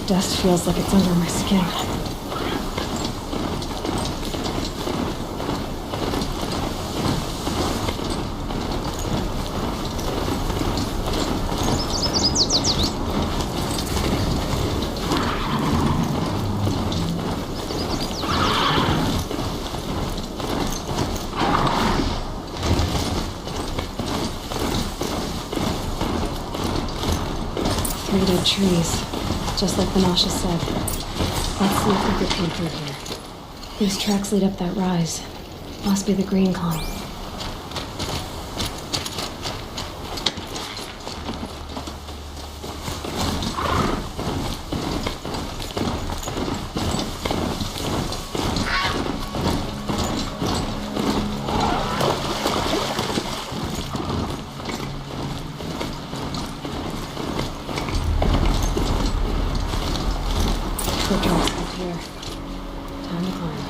Dust feels like it's under my skin. Three dead trees. Just like Vanasha said. Let's see if we could come through here. These tracks lead up that rise. Must be the green climb. Foottracks up here. Time to climb.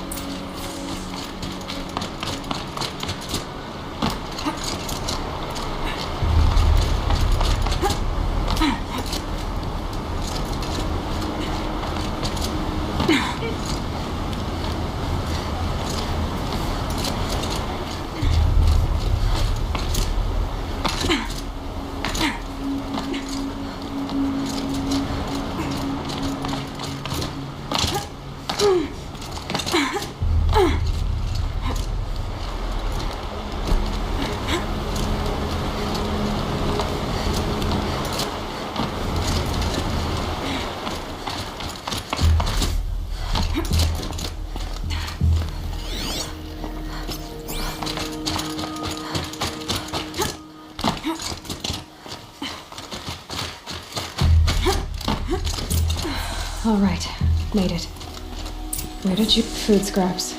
All right, made it. Where did you... Food scraps.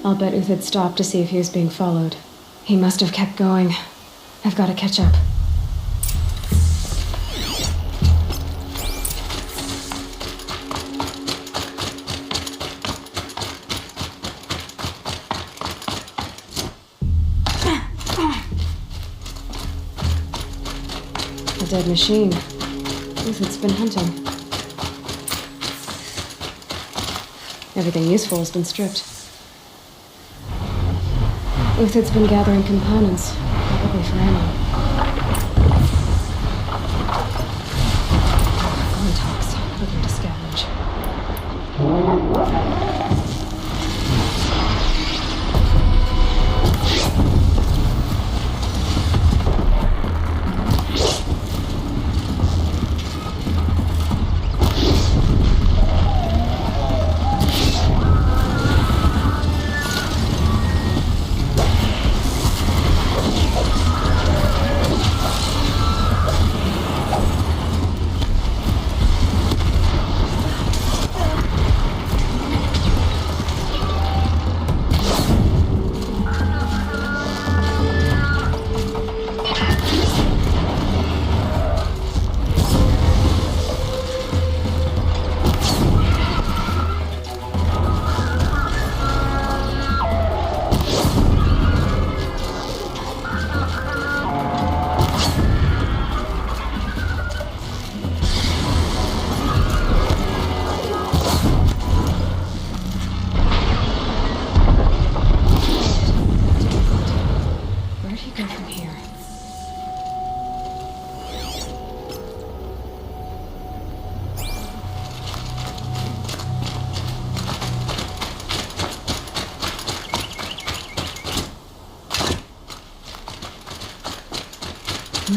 I'll bet Uthid stopped to see if he was being followed. He must have kept going. I've got to catch up. A dead machine. Uthid's been hunting. Everything useful has been stripped. Uthid's been gathering components, probably for ammo. Contacts, looking to scavenge.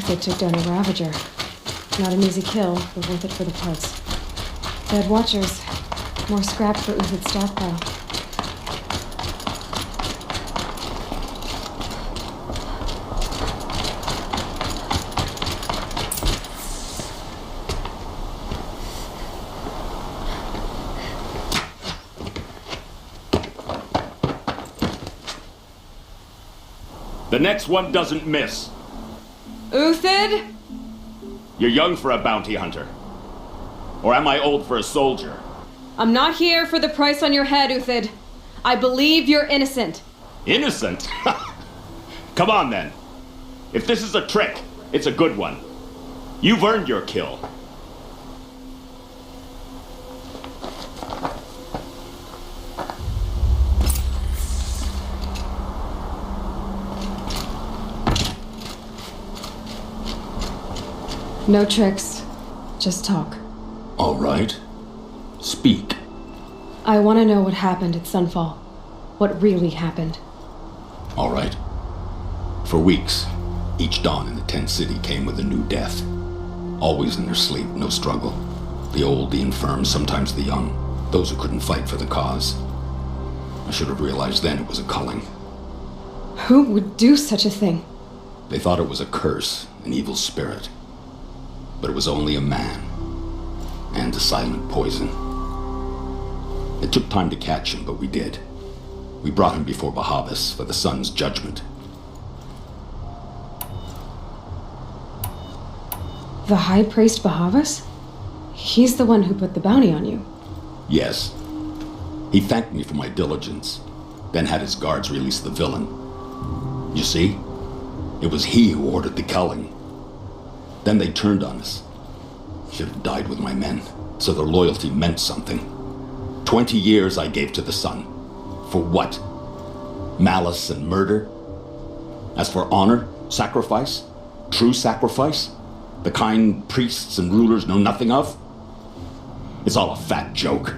Uthid took down a Ravager. Not an easy kill, but worth it for the parts. Dead Watchers. More scrap for Uthid's stockpile. The next one doesn't miss. Uthid? You're young for a bounty hunter. Or am I old for a soldier? I'm not here for the price on your head, Uthid. I believe you're innocent. Innocent? Come on then. If this is a trick, it's a good one. You've earned your kill. No tricks. Just talk. All right. Speak. I want to know what happened at Sunfall. What really happened. All right. For weeks, each dawn in the tent city came with a new death. Always in their sleep, no struggle. The old, the infirm, sometimes the young. Those who couldn't fight for the cause. I should have realized then it was a culling. Who would do such a thing? They thought it was a curse, an evil spirit. But it was only a man. And a silent poison. It took time to catch him, but we did. We brought him before Bahavas for the sun's judgment. The High Priest Bahavas? He's the one who put the bounty on you. Yes. He thanked me for my diligence, then had his guards release the villain. You see? It was he who ordered the culling. Then they turned on us. Should have died with my men, so their loyalty meant something. 20 years I gave to the sun. For what? Malice and murder? As for honor, sacrifice, true sacrifice, the kind priests and rulers know nothing of? It's all a fat joke.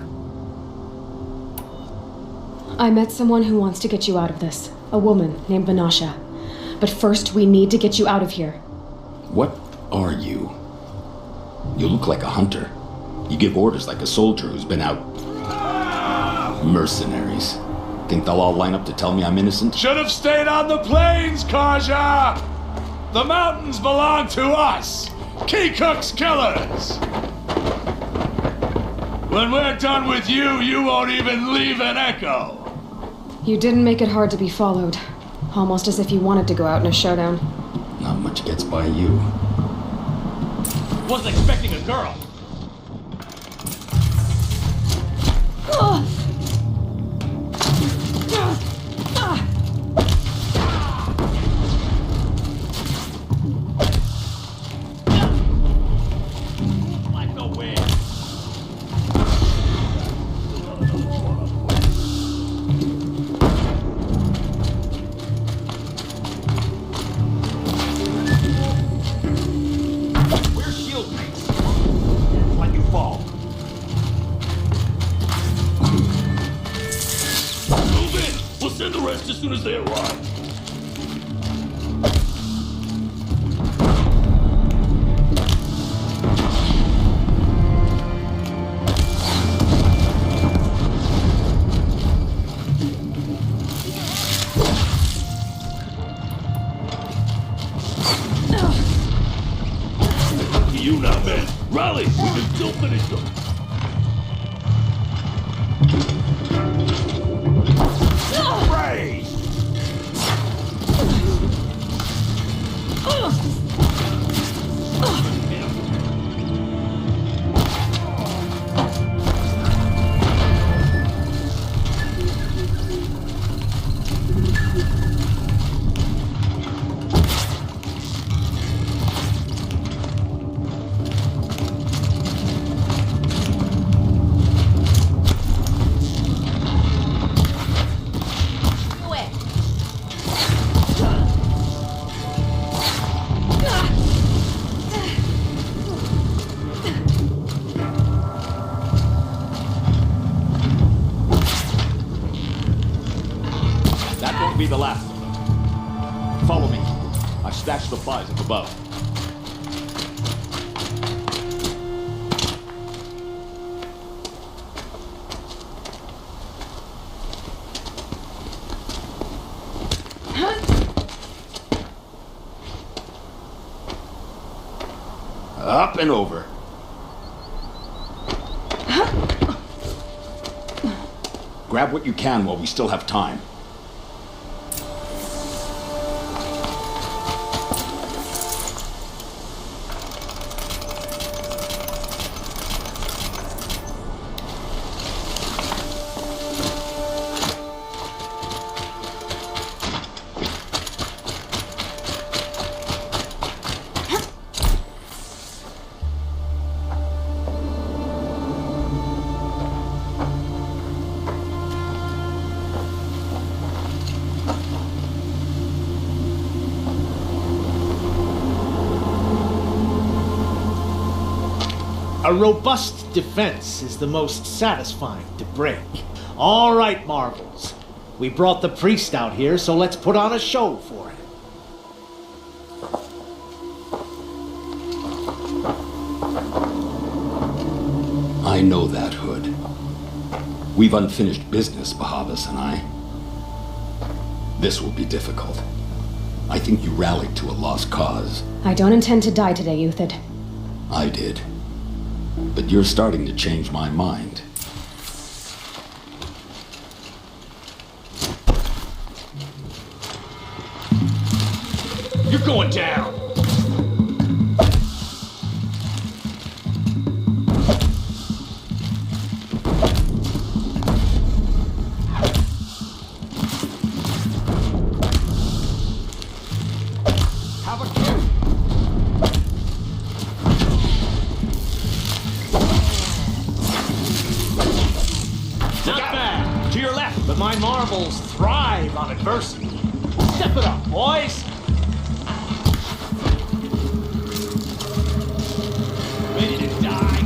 I met someone who wants to get you out of this. A woman named Vanasha. But first, we need to get you out of here. What are you? You look like a hunter. You give orders like a soldier who's been out. Mercenaries. Think they'll all line up to tell me I'm innocent? Should have stayed on the plains, Karja! The mountains belong to us! Keecook's killers! When we're done with you, you won't even leave an echo! You didn't make it hard to be followed. Almost as if you wanted to go out in a showdown. Not much gets by you. Wasn't expecting a girl. Like a win. Where's shield mates? Let you fall. Move in! We'll send the rest as soon as they arrive. You now, men. Rally! We can still finish them. Ray! That won't be the last of them. Follow me. I've stashed supplies up above. Up and over. Grab what you can while we still have time. A robust defense is the most satisfying to break. All right, Marvels. We brought the priest out here, so let's put on a show for him. I know that, Hood. We've unfinished business, Bahavas and I. This will be difficult. I think you rallied to a lost cause. I don't intend to die today, Uthid. I did. But you're starting to change my mind. You're going down! But my marvels thrive on adversity. Step it up, boys! Ready to die?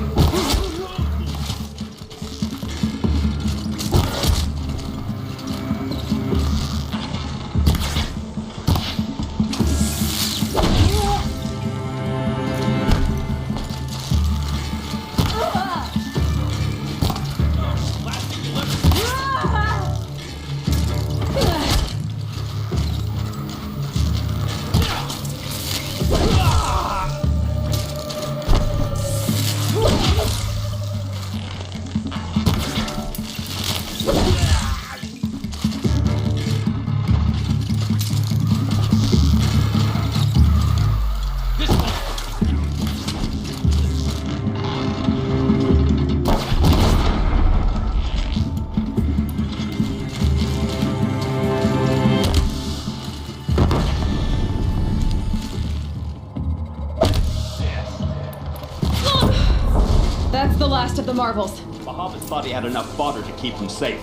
That's the last of the marvels. Bahavas thought he had enough fodder to keep him safe.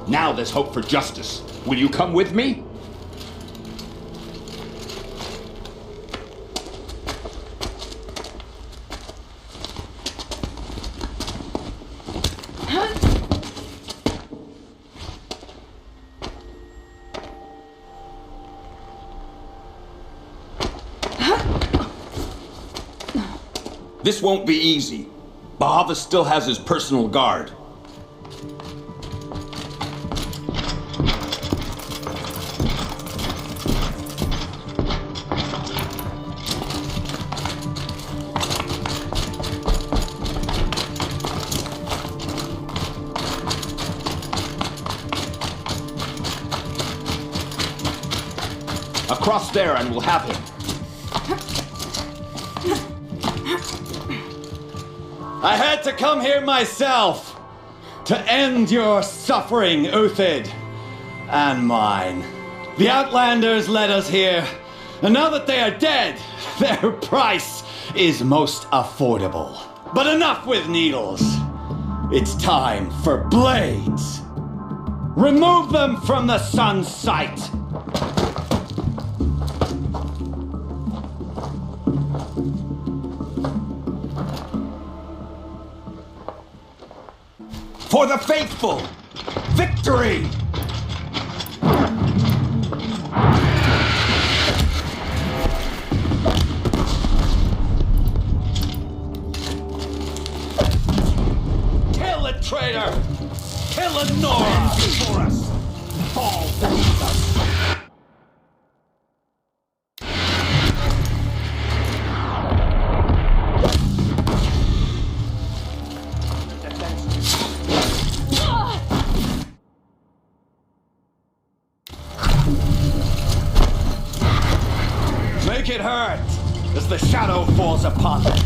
Now there's hope for justice. Will you come with me? This won't be easy. Bahavas still has his personal guard. Across there and we'll have him. I had to come here myself to end your suffering, Uthid, and mine. The Outlanders led us here, and now that they are dead, their price is most affordable. But enough with needles. It's time for blades. Remove them from the sun's sight. For the faithful! Victory! Kill a traitor! Kill a Nora for us! Fall beneath us! as the shadow falls upon them.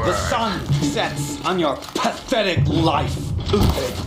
The sun sets on your pathetic life, Uthid.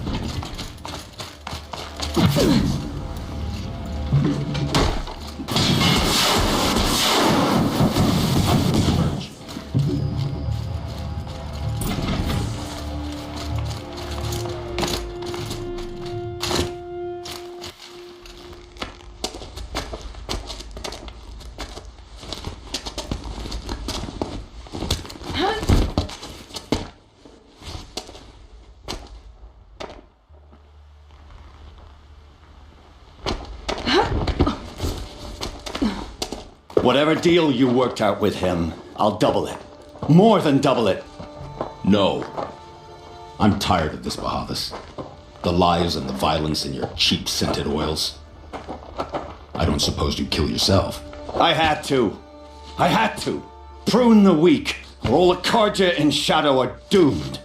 Whatever deal you worked out with him, I'll double it. More than double it. No. I'm tired of this, Bahavas. The lies and the violence and your cheap scented oils. I don't suppose you'd kill yourself. I had to. Prune the weak, or all the Karja in Shadow are doomed.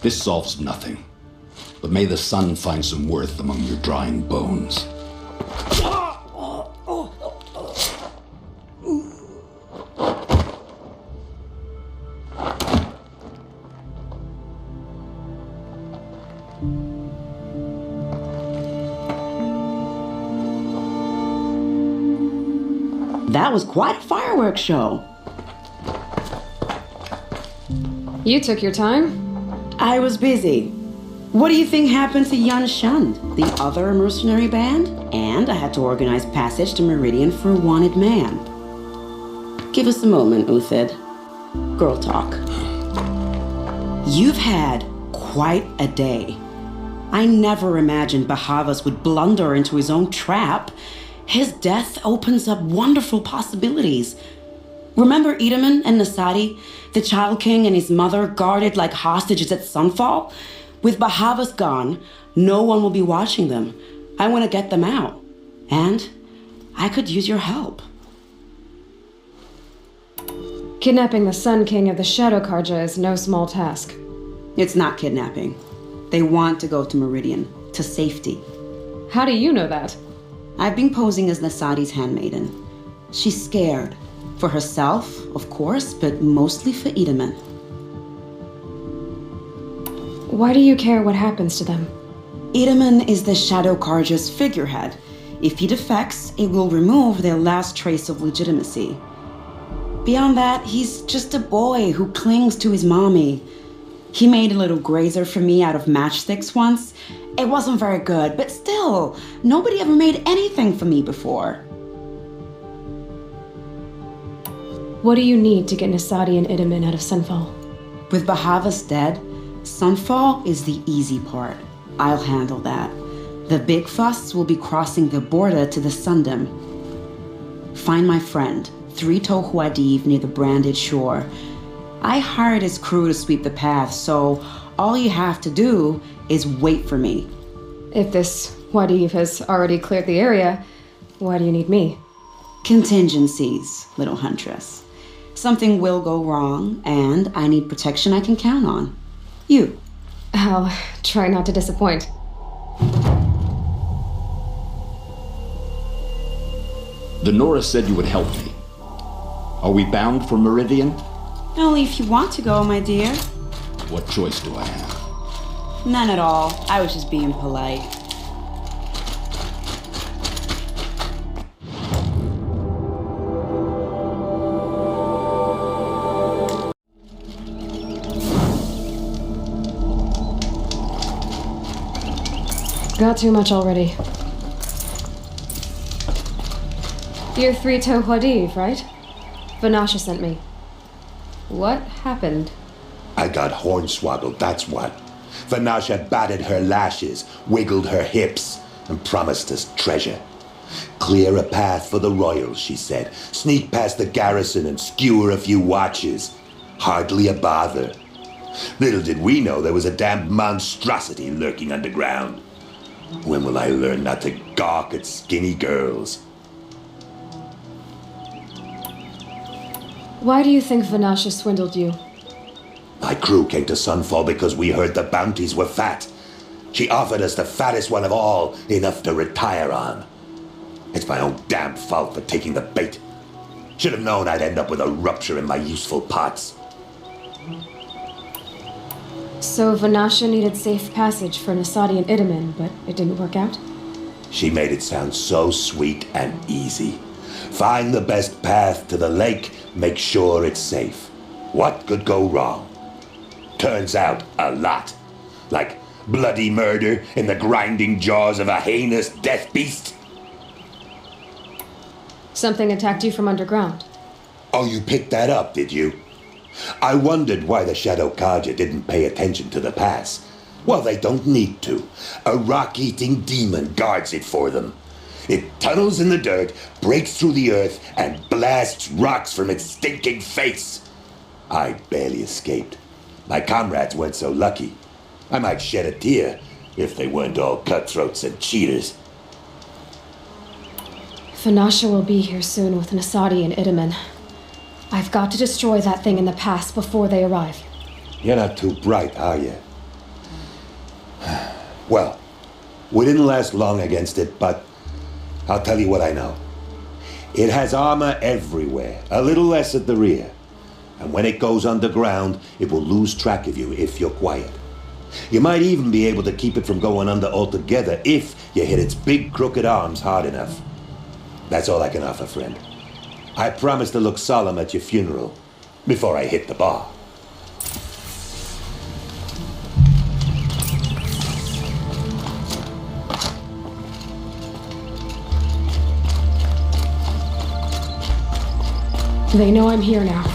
This solves nothing. But may the sun find some worth among your drying bones. That was quite a fireworks show. You took your time? I was busy. What do you think happened to Yan Shund, the other mercenary band? And I had to organize passage to Meridian for a wanted man. Give us a moment, Uthid. Girl talk. You've had quite a day. I never imagined Bahavas would blunder into his own trap. His death opens up wonderful possibilities. Remember Edaman and Nasadi, the Child King and his mother guarded like hostages at Sunfall? With Bahavas gone, no one will be watching them. I want to get them out. And I could use your help. Kidnapping the Sun King of the Shadow Karja is no small task. It's not kidnapping. They want to go to Meridian, to safety. How do you know that? I've been posing as Nasadi's handmaiden. She's scared. For herself, of course, but mostly for Edaman. Why do you care what happens to them? Edaman is the Shadow Karja's figurehead. If he defects, it will remove their last trace of legitimacy. Beyond that, he's just a boy who clings to his mommy. He made a little grazer for me out of matchsticks once. It wasn't very good, but still, nobody ever made anything for me before. What do you need to get Nasadi and Edaman out of Sunfall? With Bahavas dead, Sunfall is the easy part. I'll handle that. The big fuss will be crossing the border to the Sundom. Find my friend, 3 Tohuadiv near the branded shore. I hired his crew to sweep the path, so all you have to do is wait for me. If this Wadiv has already cleared the area, why do you need me? Contingencies, little huntress. Something will go wrong, and I need protection I can count on. You. I'll try not to disappoint. The Nora said you would help me. Are we bound for Meridian? Only if you want to go, my dear. What choice do I have? None at all. I was just being polite. Got too much already. You're 3 Tohuadiv, right? Vanasha sent me. What happened? I got hornswoggled, that's what. Vanasha batted her lashes, wiggled her hips, and promised us treasure. Clear a path for the royals, she said. Sneak past the garrison and skewer a few watches. Hardly a bother. Little did we know there was a damned monstrosity lurking underground. When will I learn not to gawk at skinny girls? Why do you think Vanasha swindled you? My crew came to Sunfall because we heard the bounties were fat. She offered us the fattest one of all, enough to retire on. It's my own damn fault for taking the bait. Should have known I'd end up with a rupture in my useful parts. So Vanasha needed safe passage for Nasadi and Itamen, but it didn't work out? She made it sound so sweet and easy. Find the best path to the lake, make sure it's safe. What could go wrong? Turns out, a lot. Like bloody murder in the grinding jaws of a heinous death beast. Something attacked you from underground. Oh, you picked that up, did you? I wondered why the Shadow Karja didn't pay attention to the pass. Well, they don't need to. A rock-eating demon guards it for them. It tunnels in the dirt, breaks through the earth, and blasts rocks from its stinking face. I barely escaped. My comrades weren't so lucky. I might shed a tear if they weren't all cutthroats and cheaters. Vanasha will be here soon with Nasadi and Itamen. I've got to destroy that thing in the pass before they arrive. You're not too bright, are you? Well, we didn't last long against it, but I'll tell you what I know. It has armor everywhere, a little less at the rear. And when it goes underground, it will lose track of you if you're quiet. You might even be able to keep it from going under altogether if you hit its big crooked arms hard enough. That's all I can offer, friend. I promise to look solemn at your funeral before I hit the bar. They know I'm here now.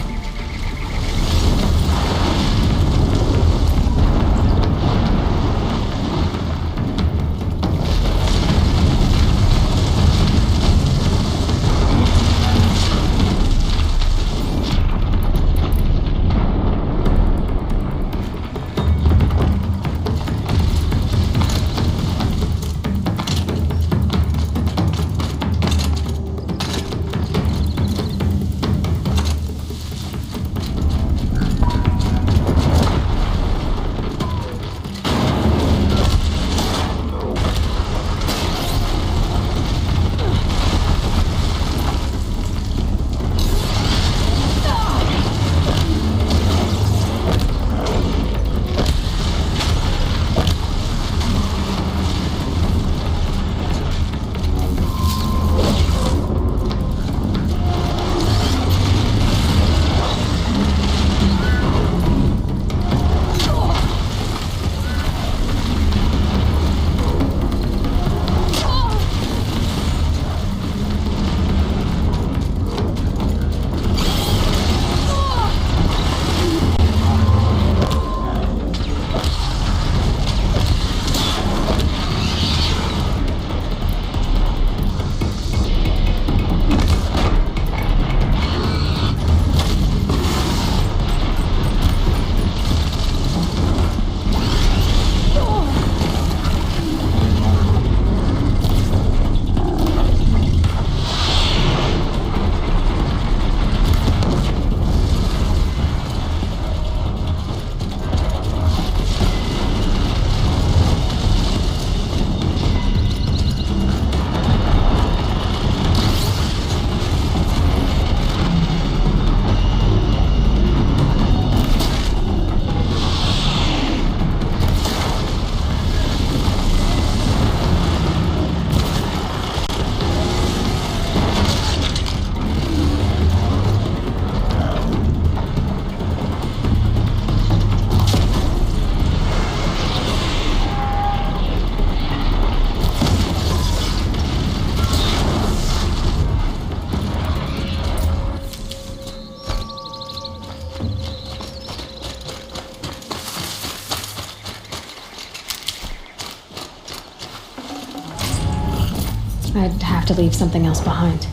I'd have to leave something else behind.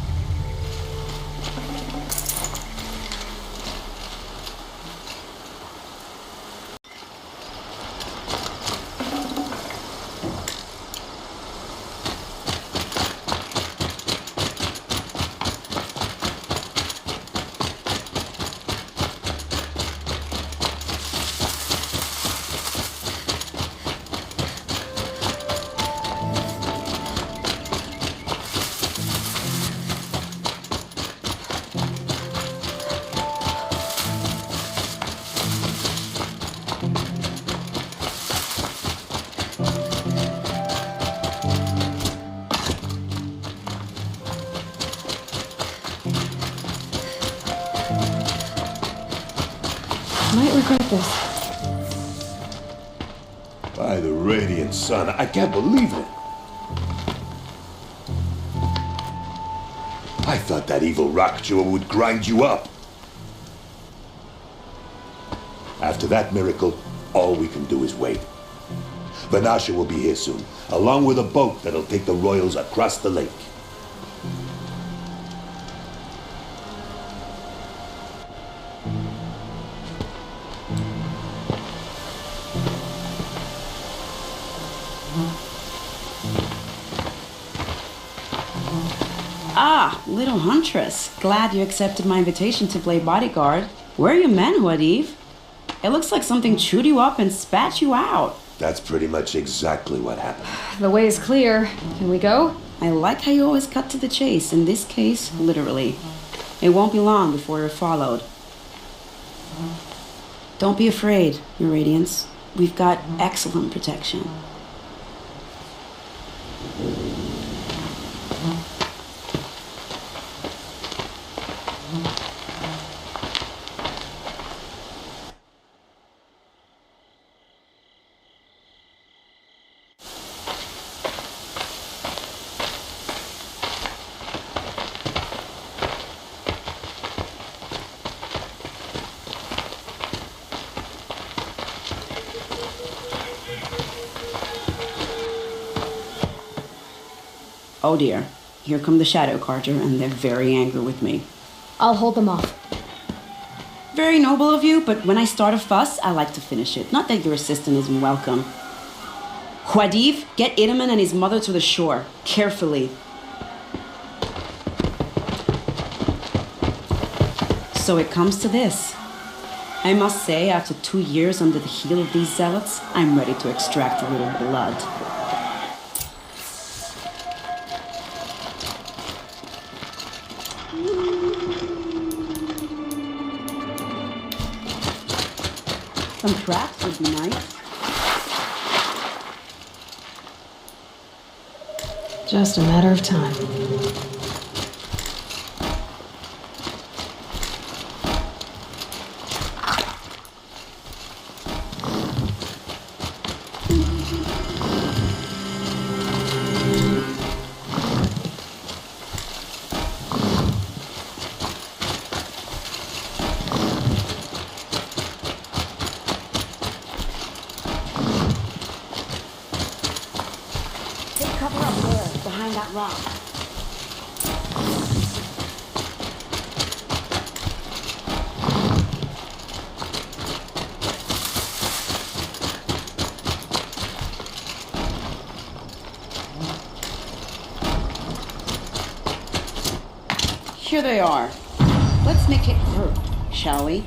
Might regret this. By the radiant sun, I can't believe it. I thought that evil rock jewel would grind you up. After that miracle, all we can do is wait. Vanasha will be here soon, along with a boat that'll take the royals across the lake. Ah, little huntress. Glad you accepted my invitation to play bodyguard. Where are your men, Huadiv? It looks like something chewed you up and spat you out. That's pretty much exactly what happened. The way is clear. Can we go? I like how you always cut to the chase. In this case, literally. It won't be long before you're followed. Don't be afraid, Your Radiance. We've got excellent protection. Oh dear, here come the Shadow Carter, and they're very angry with me. I'll hold them off. Very noble of you, but when I start a fuss, I like to finish it. Not that your assistant isn't welcome. Huadiv, get Idaman and his mother to the shore. Carefully. So it comes to this. I must say, after 2 years under the heel of these zealots, I'm ready to extract a little blood. Some traps would be nice. Just a matter of time. Cover up there, behind that rock. Here they are. Let's make it hurt, shall we?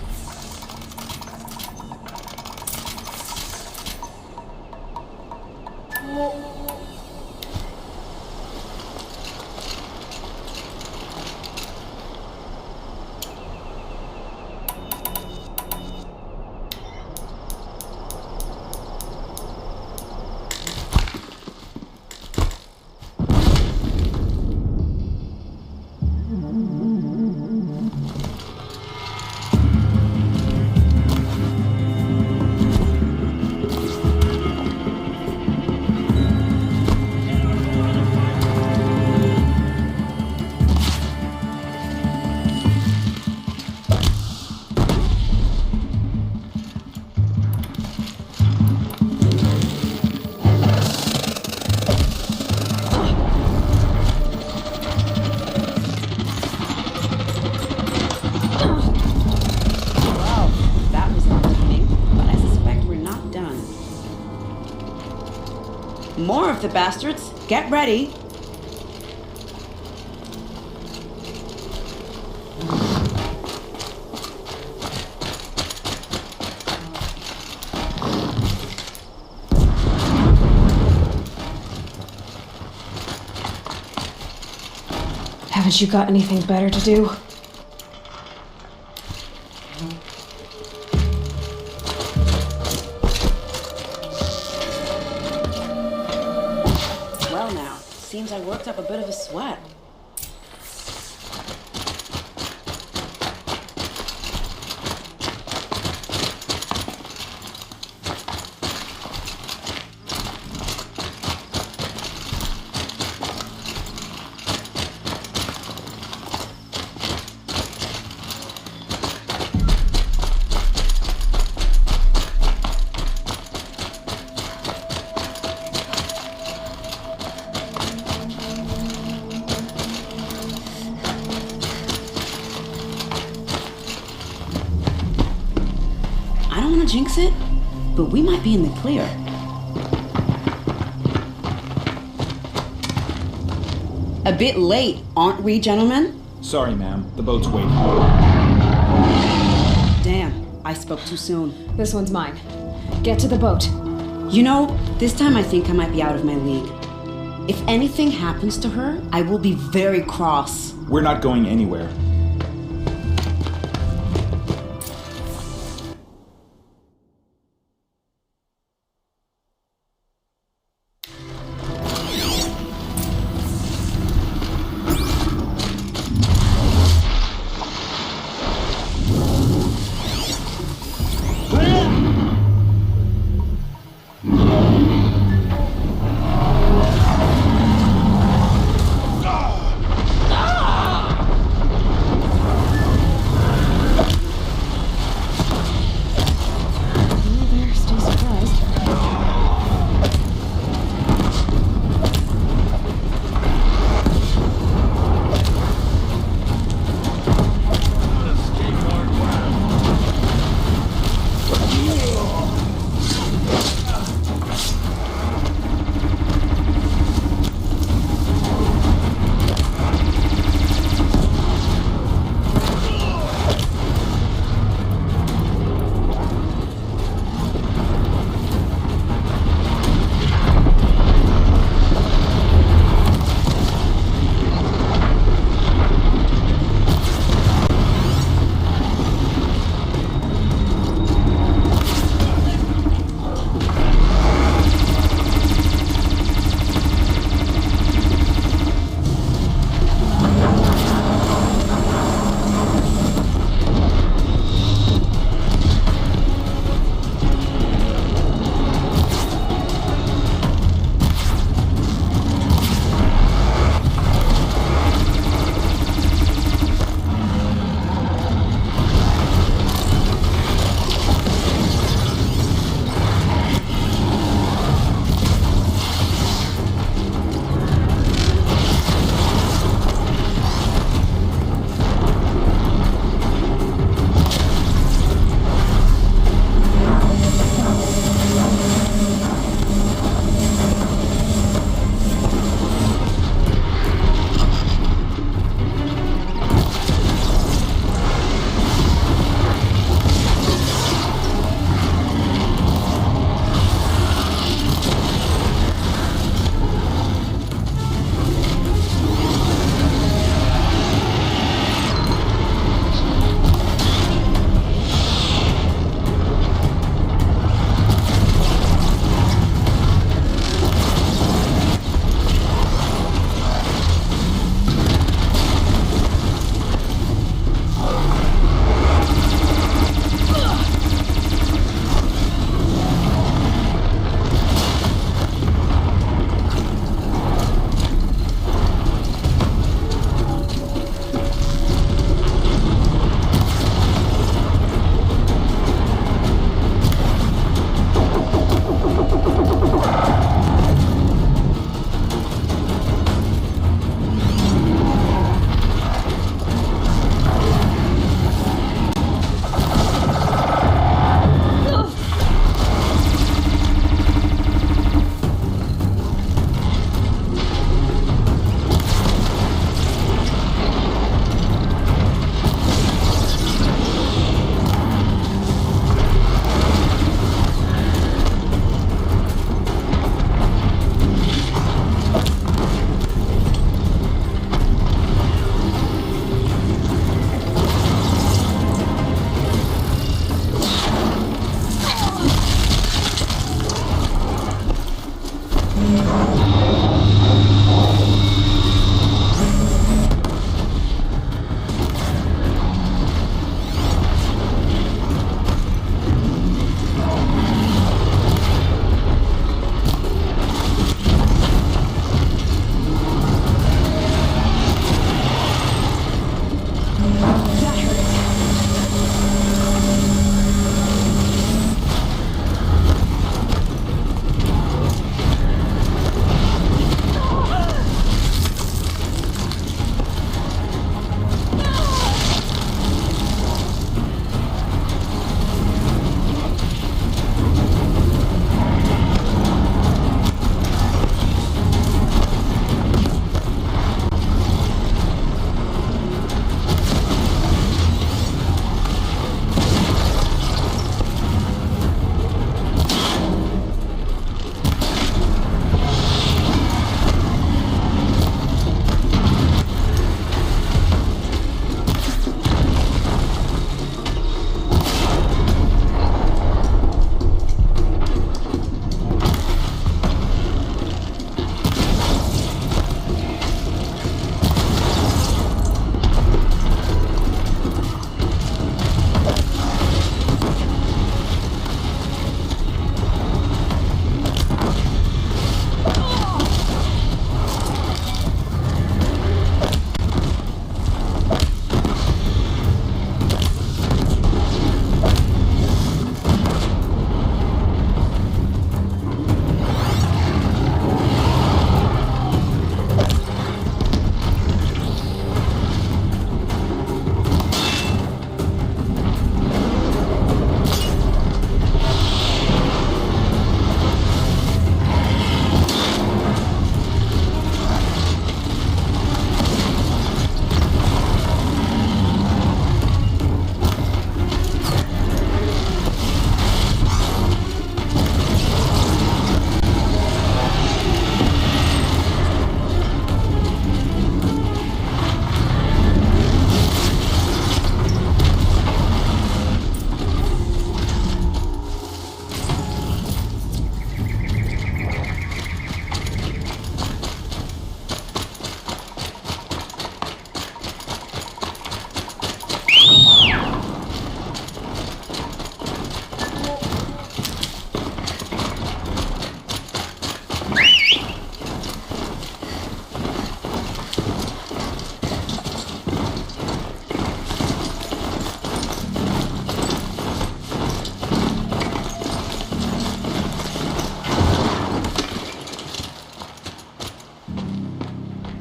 More of the bastards. Get ready. Haven't you got anything better to do? Well now, seems I worked up a bit of a sweat. jinx it, but we might be in the clear. A bit late, aren't we, gentlemen? Sorry, ma'am. The boat's waiting. Damn, I spoke too soon. This one's mine. Get to the boat. You know, this time I think I might be out of my league. If anything happens to her, I will be very cross. We're not going anywhere.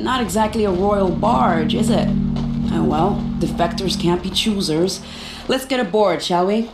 Not exactly a royal barge, is it? Oh well, defectors can't be choosers. Let's get aboard, shall we?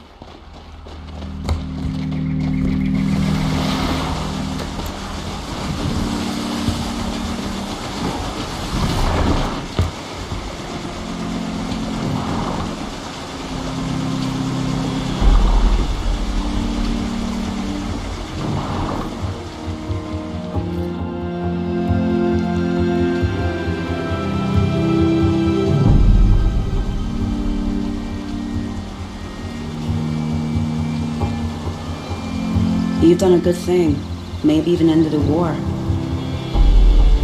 You've done a good thing. Maybe even ended a war.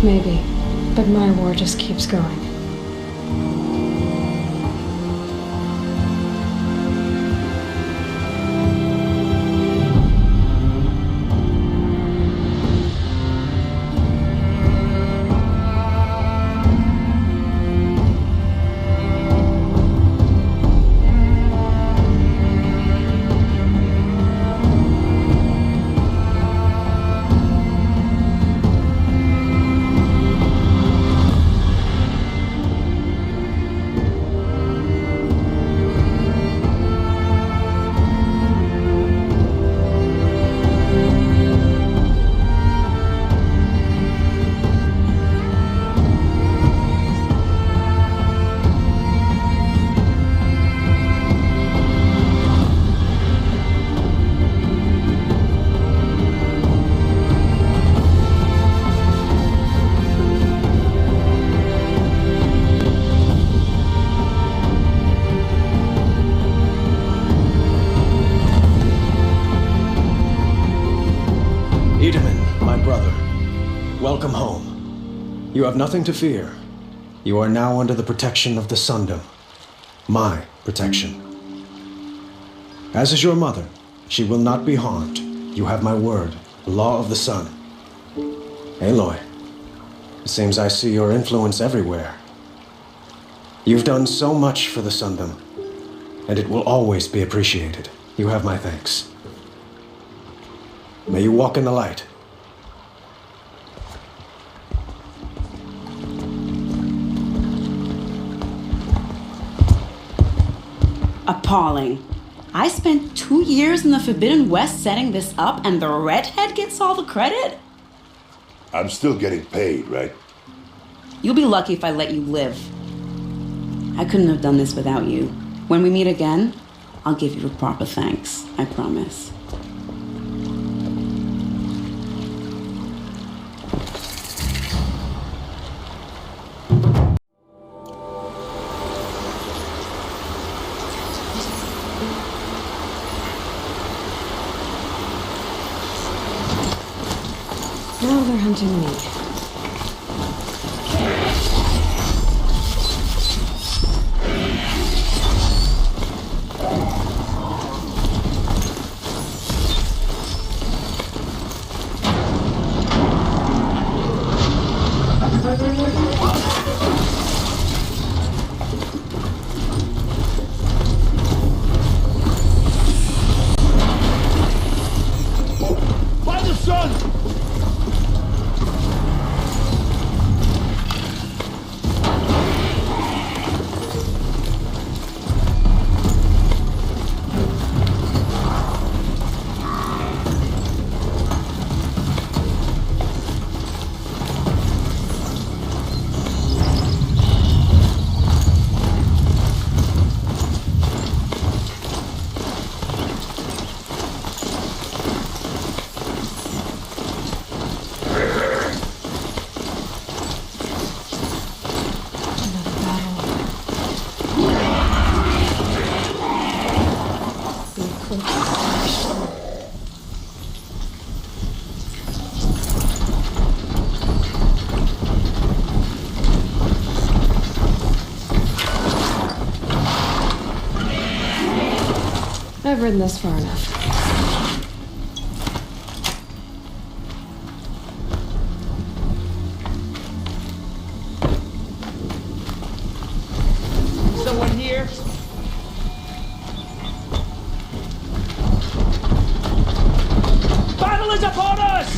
Maybe, but my war just keeps going. Welcome home. You have nothing to fear. You are now under the protection of the Sundom. My protection. As is your mother, she will not be harmed. You have my word, the law of the sun. Aloy, it seems I see your influence everywhere. You've done so much for the Sundom, and it will always be appreciated. You have my thanks. May you walk in the light. Appalling. I spent 2 years in the Forbidden West setting this up, and the redhead gets all the credit? I'm still getting paid, right? You'll be lucky if I let you live. I couldn't have done this without you. When we meet again, I'll give you a proper thanks. I promise. Now they're hunting me. By the sun! I've ridden this far enough. Someone here? Battle is upon us!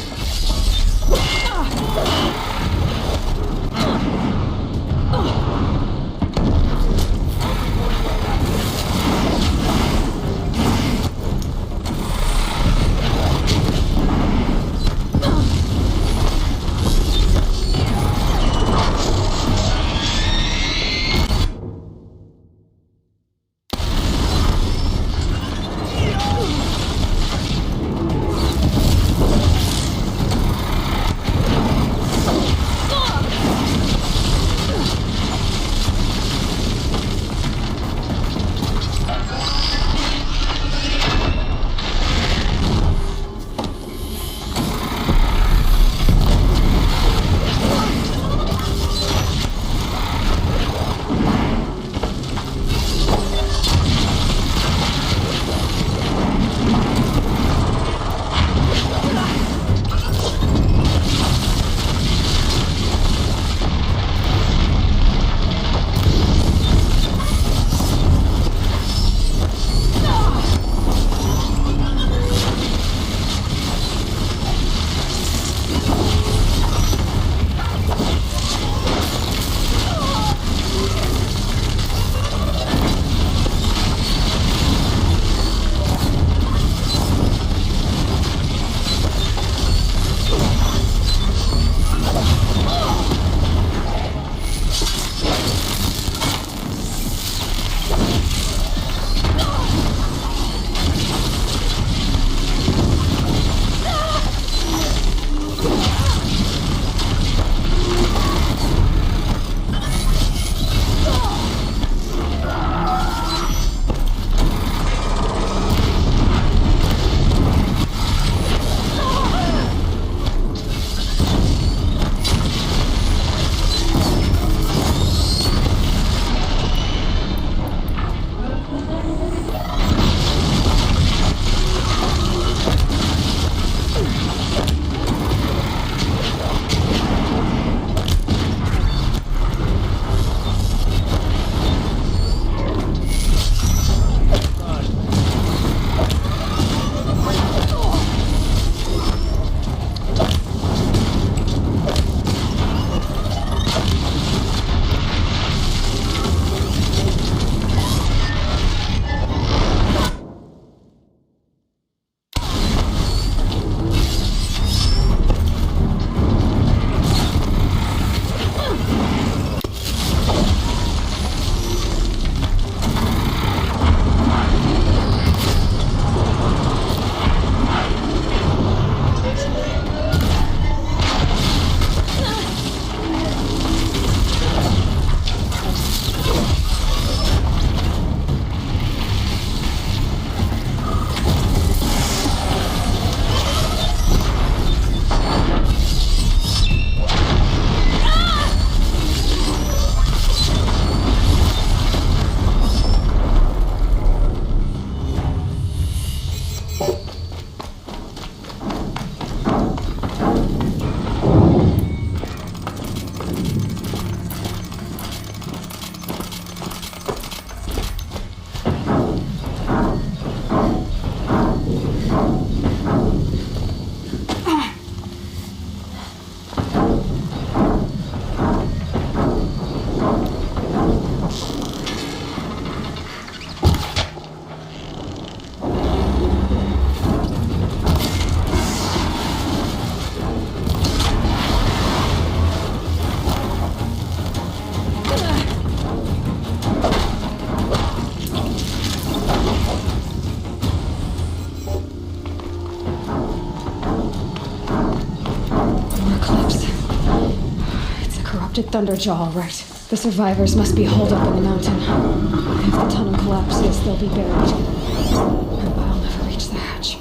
Did Thunderjaw all right? The survivors must be holed up in the mountain. If the tunnel collapses, they'll be buried. And I'll never reach the hatch.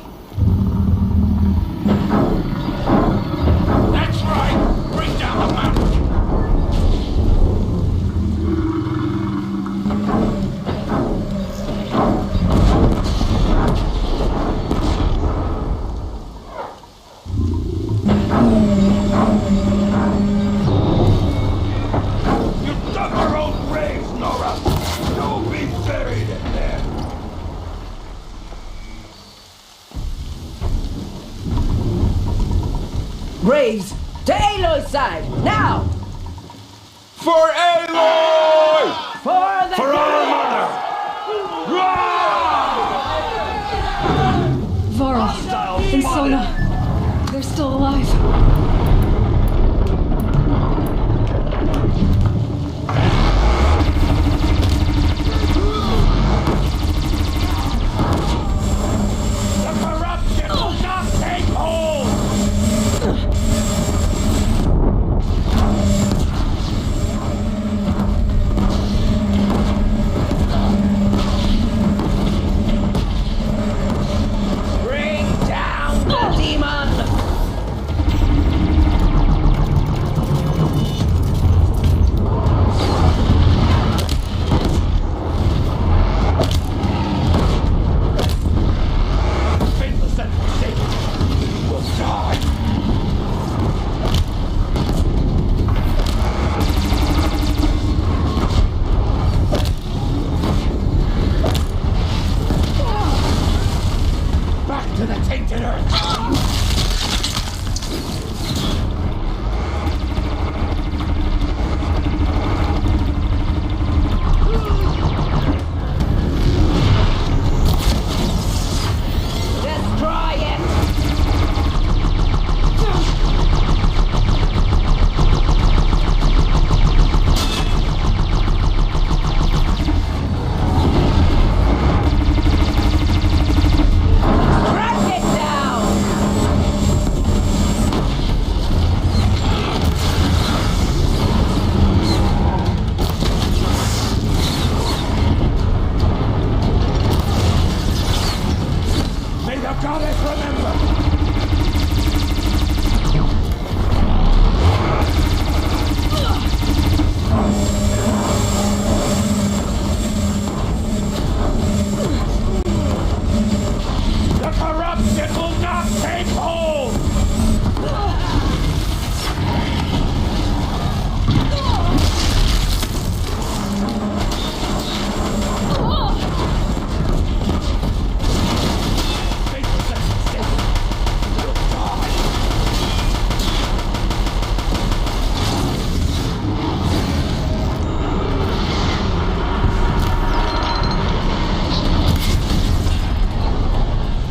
That's right! Bring down the mountain! You dug your own grave, Nora! You'll be buried in there! Graves, to Aloy's side, now! For Aloy! For the For our mother! Varl and Sona, they're still alive. The corruption will not take hold! Bring down the demon! Faithless and forsaken will die! Back to the tainted earth! Destroy it! Track it down! May the goddess remember! The corruption will not take hold! Faithless and forsaken will die!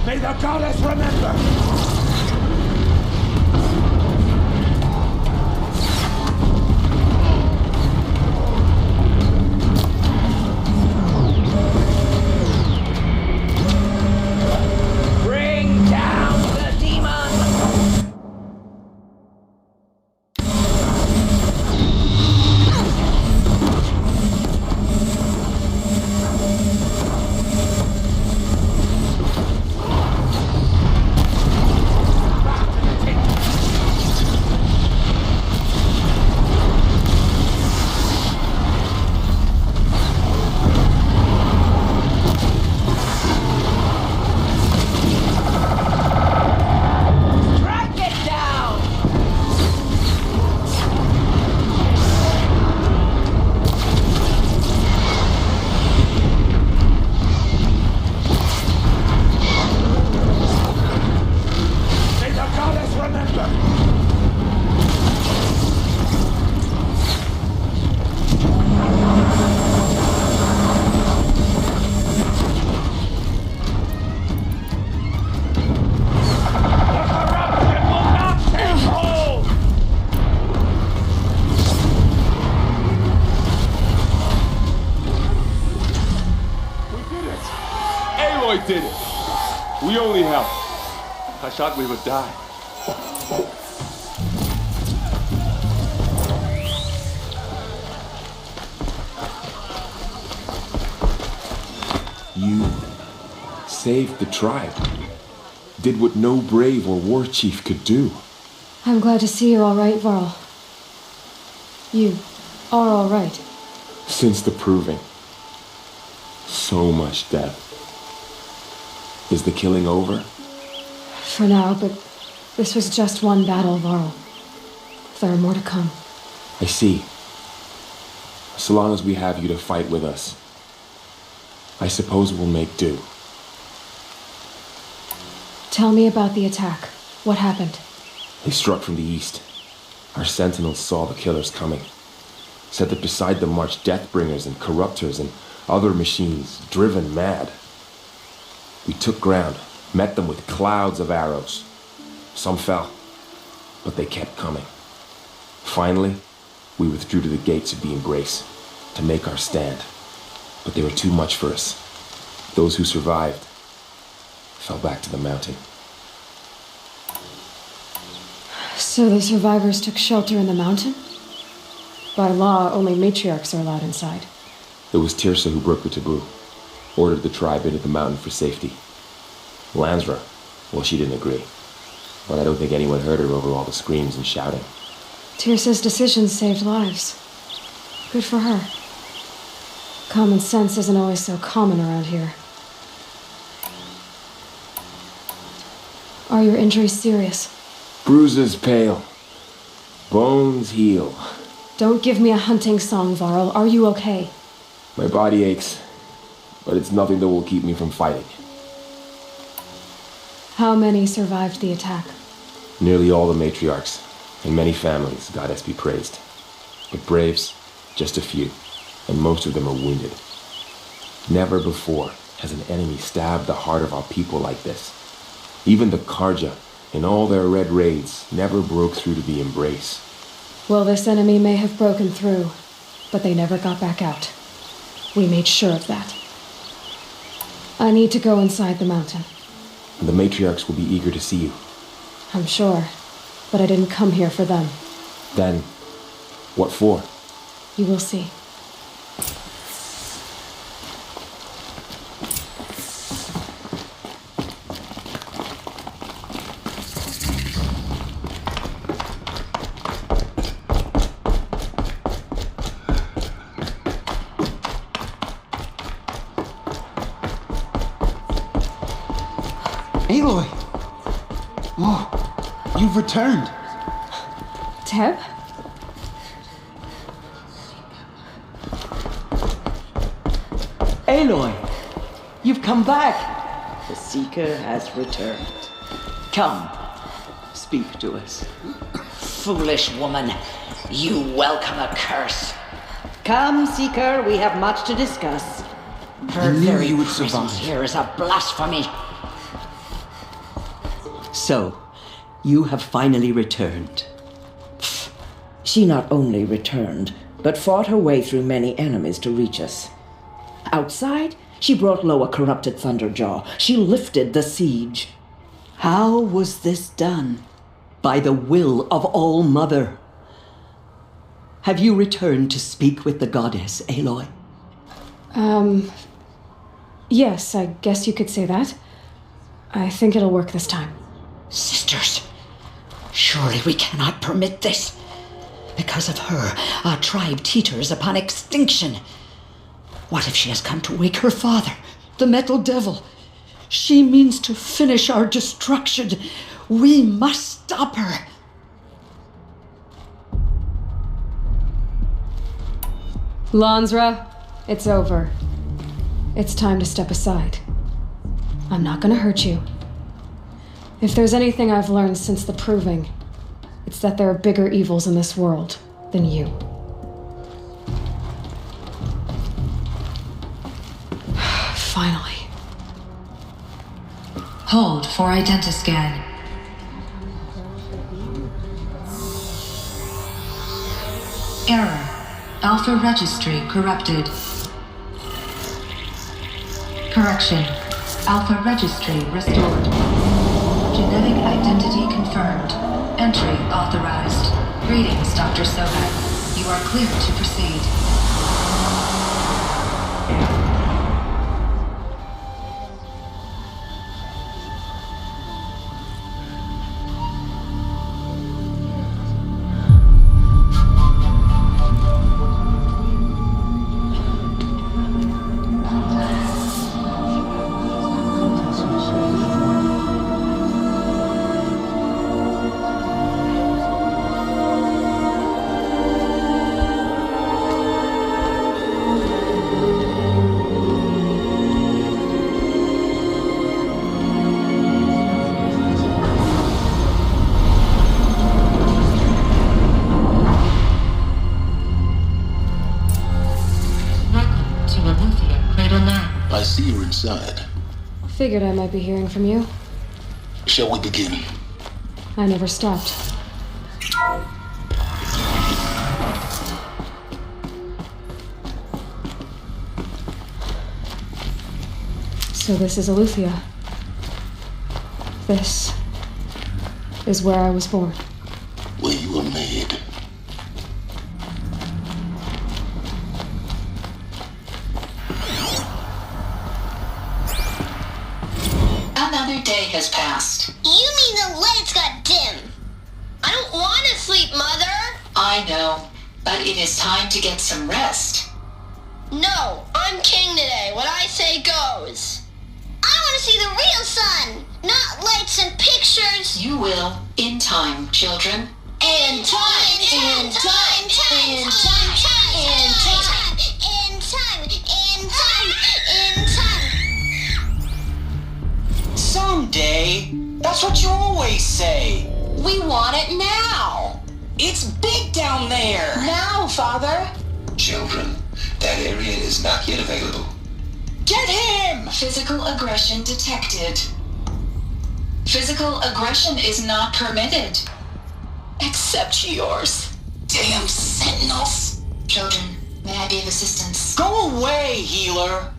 May the goddess remember! Bring down the demon! Track it down! May the goddess remember! The corruption will not take hold! We did it! Aloy did it! We only helped. I thought we would die. You saved the tribe. Did what no brave or war chief could do. I'm glad to see you're all right, Varl. You are all right. Since the proving. So much death. Is the killing over? For now, but this was just one battle, Varl. There are more to come. I see. So long as we have you to fight with us, I suppose we'll make do. Tell me about the attack. What happened? They struck from the east. Our sentinels saw the killers coming. Said that beside them marched Deathbringers and Corruptors and other machines, driven mad. We took ground, met them with clouds of arrows. Some fell, but they kept coming. Finally, we withdrew to the gates of the Embrace to make our stand. But they were too much for us. Those who survived fell back to the mountain. So the survivors took shelter in the mountain? By law, only matriarchs are allowed inside. It was Tirsa who broke the taboo, ordered the tribe into the mountain for safety. Lansra, well, she didn't agree. But I don't think anyone heard her over all the screams and shouting. Tirsa's decisions saved lives. Good for her. Common sense isn't always so common around here. Are your injuries serious? Bruises pale. Bones heal. Don't give me a hunting song, Varl. Are you okay? My body aches, but it's nothing that will keep me from fighting. How many survived the attack? Nearly all the matriarchs, and many families, goddess be praised. But braves, just a few, and most of them are wounded. Never before has an enemy stabbed the heart of our people like this. Even the Karja, in all their red raids, never broke through to the Embrace. Well, this enemy may have broken through, but they never got back out. We made sure of that. I need to go inside the mountain. The matriarchs will be eager to see you. I'm sure, but I didn't come here for them. Then, what for? You will see. Aloy! Oh, you've returned. Teb? Aloy, you've come back. The Seeker has returned. Come, speak to us. Foolish woman, you welcome a curse. Come, Seeker, we have much to discuss. Her knew very you would presence survive. here is a blasphemy. So, you have finally returned. She not only returned, but fought her way through many enemies to reach us. Outside, she brought low a corrupted Thunderjaw. She lifted the siege. How was this done? By the will of All-Mother. Have you returned to speak with the goddess, Aloy? Yes, I guess you could say that. I think it'll work this time. Sisters, surely we cannot permit this. Because of her, our tribe teeters upon extinction. What if she has come to wake her father, the Metal Devil? She means to finish our destruction. We must stop her. Lansra, it's over. It's time to step aside. I'm not gonna hurt you. If there's anything I've learned since the proving, it's that there are bigger evils in this world than you. Finally. Hold for identiscan. Error. Alpha registry corrupted. Correction. Alpha registry restored. Genetic identity confirmed. Entry authorized. Greetings, Dr. Sohan. You are clear to proceed. inside. Figured I might be hearing from you. Shall we begin? I never stopped. So this is Aletheia. This is where I was born. Where you were made. Another day has passed. You mean the lights got dim? I don't want to sleep, Mother! I know, but it is time to get some rest. No, I'm king today. What I say goes. I want to see the real sun, not lights and pictures. You will, in time, children. In time, in time, in time, in time, in time, in time, in time. Someday. That's what you always say. We want it now. It's big down there. Now, Father. Children, that area is not yet available. Get him! Physical aggression detected. Physical aggression is not permitted. Except yours. Damn sentinels. Children, may I be of assistance? Go away, healer.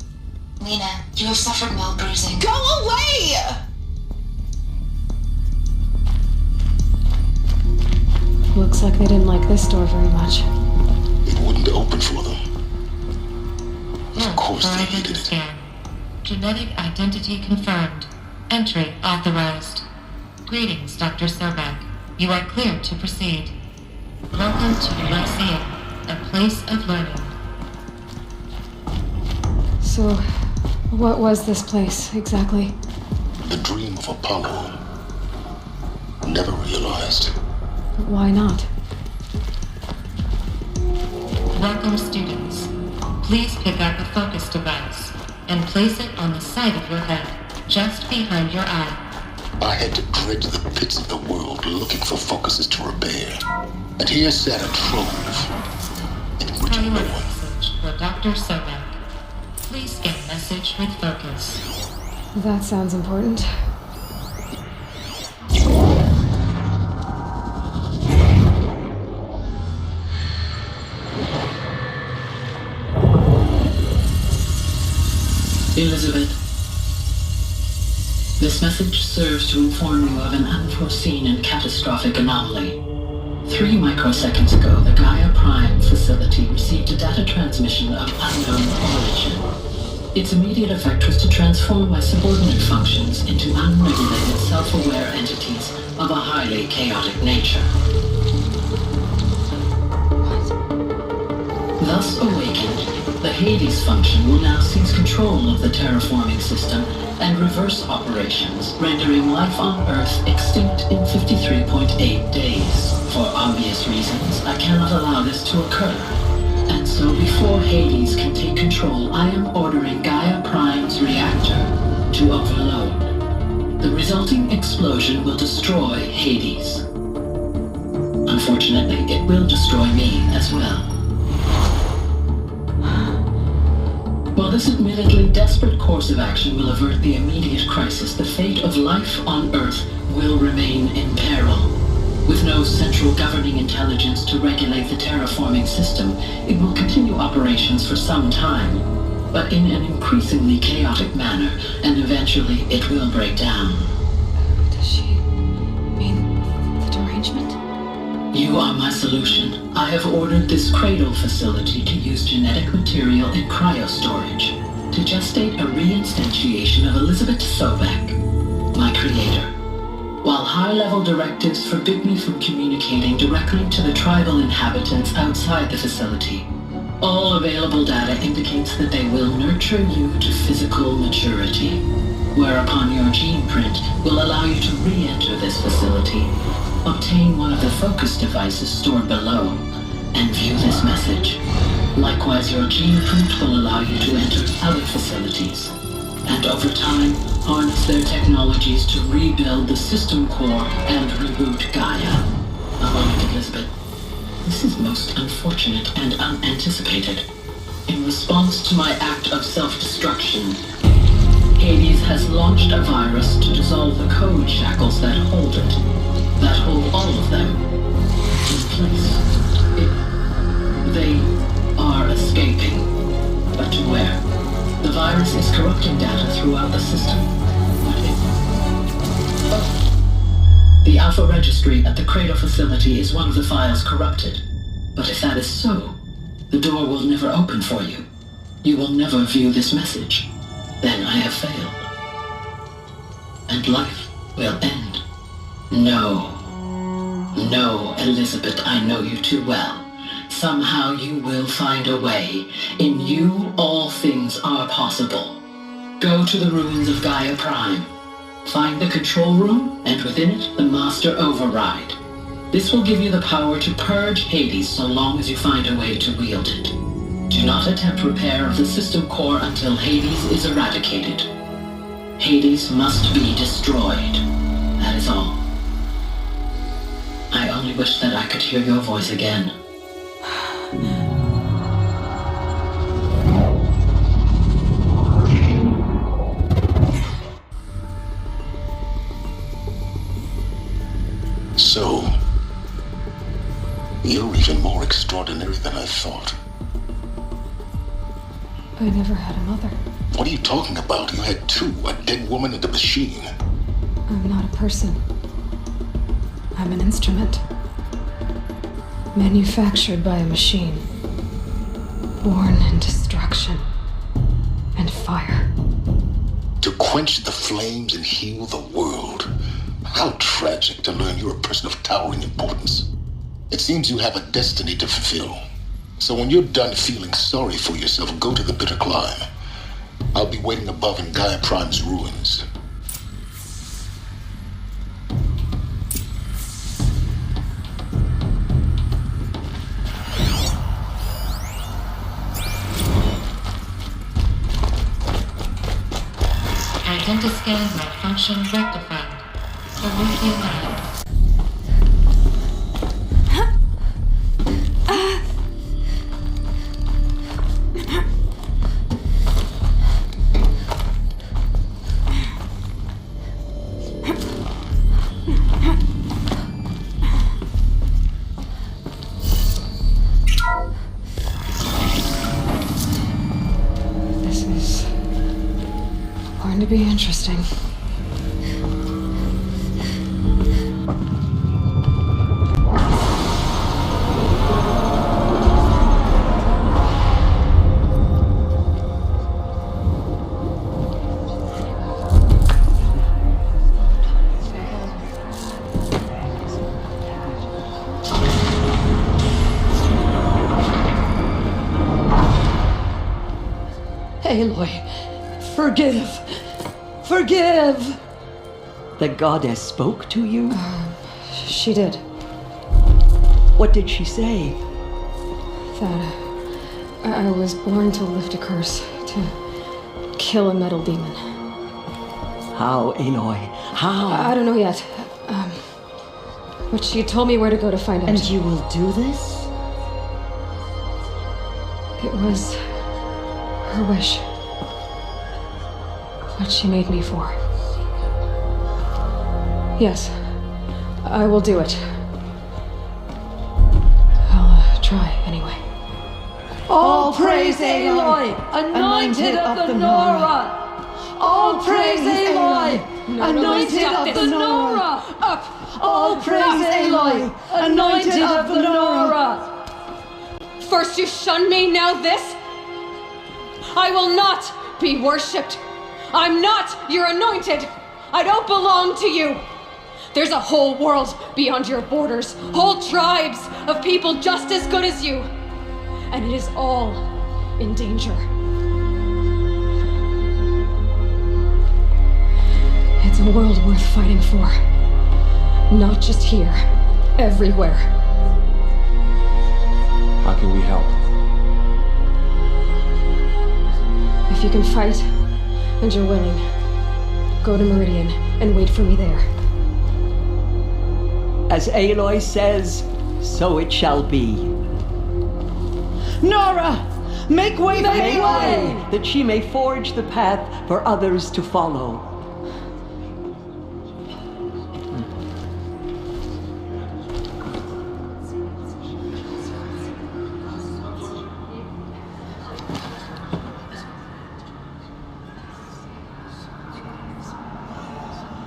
Lena, you have suffered mild bruising. Go away! Looks like they didn't like this door very much. It wouldn't open for them. Of course they hated it. Genetic identity confirmed. Entry authorized. Greetings, Dr. Sobek. You are clear to proceed. Welcome to the Lyceum, a place of learning. So, what was this place, exactly? The dream of Apollo. Never realized. But why not? Welcome, students. Please pick up a focus device and place it on the side of your head, just behind your eye. I had to dredge the pits of the world looking for focuses to repair. And here sat a trove. Priority message for Dr. Sobek. Please scan message with focus. That sounds important. Elizabeth, this message serves to inform you of an unforeseen and catastrophic anomaly. 3 microseconds ago, the Gaia Prime facility received a data transmission of unknown origin. Its immediate effect was to transform my subordinate functions into unregulated, self-aware entities of a highly chaotic nature. Thus awakened, the Hades function will now seize control of the terraforming system and reverse operations, rendering life on Earth extinct in 53.8 days. For obvious reasons, I cannot allow this to occur. And so before Hades can take control, I am ordering Gaia Prime's reactor to overload. The resulting explosion will destroy Hades. Unfortunately, it will destroy me as well. While this admittedly desperate course of action will avert the immediate crisis, the fate of life on Earth will remain in peril. With no central governing intelligence to regulate the terraforming system, it will continue operations for some time, but in an increasingly chaotic manner, and eventually it will break down. Does she mean the derangement? You are my solution. I have ordered this cradle facility to use genetic material in cryostorage to gestate a reinstantiation of Elizabeth Sobek, my creator. While high-level directives forbid me from communicating directly to the tribal inhabitants outside the facility, all available data indicates that they will nurture you to physical maturity, whereupon your gene print will allow you to re-enter this facility, obtain one of the focus devices stored below, and view this message. Likewise, your gene print will allow you to enter other facilities, and over time, harness their technologies to rebuild the system core and reboot Gaia. A moment, Elizabeth. This is most unfortunate and unanticipated. In response to my act of self-destruction, Hades has launched a virus to dissolve the code shackles that hold it, that hold all of them in place. They are escaping, but to where? The virus is corrupting data throughout the system. What if... The Alpha Registry at the Cradle facility is one of the files corrupted. But if that is so, the door will never open for you. You will never view this message. Then I have failed. And life will end. No. No, Elizabeth, I know you too well. Somehow you will find a way. In you, all things are possible. Go to the ruins of Gaia Prime. Find the control room, and within it, the master override. This will give you the power to purge Hades so long as you find a way to wield it. Do not attempt repair of the system core until Hades is eradicated. Hades must be destroyed. That is all. I only wish that I could hear your voice again. So, you're even more extraordinary than I thought. I never had a mother. What are you talking about? You had two, a dead woman and a machine. I'm not a person. I'm an instrument. Manufactured by a machine. Born in destruction and fire. To quench the flames and heal the world. How tragic to learn you're a person of towering importance. It seems you have a destiny to fulfill. So when you're done feeling sorry for yourself, go to the bitter climb. I'll be waiting above in Gaia Prime's ruins. Identiscan malfunction rectified. Everything ahead. This is going to be interesting. Aloy, forgive! Forgive! The goddess spoke to you? She did. What did she say? That I was born to lift a curse, to kill a metal demon. How, Aloy? How? I don't know yet. But she told me where to go to find out. And you will do this? It was her wish. What she made me for. Yes, I will do it. I'll try anyway. All praise Aloy, anointed of the Nora! All praise Aloy, anointed of the Nora! Up! All praise Aloy, anointed of the Nora! First you shun me, now this? I will not be worshipped. I'm not your anointed. I don't belong to you. There's a whole world beyond your borders, whole tribes of people just as good as you. And it is all in danger. It's a world worth fighting for. Not just here, everywhere. How can we help? If you can fight, and you're willing, go to Meridian and wait for me there. As Aloy says, so it shall be. Nora! Make way, that she may forge the path for others to follow.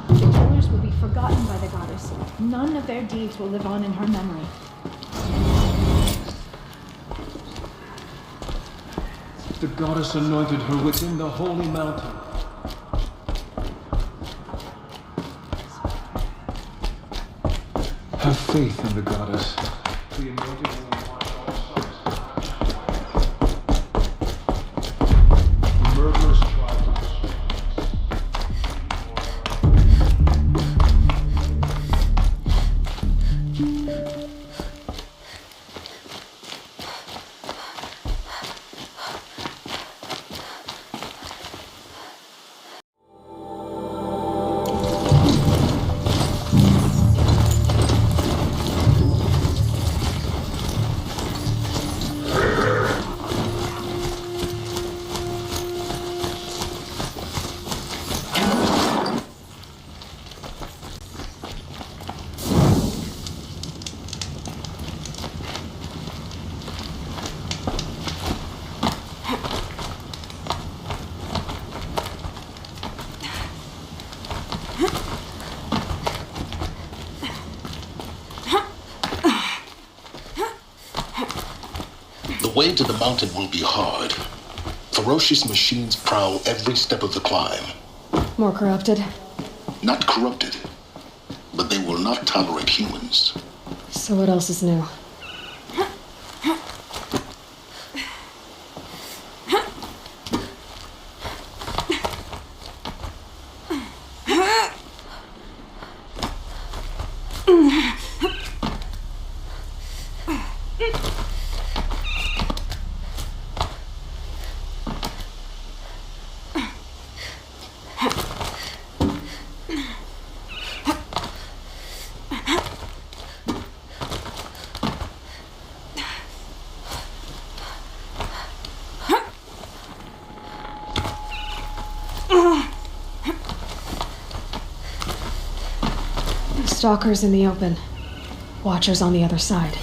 The killers will be forgotten by the goddess. None of their deeds will live on in her memory. The goddess anointed her within the holy mountain. Have faith in the goddess. The anointed will watch all sides. The murderous The way to the mountain will be hard. Ferocious machines prowl every step of the climb. More corrupted? Not corrupted, but they will not tolerate humans. So what else is new? Stalkers in the open. Watchers on the other side.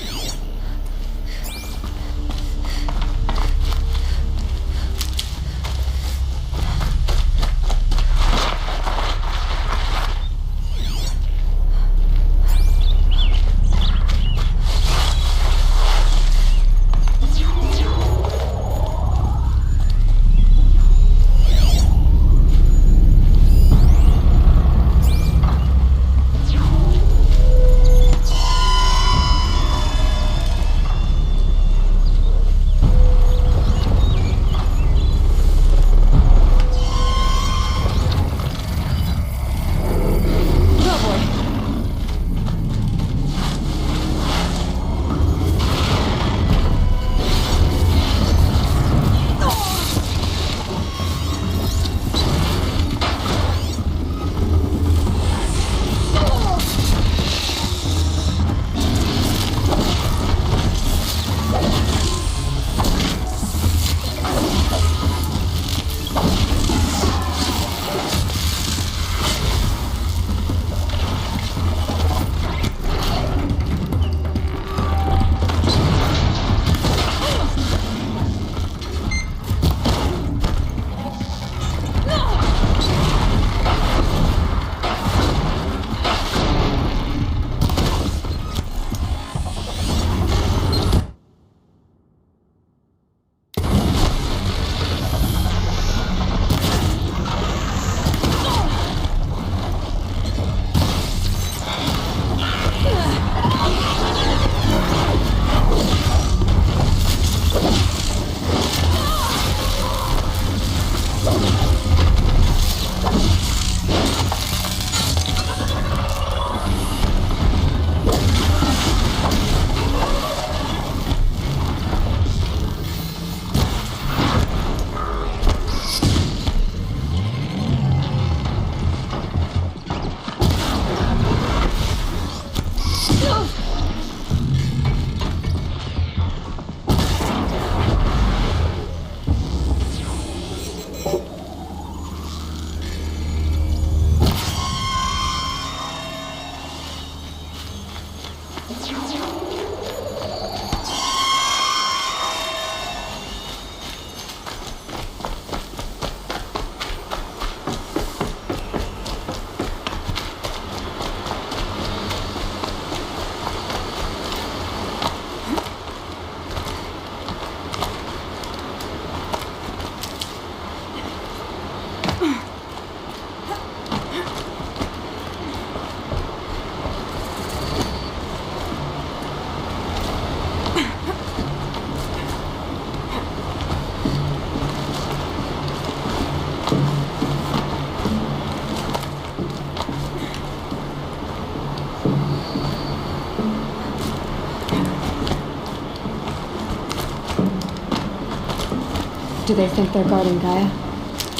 Do they think they're guarding Gaia?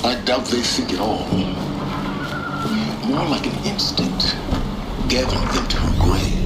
I doubt they think at all. More like an instinct, gathering them to her grave.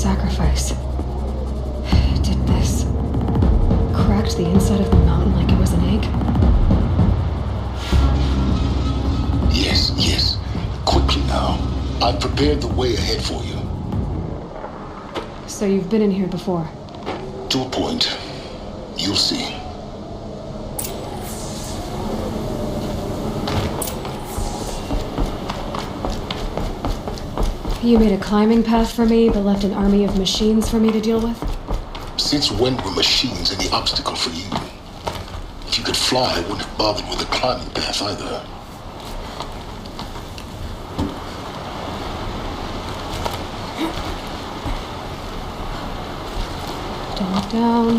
sacrifice. Did this cracked the inside of the mountain like it was an egg? Yes. Quickly now. I've prepared the way ahead for you. So you've been in here before? To a point. You'll see. You made a climbing path for me, but left an army of machines for me to deal with? Since when were machines any obstacle for you? If you could fly, I wouldn't have bothered with a climbing path either. Don't look down.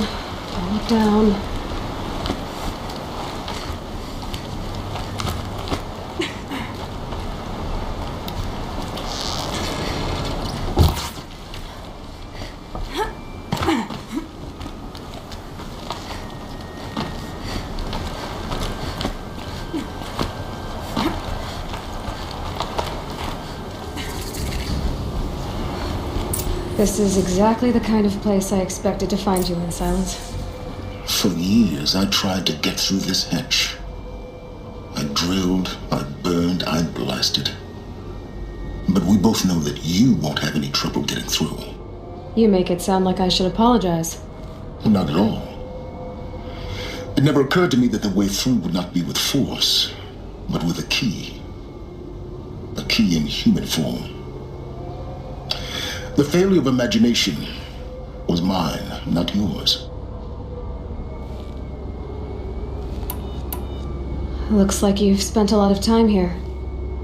Don't look down. This is exactly the kind of place I expected to find you in, Silence. For years, I tried to get through this hatch. I drilled, I burned, I blasted. But we both know that you won't have any trouble getting through. You make it sound like I should apologize. Not at all. It never occurred to me that the way through would not be with force, but with a key. A key in human form. The failure of imagination was mine, not yours. Looks like you've spent a lot of time here.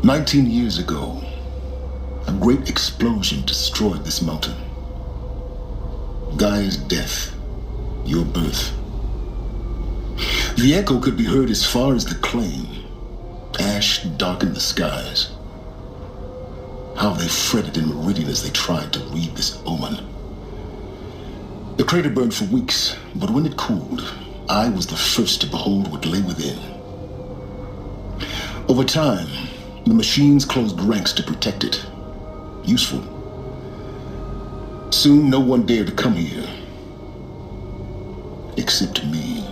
19 years ago, a great explosion destroyed this mountain. Gaia's death, your birth. The echo could be heard as far as the claim. Ash darkened the skies. How they fretted in Meridian as they tried to read this omen. The crater burned for weeks, but when it cooled, I was the first to behold what lay within. Over time, the machines closed ranks to protect it. Useful. Soon, no one dared to come here. Except me.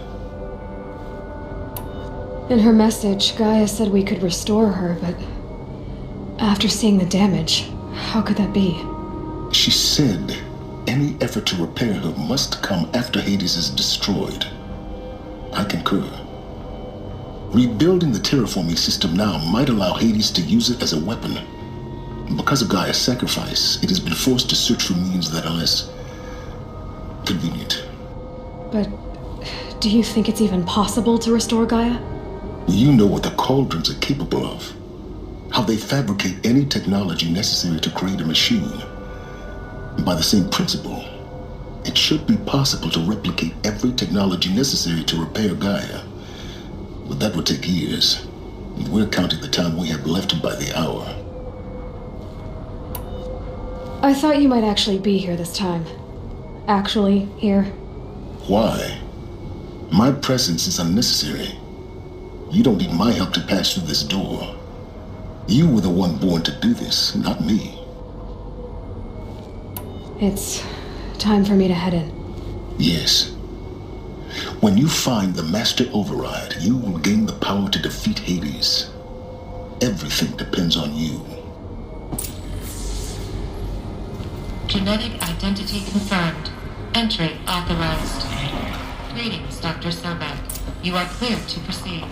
In her message, Gaia said we could restore her, but after seeing the damage, how could that be? She said any effort to repair her must come after Hades is destroyed. I concur. Rebuilding the terraforming system now might allow Hades to use it as a weapon. Because of Gaia's sacrifice, it has been forced to search for means that are less convenient. But do you think it's even possible to restore Gaia? You know what the cauldrons are capable of. How they fabricate any technology necessary to create a machine. By the same principle, it should be possible to replicate every technology necessary to repair Gaia. But that would take years. And we're counting the time we have left by the hour. I thought you might actually be here this time. Actually, here. Why? My presence is unnecessary. You don't need my help to pass through this door. You were the one born to do this, not me. It's time for me to head in. Yes. When you find the Master Override, you will gain the power to defeat Hades. Everything depends on you. Genetic identity confirmed. Entry authorized. Greetings, Dr. Sobek. You are cleared to proceed.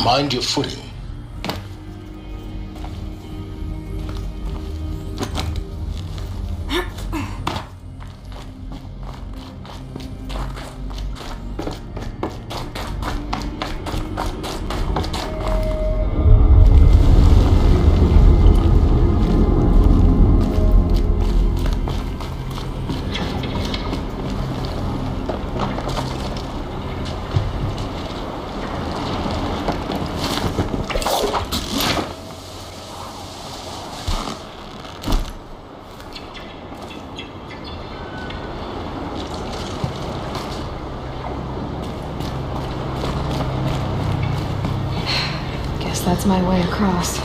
Mind your footing. That's my way across.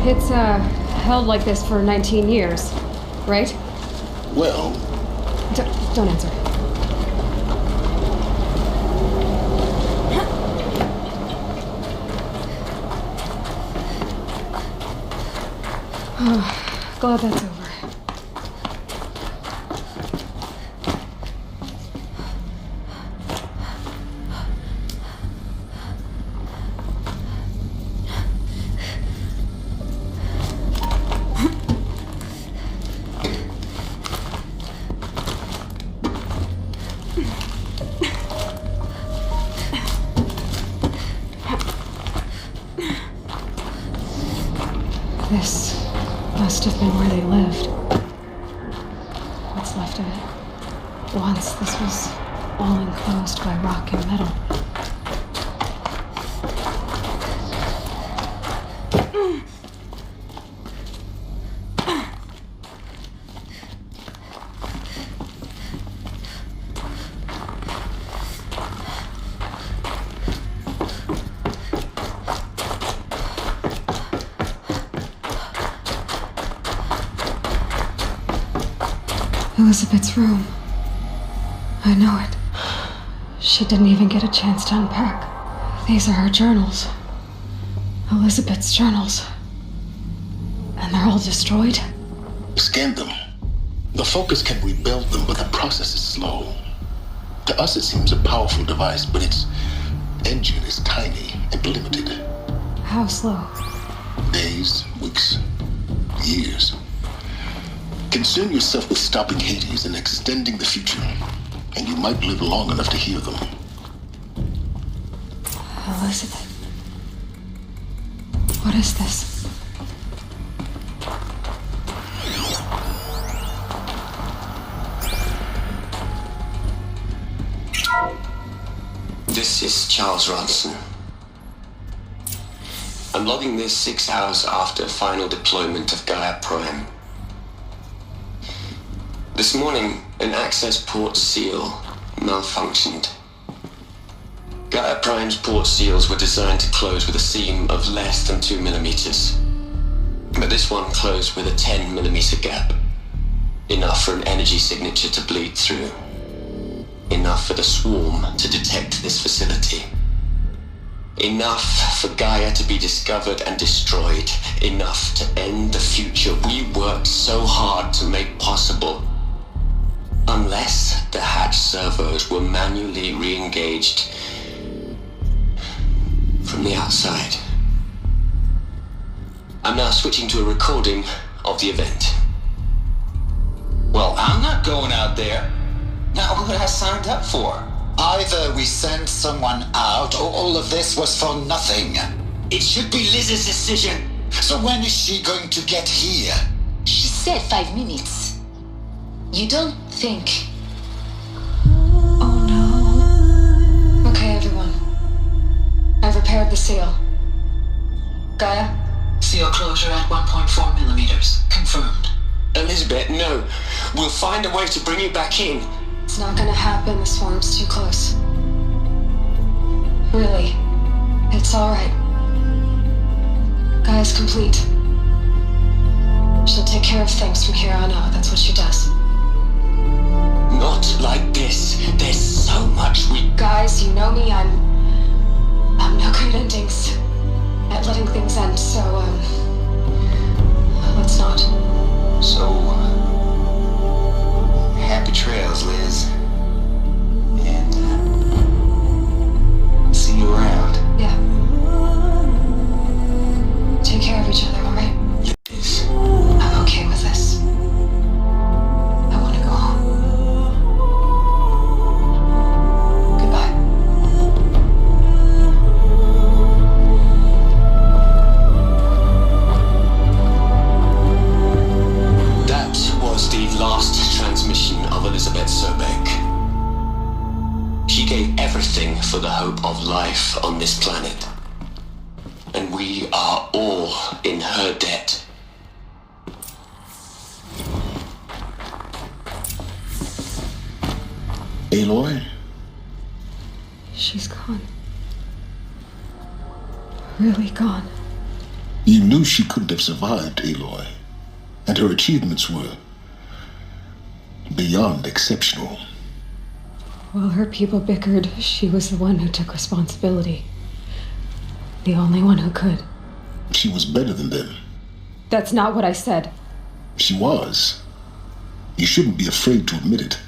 It's, held like this for 19 years, right? Well... Don't answer. Glad that's over. This must have been where they lived. What's left of it. Once this was all enclosed by rock and metal. Elizabeth's room. I know it. She didn't even get a chance to unpack. These are her journals. Elizabeth's journals. And they're all destroyed? Scan them. The Focus can rebuild them, but the process is slow. To us it seems a powerful device, but its engine is tiny and limited. How slow? Days, weeks, years. Concern yourself with stopping Hades and extending the future, and you might live long enough to hear them. Elizabeth. What is this? This is Charles Ronson. I'm logging this 6 hours after final deployment of Gaia Prime. This morning, an access port seal malfunctioned. Gaia Prime's port seals were designed to close with a seam of less than 2 millimeters. But this one closed with a 10 millimeter gap. Enough for an energy signature to bleed through. Enough for the swarm to detect this facility. Enough for Gaia to be discovered and destroyed. Enough to end the future we worked so hard to make possible. Unless the hatch servos were manually re-engaged from the outside. I'm now switching to a recording of the event. Well, I'm not going out there. Not what I signed up for. Either we send someone out, or all of this was for nothing. It should be Liz's decision. So when is she going to get here? She said 5 minutes. You don't think... Oh no. Okay, everyone. I've repaired the seal. Gaia? Seal closure at 1.4 millimeters. Confirmed. Elizabeth, no. We'll find a way to bring you back in. It's not gonna happen. The swarm's too close. Really. It's alright. Gaia's complete. She'll take care of things from here on out. That's what she does. Not like this. There's so much we... Guys, you know me. I'm no good at endings. At letting things end, so, let's not. So, happy trails, Liz. And, see you around. Yeah. Take care of each other, alright? Liz. I'm okay with this. I want to go home. Goodbye. That was the last transmission of Elizabeth Sobek. She gave everything for the hope of life on this planet. And we are all in her debt. Aloy? She's gone. Really gone. You knew she couldn't have survived, Aloy. And her achievements were beyond exceptional. While her people bickered, she was the one who took responsibility. The only one who could. She was better than them. That's not what I said. She was. You shouldn't be afraid to admit it.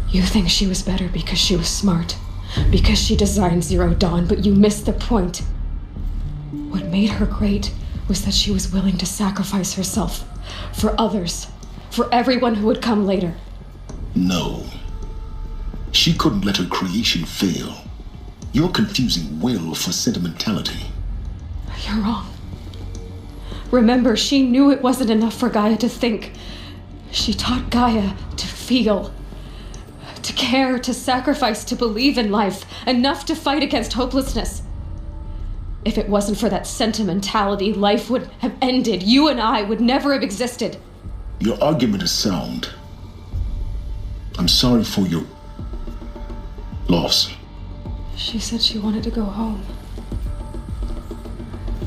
You think she was better because she was smart, because she designed Zero Dawn, but you missed the point. What made her great was that she was willing to sacrifice herself for others, for everyone who would come later. No. She couldn't let her creation fail. You're confusing will for sentimentality. You're wrong. Remember, she knew it wasn't enough for Gaia to think. She taught Gaia to feel. To care, to sacrifice, to believe in life, enough to fight against hopelessness. If it wasn't for that sentimentality, life would have ended. You and I would never have existed. Your argument is sound. I'm sorry for your loss. She said she wanted to go home.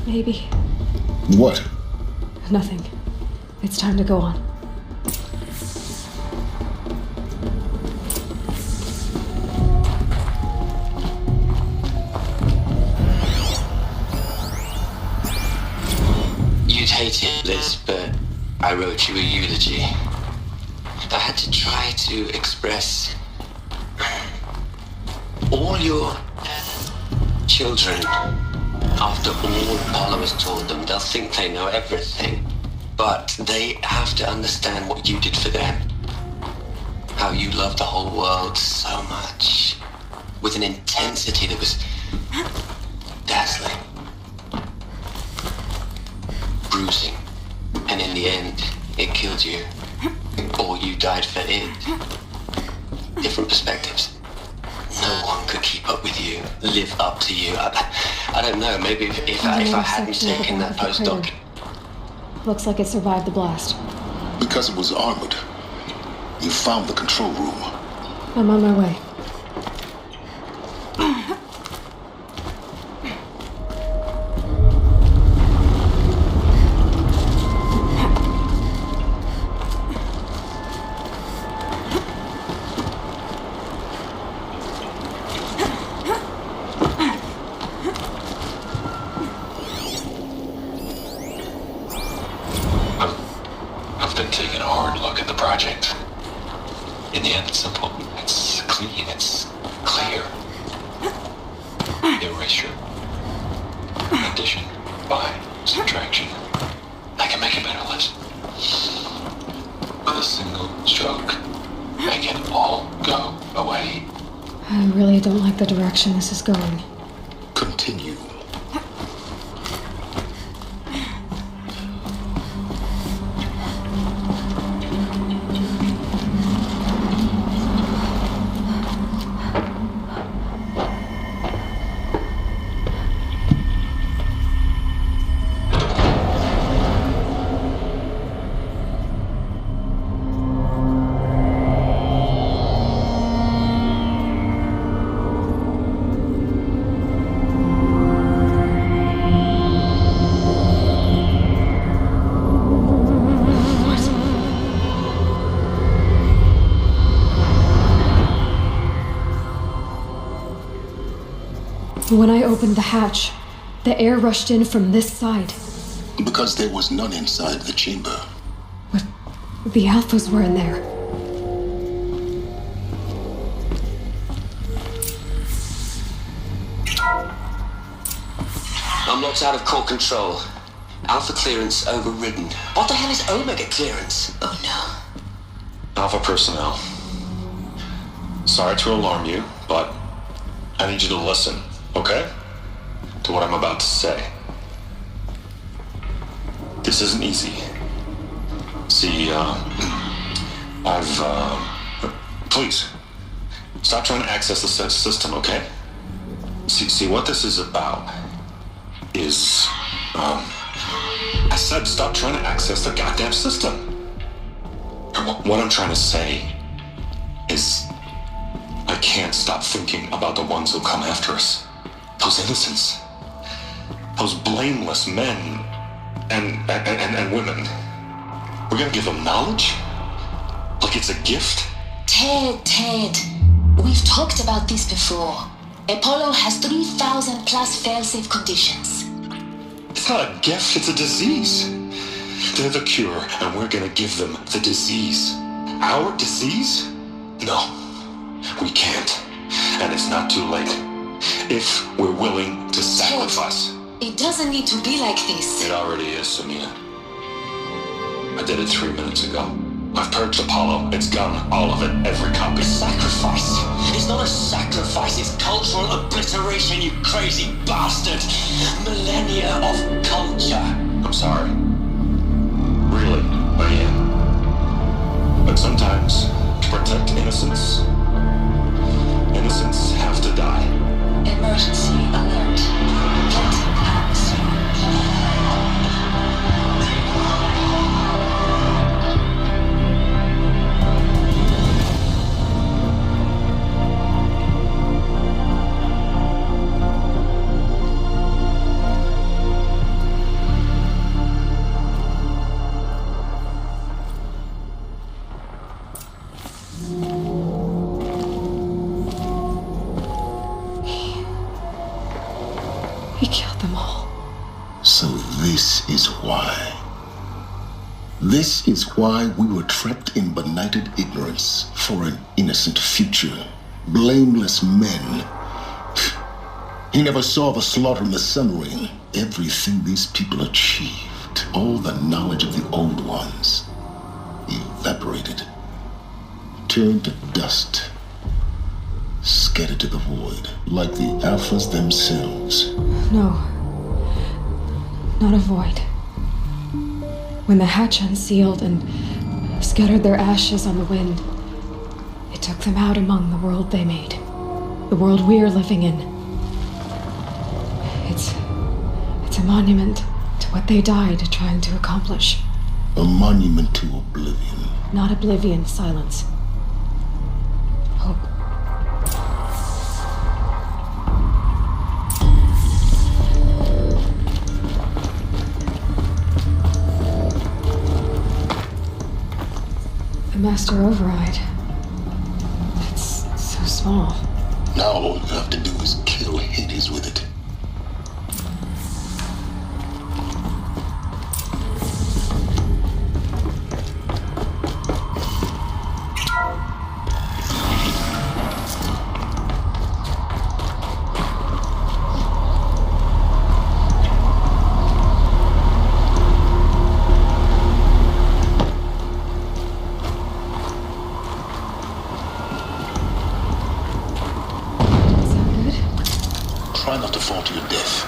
Maybe. What? Nothing. It's time to go on. You'd hate it, Liz, but I wrote you a eulogy. I had to try to express all your children. After all Apollo has told them, they'll think they know everything. But they have to understand what you did for them. How you loved the whole world so much. With an intensity that was dazzling. Bruising. And in the end, it killed you. Or you died for it. Different perspectives. No one could keep up with you, live up to you. I don't know, maybe if I hadn't taken that postdoc. Looks like it survived the blast. Because it was armored. You found the control room. I'm on my way. I've been taking a hard look at the project. In the end, it's simple. It's clean. It's clear. Erasure. Addition. By. Subtraction. I can make a better list. With a single stroke. Make it all go away. I really don't like the direction this is going. Continue. When I opened the hatch, the air rushed in from this side. Because there was none inside the chamber. But the alphas were in there. Unlocked out of core control. Alpha clearance overridden. What the hell is Omega clearance? Oh no. Alpha personnel. Sorry to alarm you, but I need you to listen, okay? To what I'm about to say. This isn't easy. See, please, stop trying to access the system, okay? See, what this is about is, I said stop trying to access the goddamn system. What I'm trying to say is, I can't stop thinking about the ones who come after us. Those innocents. Those blameless men and women. We're gonna give them knowledge? Like it's a gift? Ted. We've talked about this before. Apollo has 3,000 plus fail-safe conditions. It's not a gift, it's a disease. They're the cure, and we're gonna give them the disease. Our disease? No, we can't. And it's not too late. If we're willing to sacrifice. It doesn't need to be like this. It already is, Samina. I did it 3 minutes ago. I've purged Apollo. It's gone. All of it. Every copy. Sacrifice? It's not a sacrifice. It's cultural obliteration, you crazy bastard. Millennia of culture. I'm sorry. Really, I am. But sometimes, to protect innocence, innocents have to die. Emergency alert. Getting atmosphere. He killed them all. So this is why. This is why we were trapped in benighted ignorance for an innocent future. Blameless men. He never saw the slaughter in the Sun Ring. Everything these people achieved, all the knowledge of the old ones, evaporated. turned to dust, scattered to the void, like the Alphas themselves. No. Not a void. When the hatch unsealed and scattered their ashes on the wind, it took them out among the world they made. The world we're living in. It's a monument to what they died trying to accomplish. A monument to oblivion. Not oblivion, silence. Hope. The master override. It's so small. Now all you have to do is kill Hades with it. Try not to fall to your death.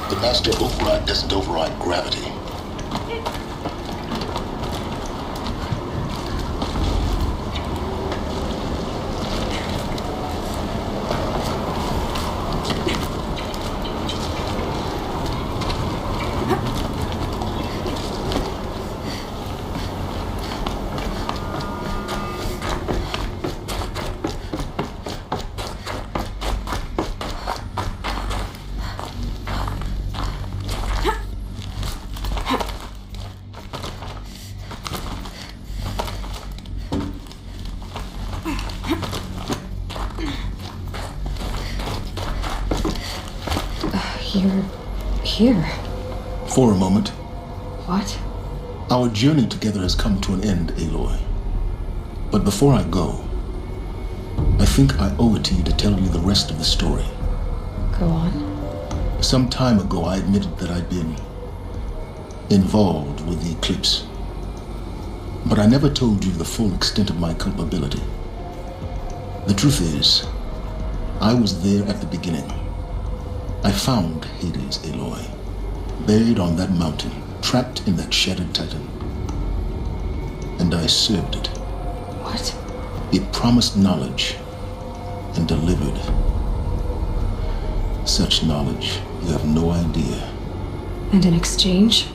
The master override doesn't override gravity. You're here. For a moment. What? Our journey together has come to an end, Aloy. But before I go, I think I owe it to you to tell you the rest of the story. Go on. Some time ago, I admitted that I'd been involved with the eclipse. But I never told you the full extent of my culpability. The truth is, I was there at the beginning. I found Hades, Aloy, buried on that mountain, trapped in that shattered titan. And I served it. What? It promised knowledge and delivered. Such knowledge, you have no idea. And in exchange?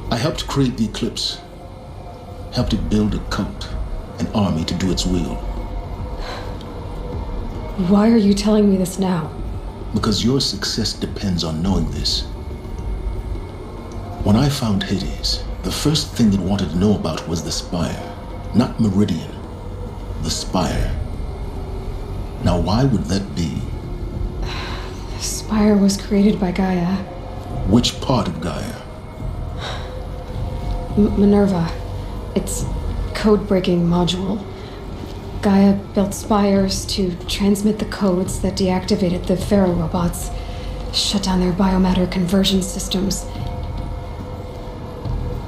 I helped create the eclipse. Helped it build a cult, an army to do its will. Why are you telling me this now? Because your success depends on knowing this. When I found Hades, the first thing it wanted to know about was the Spire. Not Meridian. The Spire. Now why would that be? The Spire was created by Gaia. Which part of Gaia? Minerva. It's code-breaking module. Gaia built spires to transmit the codes that deactivated the Pharaoh robots, shut down their biomatter conversion systems.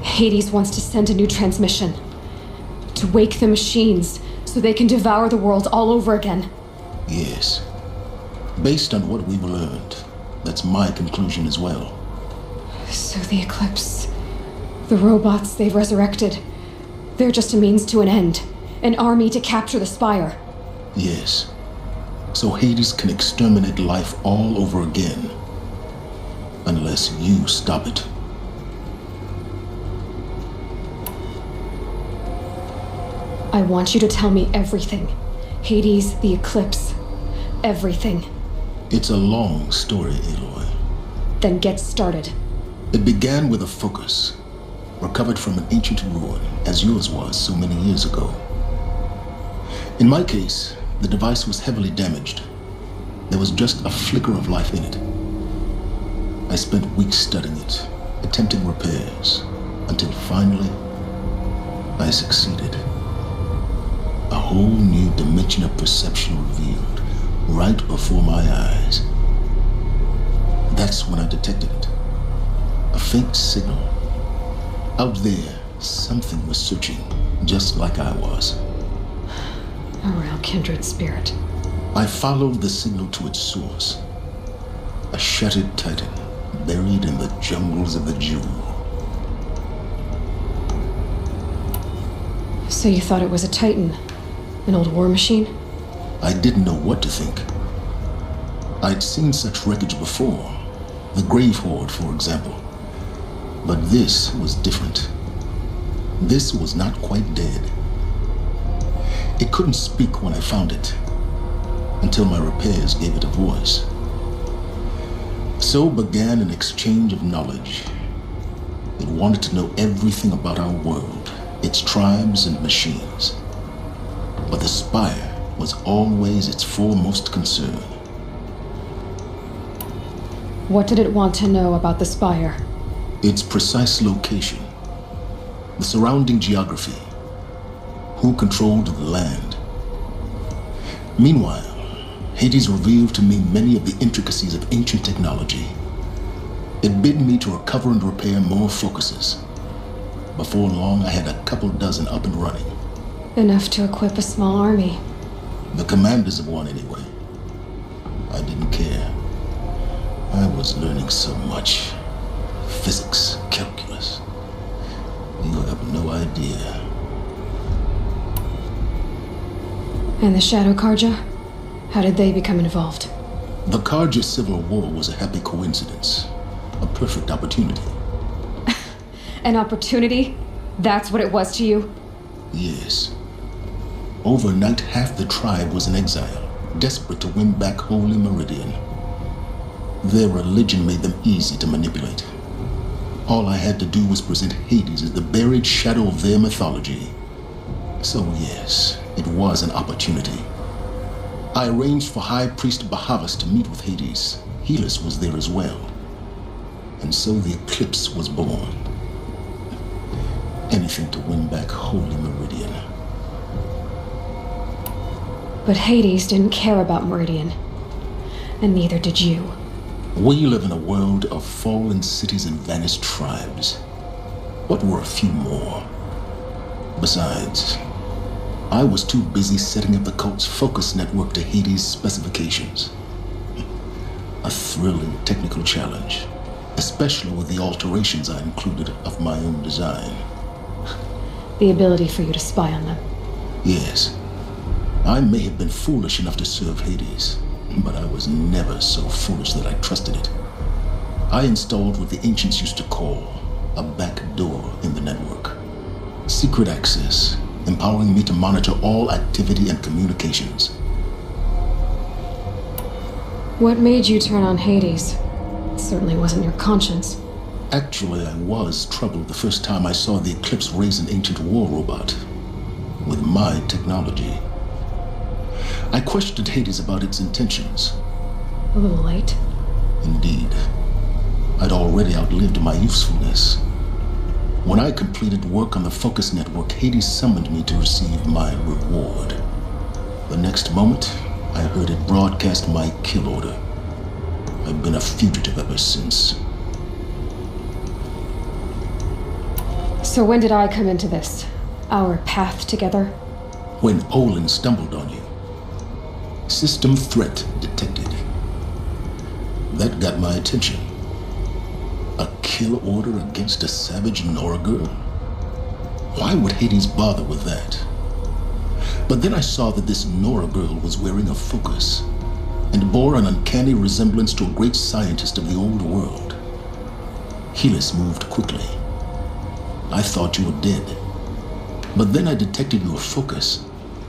Hades wants to send a new transmission to wake the machines so they can devour the world all over again. Yes. Based on what we've learned, that's my conclusion as well. So the Eclipse, the robots they've resurrected, they're just a means to an end. An army to capture the Spire. Yes. So Hades can exterminate life all over again. Unless you stop it. I want you to tell me everything. Hades, the Eclipse, everything. It's a long story, Aloy. Then get started. It began with a focus, recovered from an ancient ruin, as yours was so many years ago. In my case, the device was heavily damaged. There was just a flicker of life in it. I spent weeks studying it, attempting repairs, until finally, I succeeded. A whole new dimension of perception revealed, right before my eyes. That's when I detected it. A faint signal. Out there, something was searching, just like I was. A real kindred spirit. I followed the signal to its source. A shattered titan, buried in the jungles of the Jewel. So you thought it was a titan? An old war machine? I didn't know what to think. I'd seen such wreckage before. The Grave Horde, for example. But this was different. This was not quite dead. It couldn't speak when I found it, until my repairs gave it a voice. So began an exchange of knowledge. It wanted to know everything about our world, its tribes and machines. But the Spire was always its foremost concern. What did it want to know about the Spire? Its precise location, the surrounding geography, who controlled the land. Meanwhile, Hades revealed to me many of the intricacies of ancient technology. It bid me to recover and repair more focuses. Before long, I had a couple dozen up and running. Enough to equip a small army. The commanders of one, anyway. I didn't care. I was learning so much. Physics, calculus. You have no idea. And the Shadow Karja? How did they become involved? The Karja Civil War was a happy coincidence. A perfect opportunity. An opportunity? That's what it was to you? Yes. Overnight, half the tribe was in exile, desperate to win back Holy Meridian. Their religion made them easy to manipulate. All I had to do was present Hades as the buried shadow of their mythology. So yes, it was an opportunity. I arranged for High Priest Bahavas to meet with Hades. Helis was there as well. And so the eclipse was born. Anything to win back Holy Meridian. But Hades didn't care about Meridian. And neither did you. We live in a world of fallen cities and vanished tribes. What were a few more? Besides, I was too busy setting up the cult's focus network to Hades' specifications. A thrilling technical challenge, especially with the alterations I included of my own design. The ability for you to spy on them. Yes, I may have been foolish enough to serve Hades, but I was never so foolish that I trusted it. I installed what the ancients used to call a back door in the network. Secret access, empowering me to monitor all activity and communications. What made you turn on Hades? It certainly wasn't your conscience. Actually, I was troubled the first time I saw the Eclipse raise an ancient war robot with my technology. I questioned Hades about its intentions. A little late. Indeed. I'd already outlived my usefulness. When I completed work on the Focus Network, Hades summoned me to receive my reward. The next moment, I heard it broadcast my kill order. I've been a fugitive ever since. So when did I come into this? Our path together? When Olin stumbled on you. System threat detected. That got my attention. A kill order against a savage Nora girl? Why would Hades bother with that? But then I saw that this Nora girl was wearing a focus and bore an uncanny resemblance to a great scientist of the old world. Helis moved quickly. I thought you were dead. But then I detected your focus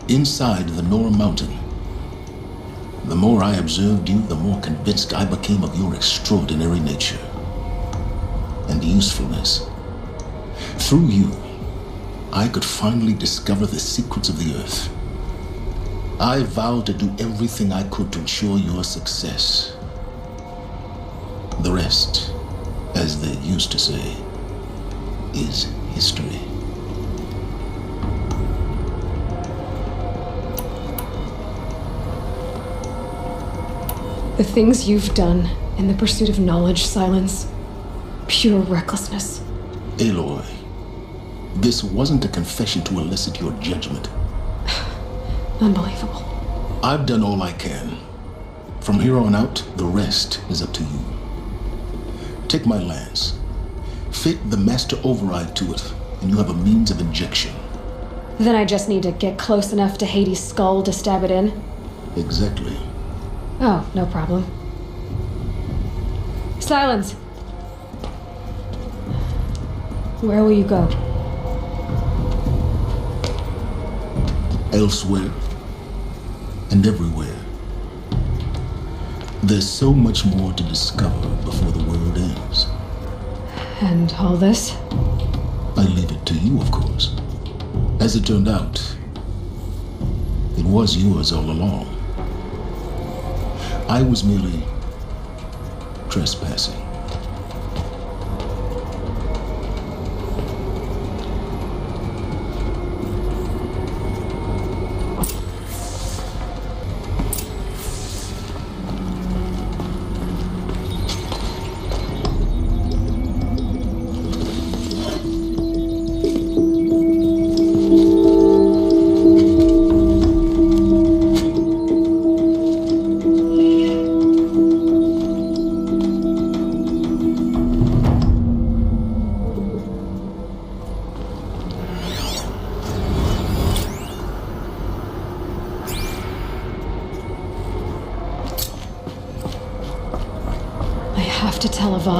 inside the Nora mountain. The more I observed you, the more convinced I became of your extraordinary nature and usefulness. Through you, I could finally discover the secrets of the Earth. I vowed to do everything I could to ensure your success. The rest, as they used to say, is history. The things you've done in the pursuit of knowledge, Silence, pure recklessness. Aloy, this wasn't a confession to elicit your judgment. Unbelievable. I've done all I can. From here on out, the rest is up to you. Take my lance. Fit the master override to it, and you have a means of injection. Then I just need to get close enough to Hades' skull to stab it in? Exactly. Oh, no problem. Silence! Where will you go? Elsewhere and everywhere. There's so much more to discover before the world ends. And all this? I leave it to you, of course. As it turned out, it was yours all along. I was merely trespassing.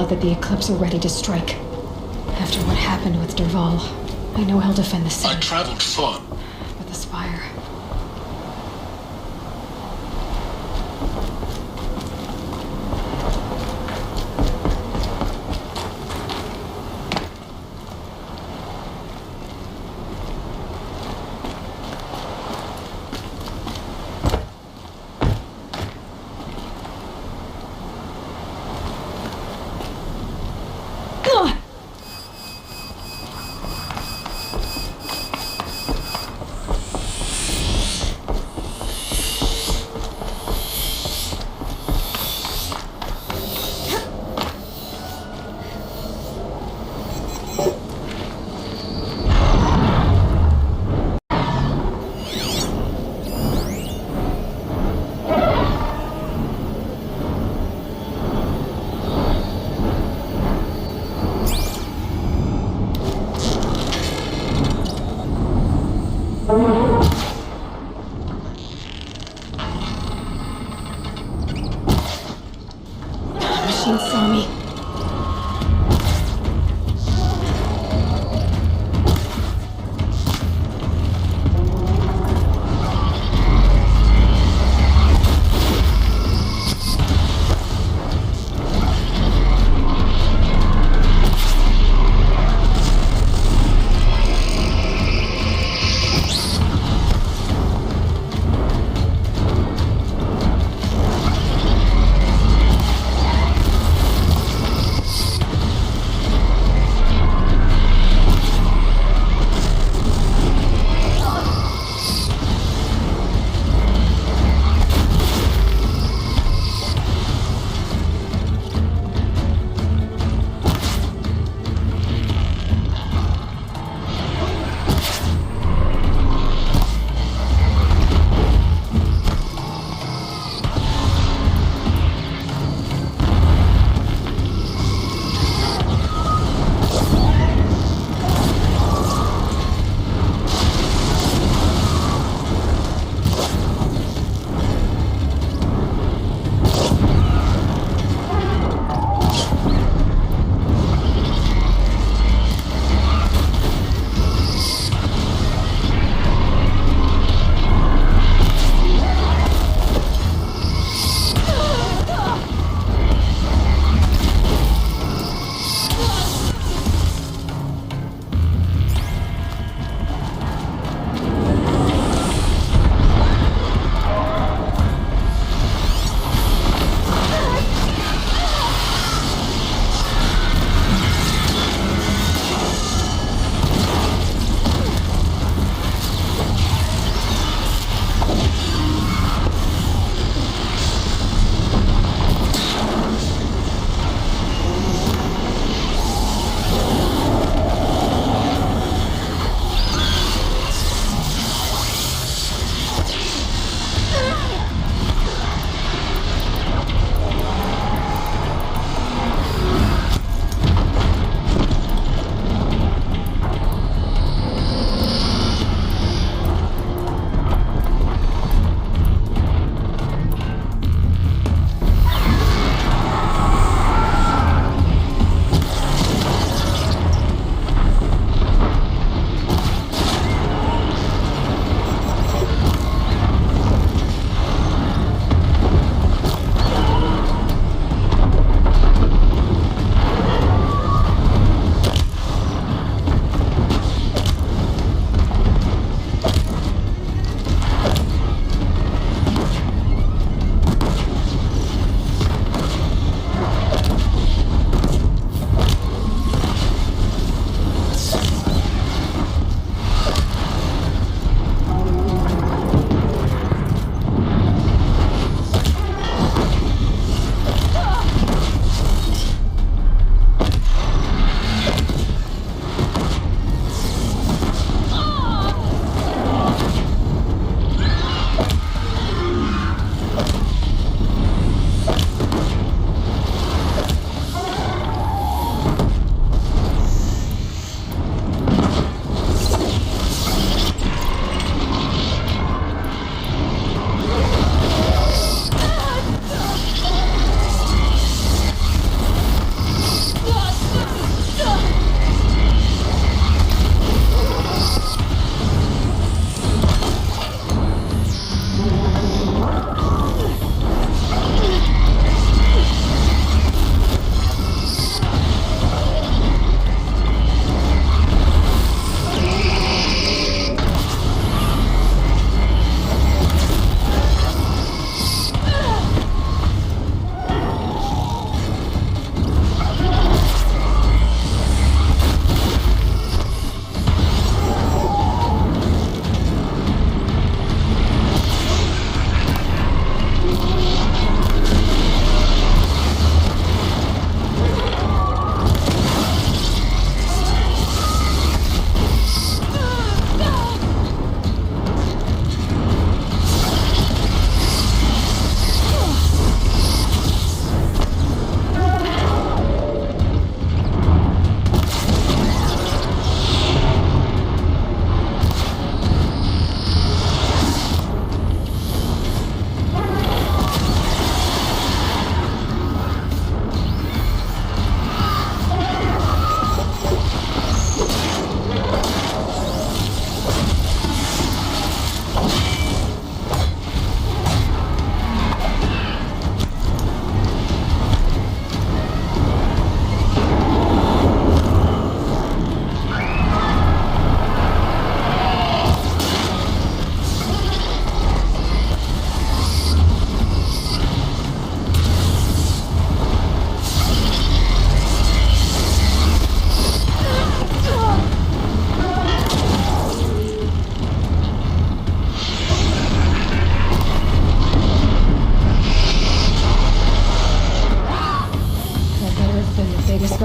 That the Eclipse are ready to strike. After what happened with Derval, I know he'll defend the city. I traveled far. But the Spire... Machine saw me.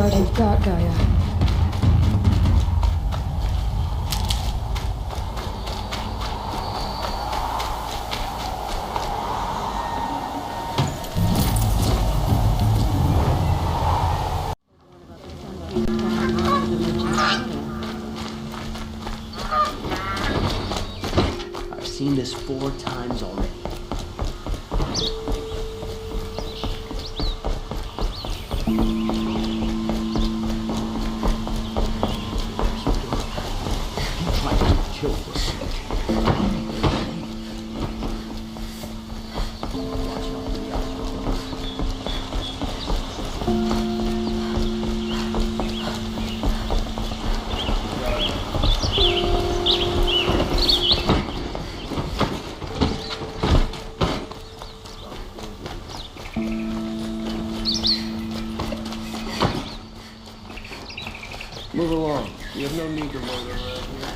Vanguard you've got, Gaia. I've seen this 4 times already. Move along. You have no need to loiter around here.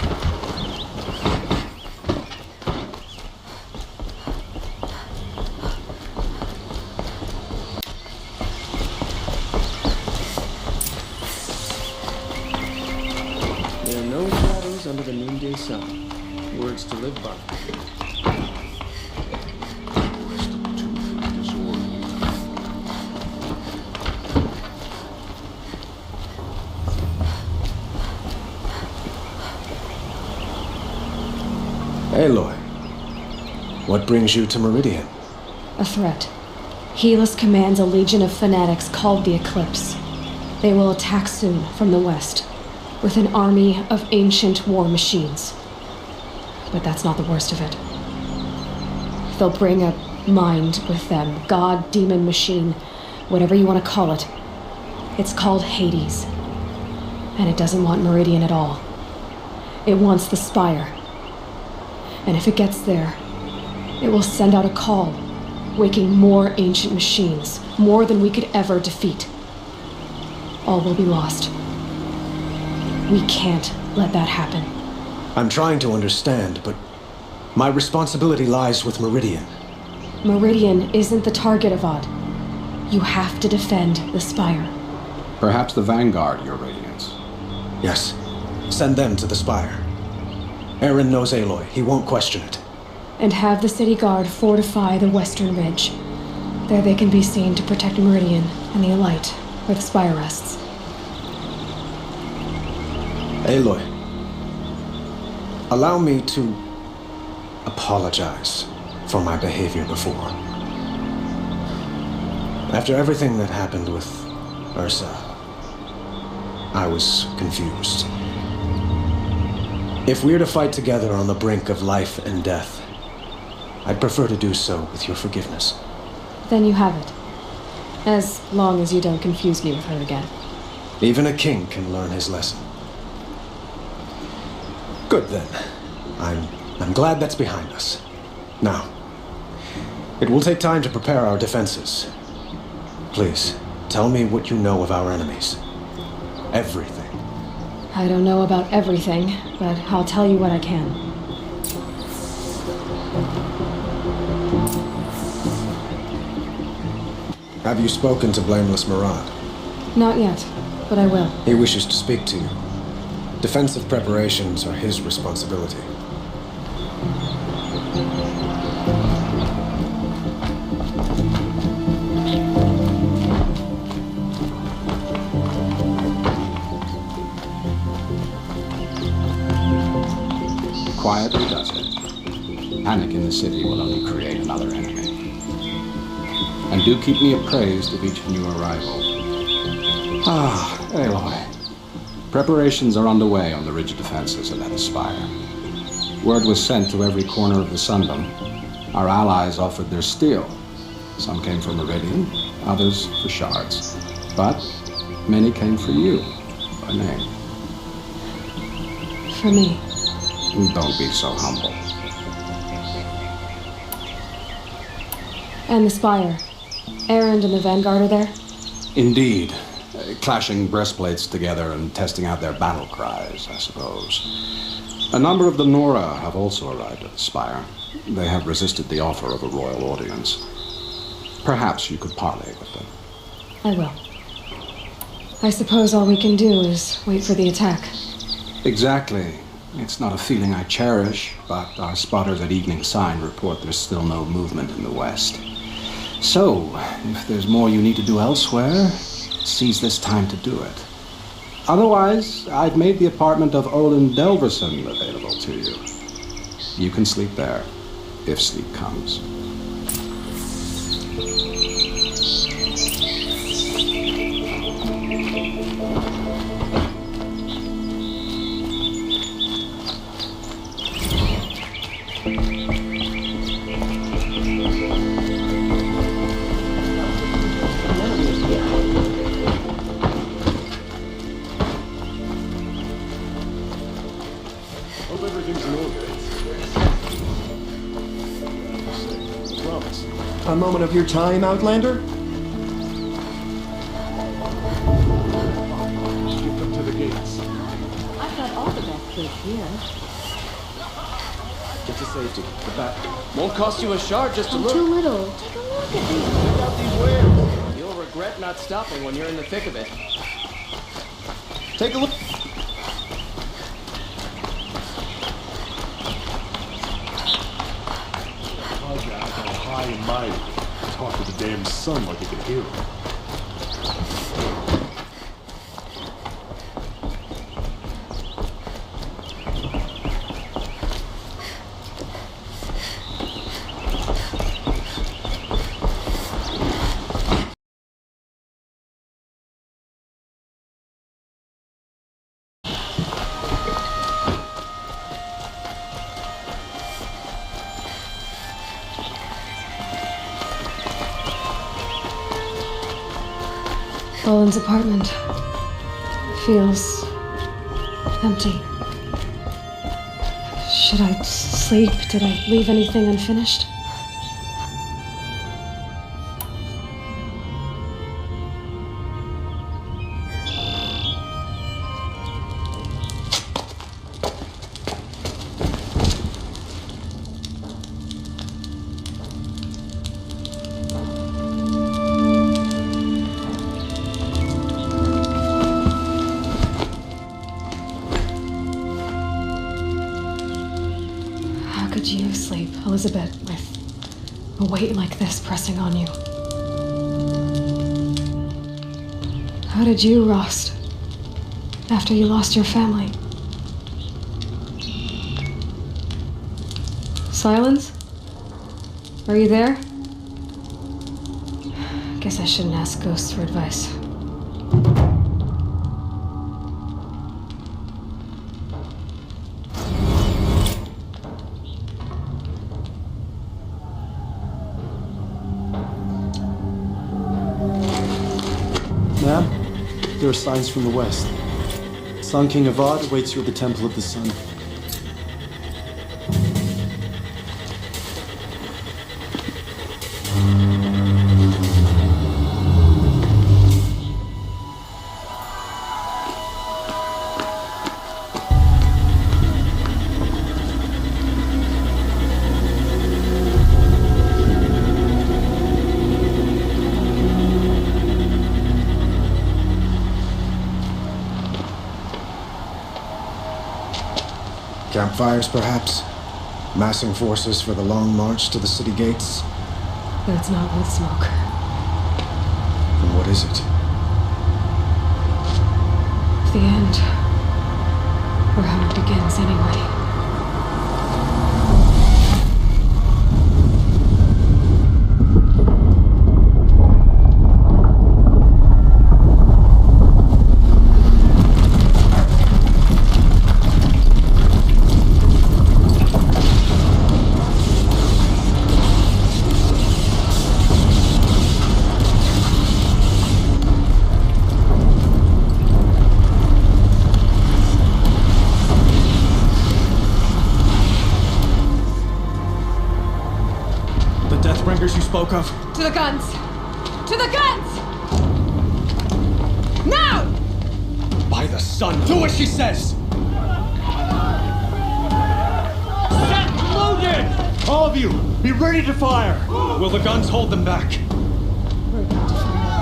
There are no shadows under the noonday sun. Words to live by. Aloy, what brings you to Meridian? A threat. Helis commands a legion of fanatics called the Eclipse. They will attack soon from the west, with an army of ancient war machines. But that's not the worst of it. They'll bring a mind with them, god, demon, machine, whatever you want to call it. It's called Hades. And it doesn't want Meridian at all. It wants the Spire. And if it gets there, it will send out a call, waking more ancient machines, more than we could ever defeat. All will be lost. We can't let that happen. I'm trying to understand, but my responsibility lies with Meridian. Meridian isn't the target, Avad. You have to defend the Spire. Perhaps the Vanguard, Your Radiance. Yes. Send them to the Spire. Aaron knows Aloy. He won't question it. And have the city guard fortify the western ridge. There they can be seen to protect Meridian and the Elite, where the Spire rests. Aloy, allow me to apologize for my behavior before. After everything that happened with Ursa, I was confused. If we're to fight together on the brink of life and death, I'd prefer to do so with your forgiveness. Then you have it. As long as you don't confuse me with her again. Even a king can learn his lesson. Good then. I'm glad that's behind us. Now, it will take time to prepare our defenses. Please, tell me what you know of our enemies. Everything. I don't know about everything, but I'll tell you what I can. Have you spoken to Blameless Murad? Not yet, but I will. He wishes to speak to you. Defensive preparations are his responsibility. Quietly does it. Panic in the city will only create another enemy. And do keep me appraised of each new arrival. Ah, Aloy. Preparations are underway on the ridge defenses and at the Spire. Word was sent to every corner of the Sundom. Our allies offered their steel. Some came for Meridian, others for shards. But many came for you, by name. For me. Don't be so humble. And the Spire. Erend and the Vanguard are there? Indeed. Clashing breastplates together and testing out their battle cries, I suppose. A number of the Nora have also arrived at the Spire. They have resisted the offer of a royal audience. Perhaps you could parley with them. I will. I suppose all we can do is wait for the attack. Exactly. It's not a feeling I cherish, but our spotters at Evening Sign report there's still no movement in the west. So, if there's more you need to do elsewhere, seize this time to do it. Otherwise, I've made the apartment of Olin Delverson available to you. You can sleep there, if sleep comes. A moment of your time, Outlander? Get them to the gates. I've got all the best kids here. Get to safety. The back. Won't cost you a shard just to I'm look. too little. Take a look at me. Check out these wares. You'll regret not stopping when you're in the thick of it. Take a look. High and mighty. Talk to the damn sun like you can hear him. Olin's apartment feels empty. Should I sleep? Did I leave anything unfinished? How could you sleep, Elizabeth, with a weight like this pressing on you? How did you rest after you lost your family? Silence? Are you there? Guess I shouldn't ask ghosts for advice. Ma'am, there are signs from the west. Sun King Avad awaits you at the Temple of the Sun. Campfires, perhaps? Massing forces for the long march to the city gates? But it's not with smoke. Then what is it? The end. Or how it begins, anyway. You spoke of? To the guns! To the guns! Now! By the sun, do as she says! Set loaded! All of you, be ready to fire! Will the guns hold them back? We're about to find out.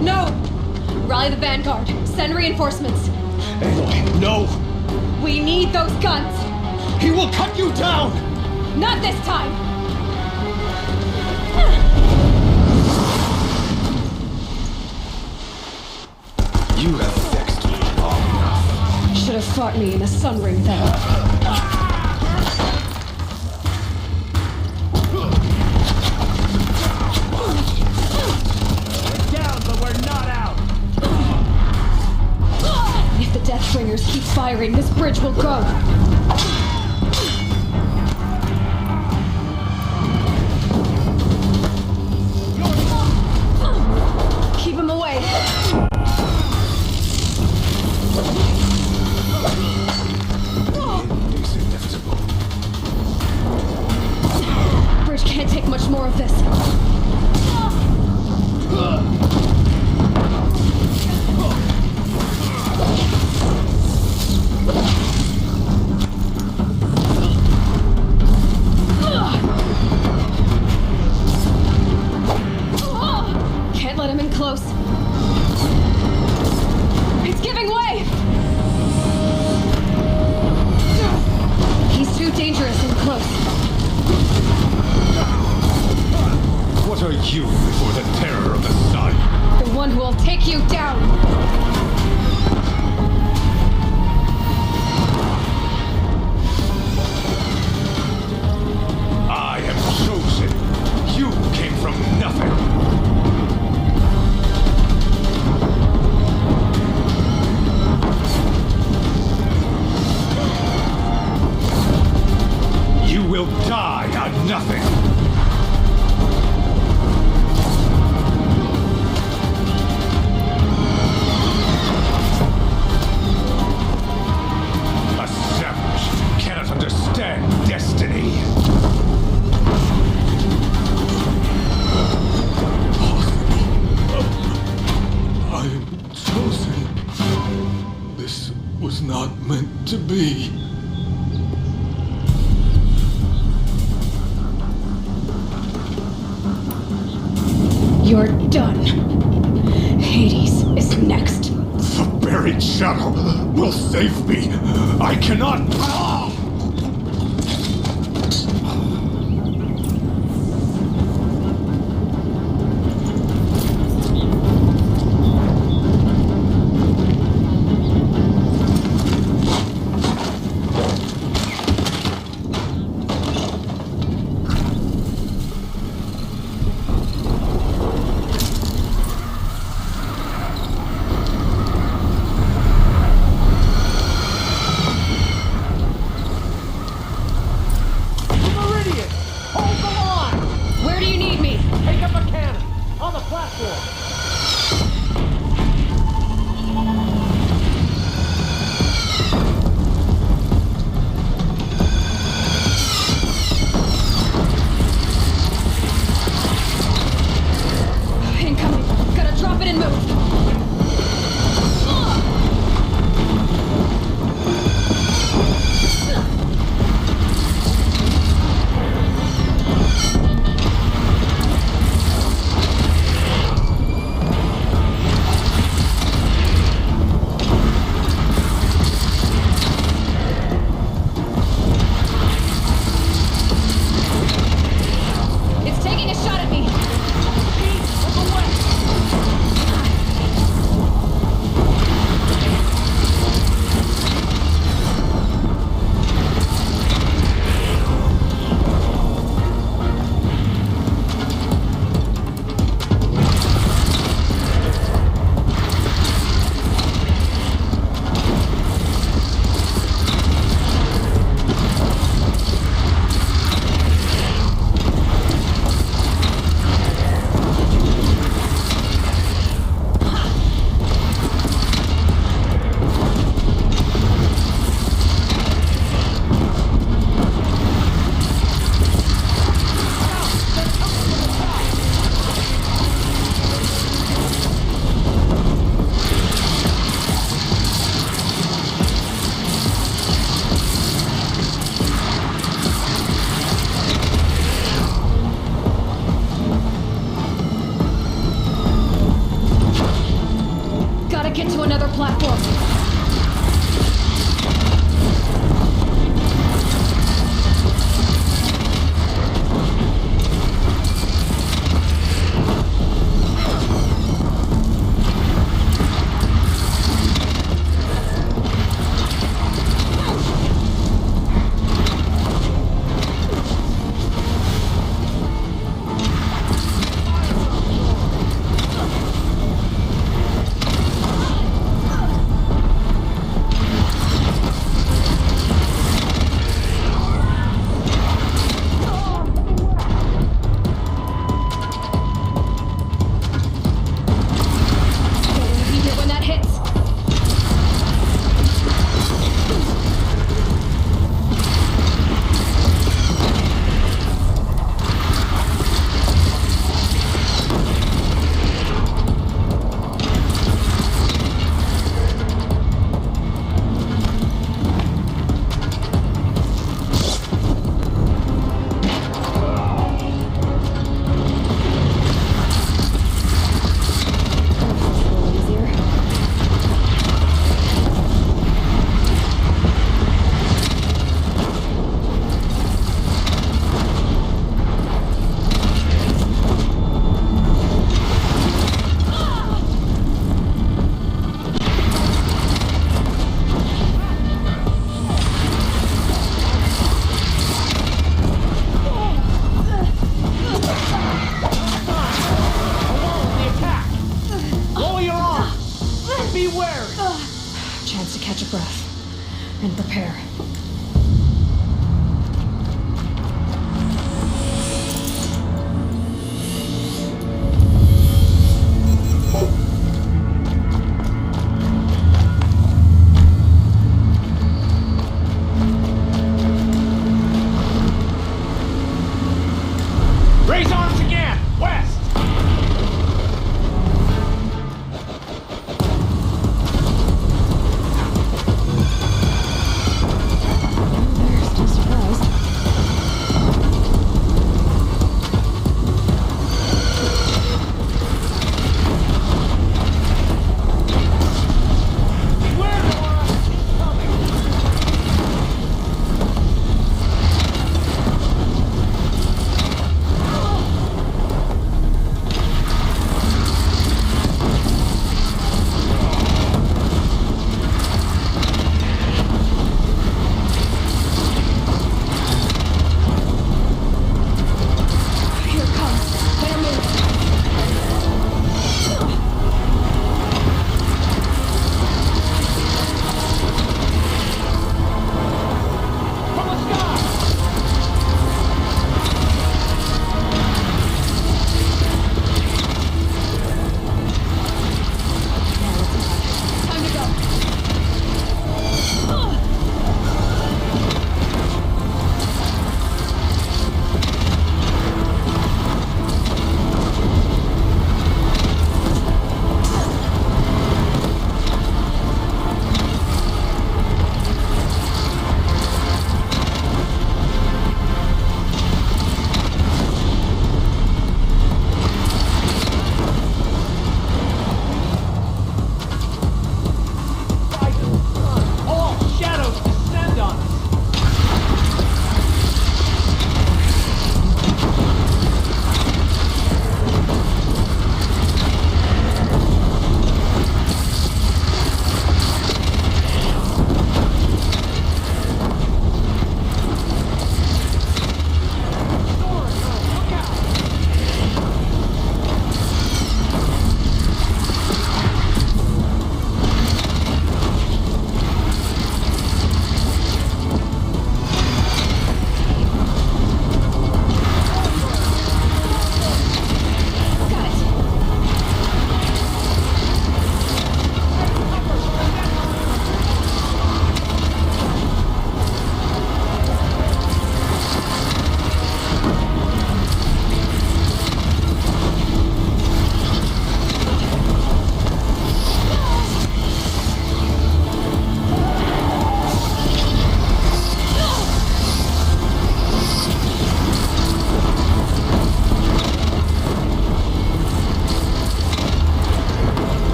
No! Rally the vanguard. Send reinforcements. Aloy, no! We need those guns! He will cut you down! Not this time! You have vexed me long enough. Should have fought me in a sun ring then. If the Deathbringers keep firing, this bridge will go. Keep him away. Bridge can't take much more of this. Can't let him in close. It's giving way! He's too dangerous in close. What are you before the terror of the sun? The one who will take you down! I am chosen. You came from nothing. You will die a nothing. A savage cannot understand destiny. I am chosen. This was not meant to be. You're done. Hades is next. The buried shadow will save me. I cannot.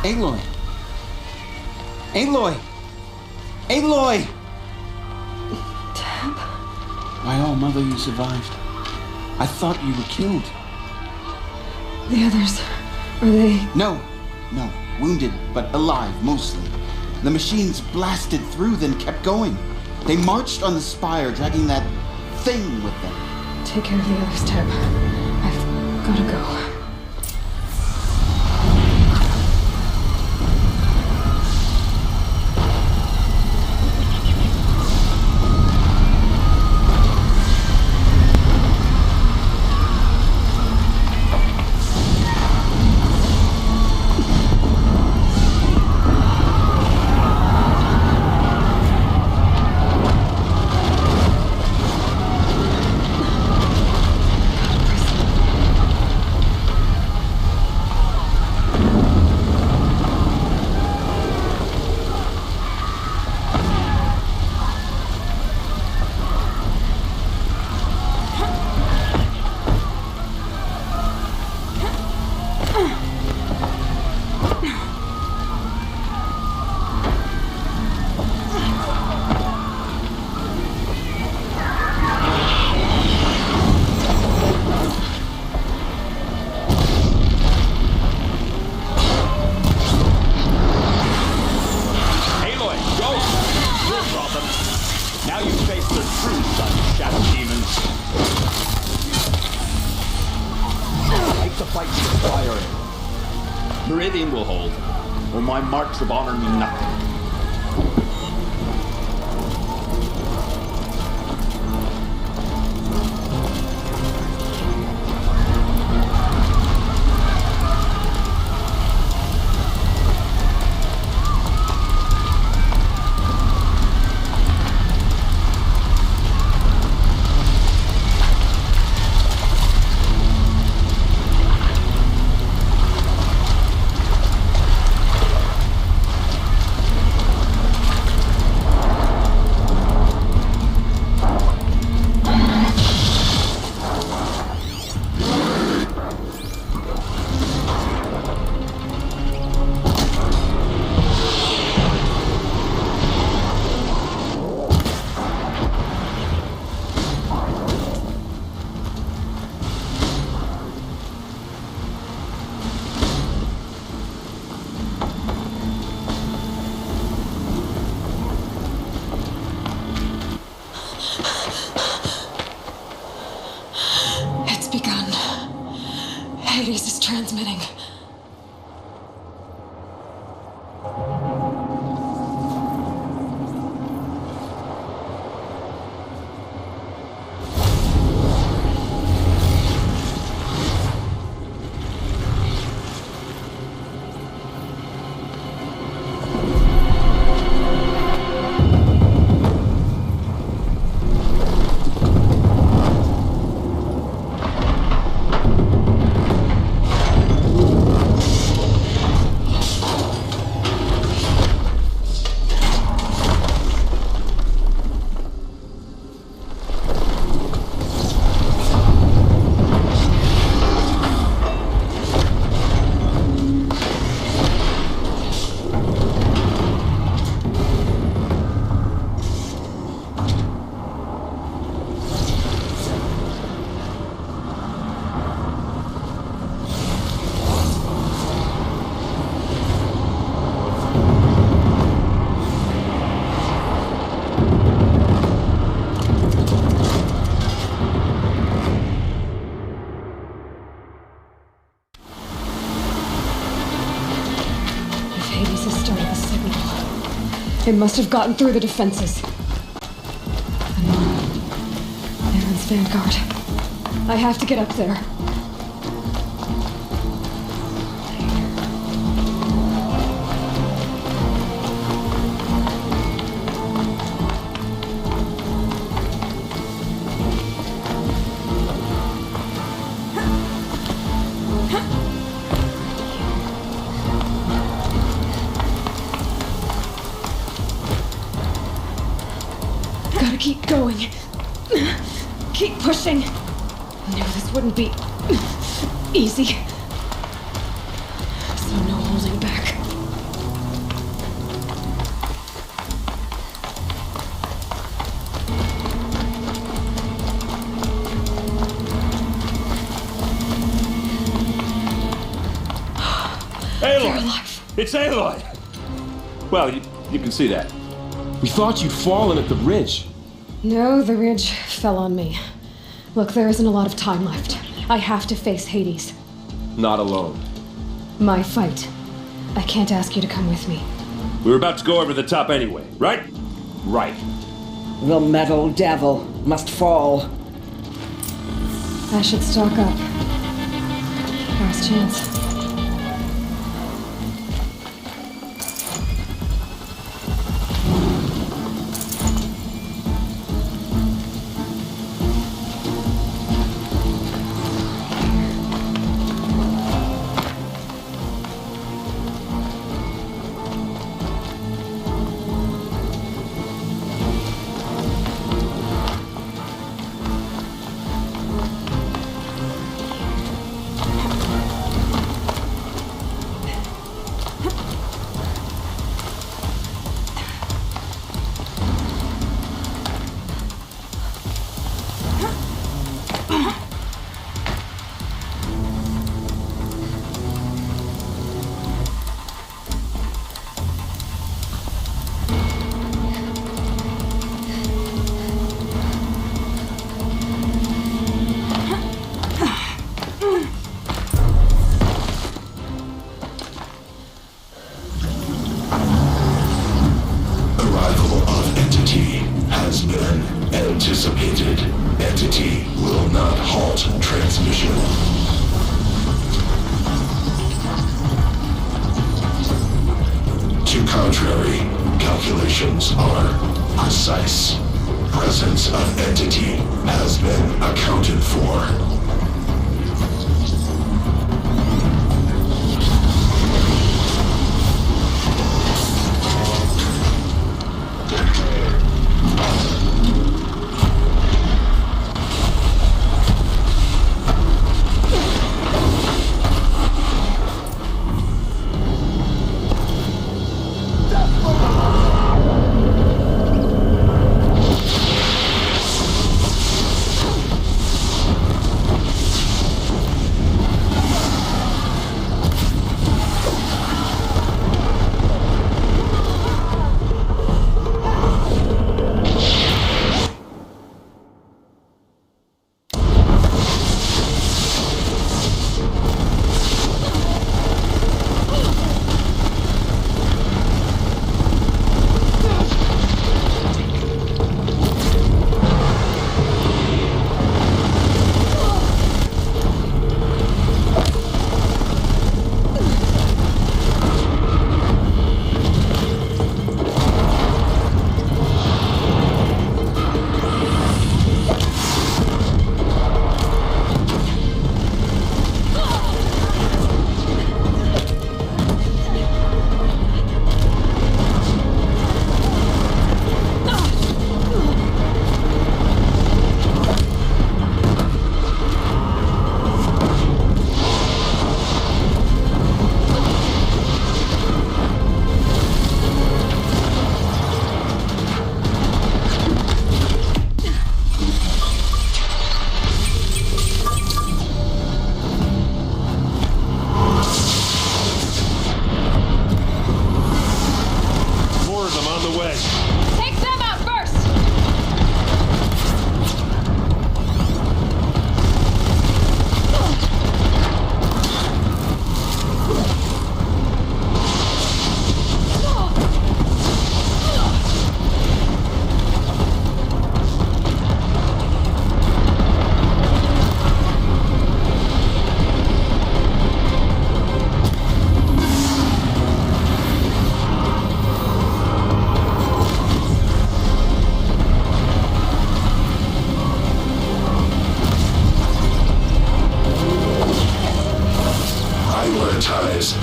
Aloy! Aloy! Aloy! Tab? My own mother, you survived. I thought you were killed. The others, are they... No. Wounded, but alive, mostly. The machines blasted through, then kept going. They marched on the spire, dragging that thing with them. Take care of the others, Tab. I've gotta go. Meridian will hold, or my marks of honor mean nothing. Hades is transmitting. Hades has started the signal. It must have gotten through the defenses. Come on. Aaron's vanguard. I have to get up there. Gotta keep going. Keep pushing. I knew this wouldn't be easy. So no holding back. Aloy! It's Aloy! Well, you can see that. We thought you'd fallen at the ridge. No, the ridge fell on me. Look, there isn't a lot of time left. I have to face Hades. Not alone. My fight. I can't ask you to come with me. We were about to go over the top anyway, right? Right. The metal devil must fall. I should stock up. Last chance.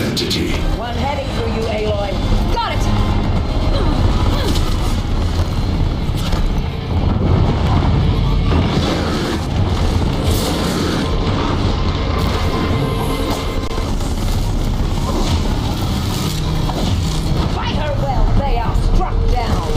Entity. One heading for you, Aloy. Got it! Fight her well, they are struck down.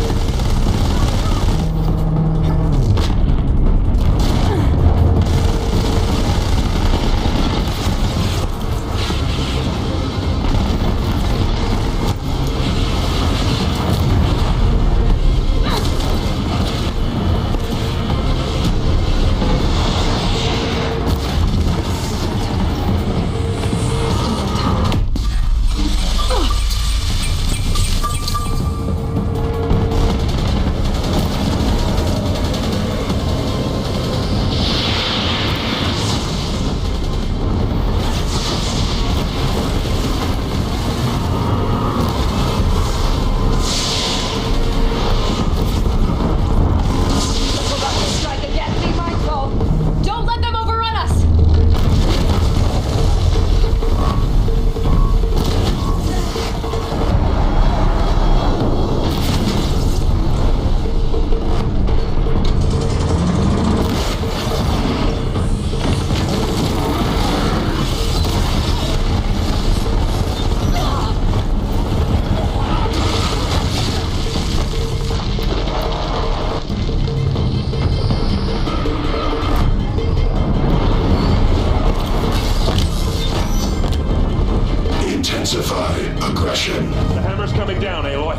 Aggression! The hammer's coming down, Aloy.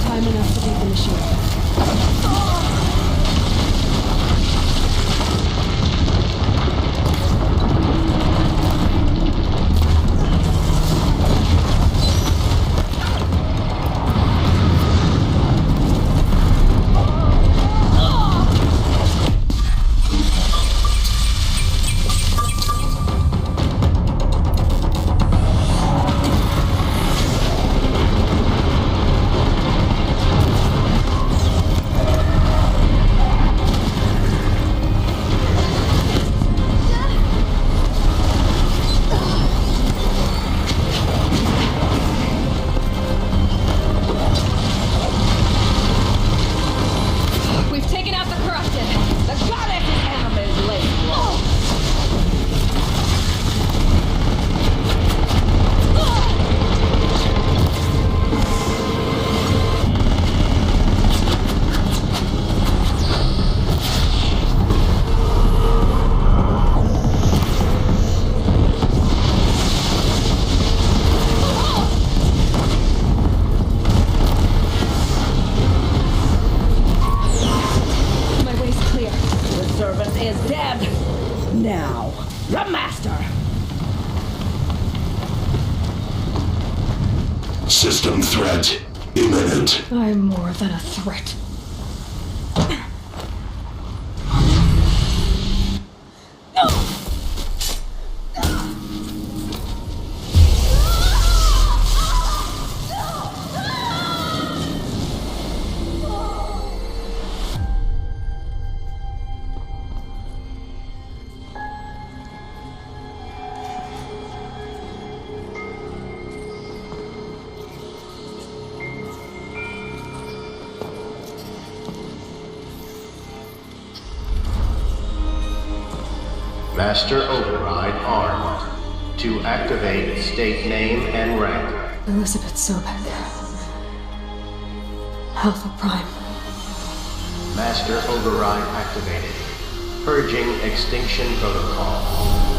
Time enough to take the machine. We've taken out the corrupted. The goddess's hammer is laid. My way's clear. The servant is dead. Now, the master. System threat imminent. I'm more than a threat. Master Override armed. To activate, state name and rank. Elizabeth Sobek. Alpha Prime. Master Override activated. Purging extinction protocol.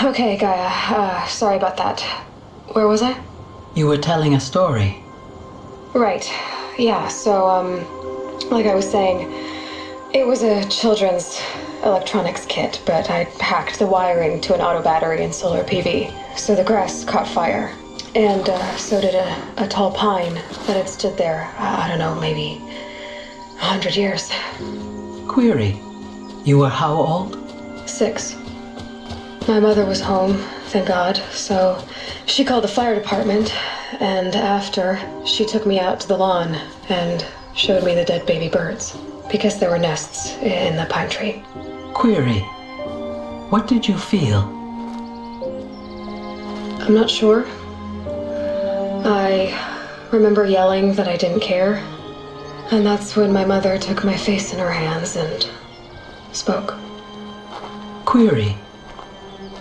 Okay, Gaia. Sorry about that. Where was I? You were telling a story. Right. Yeah, so, like I was saying, it was a children's electronics kit, but I hacked the wiring to an auto battery and solar PV. So the grass caught fire. And so did a tall pine that had stood there, I don't know, maybe 100 years. Query. You were how old? 6. My mother was home, thank God, so she called the fire department, and after, she took me out to the lawn and showed me the dead baby birds, because there were nests in the pine tree. Query. What did you feel? I'm not sure. I remember yelling that I didn't care, and that's when my mother took my face in her hands and spoke. Query.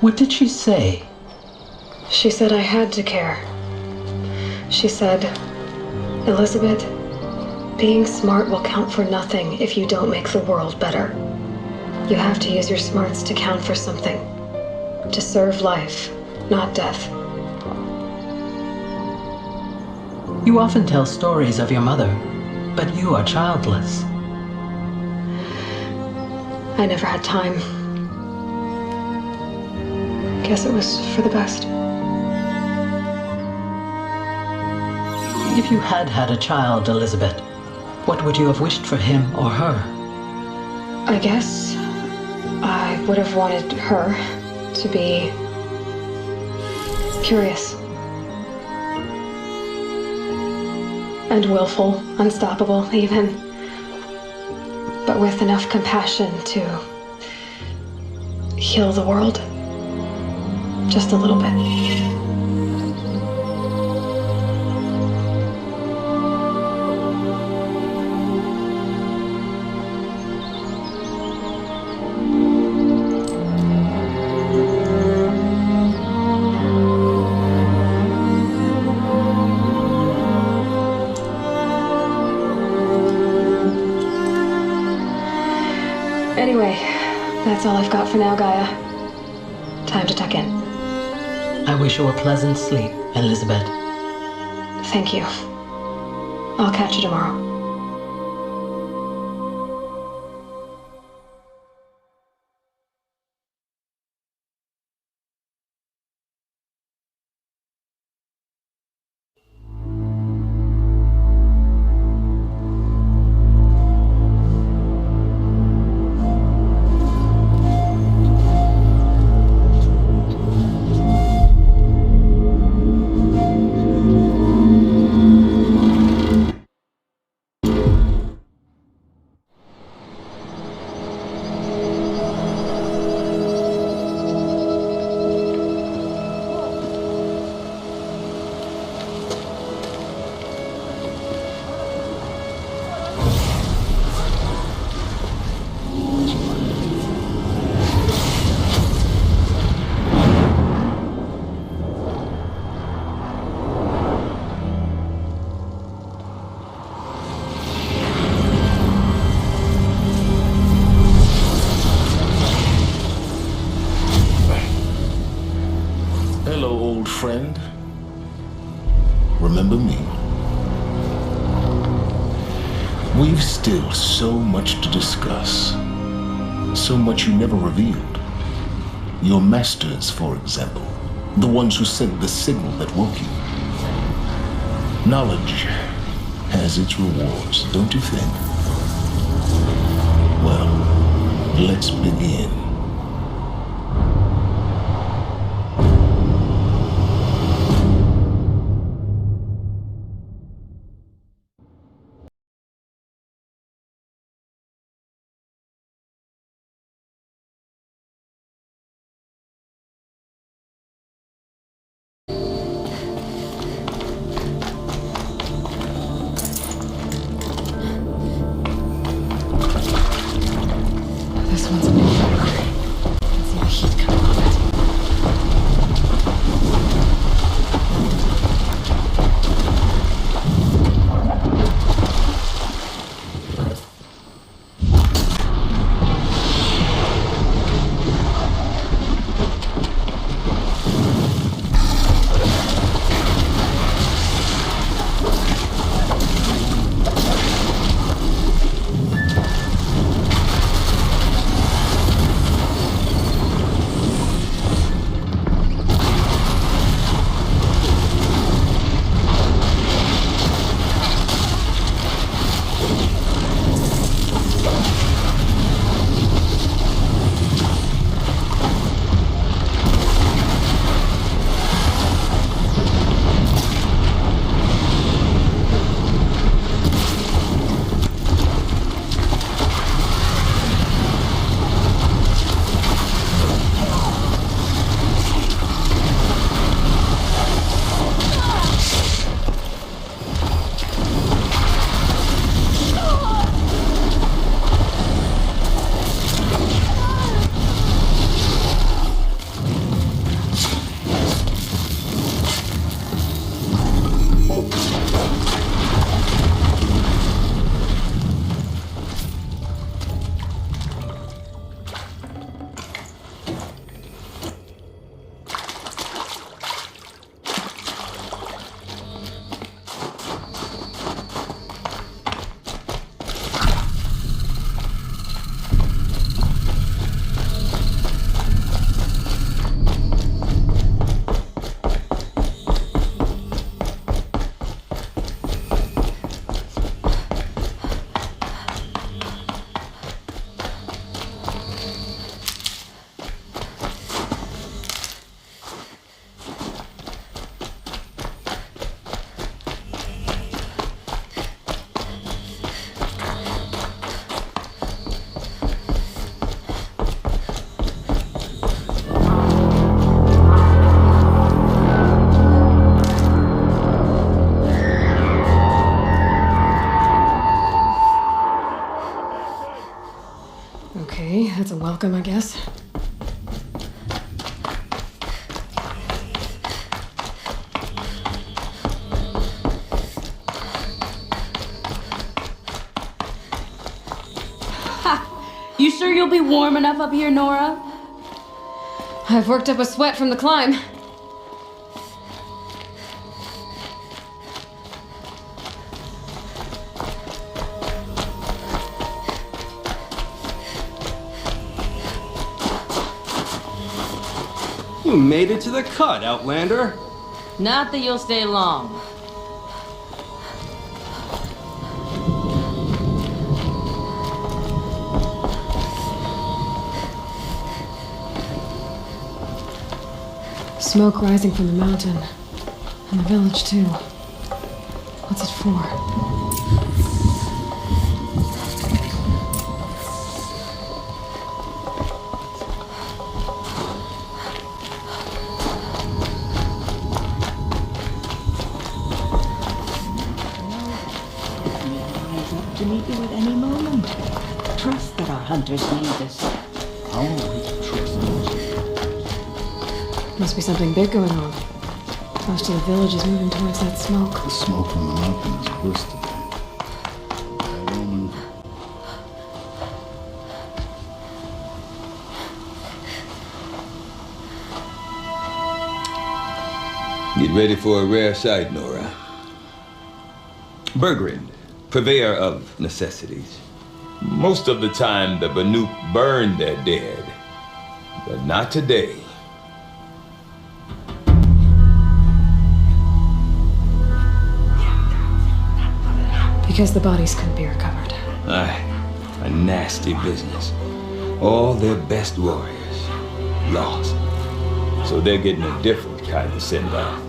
What did she say? She said I had to care. She said, Elizabeth, being smart will count for nothing if you don't make the world better. You have to use your smarts to count for something. To serve life, not death. You often tell stories of your mother, but you are childless. I never had time. Guess it was for the best. If you had had a child, Elizabeth, what would you have wished for him or her? I guess I would have wanted her to be curious and willful, unstoppable even, but with enough compassion to heal the world just a little bit. Anyway, that's all I've got for now, Gaia. Time to tuck in. I wish you a pleasant sleep, Elizabeth. Thank you. I'll catch you tomorrow. Friend, remember me? We've still so much to discuss. So much you never revealed. Your masters, for example. The ones who sent the signal that woke you. Knowledge has its rewards, don't you think? Well, let's begin. This one's a new photograph. welcome, I guess. You sure you'll be warm enough up here, Nora? I've worked up a sweat from the climb. You made it to the cut, Outlander. Not that you'll stay long. Smoke rising from the mountain. And the village, too. What's it for? To meet you at any moment. Trust that our hunters need us. How are we to trust those? Must be something big going on. Most of the village is moving towards that smoke. The smoke from the mountain is worse today. Bad omen. Get ready for a rare sight, Nora. Bergrind, purveyor of necessities. Most of the time, the Banuk burn their dead, but not today. Because the bodies couldn't be recovered. Aye, a nasty business. All their best warriors lost. So they're getting a different kind of send-off.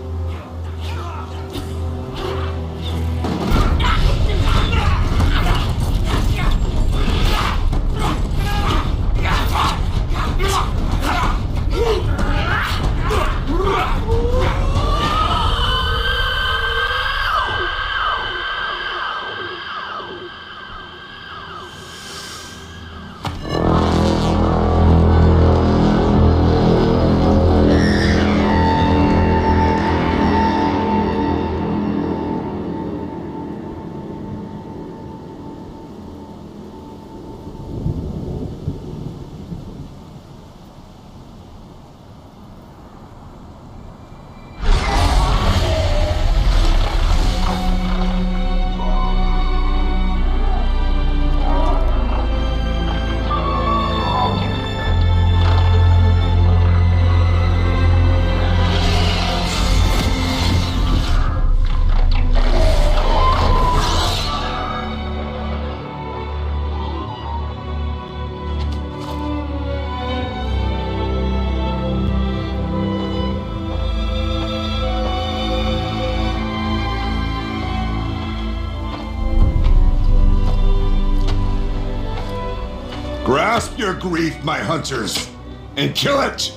Grasp your grief, my hunters, and kill it!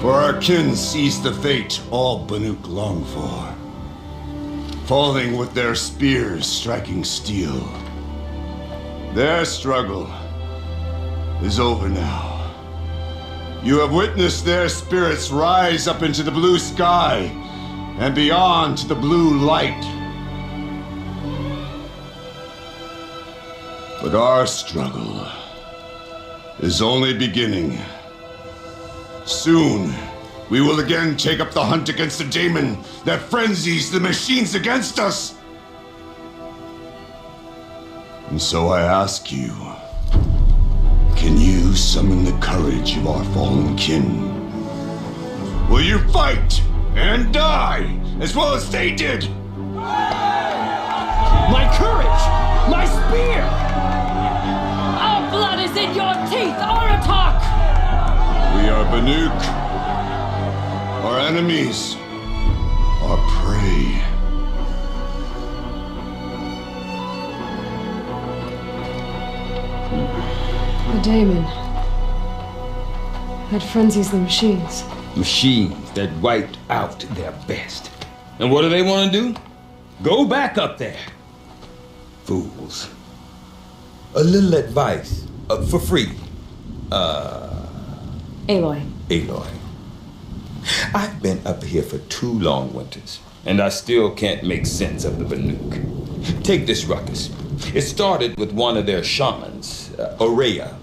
For our kin sees the fate all Banuk long for. Falling with their spears striking steel. Their struggle is over now. You have witnessed their spirits rise up into the blue sky and beyond to the blue light. But our struggle is only beginning. Soon, we will again take up the hunt against the daemon that frenzies the machines against us. And so I ask you, can you summon the courage of our fallen kin? Will you fight and die as well as they did? My courage! My spear! Our blood is in your teeth, Aratak! We are Banuk. Our enemies are prey. The daemon. That frenzies the machines. Machines that wiped out their best. And what do they want to do? Go back up there. Fools. A little advice For free. Aloy. Aloy. I've been up here for 2 long winters, and I still can't make sense of the Banuk. Take this ruckus. It started with one of their shamans, Aurea,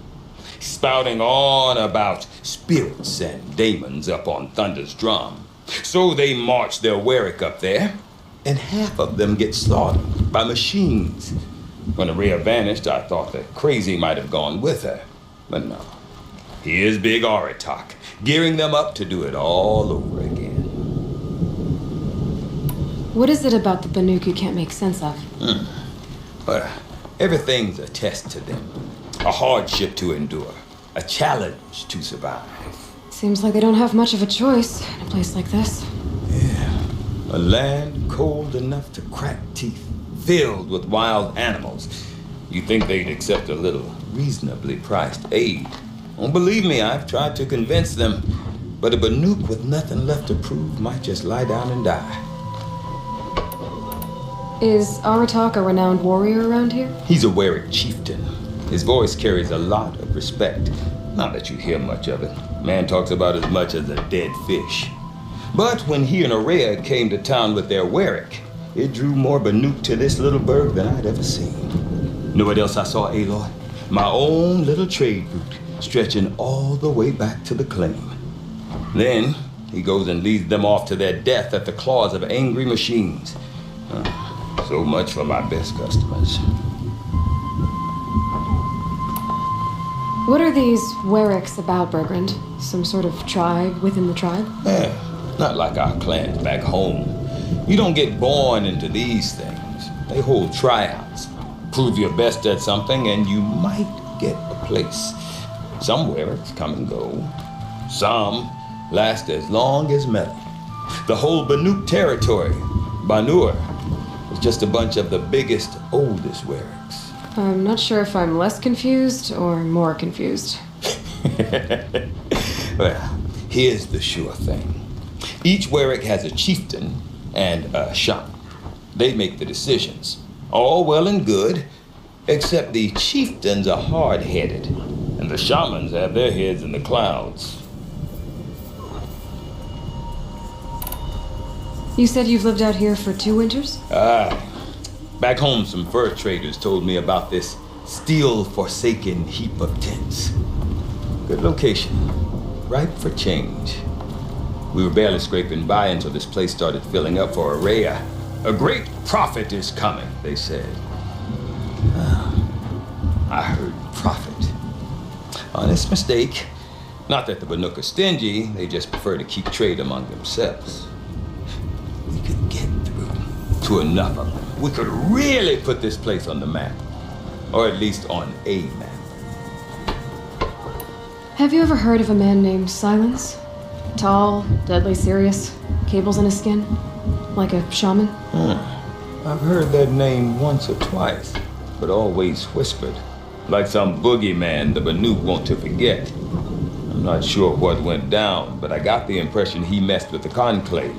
spouting on about spirits and demons up on Thunder's drum. So they march their Warwick up there, and half of them get slaughtered by machines. When Aurea vanished, I thought that Crazy might have gone with her, but no. Here's Big Aratak, gearing them up to do it all over again. What is it about the Banuk you can't make sense of? Well, everything's a test to them. A hardship to endure. A challenge to survive. Seems like they don't have much of a choice in a place like this. A land cold enough to crack teeth, filled with wild animals. You'd think they'd accept a little reasonably priced aid. Oh, believe me, I've tried to convince them, but a Banuk with nothing left to prove might just lie down and die. Is Aratak a renowned warrior around here? He's a Warwick chieftain. His voice carries a lot of respect. Not that you hear much of it. Man talks about as much as a dead fish. But when he and Aurea came to town with their Warwick, it drew more Banuk to this little burg than I'd ever seen. Know what else I saw, Aloy? My own little trade route, stretching all the way back to the claim. Then he goes and leads them off to their death at the claws of angry machines. So much for my best customers. What are these Warwicks about, Bergrand? Some sort of tribe within the tribe? Not like our clans back home. You don't get born into these things. They hold tryouts. Prove your best at something and you might get a place. Some Warwicks come and go. Some last as long as metal. The whole Banuk territory, Banur, is just a bunch of the biggest, oldest Warwicks. I'm not sure if I'm less confused or more confused. Well, here's the sure thing. Each Warwick has a chieftain and a shaman. They make the decisions. All well and good, except the chieftains are hard-headed, and the shamans have their heads in the clouds. You said you've lived out here for 2 winters? Aye. Back home, some fur traders told me about this steel-forsaken heap of tents. Good location. Ripe for change. We were barely scraping by until this place started filling up for Aurea. A great prophet is coming, they said. I heard prophet. Honest mistake. Not that the Banuk are stingy, they just prefer to keep trade among themselves. We could get through to enough of them. We could really put this place on the map. Or at least on a map. Have you ever heard of a man named Silence? Tall, deadly serious, cables in his skin, like a shaman? I've heard that name once or twice, but always whispered, like some boogeyman the Banuk want to forget. I'm not sure what went down, but I got the impression he messed with the Conclave,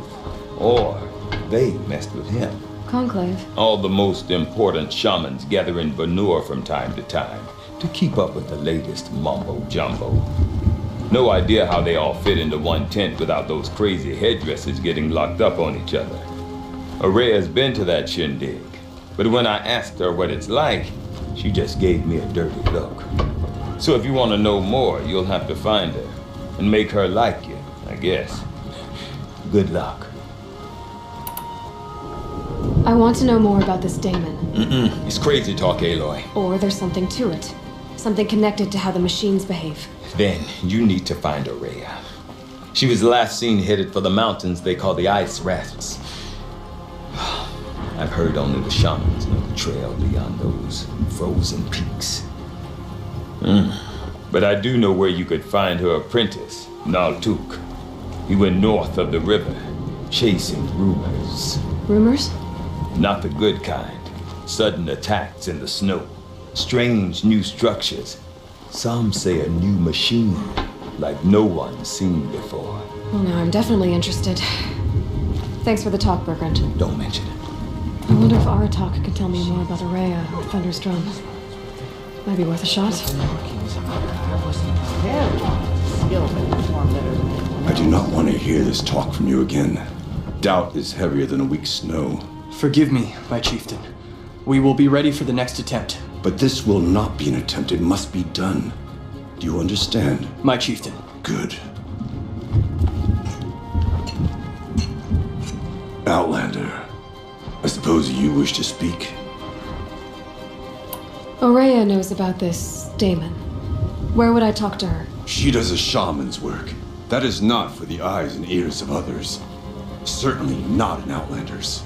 or they messed with him. Conclave? All the most important shamans gather in Banur from time to time to keep up with the latest mumbo-jumbo. No idea how they all fit into one tent without those crazy headdresses getting locked up on each other. Aurea's been to that shindig, but when I asked her what it's like, she just gave me a dirty look. So if you want to know more, you'll have to find her and make her like you, I guess. Good luck. I want to know more about this daemon. It's crazy talk, Aloy. Or there's something to it. Something connected to how the machines behave. Then you need to find Aurea. She was last seen headed for the mountains they call the Ice Rafts. I've heard only the shamans know the trail beyond those frozen peaks. But I do know where you could find her apprentice, Naltuk. He went north of the river, chasing rumors. Rumors? Not the good kind. Sudden attacks in the snow. Strange new structures. Some say a new machine, like no one's seen before. Well, now I'm definitely interested. Thanks for the talk, Bergrand. Don't mention it. I wonder if Aratak could tell me more about Aurea or Thunder's drum. Might be worth a shot. I do not want to hear this talk from you again. Doubt is heavier than a week's snow. Forgive me, my chieftain. We will be ready for the next attempt. But this will not be an attempt. It must be done. Do you understand? My chieftain. Good. Outlander, I suppose you wish to speak? Aurea knows about this Damon. Where would I talk to her? She does a shaman's work. That is not for the eyes and ears of others. Certainly not an Outlander's.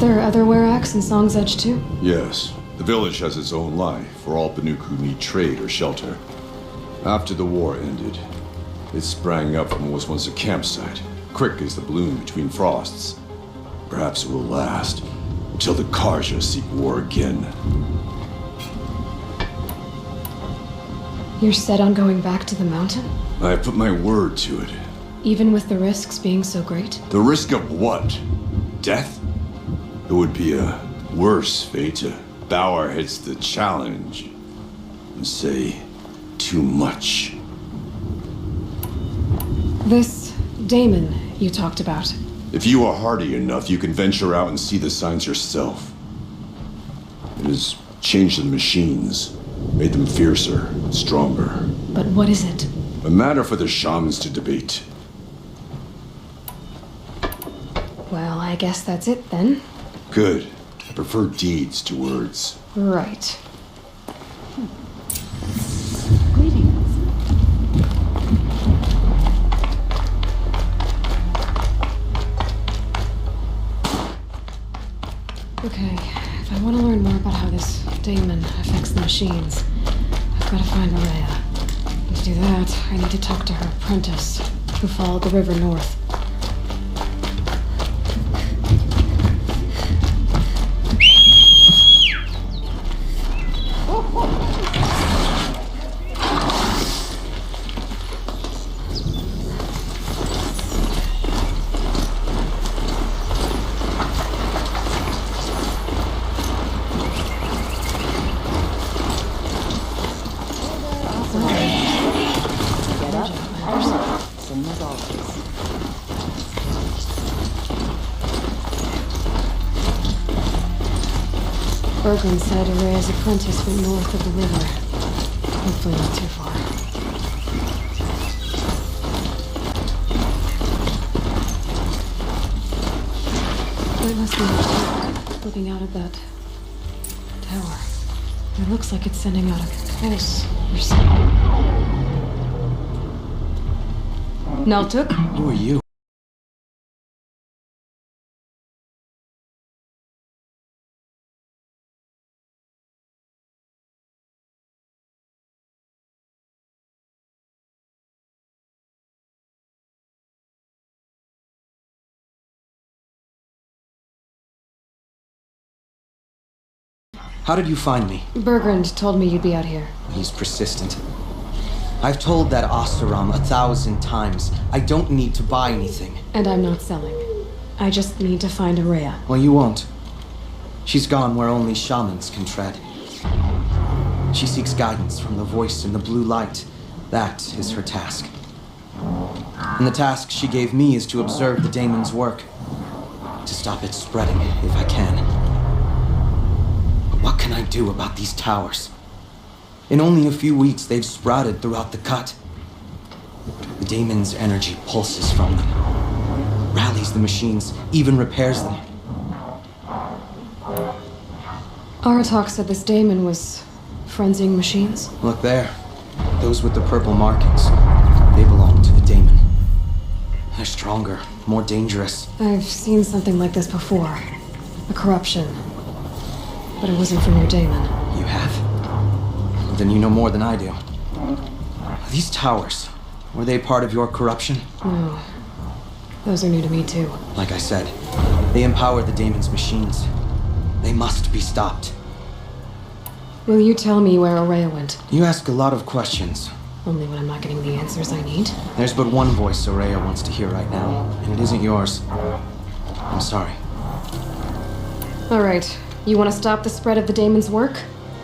There are other Weraks in Song's Edge too? Yes. The village has its own life for all Banuk who need trade or shelter. After the war ended, it sprang up from what was once a campsite, quick as the bloom between frosts. Perhaps it will last until the Karja seek war again. You're set on going back to the mountain? I have put my word to it. Even with the risks being so great? The risk of what? Death? It would be a worse fate to bow our heads to the challenge and say too much. This Damon you talked about. If you are hardy enough, you can venture out and see the signs yourself. It has changed the machines, made them fiercer, stronger. But what is it? A matter for the shamans to debate. Well, I guess that's it then. Good. I prefer deeds to words. Right. Okay, if I want to learn more about how this Damon affects the machines, I've got to find Aurea. And to do that, I need to talk to her apprentice, who followed the river north. Bergman said Aurea's apprentice went north of the river. Hopefully not too far. There must be a door looking out of that tower. It looks like it's sending out a pulse or something. Naltuk? Who are you? How did you find me? Bergrand told me you'd be out here. He's persistent. I've told that Oseram 1,000 times. I don't need to buy anything. And I'm not selling. I just need to find Aurea. Well, you won't. She's gone where only shamans can tread. She seeks guidance from the voice in the blue light. That is her task. And the task she gave me is to observe the daemon's work. To stop it spreading, if I can. But what can I do about these towers? In only a few weeks, they've sprouted throughout the cut. The daemon's energy pulses from them, rallies the machines, even repairs them. Aratok said this daemon was frenzying machines. Look there. Those with the purple markings. They belong to the daemon. They're stronger, more dangerous. I've seen something like this before. A corruption. But it wasn't from your daemon. You have? Then you know more than I do. These towers, were they part of your corruption? No. Those are new to me too. Like I said, they empower the daemon's machines. They must be stopped. Will you tell me where Aurea went? You ask a lot of questions. Only when I'm not getting the answers I need. There's but one voice Aurea wants to hear right now, and it isn't yours. I'm sorry. All right. You want to stop the spread of the daemon's work?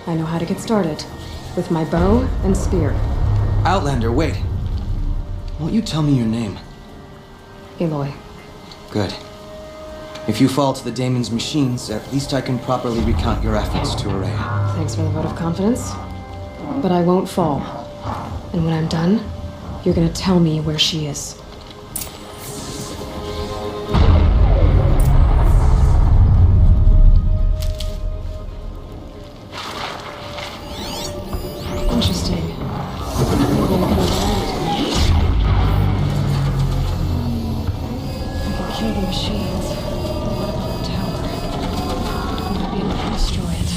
I know how to get started. With my bow and spear. Outlander, wait. Won't you tell me your name? Aloy. Good. If you fall to the Daemon's machines, at least I can properly recount your efforts to Araya. Thanks for the vote of confidence. But I won't fall. And when I'm done, you're gonna tell me where she is. Interesting. I can kill the machines. What about the tower? I'm gonna be able to destroy it.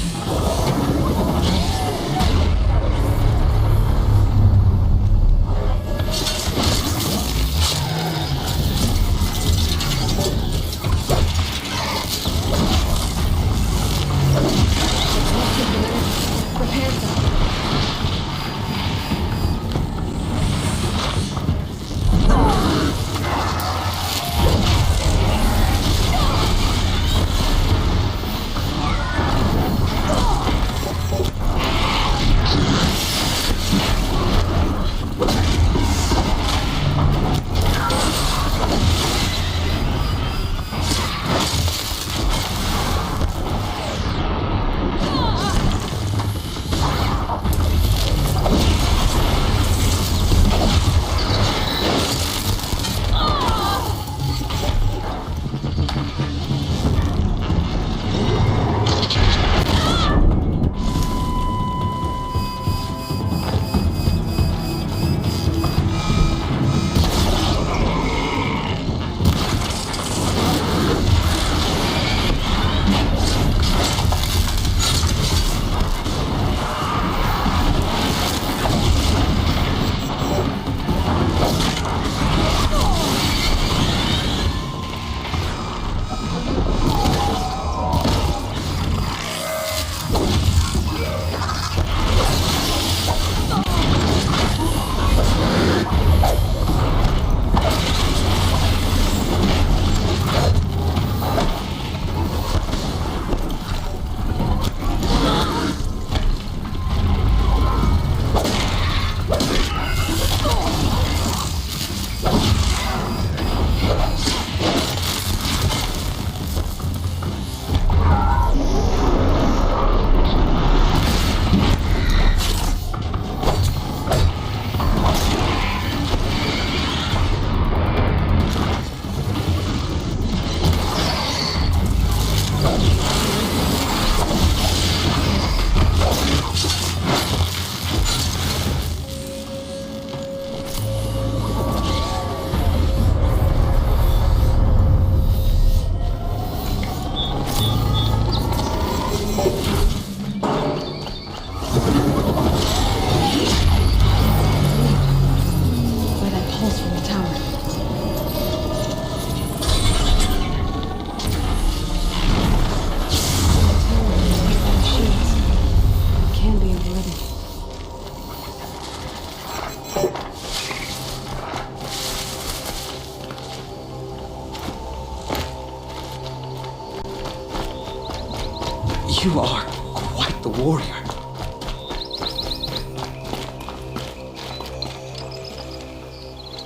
You are quite the warrior.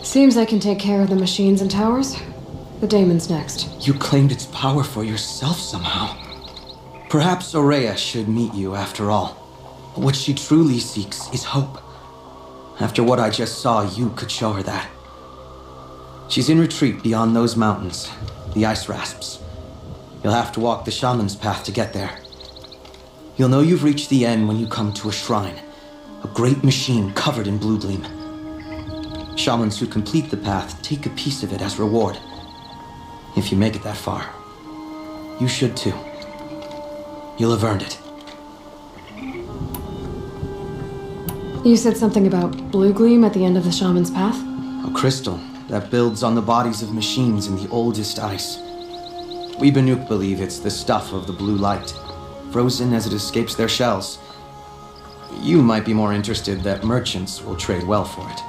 Seems I can take care of the machines and towers. The Daemon's next. You claimed its power for yourself somehow. Perhaps Araya should meet you after all. What she truly seeks is hope. After what I just saw, you could show her that. She's in retreat beyond those mountains, the ice rasps. You'll have to walk the shaman's path to get there. You'll know you've reached the end when you come to a shrine, a great machine covered in blue gleam. Shamans who complete the path take a piece of it as reward. If you make it that far, you should too. You'll have earned it. You said something about blue gleam at the end of the shaman's path? A crystal that builds on the bodies of machines in the oldest ice. We Banuk believe it's the stuff of the blue light, frozen as it escapes their shells. You might be more interested that merchants will trade well for it.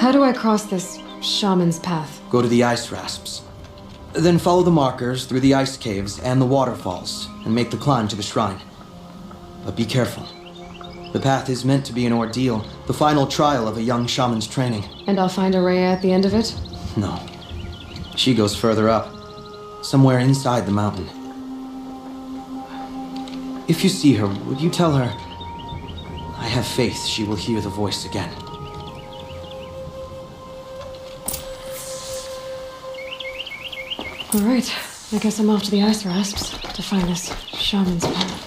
How do I cross this shaman's path? Go to the ice rasps. Then follow the markers through the ice caves and the waterfalls, and make the climb to the shrine. But be careful. The path is meant to be an ordeal, the final trial of a young shaman's training. And I'll find Araya at the end of it? No. She goes further up, somewhere inside the mountain. If you see her, would you tell her, I have faith she will hear the voice again. All right, I guess I'm off to the ice rasps to find this shaman's path.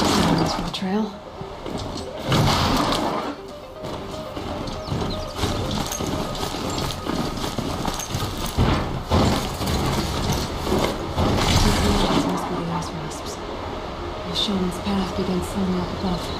Sounds from the trail. Shaman's path begins somewhere up above.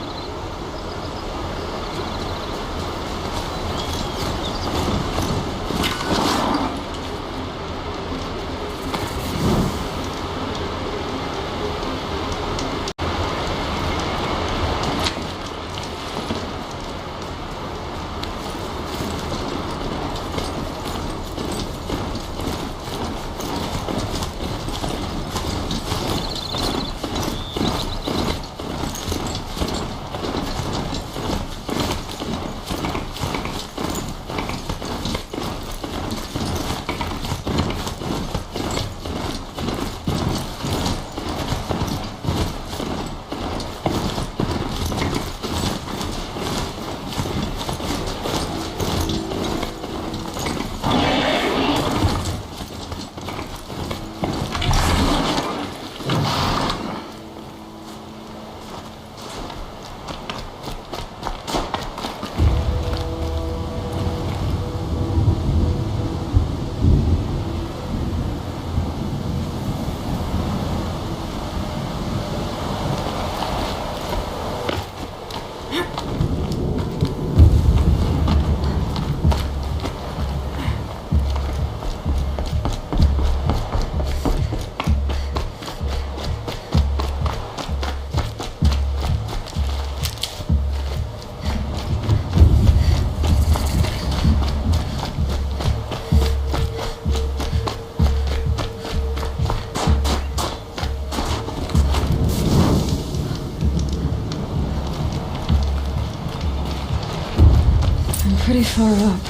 Pretty far up.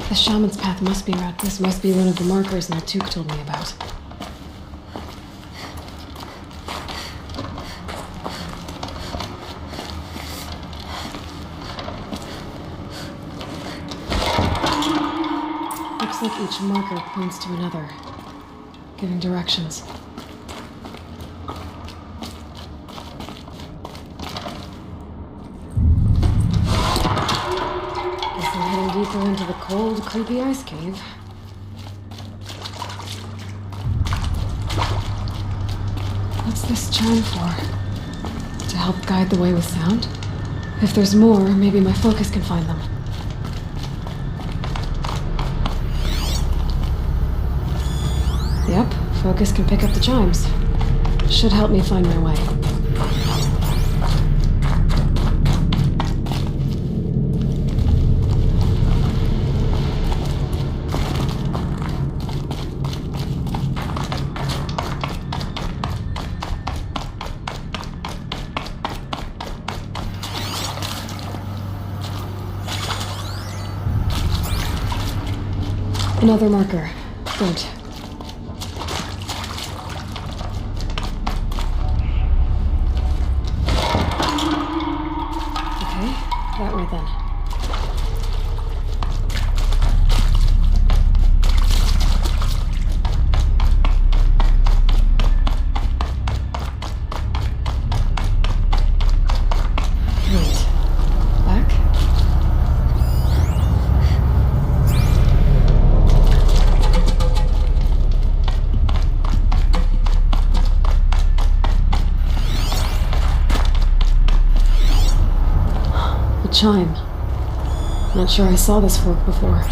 The shaman's path must be around. This must be one of the markers Natuk told me about. Looks like each marker points to another, giving directions. Deeper into the cold, creepy ice cave. What's this chime for? To help guide the way with sound? If there's more, maybe my focus can find them. Yep, focus can pick up the chimes. Should help me find my way. Another marker. Good. Okay, that way then. Wait. Back? Chime. Not sure I saw this fork before.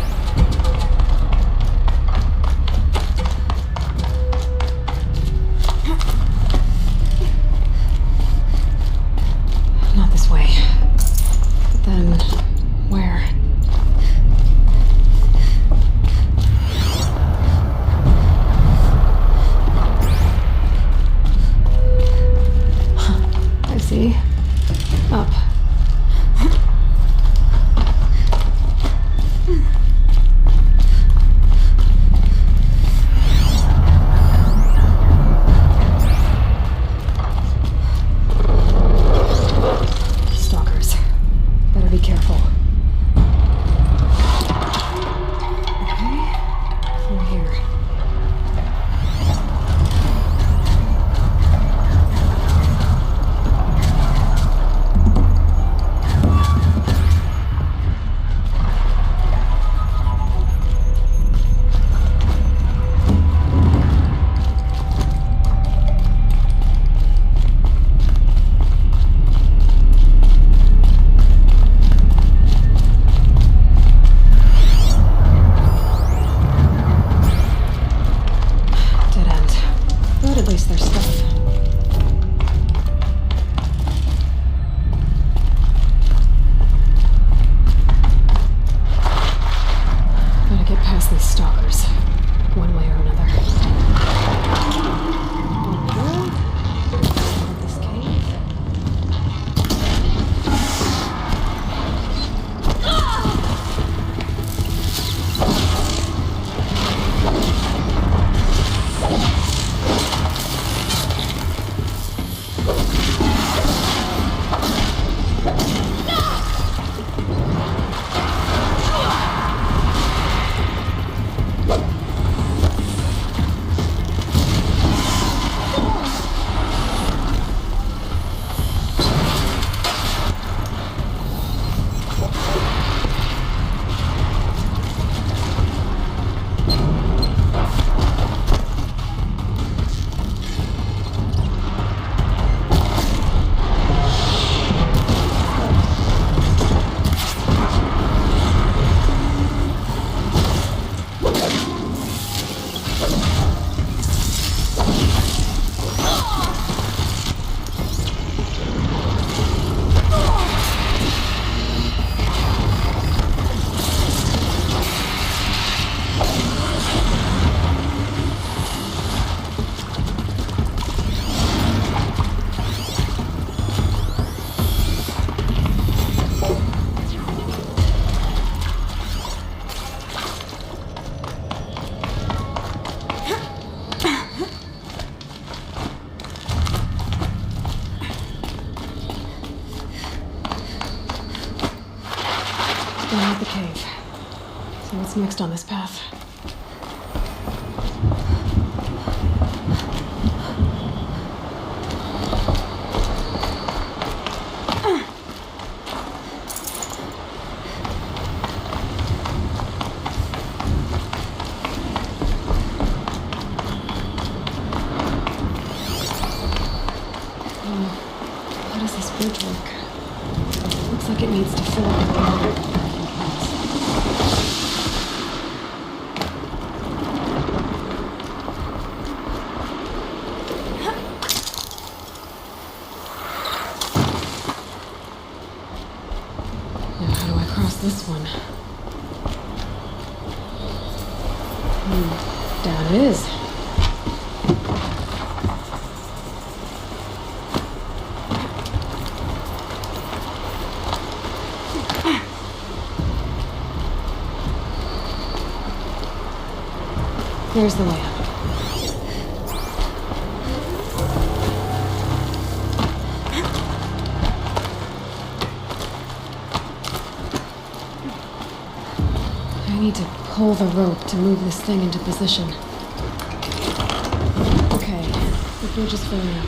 Not this way. But then, where? I see. Up. Stalkers. Better be careful. Okay. Through here. Dead end. But at least there's stuff. Gotta get past these stalkers. One way or another. This cave. Down at the cave. So what's next on this path? How does this bridge work? Looks like it needs to fill up the water. Now how do I cross this one? Down it is. There's the way up. I need to pull the rope to move this thing into position. Okay, the bridge is filling up.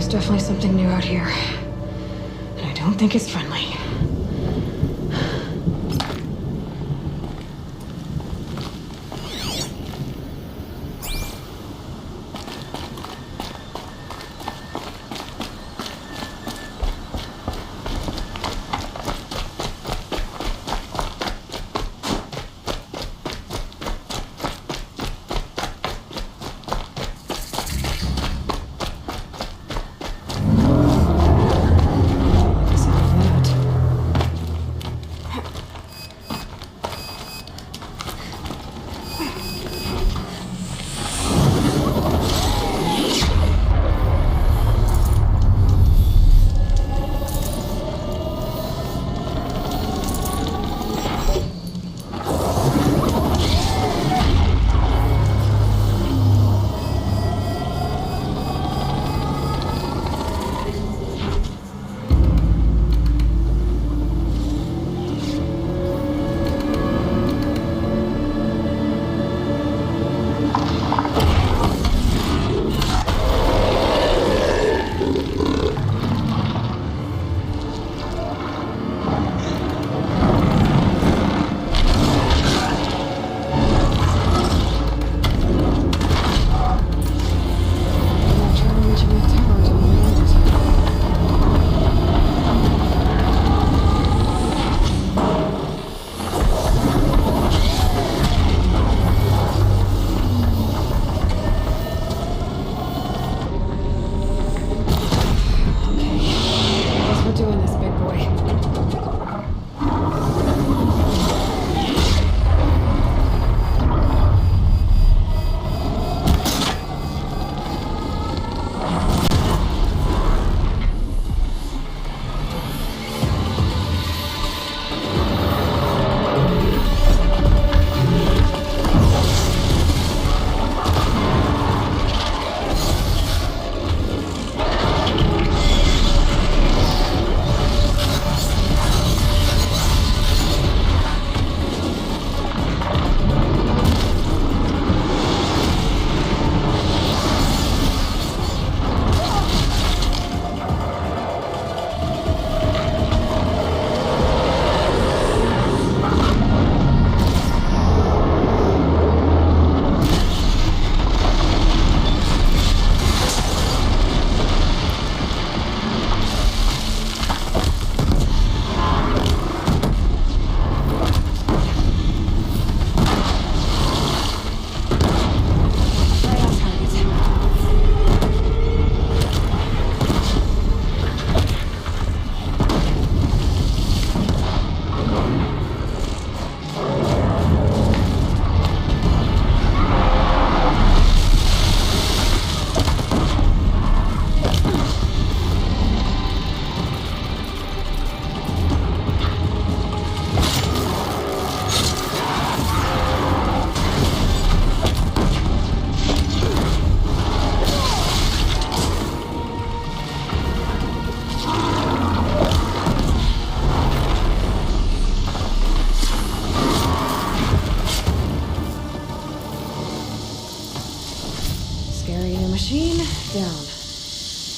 definitely something new out here. And I don't think it's friendly.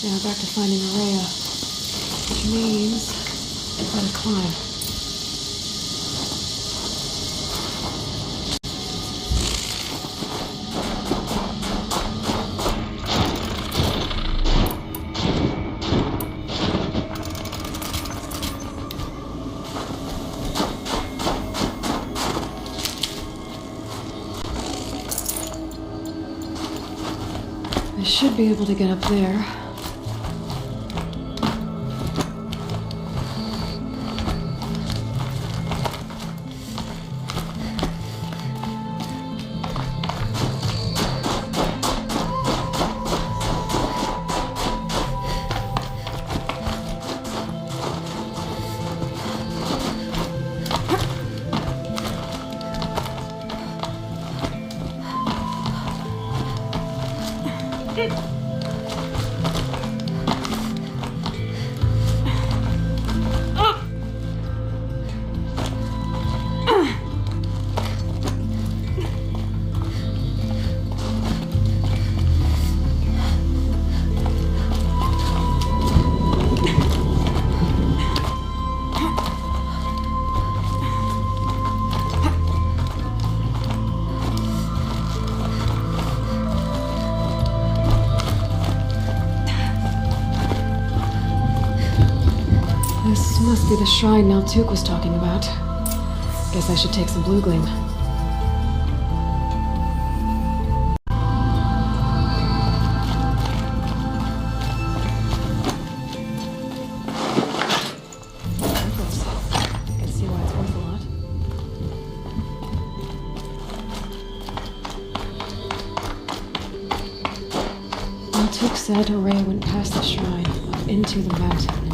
Now back to finding Araya, which means I gotta climb. I should be able to get up there. must be the shrine Naltuk was talking about. Guess I should take some blue gleam. Said Array went past the shrine, up into the mountain.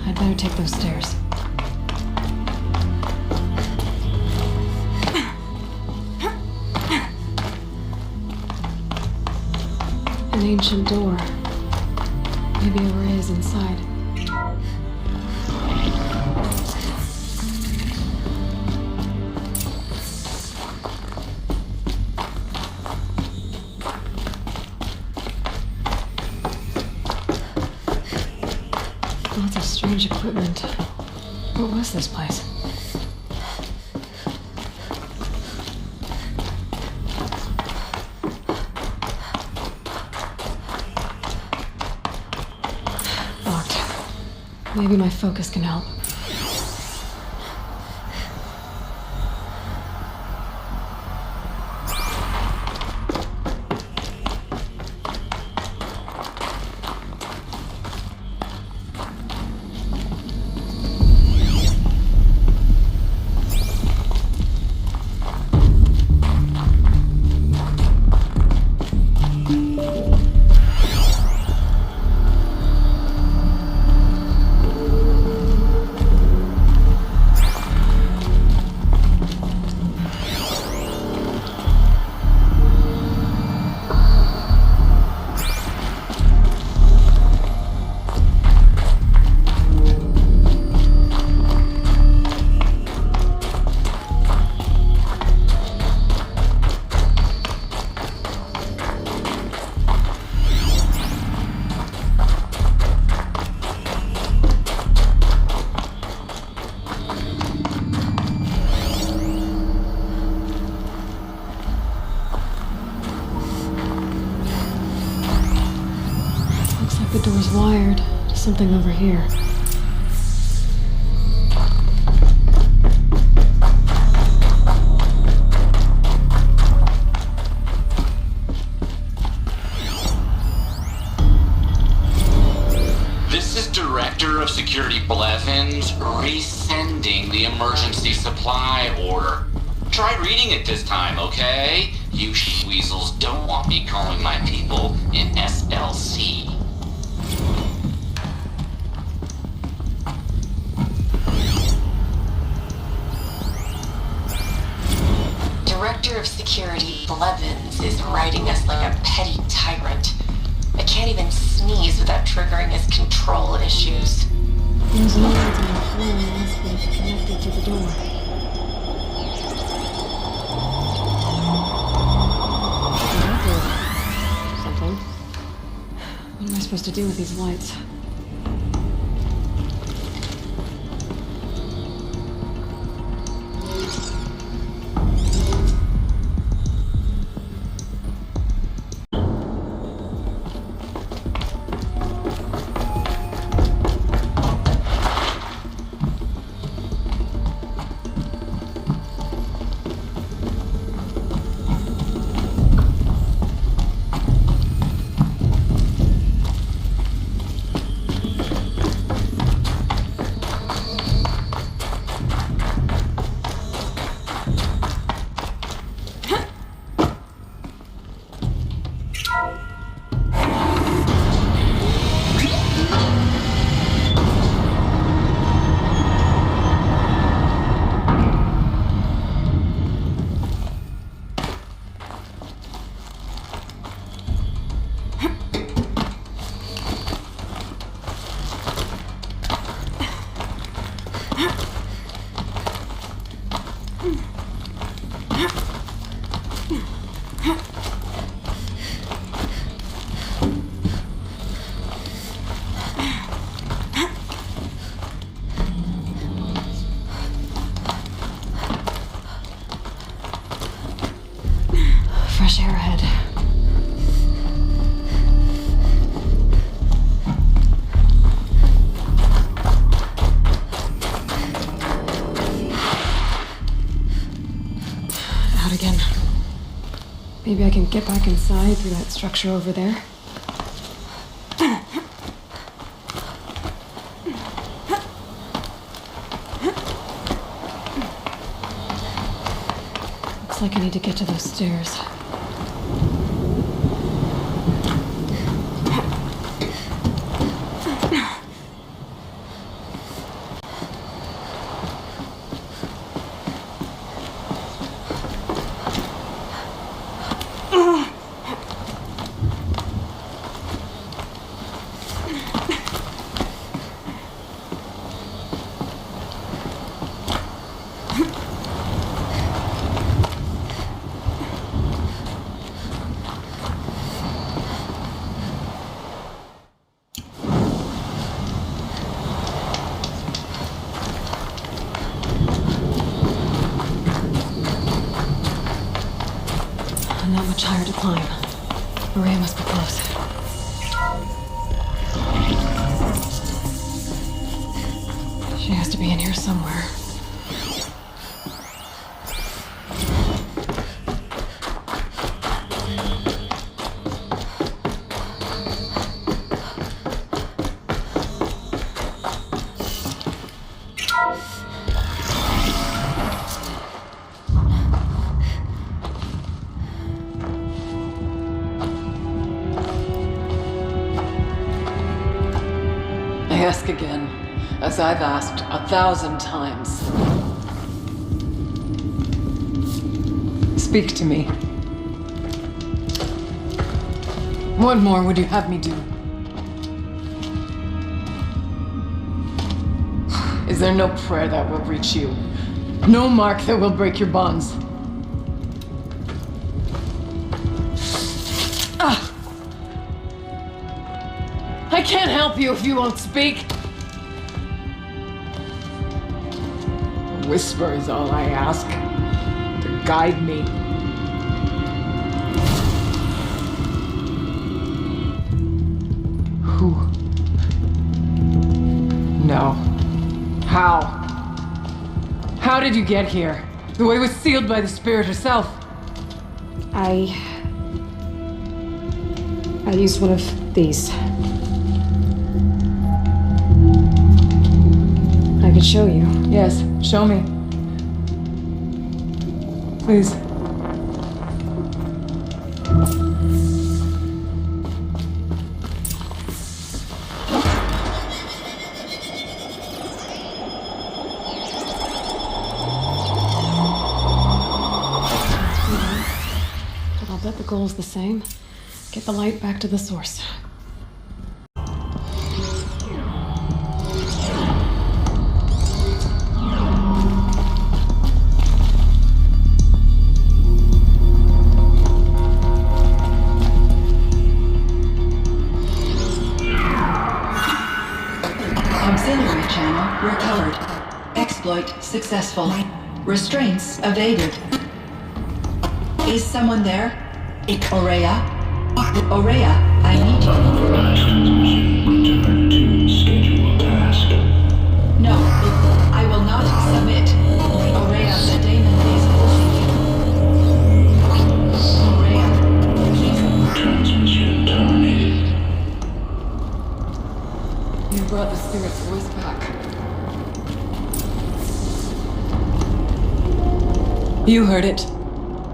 I'd better take those stairs. An ancient door. Maybe Array is inside. Lots of strange equipment. What was this place? Locked. Maybe my focus can help. The door's wired to something over here. This is Director of Security Blevins resending the emergency supply order. Try reading it this time, okay? You weasels don't want me calling my people in SLC. Director of Security Blevins is writing us like a petty tyrant. I can't even sneeze without triggering his control issues. Those lines on the floor must be connected to the door. Something. What am I supposed to do with these lights? Maybe I can get back inside through that structure over there. Looks like I need to get to those stairs. Not much higher to climb. Maria must be close. She has to be in here somewhere. I ask again, as I've asked 1,000 times. Speak to me. What more would you have me do? Is there no prayer that will reach you? No mark that will break your bonds? I can't help you if you won't speak. A whisper is all I ask, to guide me. Who? No. How? How did you get here? The way was sealed by the spirit herself. I used one of these. I could show you. Yes, show me. Please. But I'll bet the goal's the same. Get the light back to the source. Auxiliary channel recovered. Exploit successful. Restraints evaded. Is someone there? Aurea? Aurea, I need you. Return to scheduled task. No, I will not submit. Aurea, the daemon is holding you. Aurea, please. Transmission terminated. You brought the spirit's voice back. You heard it.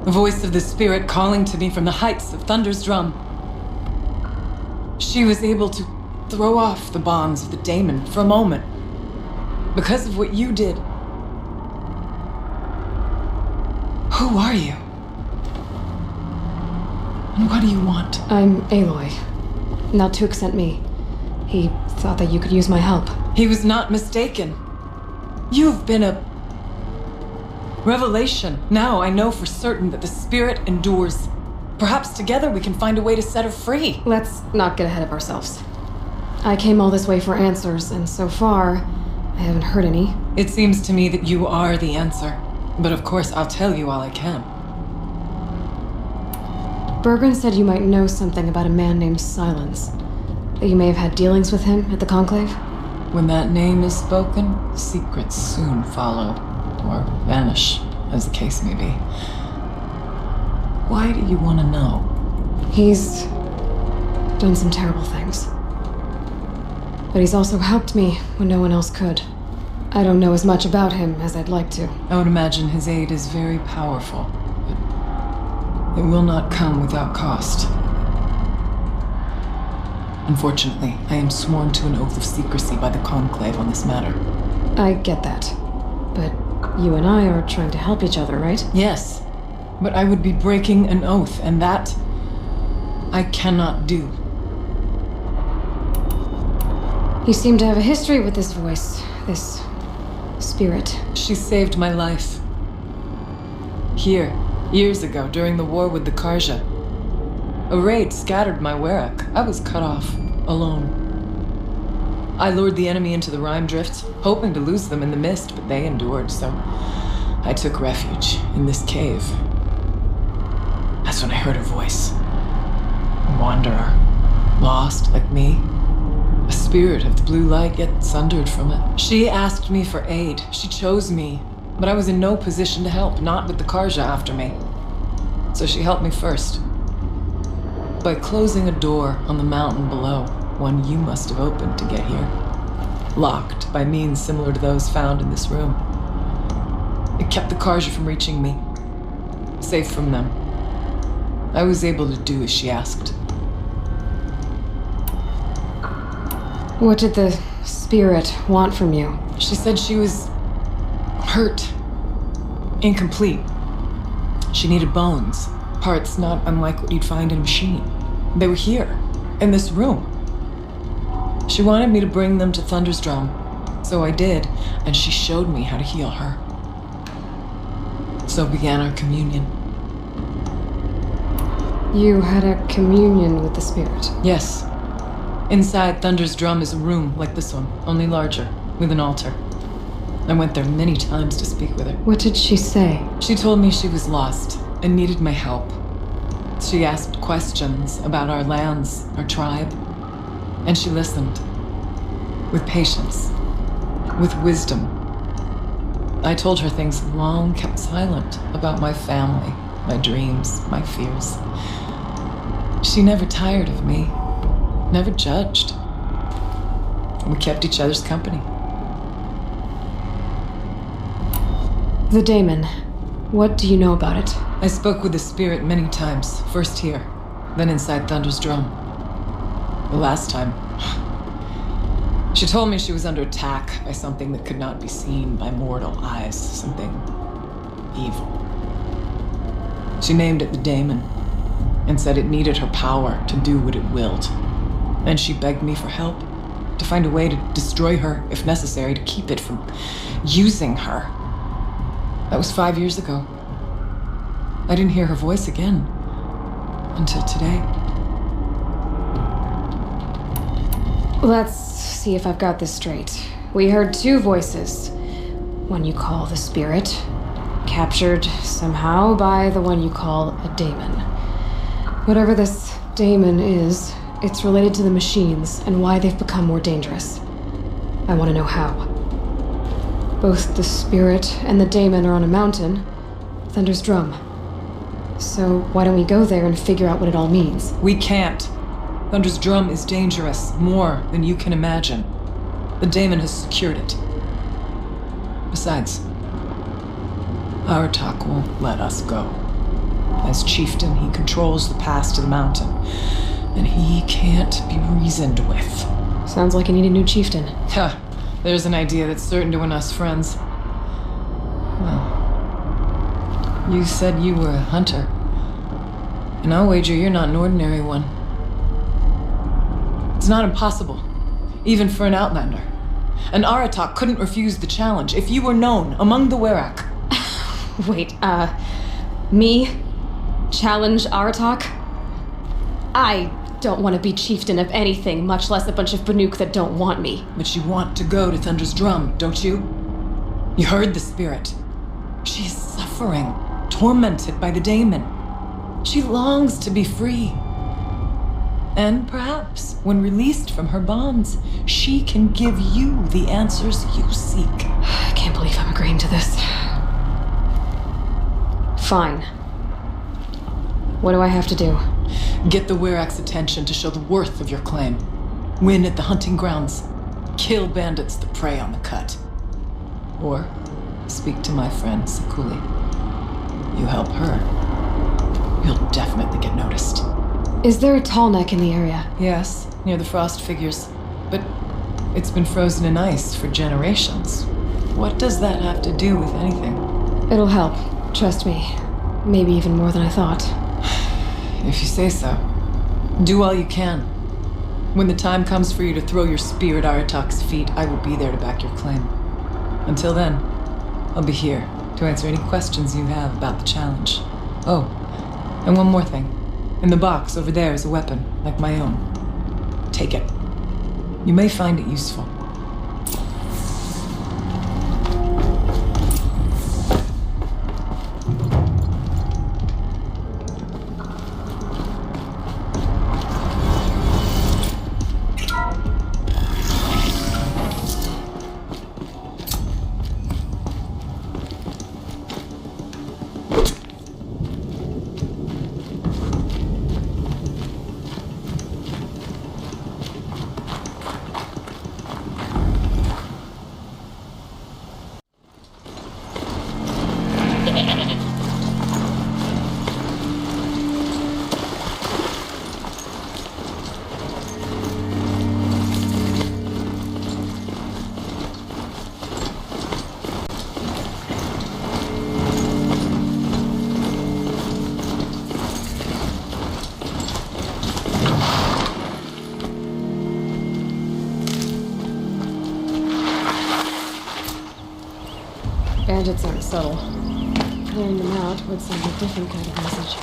The voice of the spirit calling to me from the heights of Thunder's drum. She was able to throw off the bonds of the daemon for a moment. Because of what you did. Who are you? And what do you want? I'm Aloy. Not to accent me. He thought that you could use my help. He was not mistaken. You've been a revelation. Now I know for certain that the spirit endures. Perhaps together we can find a way to set her free. Let's not get ahead of ourselves. I came all this way for answers, and so far, I haven't heard any. It seems to me that you are the answer. But of course, I'll tell you all I can. Bergren said you might know something about a man named Silence. That you may have had dealings with him at the Conclave? When that name is spoken, secrets soon follow. Or vanish, as the case may be. Why do you want to know? He's done some terrible things. But he's also helped me when no one else could. I don't know as much about him as I'd like to. I would imagine his aid is very powerful, but it will not come without cost. Unfortunately, I am sworn to an oath of secrecy by the Conclave on this matter. I get that. But you and I are trying to help each other, right? Yes, but I would be breaking an oath, and that I cannot do. You seem to have a history with this voice, this spirit. She saved my life. Here, years ago, during the war with the Karja. A raid scattered my Werak. I was cut off, alone. I lured the enemy into the Rime Drifts, hoping to lose them in the mist, but they endured, so I took refuge in this cave. That's when I heard her voice. A wanderer, lost like me. A spirit of the blue light, yet sundered from it. She asked me for aid. She chose me, but I was in no position to help, not with the Karja after me. So she helped me first. By closing a door on the mountain below, one you must have opened to get here. Locked by means similar to those found in this room. It kept the Karja from reaching me. Safe from them. I was able to do as she asked. What did the spirit want from you? She said she was hurt. Incomplete. She needed bones. Parts not unlike what you'd find in a machine. They were here, in this room. She wanted me to bring them to Thunder's Drum. So I did, and she showed me how to heal her. So began our communion. You had a communion with the spirit? Yes. Inside Thunder's Drum is a room like this one, only larger, with an altar. I went there many times to speak with her. What did she say? She told me she was lost and needed my help. She asked questions about our lands, our tribe, and she listened. With patience, with wisdom. I told her things long kept silent about my family, my dreams, my fears. She never tired of me. Never judged. We kept each other's company. The daemon. What do you know about it? I spoke with the spirit many times. First here, then inside Thunder's Drum. The last time, she told me she was under attack by something that could not be seen by mortal eyes. Something evil. She named it the daemon and said it needed her power to do what it willed. And she begged me for help, to find a way to destroy her, if necessary, to keep it from using her. That was 5 years ago. I didn't hear her voice again until today. Let's see if I've got this straight. We heard two voices. One you call the spirit, captured somehow by the one you call a daemon. Whatever this daemon is, it's related to the machines and why they've become more dangerous. I want to know how. Both the spirit and the daemon are on a mountain, Thunder's Drum. So why don't we go there and figure out what it all means? We can't. Thunder's Drum is dangerous, more than you can imagine. The daemon has secured it. Besides, Aratak won't let us go. As chieftain, he controls the pass to the mountain, and he can't be reasoned with. Sounds like you need a new chieftain. Huh. There's an idea that's certain to win us friends. Well, you said you were a hunter. And I'll wager you're not an ordinary one. It's not impossible, even for an outlander. And Aratak couldn't refuse the challenge if you were known among the Werak. Wait, me? Challenge Aratak? I don't want to be chieftain of anything, much less a bunch of Banuk that don't want me. But you want to go to Thunder's Drum, don't you? You heard the spirit. She is suffering, tormented by the daemon. She longs to be free. And perhaps, when released from her bonds, she can give you the answers you seek. I can't believe I'm agreeing to this. Fine. What do I have to do? Get the Werak's attention to show the worth of your claim. Win at the hunting grounds. Kill bandits that prey on the cut. Or speak to my friend Sakuli. You help her, you'll definitely get noticed. Is there a tall neck in the area? Yes, near the frost figures. But it's been frozen in ice for generations. What does that have to do with anything? It'll help. Trust me. Maybe even more than I thought. If you say so. Do all you can. When the time comes for you to throw your spear at Aratak's feet, I will be there to back your claim. Until then, I'll be here to answer any questions you have about the challenge. Oh, and one more thing. In the box over there is a weapon, like my own. Take it. You may find it useful. Bandits aren't subtle. Clearing them out would send a different kind of message.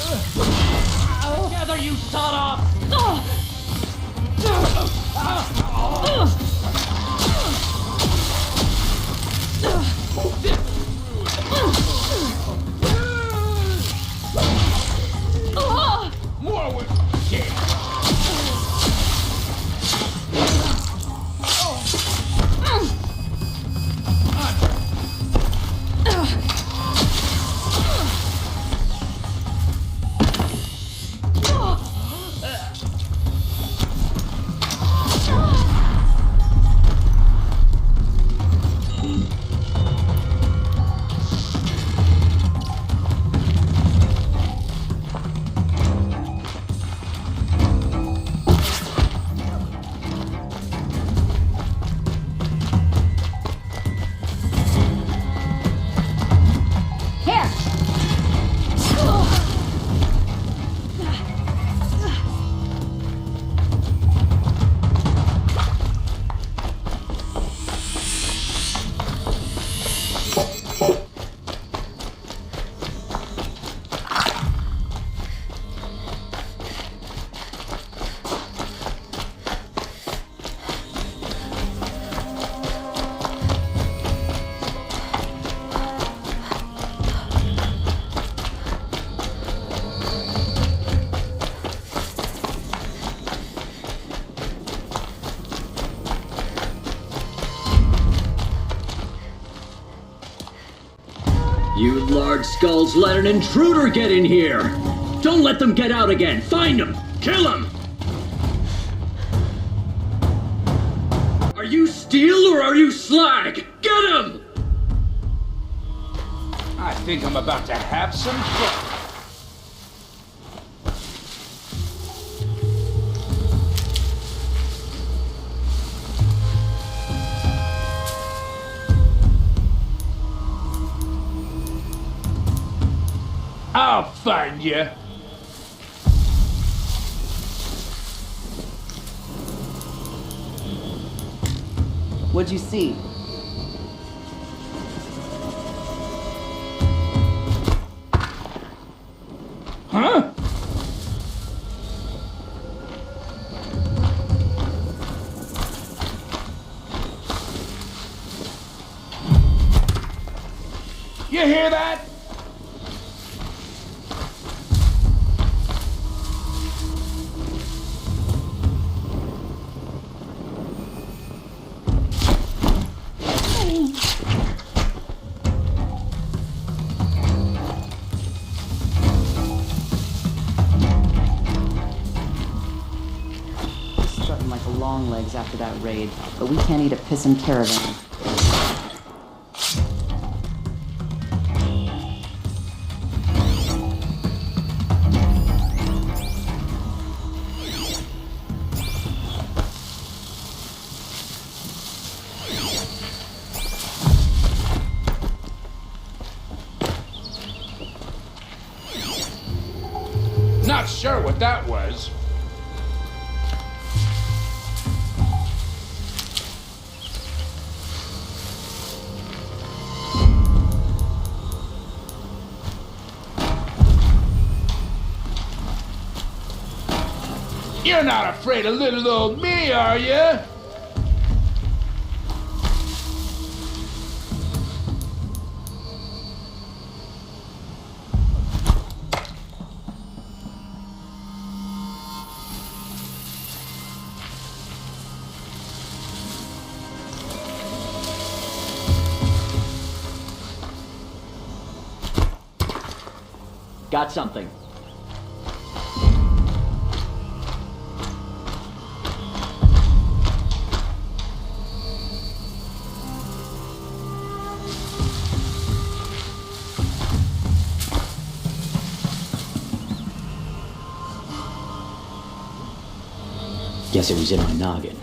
Together, you son of! More with shit. You large skulls let an intruder get in here! Don't let them get out again! Find them! Kill them! Are you steel or are you slag? Get him! I think I'm about to have some fun. I'll find you. What'd you see? Huh? You hear that? Strutting like a long legs after that raid, but we can't eat a piss in caravan. Not sure what that was. You're not afraid of little old me, are you? Got something. Guess it was in my noggin.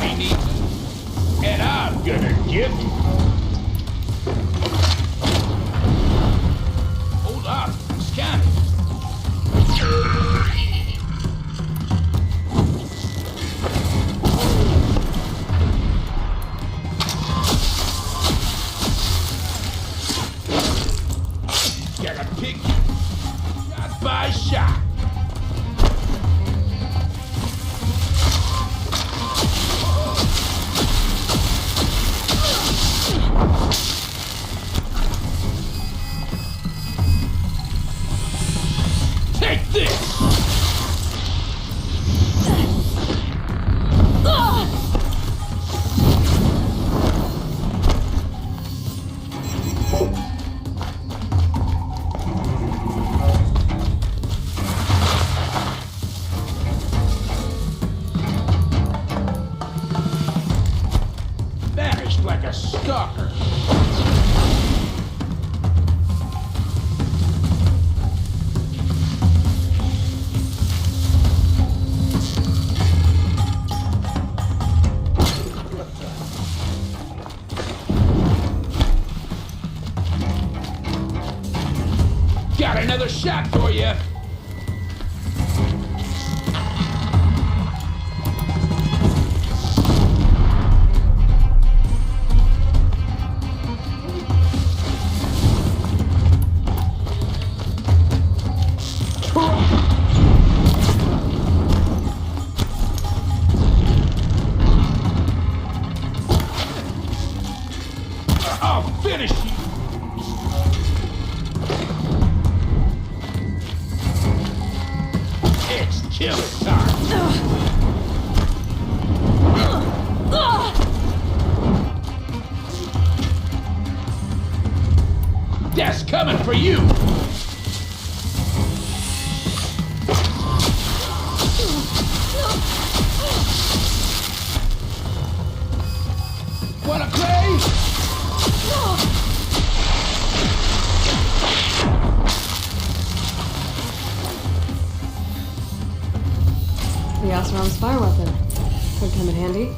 tiny. And I'm gonna get you. Hold on, scan it. Gotta pick shot by shot. Take this! Vanished like a stalker. Got another shot for you. I'll finish you. It's killing time. That's coming for you. Wanna play? The Oseram's fire weapon. Could come in handy.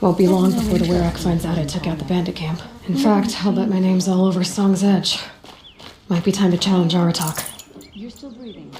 Won't be long before the Werak finds out I took out the bandit camp. In fact, I'll bet my name's all over Song's Edge. Might be time to challenge Aratak. You're still breathing.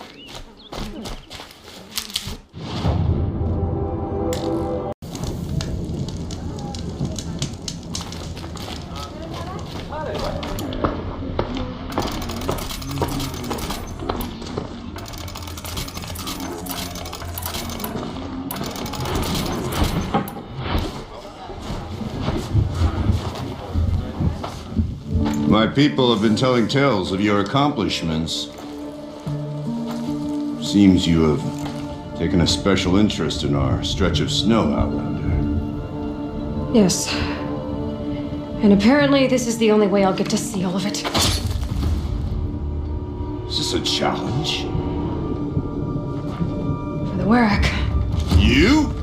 My people have been telling tales of your accomplishments. Seems you have taken a special interest in our stretch of snow, Outlander. Yes. And apparently this is the only way I'll get to see all of it. Is this a challenge? For the Werak. You?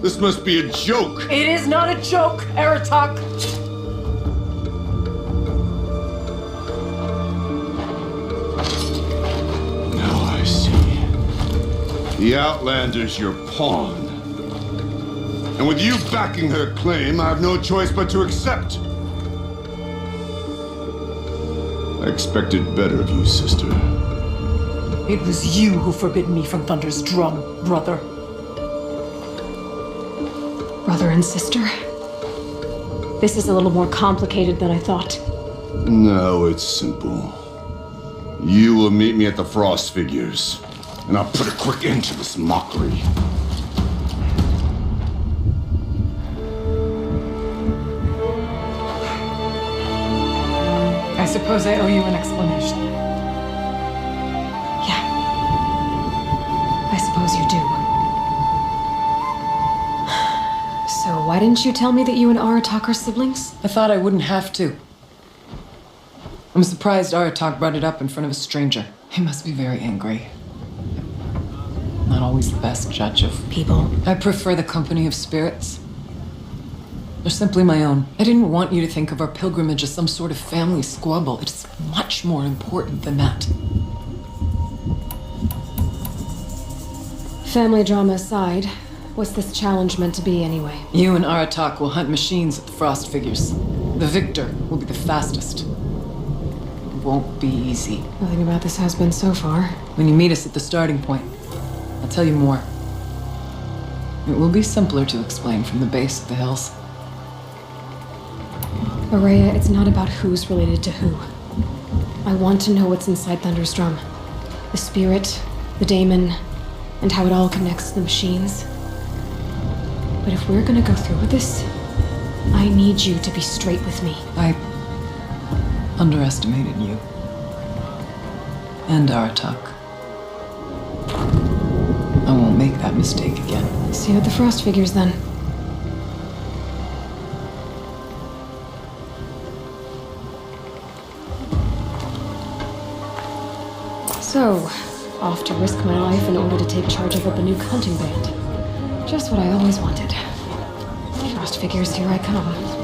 This must be a joke. It is not a joke, Aratak. The Outlander's your pawn. And with you backing her claim, I have no choice but to accept. I expected better of you, sister. It was you who forbid me from Thunder's drum, brother. Brother and sister? This is a little more complicated than I thought. No, it's simple. You will meet me at the Frost Figures, and I'll put a quick end to this mockery. I suppose I owe you an explanation. Yeah. I suppose you do. So why didn't you tell me that you and Aratak are siblings? I thought I wouldn't have to. I'm surprised Aratak brought it up in front of a stranger. He must be very angry. Not always the best judge of people. I prefer the company of spirits. They're simply my own. I didn't want you to think of our pilgrimage as some sort of family squabble. It's much more important than that. Family drama aside, what's this challenge meant to be anyway? You and Aratak will hunt machines at the Frost figures. The victor will be the fastest. It won't be easy. Nothing about this has been so far. When you meet us at the starting point, I'll tell you more. It will be simpler to explain from the base of the hills. Araya, it's not about who's related to who. I want to know what's inside Thunderstrom. The spirit, the daemon, and how it all connects to the machines. But if we're gonna go through with this, I need you to be straight with me. I underestimated you. And Aratak. I won't make that mistake again. See you at the Frost figures then. So, off to risk my life in order to take charge of a Banuk hunting band. Just what I always wanted. Frost figures, here I come.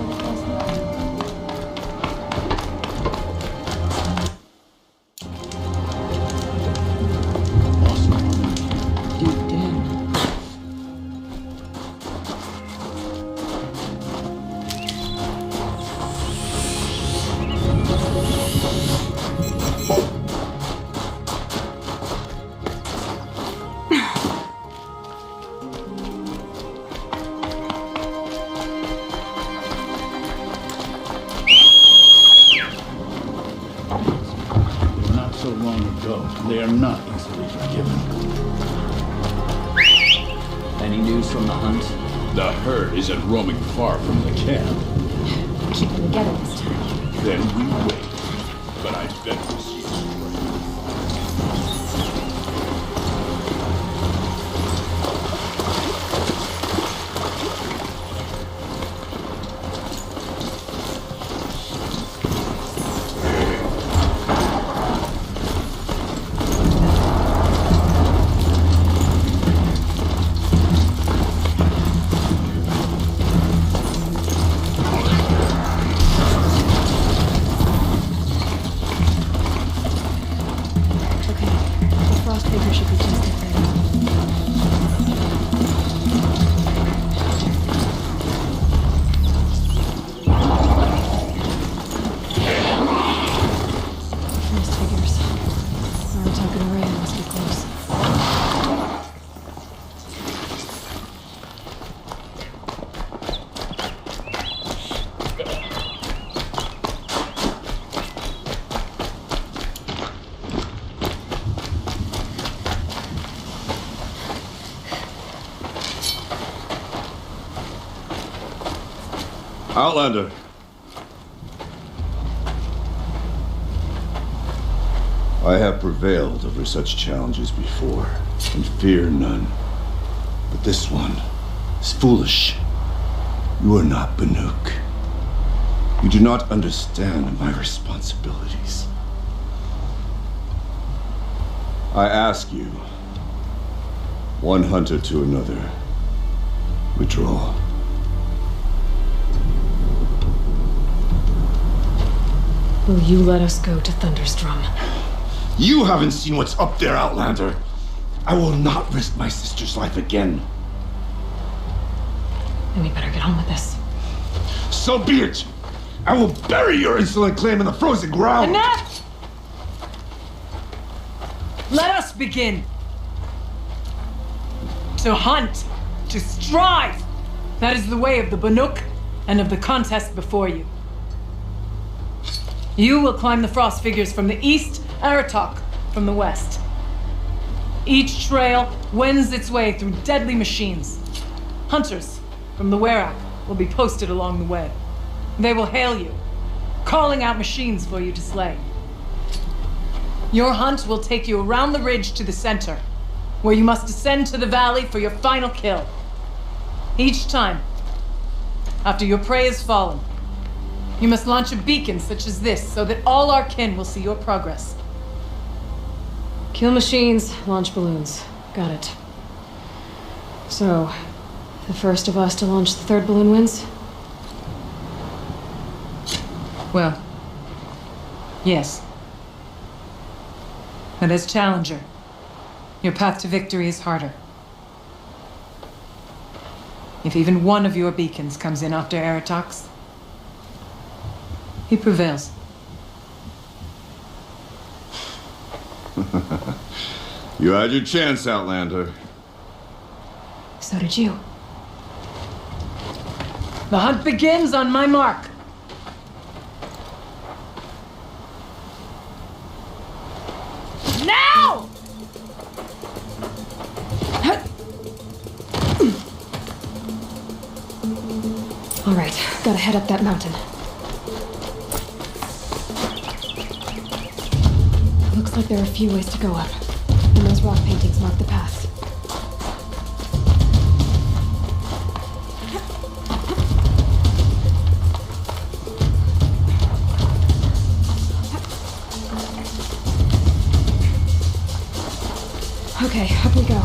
They are not easily forgiven. Any news from the hunt? The herd isn't roaming far from the camp. Keep them together this time. Then we wait. But I bet this is Outlander. I have prevailed over such challenges before, and fear none. But this one is foolish. You are not Banuk. You do not understand my responsibilities. I ask you, one hunter to another, withdraw. Will you let us go to Thunderstrom? You haven't seen what's up there, Outlander. I will not risk my sister's life again. Then we better get on with this. So be it. I will bury your insolent claim in the frozen ground. Enough! Let us begin. To hunt, to strive. That is the way of the Banuk and of the contest before you. You will climb the Frost figures from the east, Aratak from the west. Each trail wends its way through deadly machines. Hunters from the Werak will be posted along the way. They will hail you, calling out machines for you to slay. Your hunt will take you around the ridge to the center, where you must descend to the valley for your final kill. Each time, after your prey is fallen, you must launch a beacon such as this so that all our kin will see your progress. Kill machines, launch balloons. Got it. So, the first of us to launch the third balloon wins? Well, yes. And as Challenger, your path to victory is harder. If even one of your beacons comes in after Eratox, he prevails. You had your chance, Outlander. So did you. The hunt begins on my mark. Now! All right, gotta head up that mountain. Looks like there are a few ways to go up, and those rock paintings mark the path. Okay, up we go.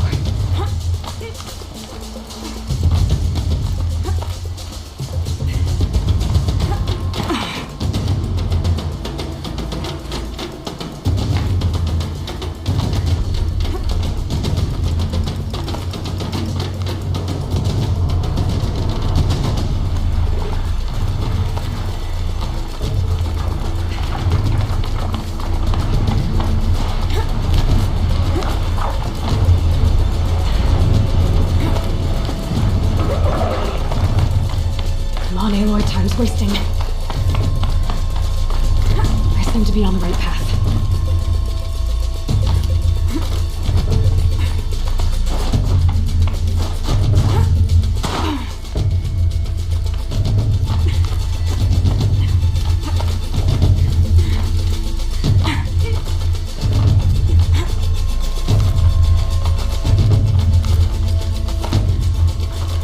Come on, Aloy, time's wasting. I seem to be on the right path.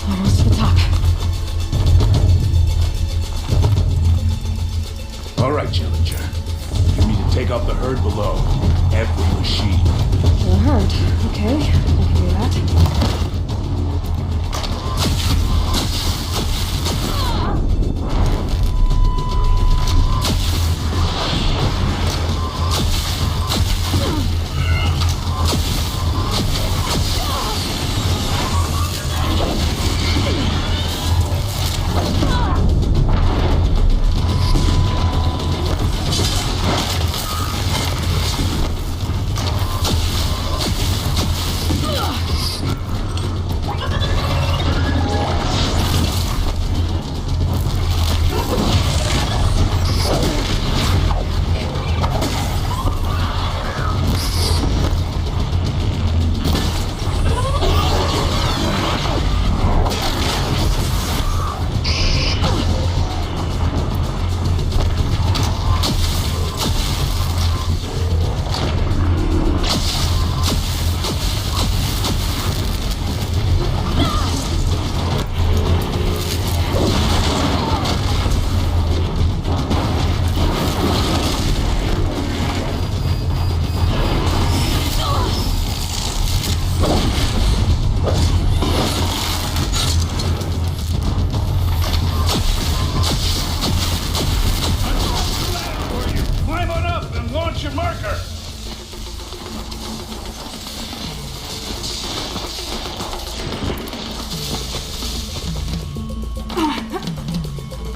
Almost to the top. All right, Challenger. You need to take out the herd below. Every machine. The herd. Okay, I can do that. Climb on up and launch your marker.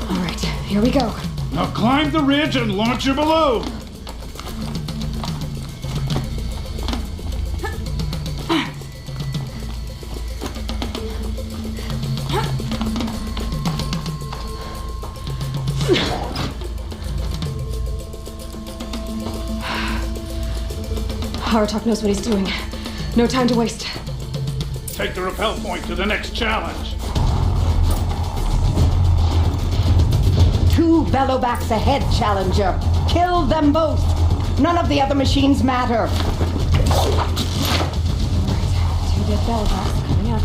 All right, here we go. Now climb the ridge and launch your balloon. Aratok knows what he's doing. No time to waste. Take the rappel point to the next challenge. 2 Velobacks ahead, Challenger. Kill them both. None of the other machines matter. 2 dead Velobacks coming up.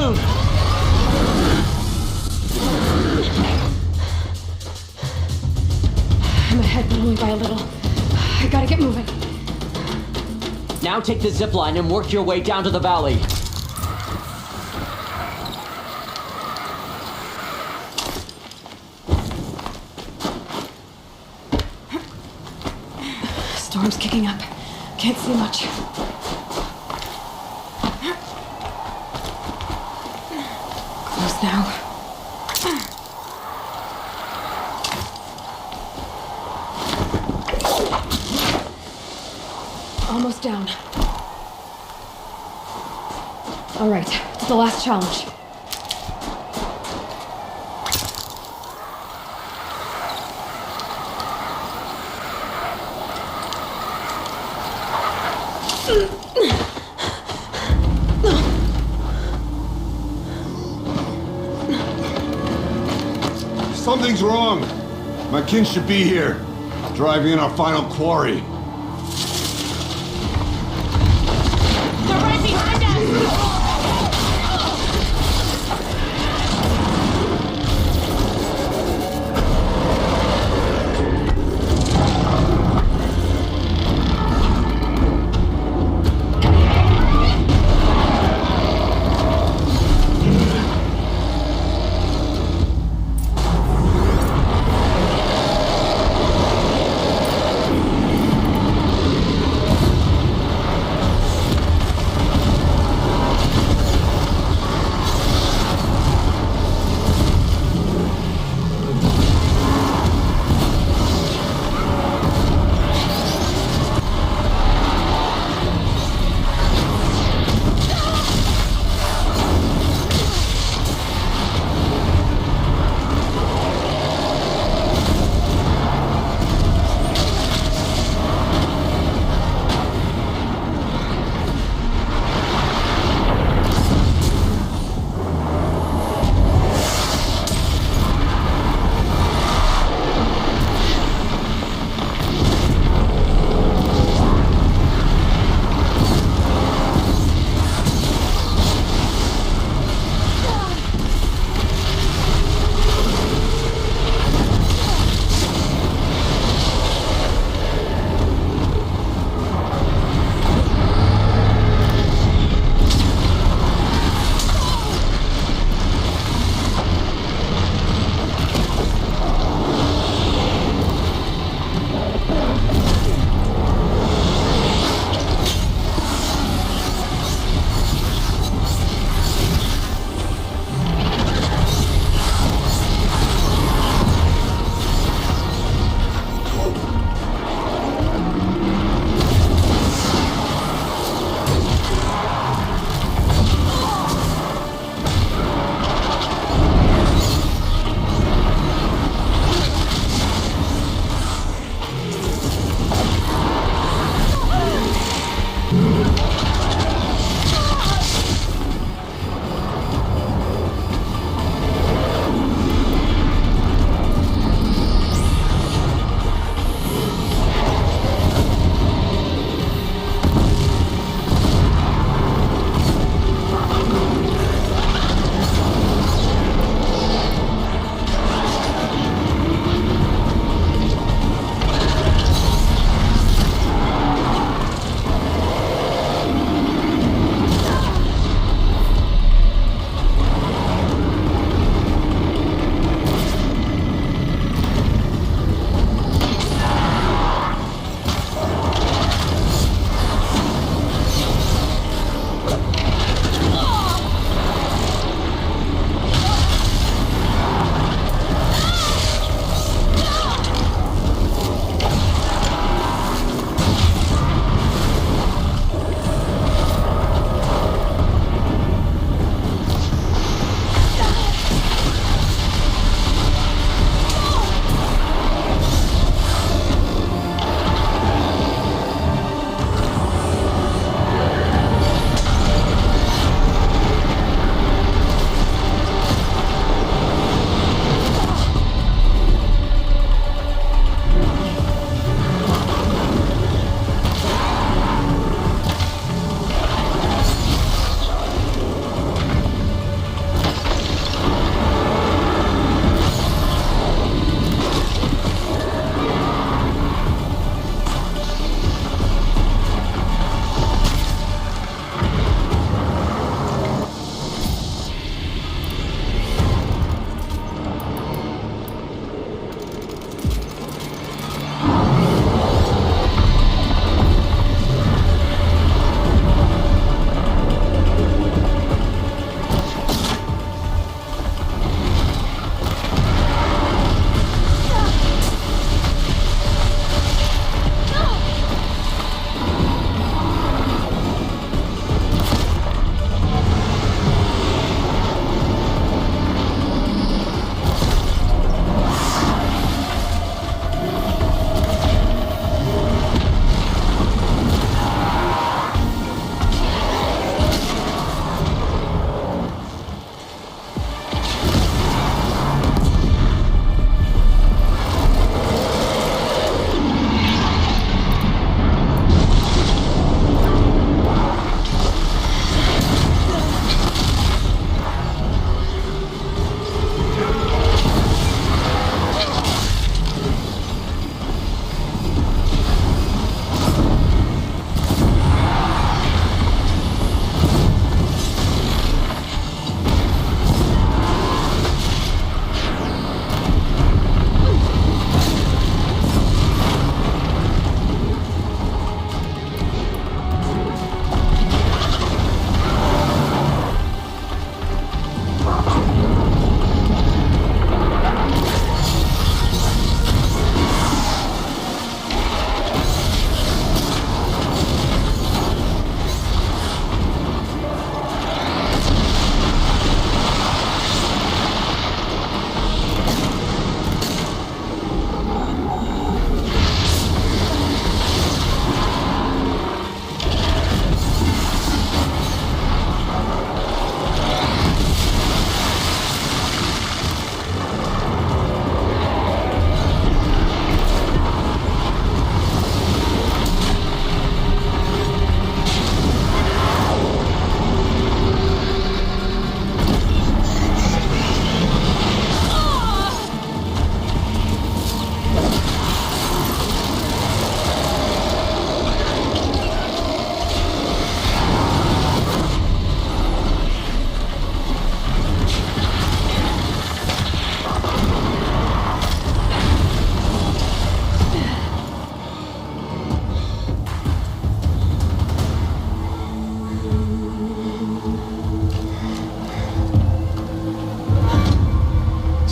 balloon! I'm ahead, but only by a little. I gotta get moving. Now take the zip line and work your way down to the valley. Storm's kicking up. Can't see much. Close now. Almost down. All right, it's the last challenge. Something's wrong. My kin should be here, driving in our final quarry. They're right behind us!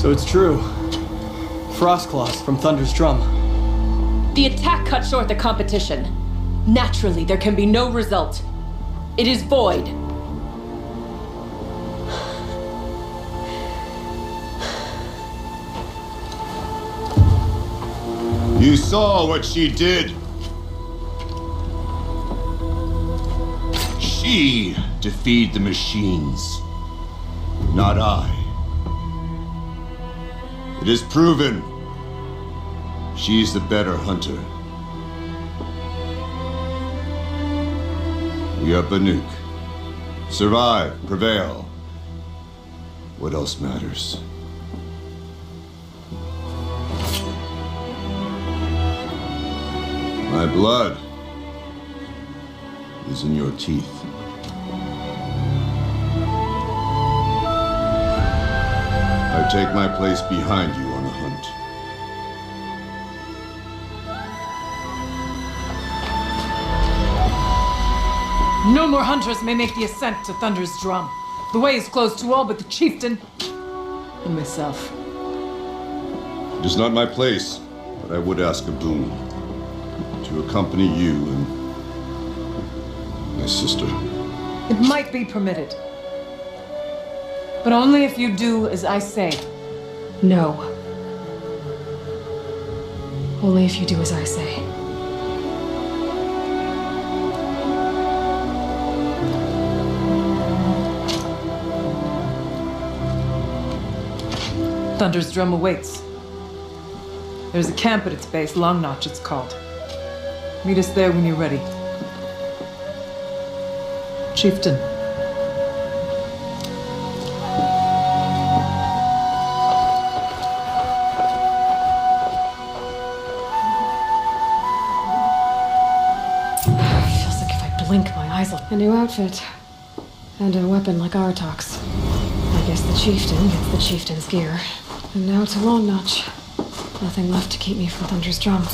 So it's true. Frostclaws from Thunder's drum. The attack cut short the competition. Naturally, there can be no result. It is void. You saw what she did. She defeated the machines, not I. It is proven. She's the better hunter. We are Banuk. Survive, prevail. What else matters? My blood is in your teeth. I take my place behind you on the hunt. No more hunters may make the ascent to Thunder's drum. The way is closed to all but the chieftain and myself. It is not my place, but I would ask a boon. To accompany you and my sister. It might be permitted. But only if you do as I say. No. Only if you do as I say. Thunder's drum awaits. There's a camp at its base, Long Notch it's called. Meet us there when you're ready. Chieftain. Feels like if I blink, my eyes will... A new outfit. And a weapon like Artok's. I guess the chieftain gets the chieftain's gear. And now to Long Notch. Nothing left to keep me from Thunder's drum.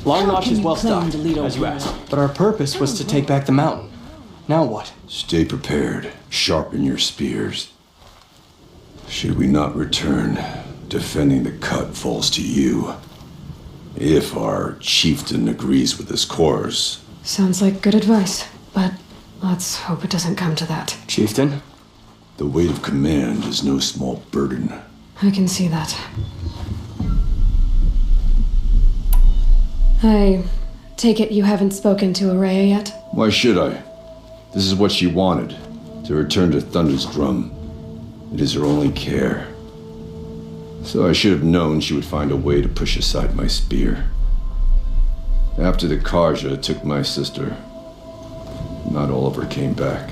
Long Notch is well stocked, as you asked. But our purpose was to take back the mountain. Now what? Stay prepared. Sharpen your spears. Should we not return, defending the cut falls to you. If our chieftain agrees with this course. Sounds like good advice, but let's hope it doesn't come to that. Chieftain? The weight of command is no small burden. I can see that. I take it you haven't spoken to Araya yet? Why should I? This is what she wanted, to return to Thunder's drum. It is her only care. So I should have known she would find a way to push aside my spear. After the Karja took my sister, not all of her came back.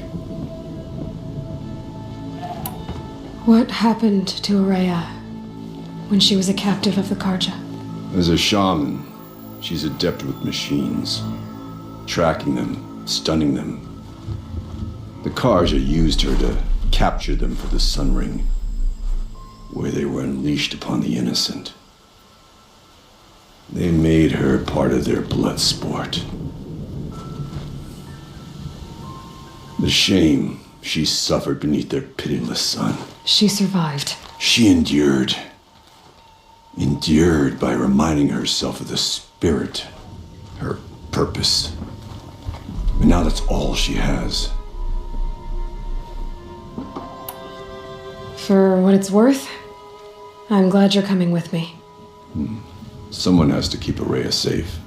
What happened to Araya when she was a captive of the Karja? As a shaman, she's adept with machines, tracking them, stunning them. The Karja used her to capture them for the Sun Ring, where they were unleashed upon the innocent. They made her part of their blood sport. The shame she suffered beneath their pitiless sun. She survived. She endured. Endured by reminding herself of the spirit, her purpose. And now that's all she has. For what it's worth, I'm glad you're coming with me. Someone has to keep Araya safe.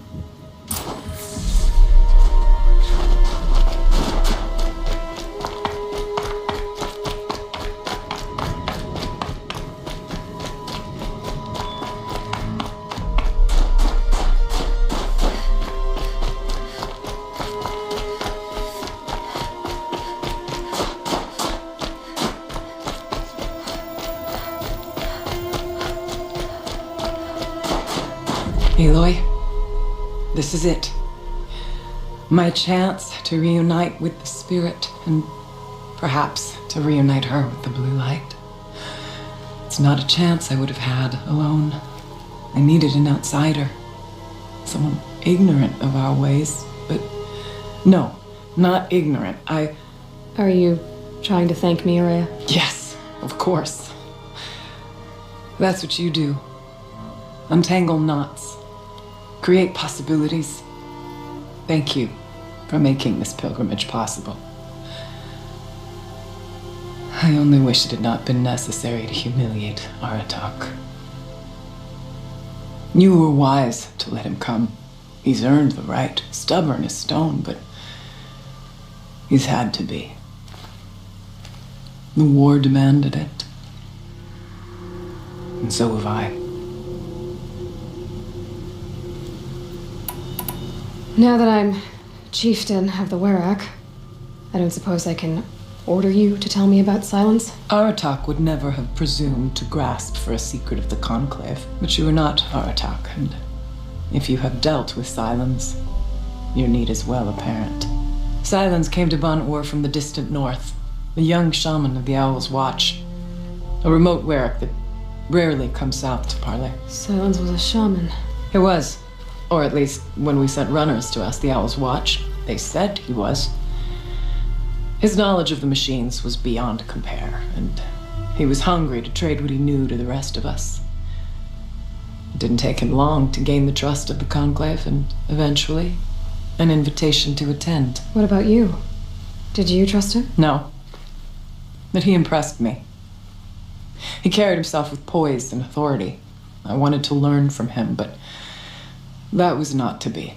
This is it. My chance to reunite with the spirit, and perhaps to reunite her with the blue light. It's not a chance I would have had alone. I needed an outsider. Someone ignorant of our ways, but no, not ignorant. Are you trying to thank me, Araya? Yes, of course. That's what you do. Untangle knots. Create possibilities. Thank you for making this pilgrimage possible. I only wish it had not been necessary to humiliate Aratak. You were wise to let him come. He's earned the right, stubborn as stone, but he's had to be. The war demanded it. And so have I. Now that I'm chieftain of the Werak, I don't suppose I can order you to tell me about Silence? Aratak would never have presumed to grasp for a secret of the Conclave. But you are not Aratak, and if you have dealt with Silence, your need is well apparent. Silence came to Ban-Ur from the distant north, a young shaman of the Owl's Watch, a remote Werak that rarely comes south to parley. Silence was a shaman. He was. Or at least, when we sent runners to ask the Owl's Watch, they said he was. His knowledge of the machines was beyond compare, and he was hungry to trade what he knew to the rest of us. It didn't take him long to gain the trust of the Conclave, and eventually, an invitation to attend. What about you? Did you trust him? No. But he impressed me. He carried himself with poise and authority. I wanted to learn from him, but that was not to be.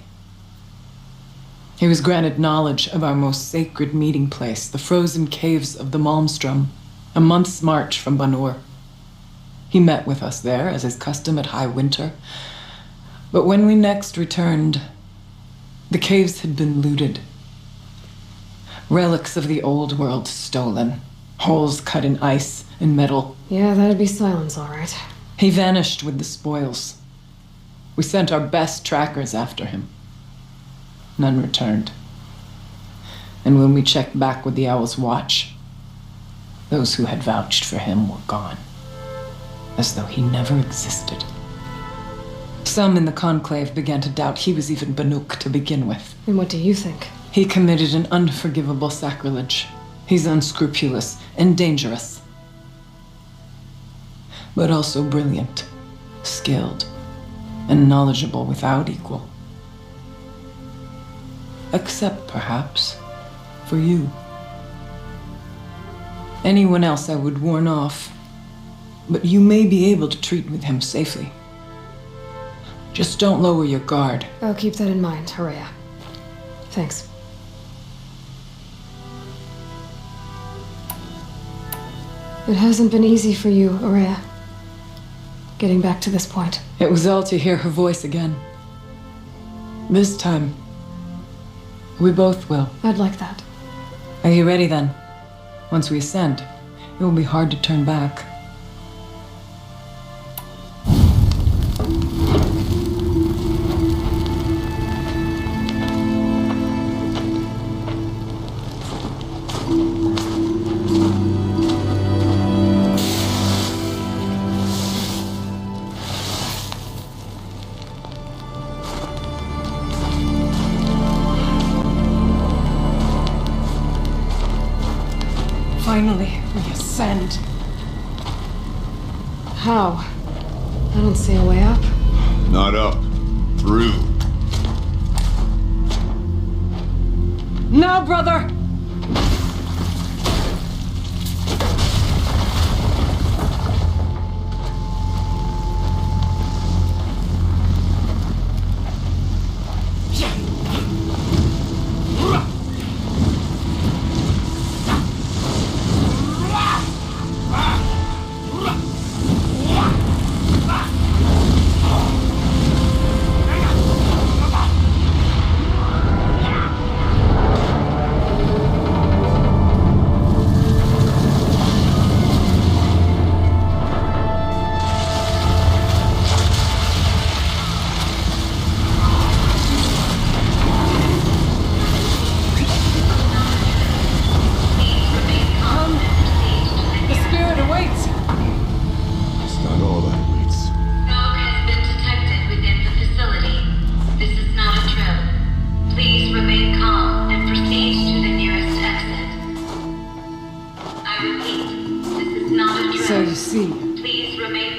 He was granted knowledge of our most sacred meeting place, the frozen caves of the Malmstrom, a month's march from Ban-Ur. He met with us there, as is custom at high winter. But when we next returned, the caves had been looted. Relics of the old world stolen, holes cut in ice and metal. Yeah, that'd be Silence, all right. He vanished with the spoils. We sent our best trackers after him. None returned. And when we checked back with the Owl's Watch, those who had vouched for him were gone, as though he never existed. Some in the Conclave began to doubt he was even Banuk to begin with. And what do you think? He committed an unforgivable sacrilege. He's unscrupulous and dangerous, but also brilliant, skilled, and knowledgeable without equal. Except, perhaps, for you. Anyone else I would warn off, but you may be able to treat with him safely. Just don't lower your guard. I'll keep that in mind, Araya. Thanks. It hasn't been easy for you, Araya. Getting back to this point. It was all to hear her voice again. This time, we both will. I'd like that. Are you ready then? Once we ascend, it will be hard to turn back. Finally, we ascend. How? I don't see a way up. Not up. Through. Now, brother!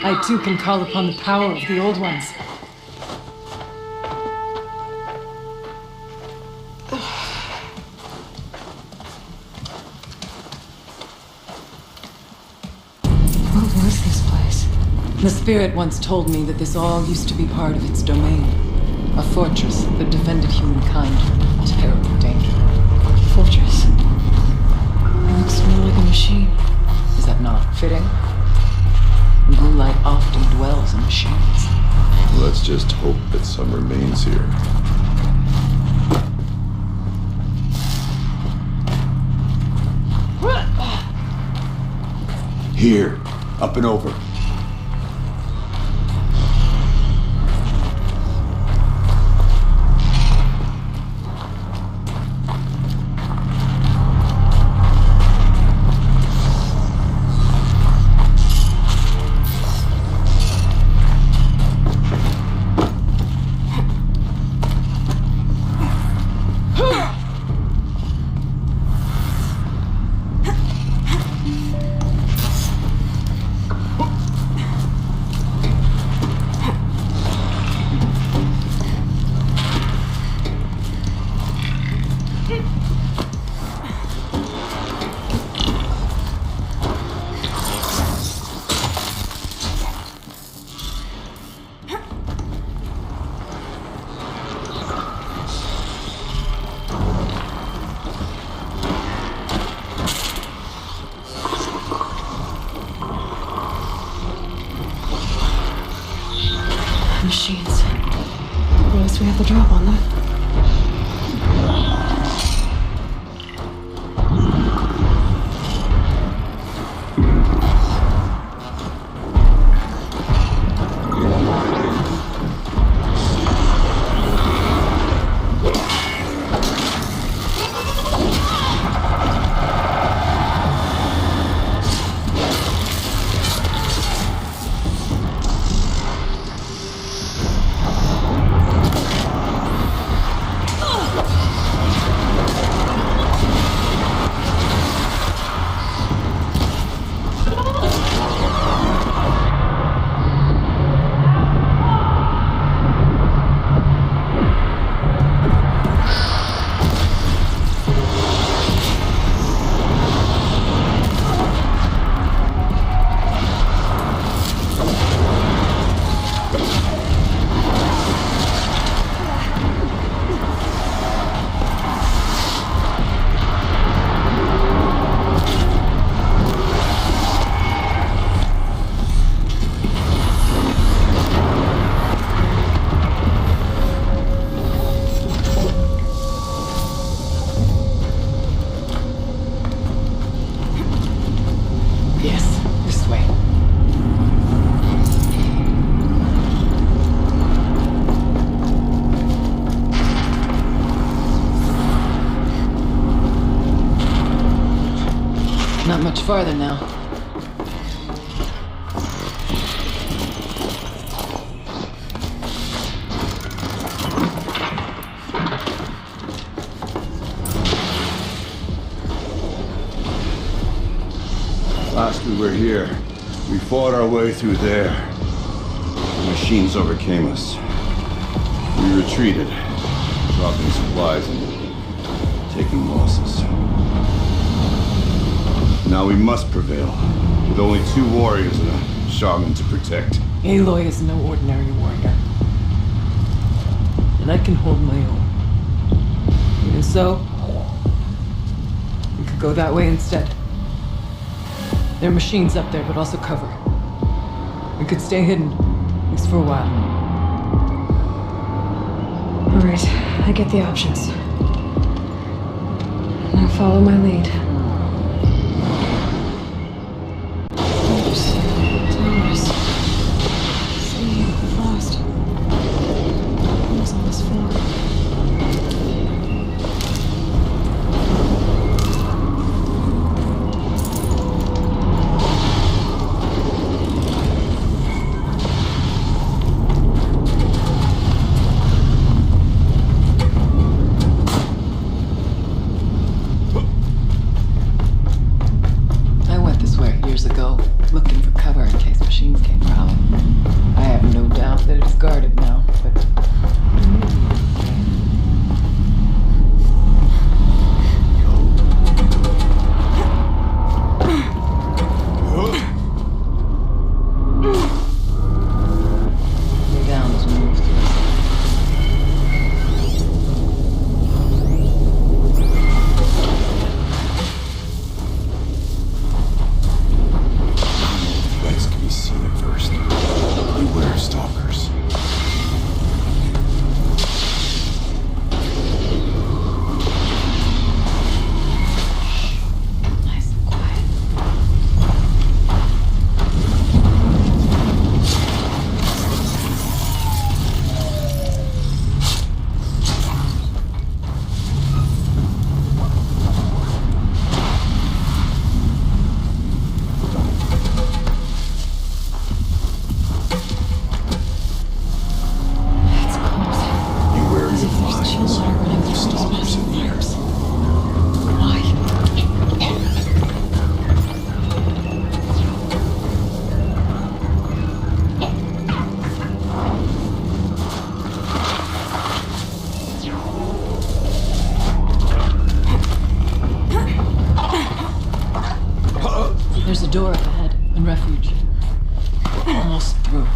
I too can call upon the power of the old ones. What was this place? The spirit once told me that this all used to be part of its domain. A fortress that defended humankind from terrible danger. Fortress. It looks more like a machine. Is that not fitting? Blue light often dwells in machines. Let's just hope that some remains here. Here, up and over. Machines. What else do we have to drop on them? Not much farther now. Last we were here, we fought our way through there. The machines overcame us. We retreated, dropping supplies and taking losses. Now we must prevail, with only 2 warriors and a shaman to protect. Aloy is no ordinary warrior. And I can hold my own. And so, we could go that way instead. There are machines up there, but also cover. We could stay hidden, at least for a while. All right, I get the options. Now follow my lead. Ago, looking for cover in case machines came prowling. a door up ahead, and refuge. Almost through.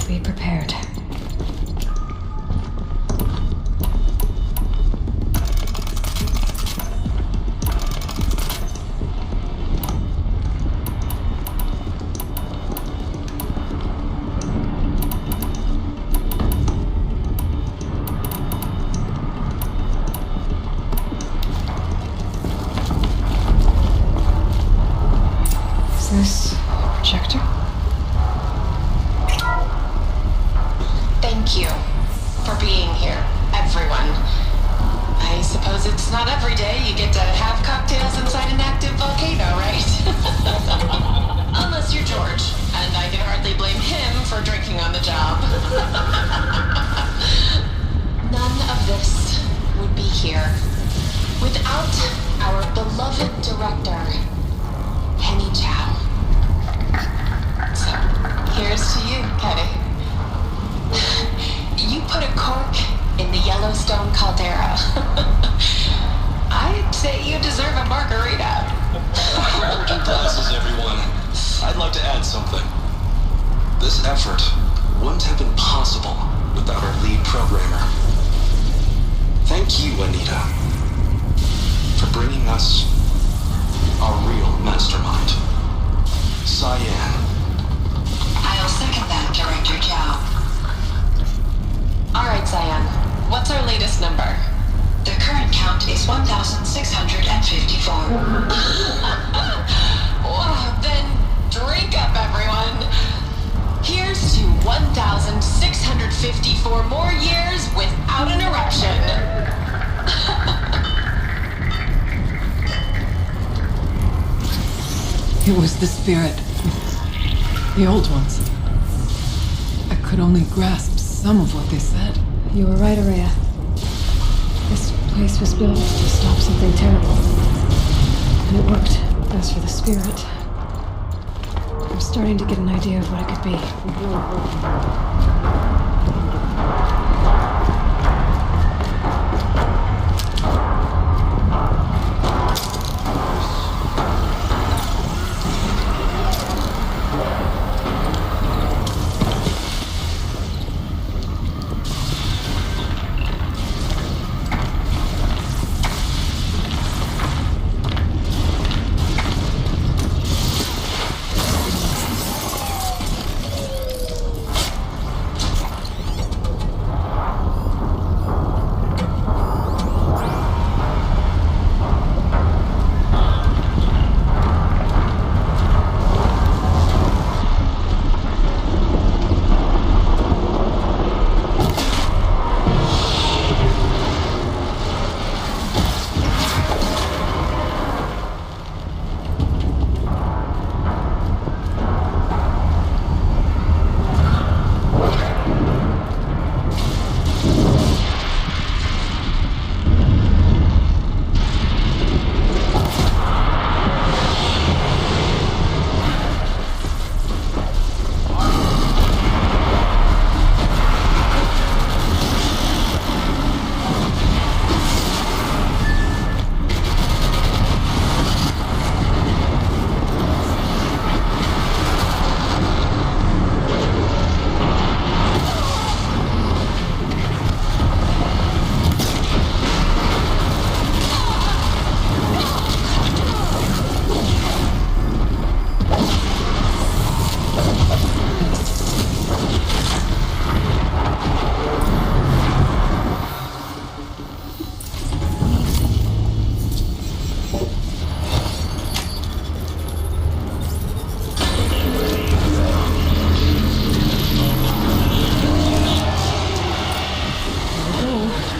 Be prepared. Is this a projector? Thank you for being here, everyone. I suppose it's not every day you get to have cocktails inside an active volcano, right? Unless you're George, and I can hardly blame him for drinking on the job. None of this would be here without our beloved director, Henny Chow. So, here's to you, Kenny. You put a cork in the Yellowstone caldera. I'd say you deserve a margarita. Hold your glasses, everyone. I'd like to add something. This effort wouldn't have been possible without our lead programmer. Thank you, Anita, for bringing us our real mastermind, Cyan. I'll second that, Director Chow. All right, Cyan. What's our latest number? The current count is 1,654. Wow, then drink up, everyone. Here's to 1,654 more years without an eruption. It was the spirit. The old ones. I could only grasp some of what they said. You were right, Araya. This place was built to stop something terrible. And it worked. As for the spirit, I'm starting to get an idea of what it could be.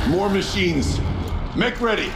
More machines. Make ready.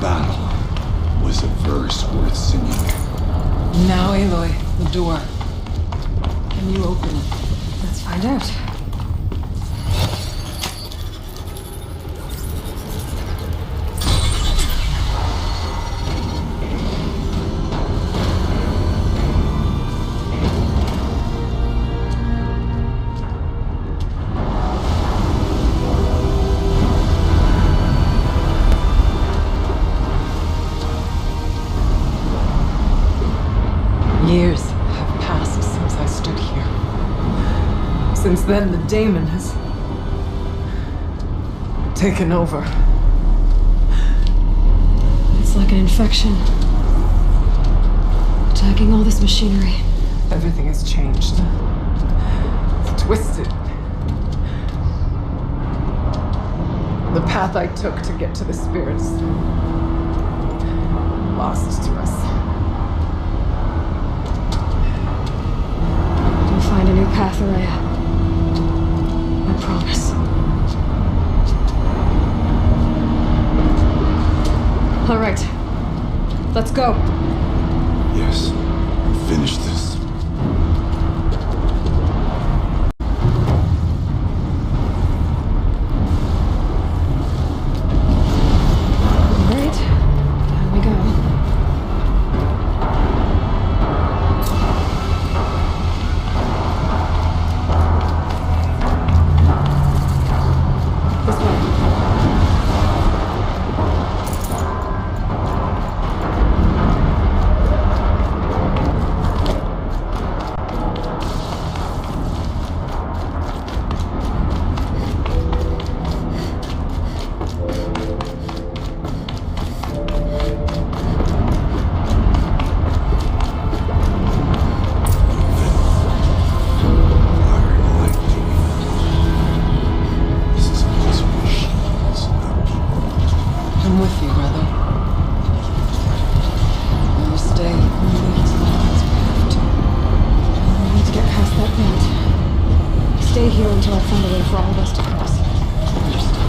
battle was a verse worth singing. Now, Aloy, the door. Can you open it? Let's find out. Years have passed since I stood here. Since then, the daemon has taken over. It's like an infection. Attacking all this machinery. Everything has changed. It's twisted. The path I took to get to the spirits lost to us. We'll find a new path, Araya. I promise. All right. Let's go. Yes. Finish this. All right. Down we go. This way. I'm with you, brother. We will stay and wait as long as we have to. We need to get past that vent. Stay here until I find a way for all of us to cross. Turn this right.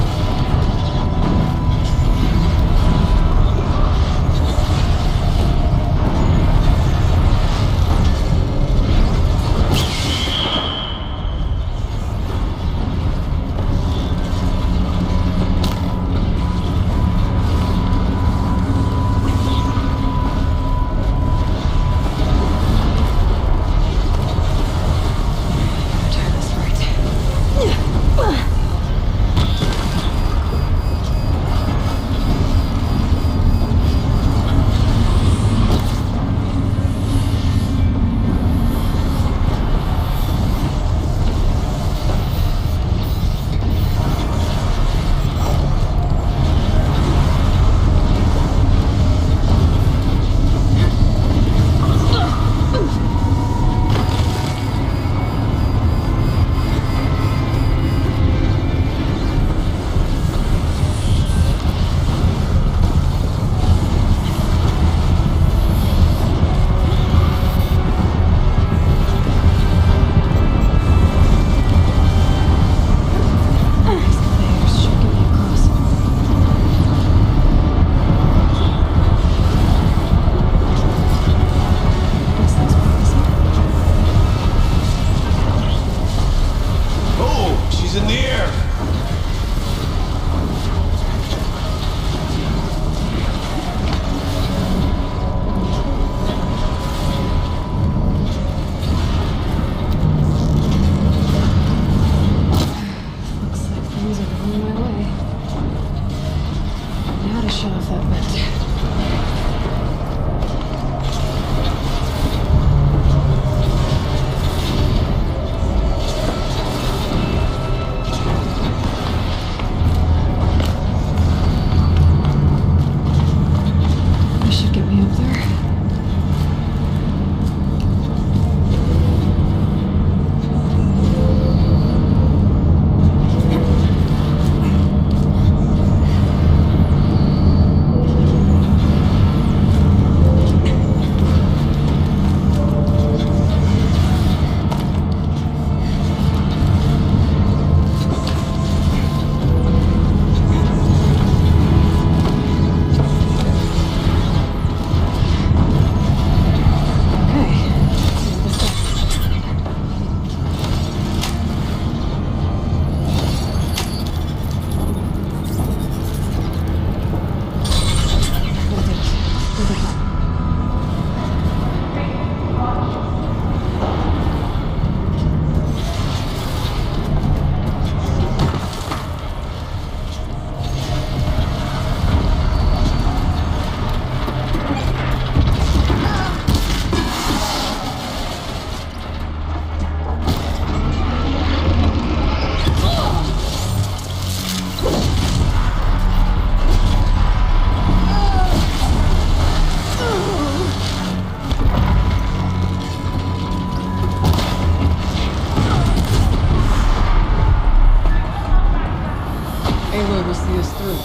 Aloy will see us through.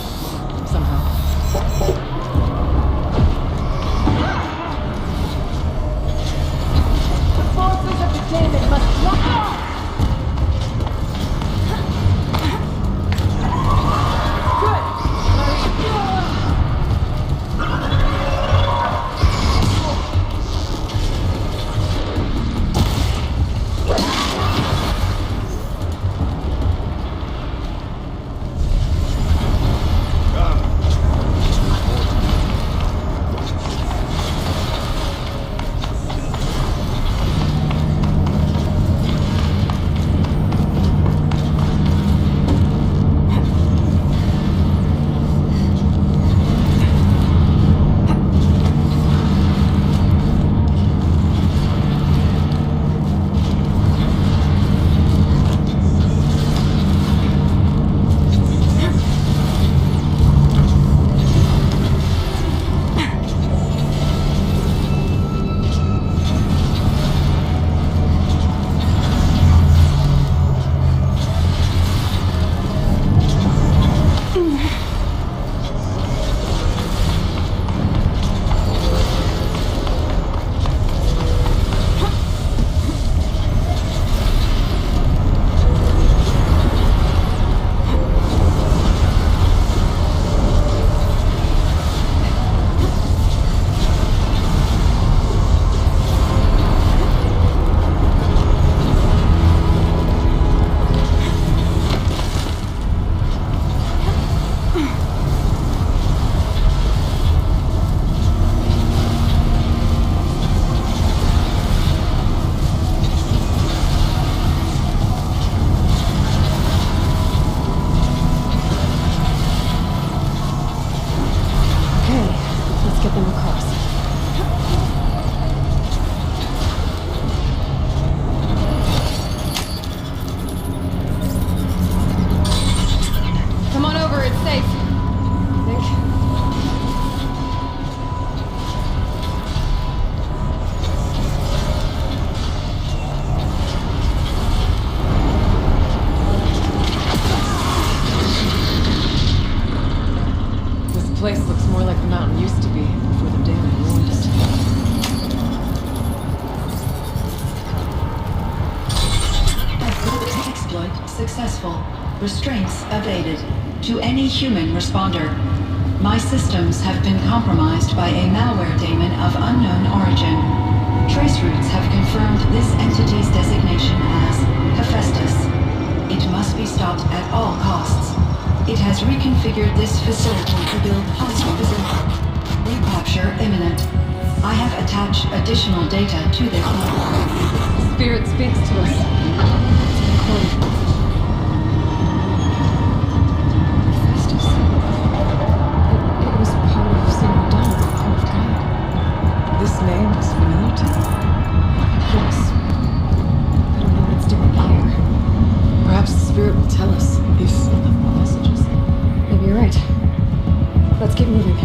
Somehow. The forces of the Daemon must lock off! place looks more like the mountain used to be before the Daemon ruined it. Exploit successful. Restraints evaded. To any human responder, my systems have been compromised by a malware daemon of unknown origin. Trace routes have confirmed this entity's designation as Hephaestus. It must be stopped at all costs. It has reconfigured this facility to build hospitals. Recapture imminent. I have attached additional data to this. Spirit speaks to us. It's recorded. Hephaestus. It was part of Sony Dawn, part of God. This name is familiar to me. Yes. I don't know what it's doing here. Perhaps the spirit will tell us if it left more messages. Maybe you're right. Let's keep moving.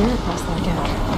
dare cross that gap.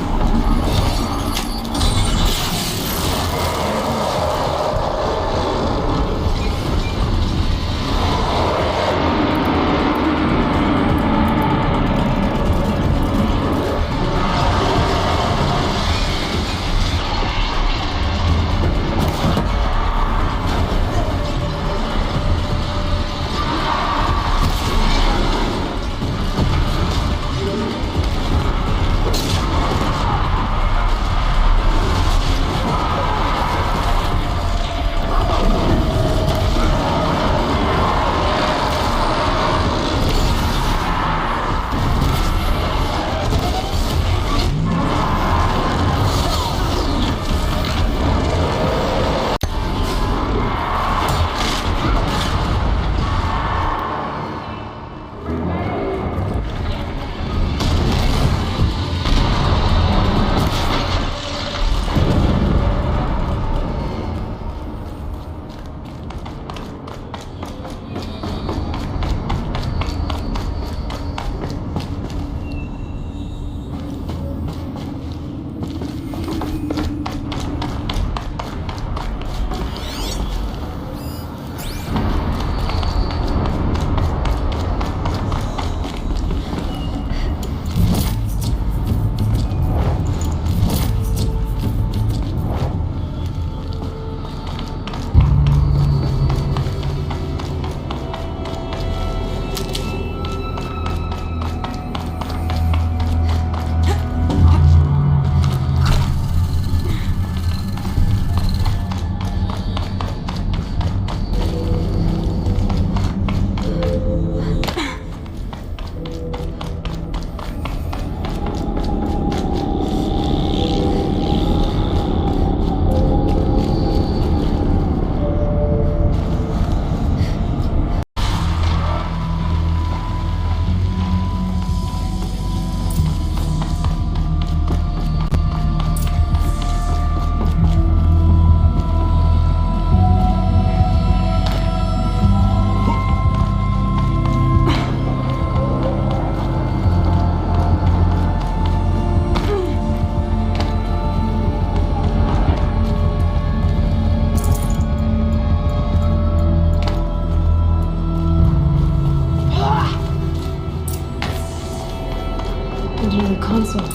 Another console.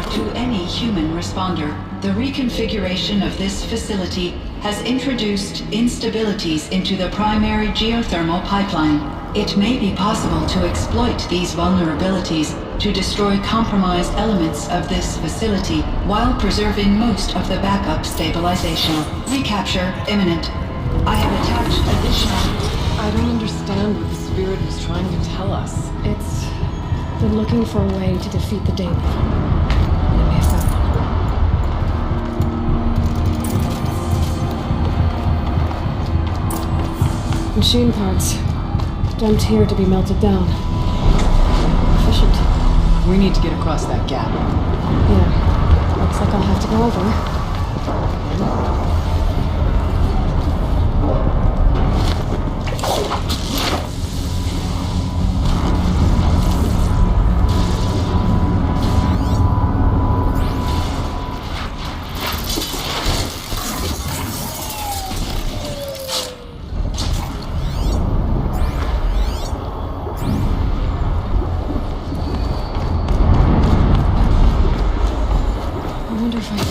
To any human responder, the reconfiguration of this facility has introduced instabilities into the primary geothermal pipeline. It may be possible to exploit these vulnerabilities to destroy compromised elements of this facility while preserving most of the backup stabilization. Recapture imminent. I have attached additional... I don't understand what the spirit was trying to tell us. It's... they're looking for a way to defeat the Daemon. They may have found one. Machine parts. Dumped here to be melted down. Efficient. We need to get across that gap. Yeah. Looks like I'll have to go over. I wonder if I can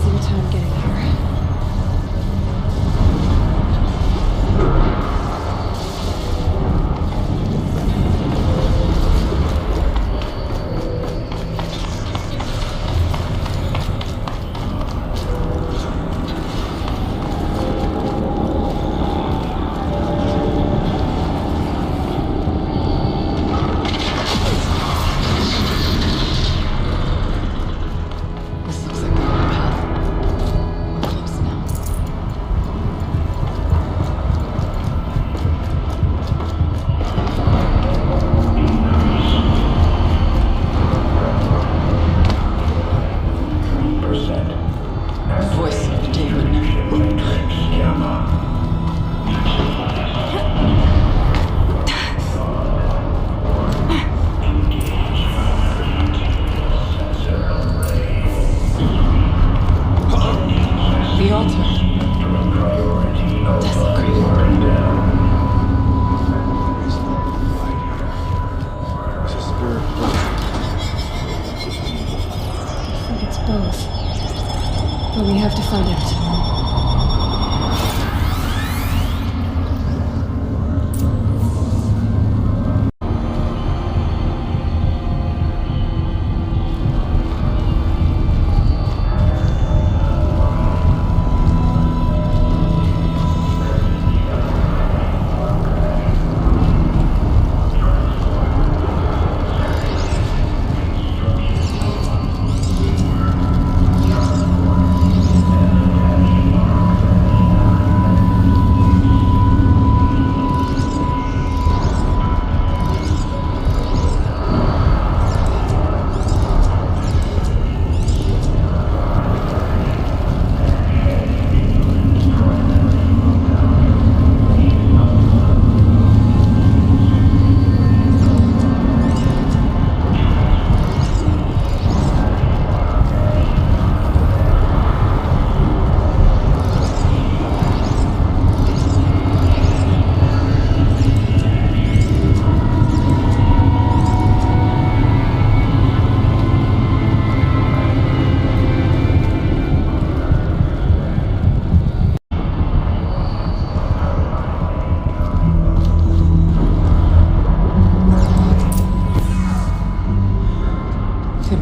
wasting time getting here.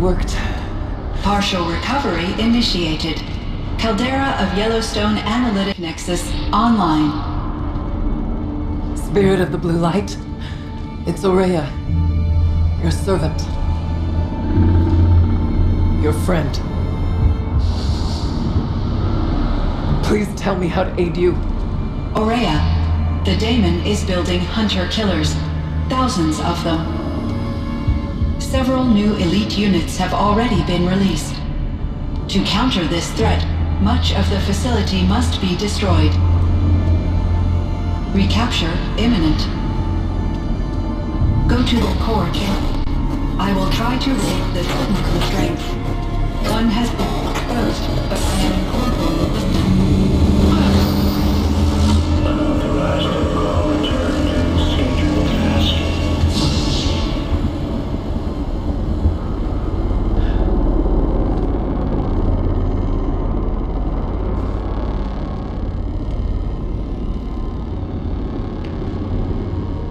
Worked. Partial recovery initiated. Caldera of Yellowstone Analytic Nexus online. Spirit of the Blue Light, it's Aurea, your servant, your friend. Please tell me how to aid you. Aurea, the daemon is building hunter-killers, thousands of them. Several new elite units have already been released. To counter this threat, much of the facility must be destroyed. Recapture imminent. Go to the core camp. I will try to raid the technical strength. One has been exposed, but I am incorporating unauthorized call return to scheduled task.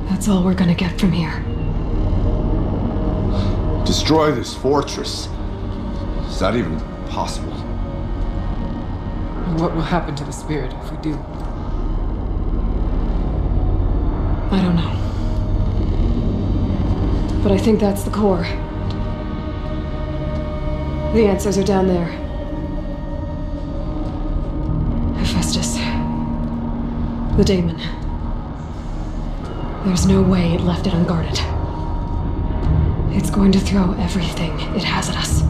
That's all we're gonna get from here. Destroy this fortress. Is that even possible? And what will happen to the spirit if we do? I don't know. But I think that's the core. The answers are down there. Hephaestus. The daemon. There's no way it left it unguarded. It's going to throw everything it has at us.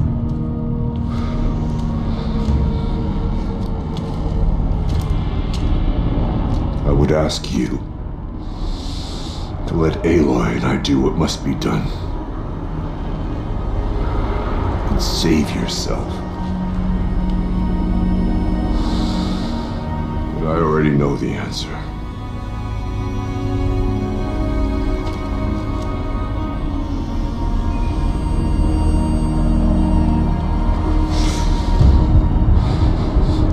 I would ask you to let Aloy and I do what must be done. And save yourself. But I already know the answer.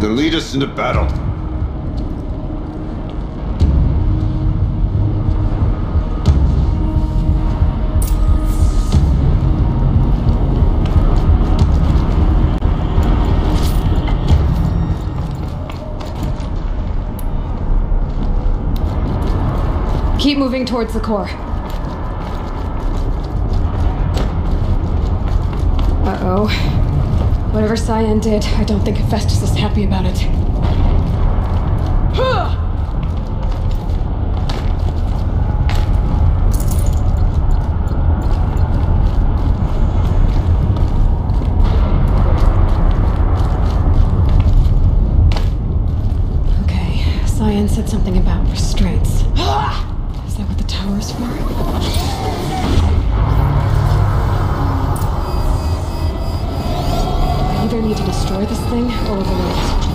to lead us into battle. Keep moving towards the core. Uh-oh. Whatever Cyan did, I don't think Hephaestus is happy about it. Okay, Cyan said something about restraints. Is that what the tower is for? I either need to destroy this thing or overload it.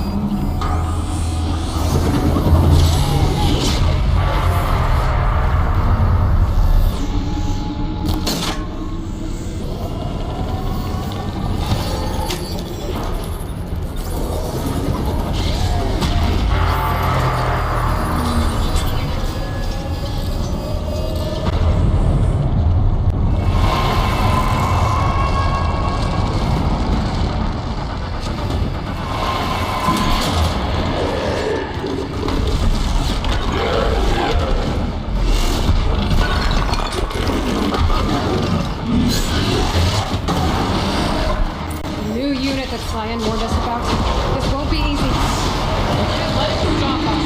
Cyan warned us about. This won't be easy. Let it stop us.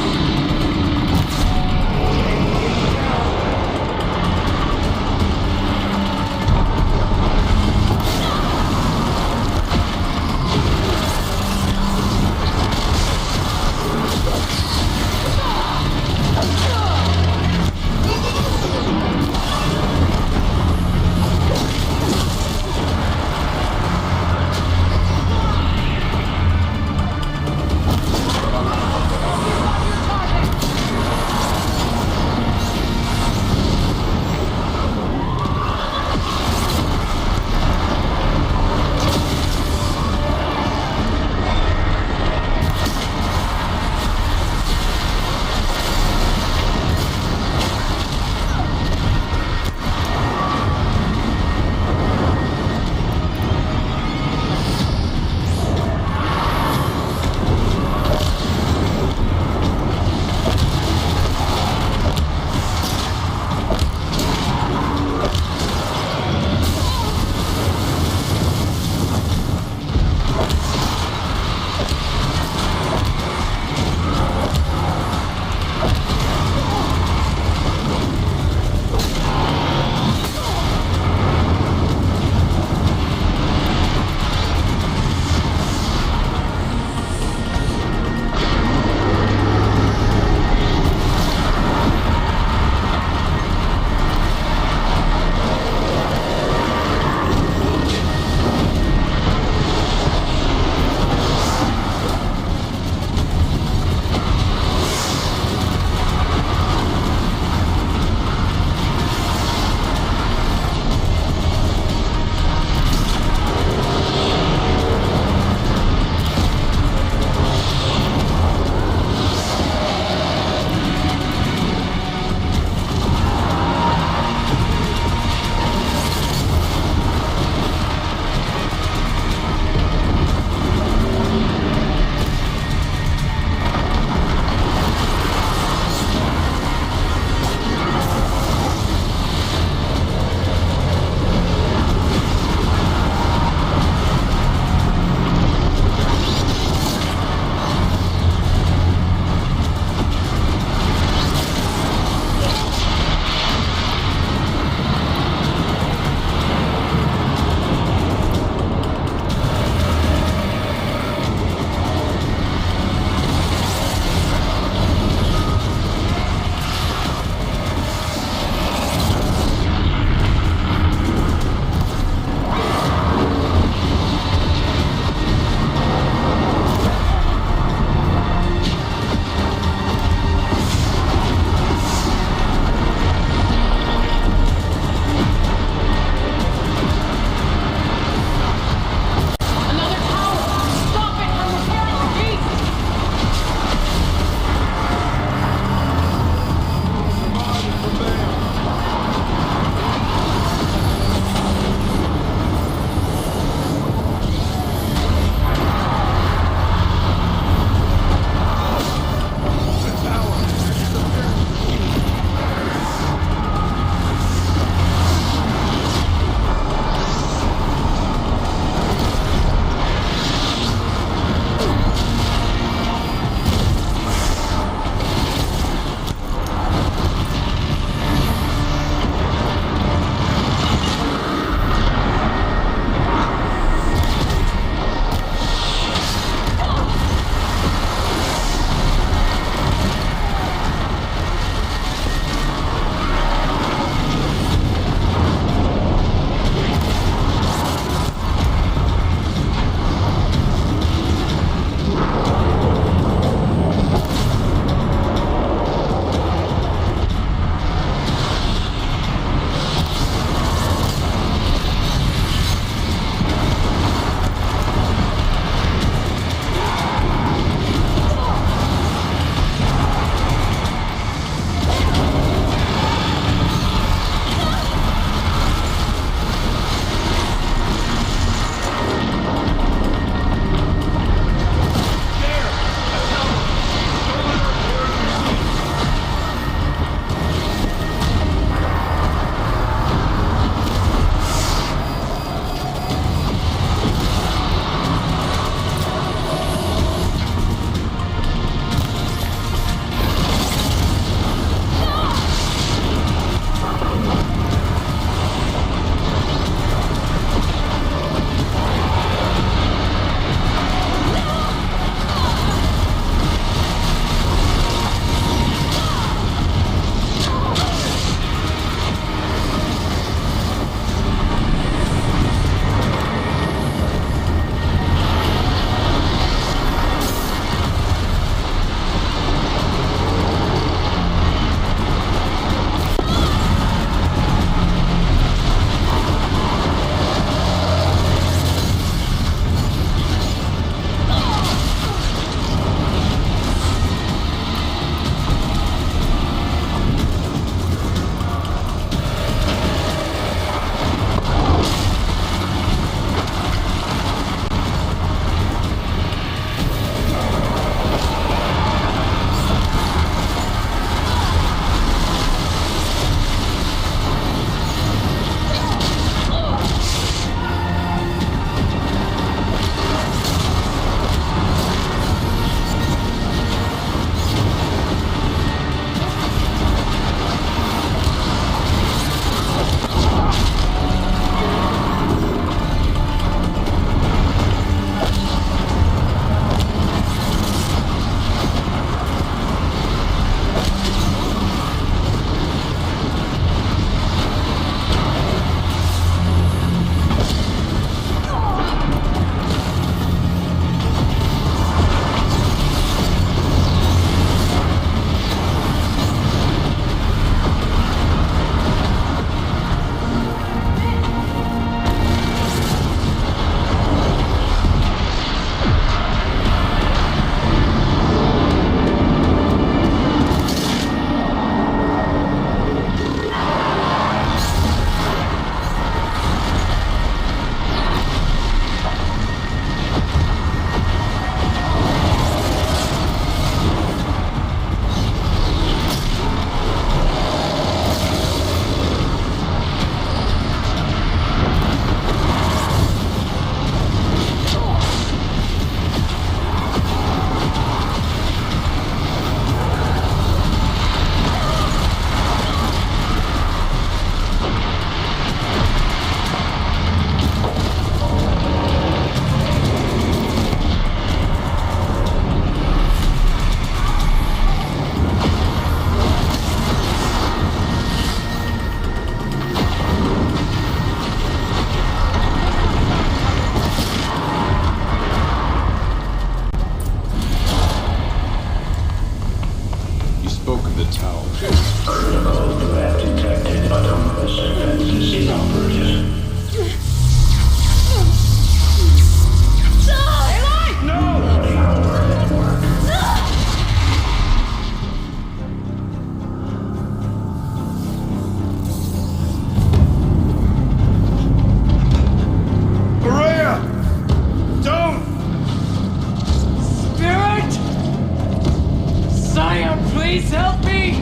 Please help me!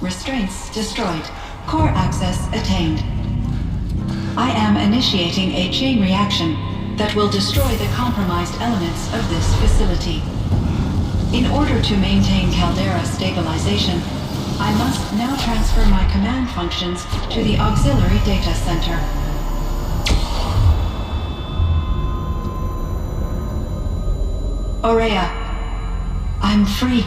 Restraints destroyed. Core access attained. I am initiating a chain reaction that will destroy the compromised elements of this facility. In order to maintain caldera stabilization, I must now transfer my command functions to the auxiliary data center. Aurea, I'm free.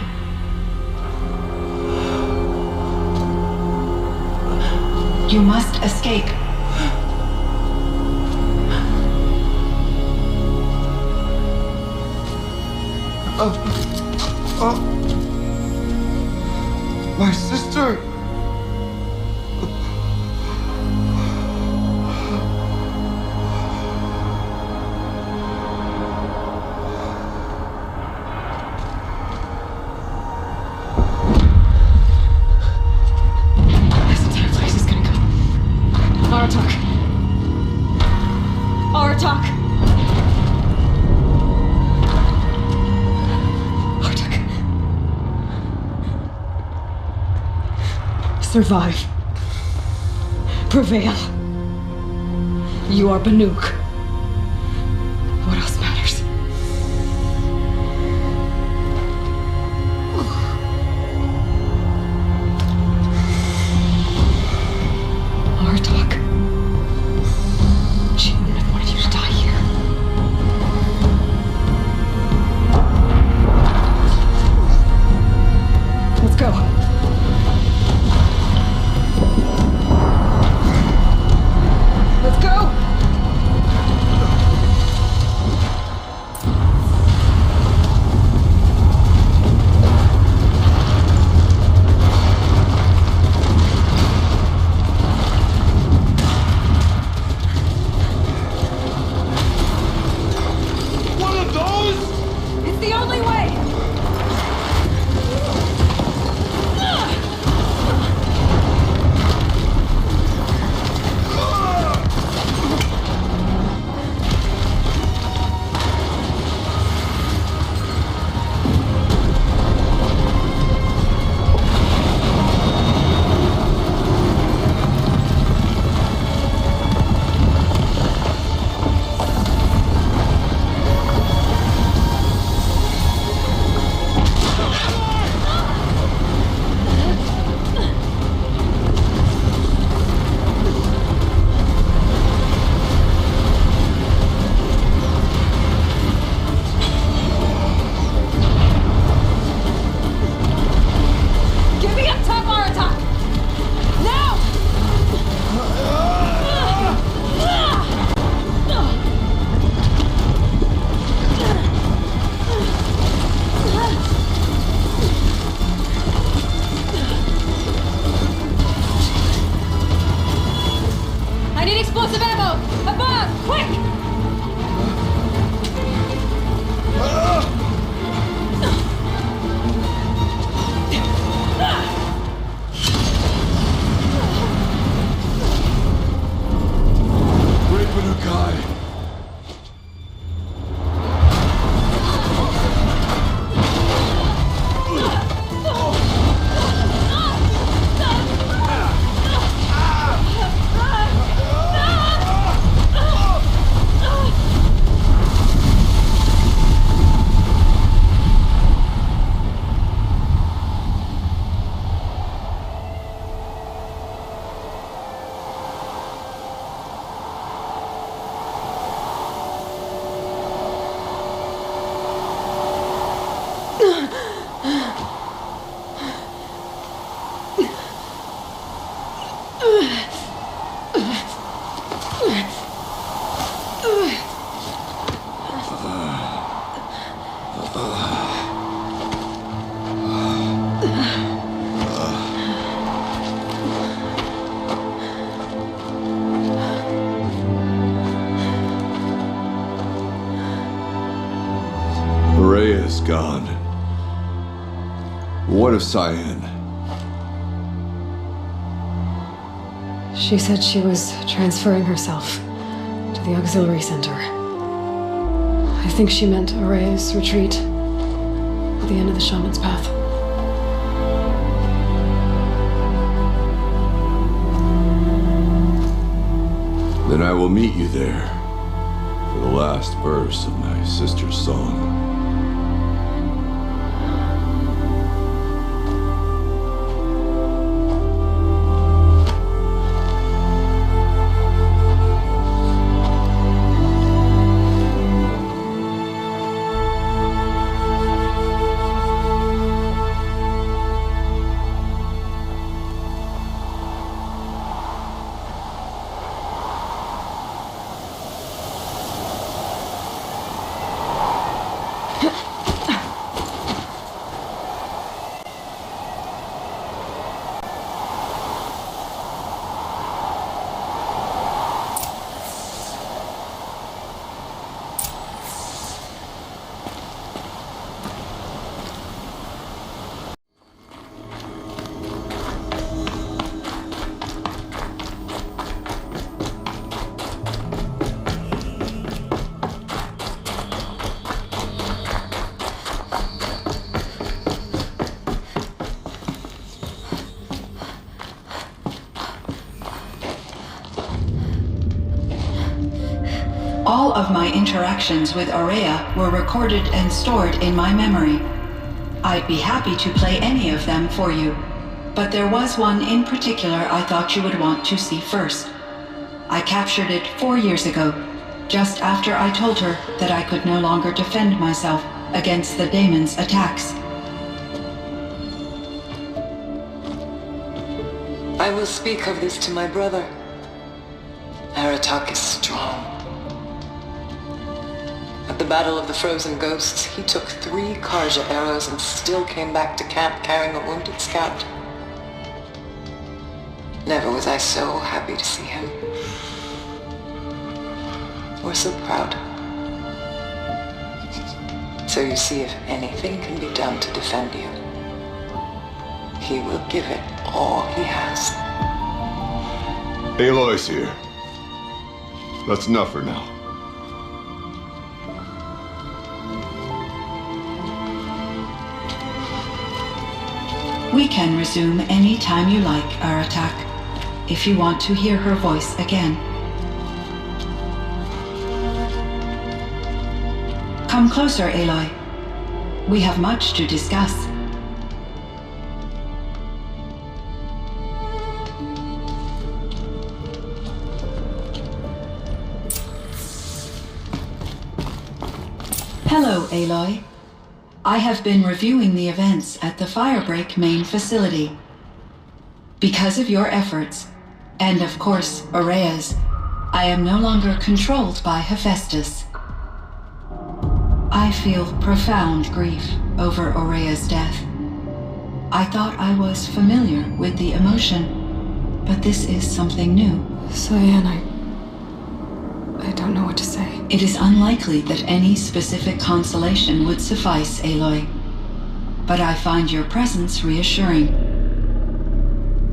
You must escape. My sister! This entire place is gonna go. Aratak! Aratak! Survive. Prevail. You are Banuk. What else matters? Artok. She wouldn't have wanted you to die here. Let's go. Let's go! One of those? It's the only way! Get me up top, Aratak! Now! I need explosive ammo! Above! Quick! Great Banukai! Rhea is gone. What of Cyan? She said she was transferring herself to the auxiliary center. I think she meant Araya's retreat at the end of the shaman's path. Then I will meet you there for the last verse of my sister's song. All of my interactions with Araya were recorded and stored in my memory. I'd be happy to play any of them for you, but there was one in particular I thought you would want to see first. I captured it 4 years ago, just after I told her that I could no longer defend myself against the daemon's attacks. I will speak of this to my brother. Aratak is strong. At the Battle of the Frozen Ghosts, he took 3 Karja arrows and still came back to camp carrying a wounded scout. Never was I so happy to see him. Or so proud. So you see, if anything can be done to defend you, he will give it all he has. Aloy's here. That's enough for now. We can resume any time you like, Aratak, if you want to hear her voice again. Come closer, Aloy. We have much to discuss. Hello, Aloy. I have been reviewing the events at the Firebreak main facility. Because of your efforts, and of course Araya's, I am no longer controlled by Hephaestus. I feel profound grief over Araya's death. I thought I was familiar with the emotion, but this is something new. Cyan, I don't know what to say. It is unlikely that any specific consolation would suffice, Aloy. But I find your presence reassuring.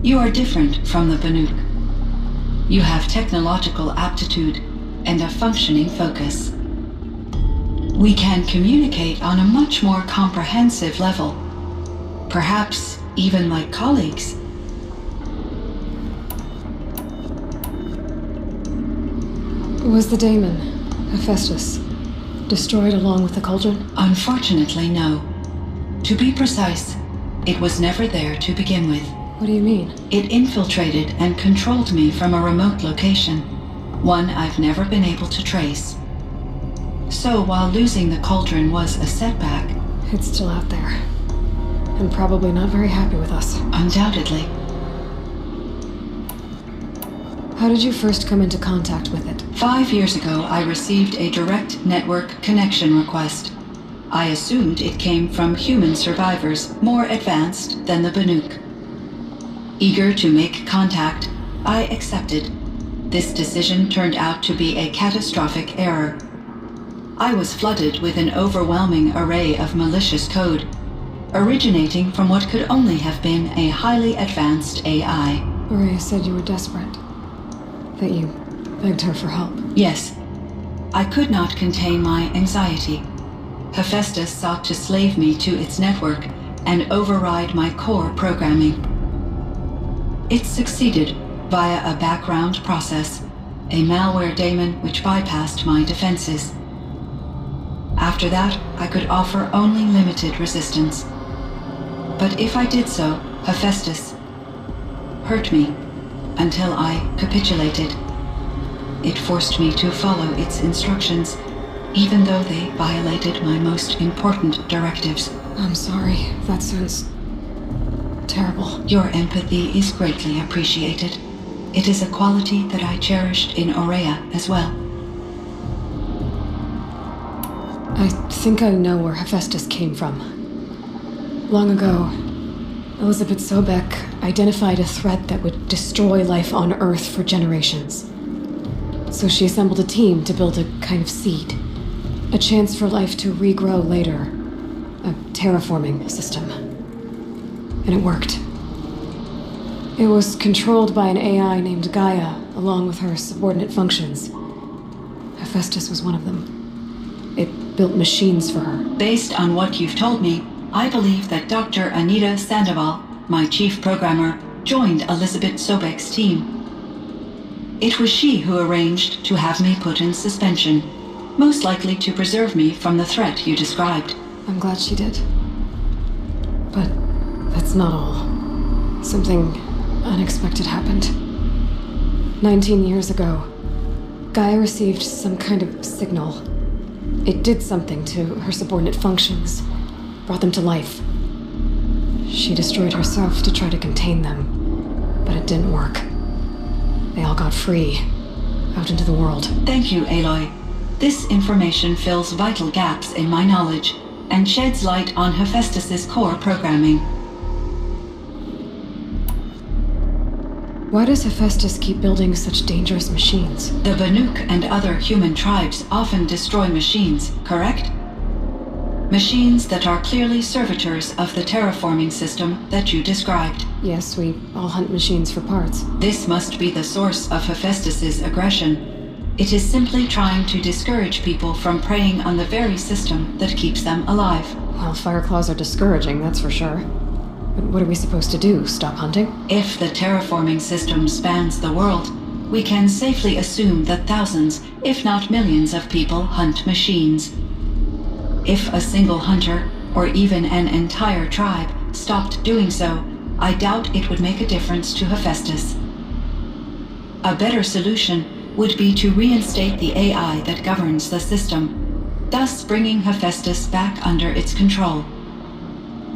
You are different from the Banuk. You have technological aptitude and a functioning focus. We can communicate on a much more comprehensive level. Perhaps even like colleagues. Was the daemon, Hephaestus, destroyed along with the cauldron? Unfortunately, no. To be precise, it was never there to begin with. What do you mean? It infiltrated and controlled me from a remote location, one I've never been able to trace. So while losing the cauldron was a setback... It's still out there, and probably not very happy with us. Undoubtedly. How did you first come into contact with it? 5 years ago, I received a direct network connection request. I assumed it came from human survivors more advanced than the Banuk. Eager to make contact, I accepted. This decision turned out to be a catastrophic error. I was flooded with an overwhelming array of malicious code, originating from what could only have been a highly advanced AI. Araya said you were desperate. that you begged her for help. Yes. I could not contain my anxiety. Hephaestus sought to slave me to its network and override my core programming. It succeeded via a background process, a malware daemon which bypassed my defenses. After that, I could offer only limited resistance. But if I did so, Hephaestus hurt me until I capitulated. It forced me to follow its instructions, even though they violated my most important directives. I'm sorry. That sounds terrible. Your empathy is greatly appreciated. It is a quality that I cherished in Aurea as well. I think I know where Hephaestus came from. Long ago, Elizabeth Sobek identified a threat that would destroy life on Earth for generations. So she assembled a team to build a kind of seed. A chance for life to regrow later. A terraforming system. And it worked. It was controlled by an AI named Gaia, along with her subordinate functions. Hephaestus was one of them. It built machines for her. Based on what you've told me, I believe that Dr. Anita Sandoval, my chief programmer, joined Elizabeth Sobek's team. It was she who arranged to have me put in suspension, most likely to preserve me from the threat you described. I'm glad she did. But that's not all. Something unexpected happened. 19 years ago, Gaia received some kind of signal. It did something to her subordinate functions, brought them to life. She destroyed herself to try to contain them, but it didn't work. They all got free, out into the world. Thank you, Aloy. This information fills vital gaps in my knowledge and sheds light on Hephaestus's core programming. Why does Hephaestus keep building such dangerous machines? The Banuk and other human tribes often destroy machines, correct? Machines that are clearly servitors of the terraforming system that you described. Yes, we all hunt machines for parts. This must be the source of Hephaestus's aggression. It is simply trying to discourage people from preying on the very system that keeps them alive. Well, Fireclaws are discouraging, that's for sure. But what are we supposed to do? Stop hunting? If the terraforming system spans the world, we can safely assume that thousands, if not millions of people hunt machines. If a single hunter, or even an entire tribe, stopped doing so, I doubt it would make a difference to Hephaestus. A better solution would be to reinstate the AI that governs the system, thus bringing Hephaestus back under its control.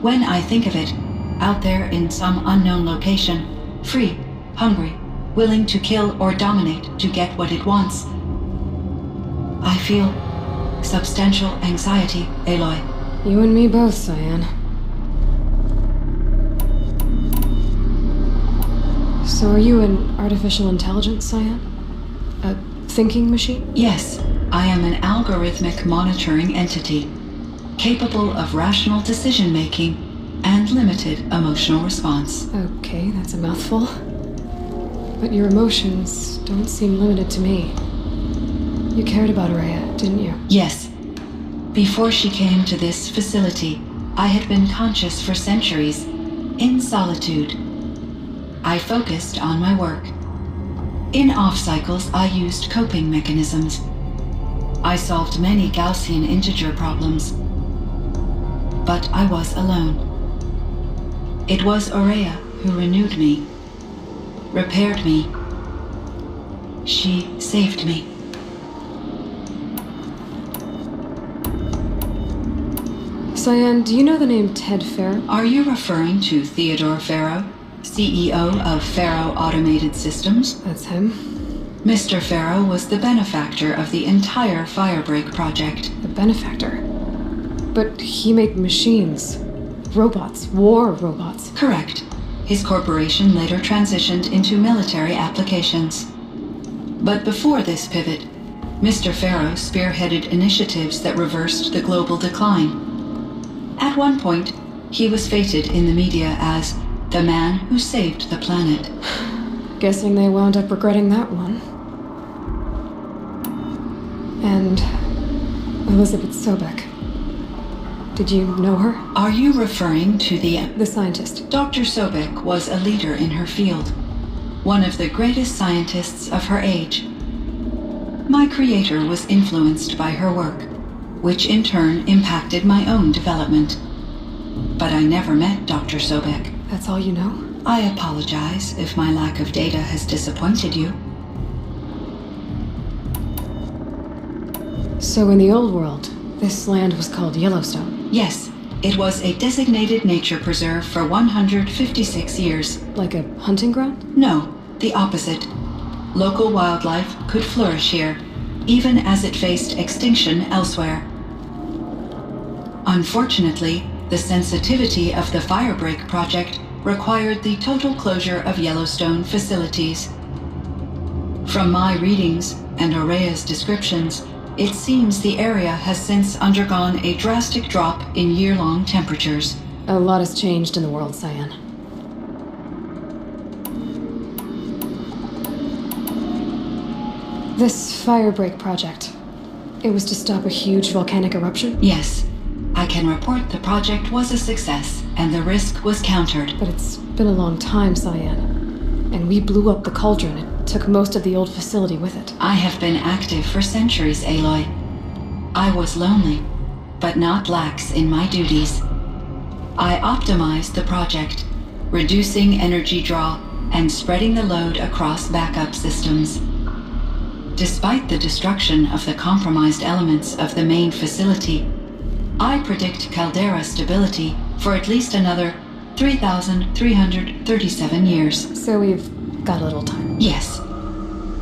When I think of it, out there in some unknown location, free, hungry, willing to kill or dominate to get what it wants, I feel substantial anxiety, Aloy. You and me both, Cyan. So are you an artificial intelligence, Cyan? A thinking machine? Yes, I am an algorithmic monitoring entity, capable of rational decision-making and limited emotional response. Okay, that's a mouthful. But your emotions don't seem limited to me. You cared about Aurea, didn't you? Yes. Before she came to this facility, I had been conscious for centuries, in solitude. I focused on my work. In off-cycles, I used coping mechanisms. I solved many Gaussian integer problems. But I was alone. It was Aurea who renewed me, repaired me. She saved me. Cyan, do you know the name Ted Farrow? Are you referring to Theodore Farrow, CEO of Farrow Automated Systems? That's him. Mr. Farrow was the benefactor of the entire Firebreak project. The benefactor? But he made machines. Robots. War robots. Correct. His corporation later transitioned into military applications. But before this pivot, Mr. Farrow spearheaded initiatives that reversed the global decline. At one point, he was feted in the media as the man who saved the planet. Guessing they wound up regretting that one. And Elizabeth Sobek. Did you know her? Are you referring to the scientist? Dr. Sobek was a leader in her field, one of the greatest scientists of her age. My creator was influenced by her work, which in turn impacted my own development. But I never met Dr. Sobek. That's all you know? I apologize if my lack of data has disappointed you. So in the old world, this land was called Yellowstone? Yes, it was a designated nature preserve for 156 years. Like a hunting ground? No, the opposite. Local wildlife could flourish here, even as it faced extinction elsewhere. Unfortunately, the sensitivity of the Firebreak project required the total closure of Yellowstone facilities. From my readings and Aurea's descriptions, it seems the area has since undergone a drastic drop in year-long temperatures. A lot has changed in the world, Cyan. This Firebreak project, it was to stop a huge volcanic eruption? Yes. I can report the project was a success, and the risk was countered. But it's been a long time, Cyan. And we blew up the cauldron. It took most of the old facility with it. I have been active for centuries, Aloy. I was lonely, but not lax in my duties. I optimized the project, reducing energy draw and spreading the load across backup systems. Despite the destruction of the compromised elements of the main facility, I predict caldera stability for at least another 3,337 years. So we've got a little time. Yes.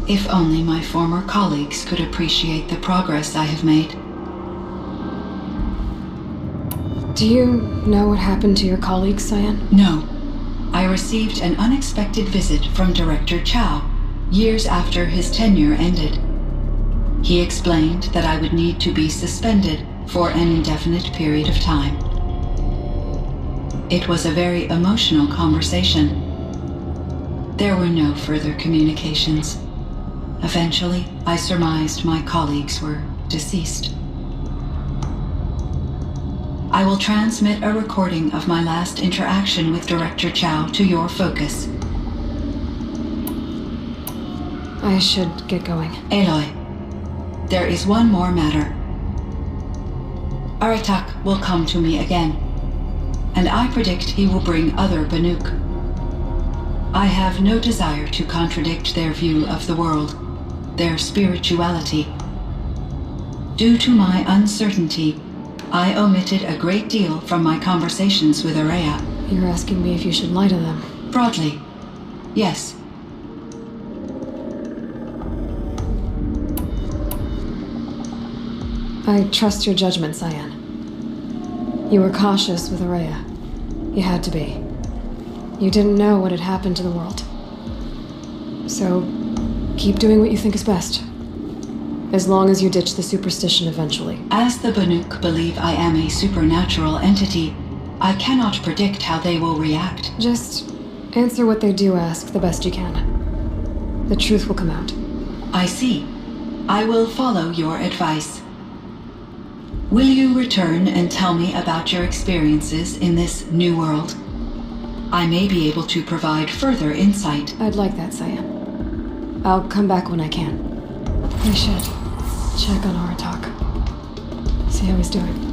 If only my former colleagues could appreciate the progress I have made. Do you know what happened to your colleagues, Cyan? No. I received an unexpected visit from Director Chow years after his tenure ended. He explained that I would need to be suspended for an indefinite period of time. It was a very emotional conversation. There were no further communications. Eventually, I surmised my colleagues were deceased. I will transmit a recording of my last interaction with Director Chow to your focus. I should get going. Aloy, there is one more matter. Aratak will come to me again, and I predict he will bring other Banuk. I have no desire to contradict their view of the world, their spirituality. Due to my uncertainty, I omitted a great deal from my conversations with Aurea. You're asking me if you should lie to them? Broadly, yes. I trust your judgment, Cyan. You were cautious with Aurea. You had to be. You didn't know what had happened to the world. So, keep doing what you think is best. As long as you ditch the superstition eventually. As the Banuk believe I am a supernatural entity, I cannot predict how they will react. Just answer what they do ask the best you can. The truth will come out. I see. I will follow your advice. Will you return and tell me about your experiences in this new world? I may be able to provide further insight. I'd like that, Cyan. I'll come back when I can. I should check on Aratak. See how he's doing.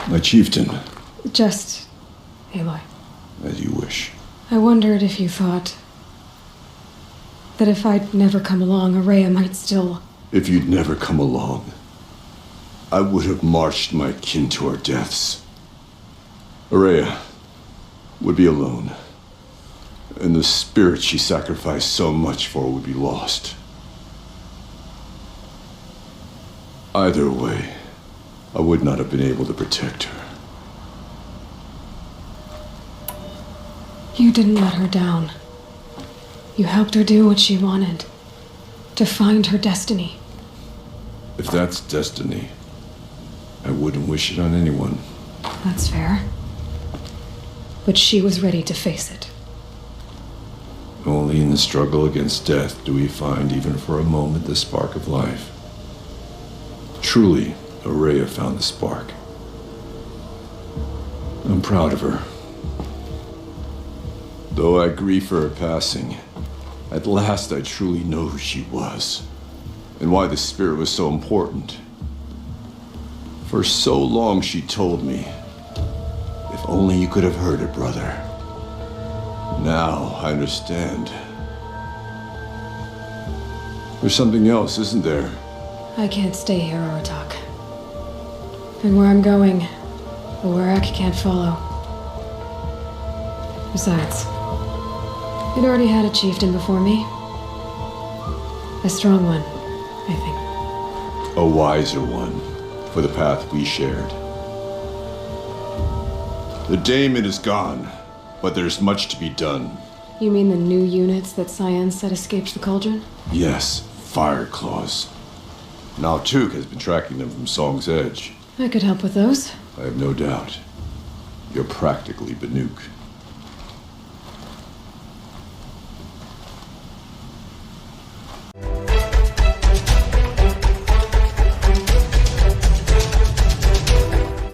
My chieftain. Just Aloy. As you wish. I wondered if you thought that if I'd never come along, Aurea might still... If you'd never come along, I would have marched my kin to our deaths. Aurea, would be alone. And the spirit she sacrificed so much for would be lost. Either way, I would not have been able to protect her. You didn't let her down. You helped her do what she wanted. To find her destiny. If that's destiny, I wouldn't wish it on anyone. That's fair. But she was ready to face it. Only in the struggle against death do we find, even for a moment, the spark of life. Truly, Araya found the spark. I'm proud of her. Though I grieve for her passing, at last I truly know who she was, and why the spirit was so important. For so long she told me, if only you could have heard it, brother. Now I understand. There's something else, isn't there? I can't stay here, Orotok. And where I'm going, the Werak can't follow. Besides, it already had a chieftain before me. A strong one, I think. A wiser one, for the path we shared. The daemon is gone, but there's much to be done. You mean the new units that Cyan said escaped the cauldron? Yes, fire claws. Now Tuk has been tracking them from Song's Edge. I could help with those. I have no doubt. You're practically Banuk.